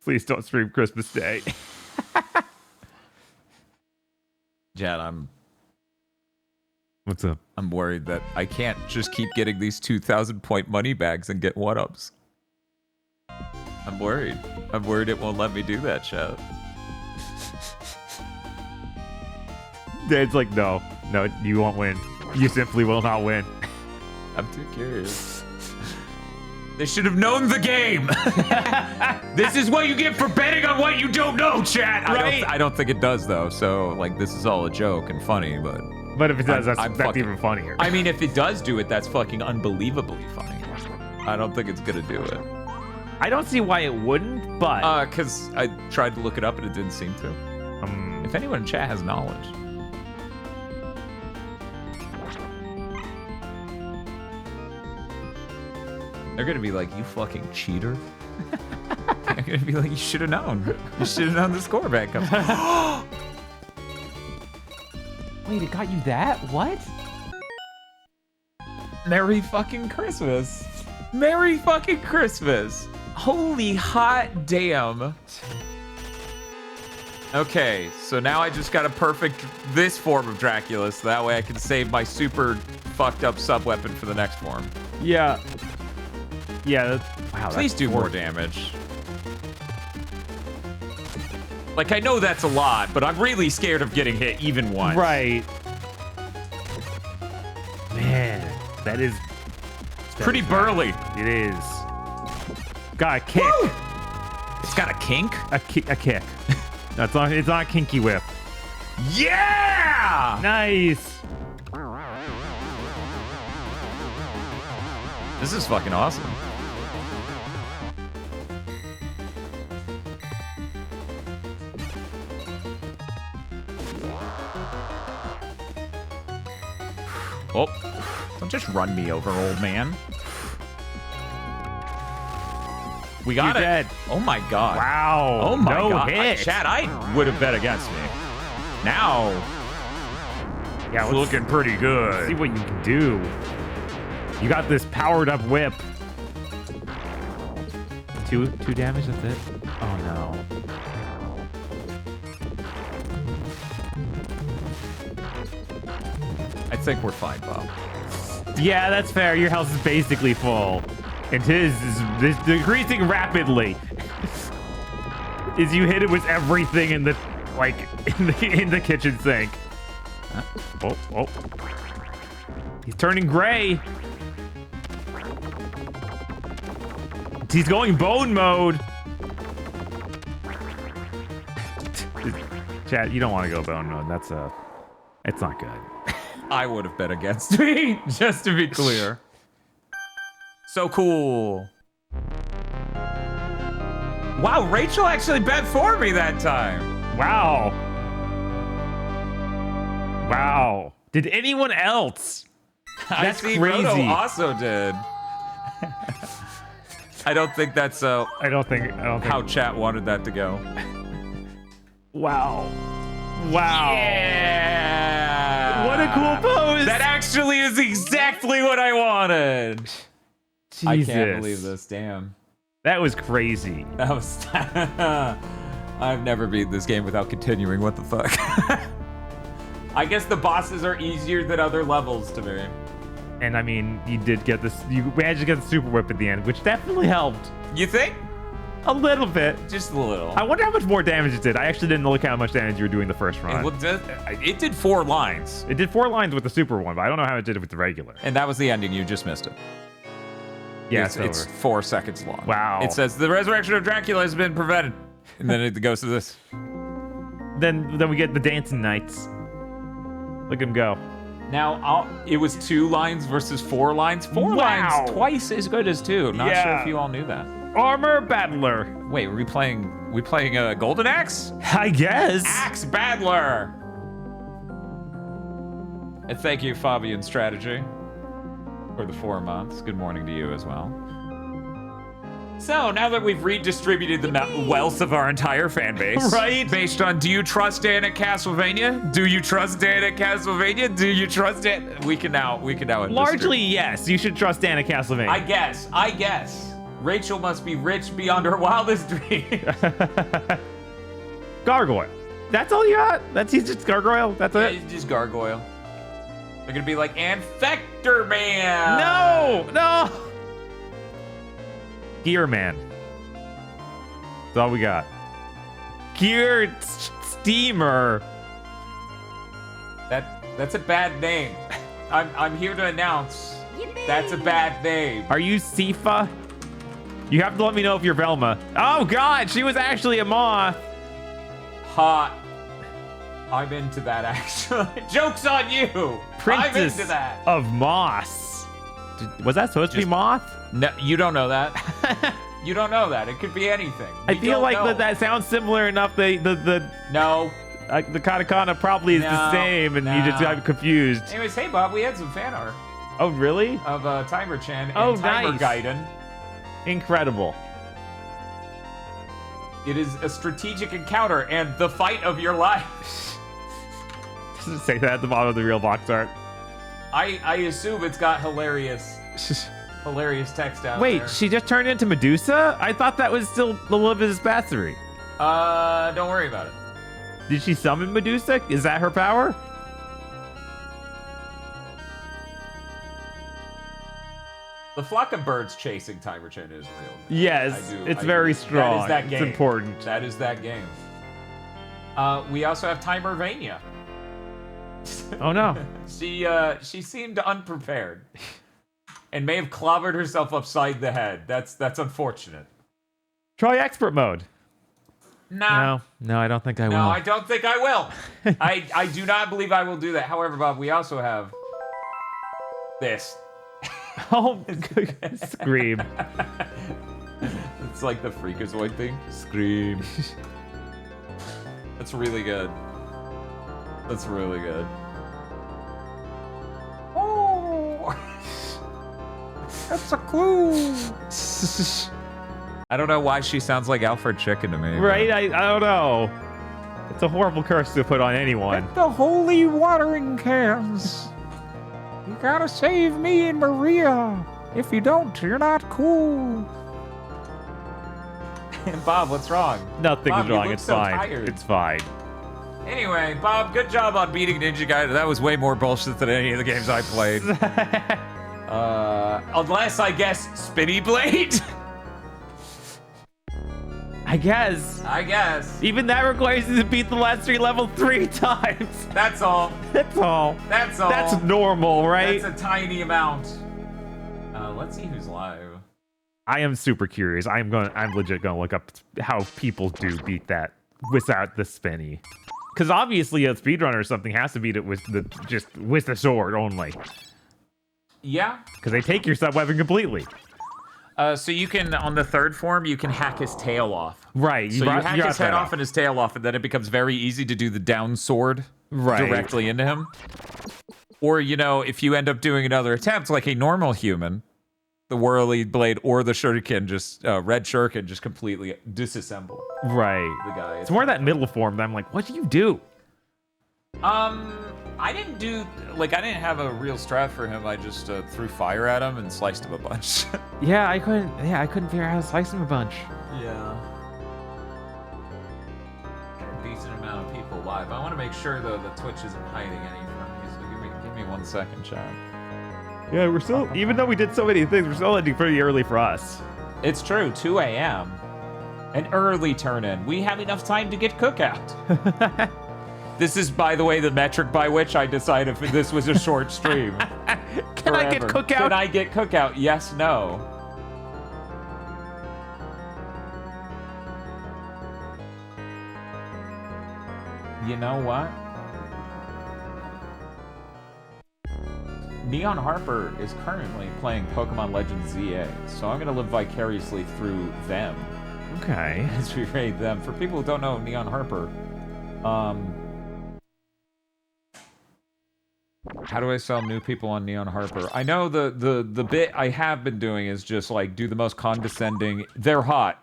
Please don't stream Christmas Day. Jad, I'm What's up? I'm worried that I can't just keep getting these 2,000 point money bags and get 1-ups. I'm worried. I'm worried it won't let me do that, chat. Dad's like, no, you won't win. You simply will not win. I'm too curious. They should have known the game. This is what you get for betting on what you don't know, chat. Right? I don't think it does, though. So, like, this is all a joke and funny, but... But if it does, that's fucking, even funnier. I mean, if it does do it, that's fucking unbelievably funny. I don't think it's gonna do it. I don't see why it wouldn't, but... Because I tried to look it up and it didn't seem to. If anyone in chat has knowledge... They're gonna be like, you fucking cheater. They're gonna be like, you should have known. You should have known the score back up. Wait, it got you that? What? Merry fucking Christmas. Merry fucking Christmas. Holy hot damn. Okay, so now I just gotta perfect this form of Dracula, so that way I can save my super fucked up sub-weapon for the next form. Yeah. Yeah, wow, Please do more damage. Like, I know that's a lot, but I'm really scared of getting hit even once. Right. Man, that is Pretty burly. It is. Got a kick. Woo! It's got a kink? A kick. No, it's not a kinky whip. Yeah! Nice. This is fucking awesome. Oh, don't just run me over, old man. We got You're it. dead. Oh my god. Wow. Oh my no god. Hit. Chad, I would have bet against me. Now, yeah, it's looking pretty good. See what you can do. You got this powered up whip. Two damage, that's it? Oh no. I think we're fine, Bob. Yeah, that's fair. Your health is basically full. And his is decreasing rapidly. As you hit it with everything in the in the kitchen sink. Oh. He's turning gray. He's going bone mode. Chat, you don't want to go bone mode. It's not good. I would have bet against me, just to be clear. So cool. Wow, Rachel actually bet for me that time. Wow. Wow. Did anyone else? That's I see crazy. Roto also did. I don't think that's I don't think how chat wanted that to go. Wow. Wow. Yeah. What a cool pose. That actually is exactly what I wanted. Jesus. I can't believe this. Damn. That was crazy. That was. I've never beat this game without continuing. What the fuck? I guess the bosses are easier than other levels to me. And I mean, you did get this. You managed to get the super whip at the end, which definitely helped. You think? A little bit. Just a little. I wonder how much more damage it did. I actually didn't look how much damage you were doing the first run. It did 4 lines. It did 4 lines with the super one, but I don't know how it did it with the regular. And that was the ending. You just missed it. Yeah, it's 4 seconds long. Wow. It says the resurrection of Dracula has been prevented, and then it goes to this. Then we get the dancing knights. Look at him go. Now it was 2 lines versus 4 lines. 4 lines twice as good as 2. Not sure if you all knew that. Armor Battler. Wait, we playing a Golden Axe? I guess. Axe Battler. And thank you, Fabian Strategy, for the 4 months. Good morning to you as well. So now that we've redistributed the wealth of our entire fan base, right? Based on, do you trust Dan at Castlevania? Do you trust Dan at Castlevania? Do you trust Dan? We can now. Largely, yes. You should trust Dan at Castlevania. I guess. Rachel must be rich beyond her wildest dreams. Gargoyle. That's all you got? He's just Gargoyle? That's it? He's just Gargoyle. They're gonna be like, Infector Man! No! Gear Man. That's all we got. Gear Steamer. That's a bad name. I'm here to announce that's a bad name. Are you Sifa? You have to let me know if you're Velma. Oh god, she was actually a moth. Hot. I'm into that actually. Joke's on you. Princess I'm into that. of Moss. Was that supposed to be Moth? No, you don't know that. You don't know that. It could be anything. I feel like that sounds similar enough. No. The katakana probably is the same, and you just got confused. Anyways, hey Bob, we had some fan art. Oh really? Of Timer-chan and Timer Gaiden. Incredible. It is a strategic encounter and the fight of your life. Does it say that at the bottom of the real box art? I assume it's got hilarious text out there. Wait, she just turned into Medusa? I thought that was still Olivia's battery. Don't worry about it. Did she summon Medusa? Is that her power? The flock of birds chasing Timer-chan is real. Yes, it's very strong. That is that game. It's important. That is that game. We also have Timervania. Oh no. She seemed unprepared. And may have clobbered herself upside the head. That's unfortunate. Try expert mode. Nah. No, I don't think I will. No, I don't think I will. I do not believe I will do that. However, Bob, we also have this. Oh, Scream. It's like the Freakazoid thing. Scream. That's really good. That's really good. Oh! That's a clue! I don't know why she sounds like Alfred Chicken to me. Right? I don't know. It's a horrible curse to put on anyone. Get the holy watering cans. You gotta save me and Maria. If you don't, you're not cool. Bob, what's wrong? Nothing's Bob, you wrong. look It's so fine. tired. It's fine. Anyway, Bob, good job on beating Ninja Gaiden. That was way more bullshit than any of the games I played. Unless, I guess, Spinny Blade? I guess. Even that requires you to beat the last 3 levels 3 times. That's all. That's all. That's all. That's normal, right? That's a tiny amount. Let's see who's live. I am super curious. I'm legit gonna look up how people do beat that without the spinny. Because obviously a speedrunner or something has to beat it with the sword only. Yeah. Because they take your sub weapon completely. So you can, on the third form, you can hack his tail off. Right. So you hack his head off and his tail off, and then it becomes very easy to do the down sword directly into him. Or, you know, if you end up doing another attempt like a normal human, the whirly blade or the shuriken, red shuriken, just completely disassemble. Right. The guy. It's more that middle form that I'm like, what do you do? I didn't I didn't have a real strat for him. I just threw fire at him and sliced him a bunch. Yeah, I couldn't figure out how to slice him a bunch. Yeah. A decent amount of people live. I want to make sure though that Twitch isn't hiding any from me. So give me 1 second, chat. Yeah, we're still, even though we did so many things, we're still ending pretty early for us. It's true, 2 a.m. An early turn-in. We have enough time to get cookout. This is, by the way, the metric by which I decide if this was a short stream. Can I get cookout? Can I get cookout? Yes, no. You know what? Neon Harper is currently playing Pokemon Legends ZA, so I'm going to live vicariously through them. Okay. As we raid them. For people who don't know Neon Harper, how do I sell new people on Neon Harper? I know the bit I have been doing is just like do the most condescending. They're hot.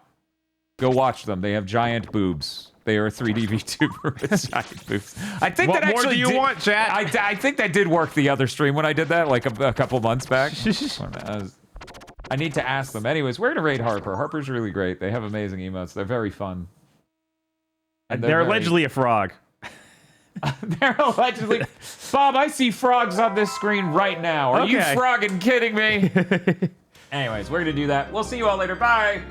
Go watch them. They have giant boobs. They are a 3D VTuber with giant boobs. I think what that actually. What more do you want, chat? I think that did work the other stream when I did that, like a couple months back. I need to ask them. Anyways, where to raid Harper? Harper's really great. They have amazing emotes. They're very fun. And they're allegedly a frog. They're allegedly... Bob, I see frogs on this screen right now. Are you frogging kidding me? Anyways, we're going to do that. We'll see you all later. Bye.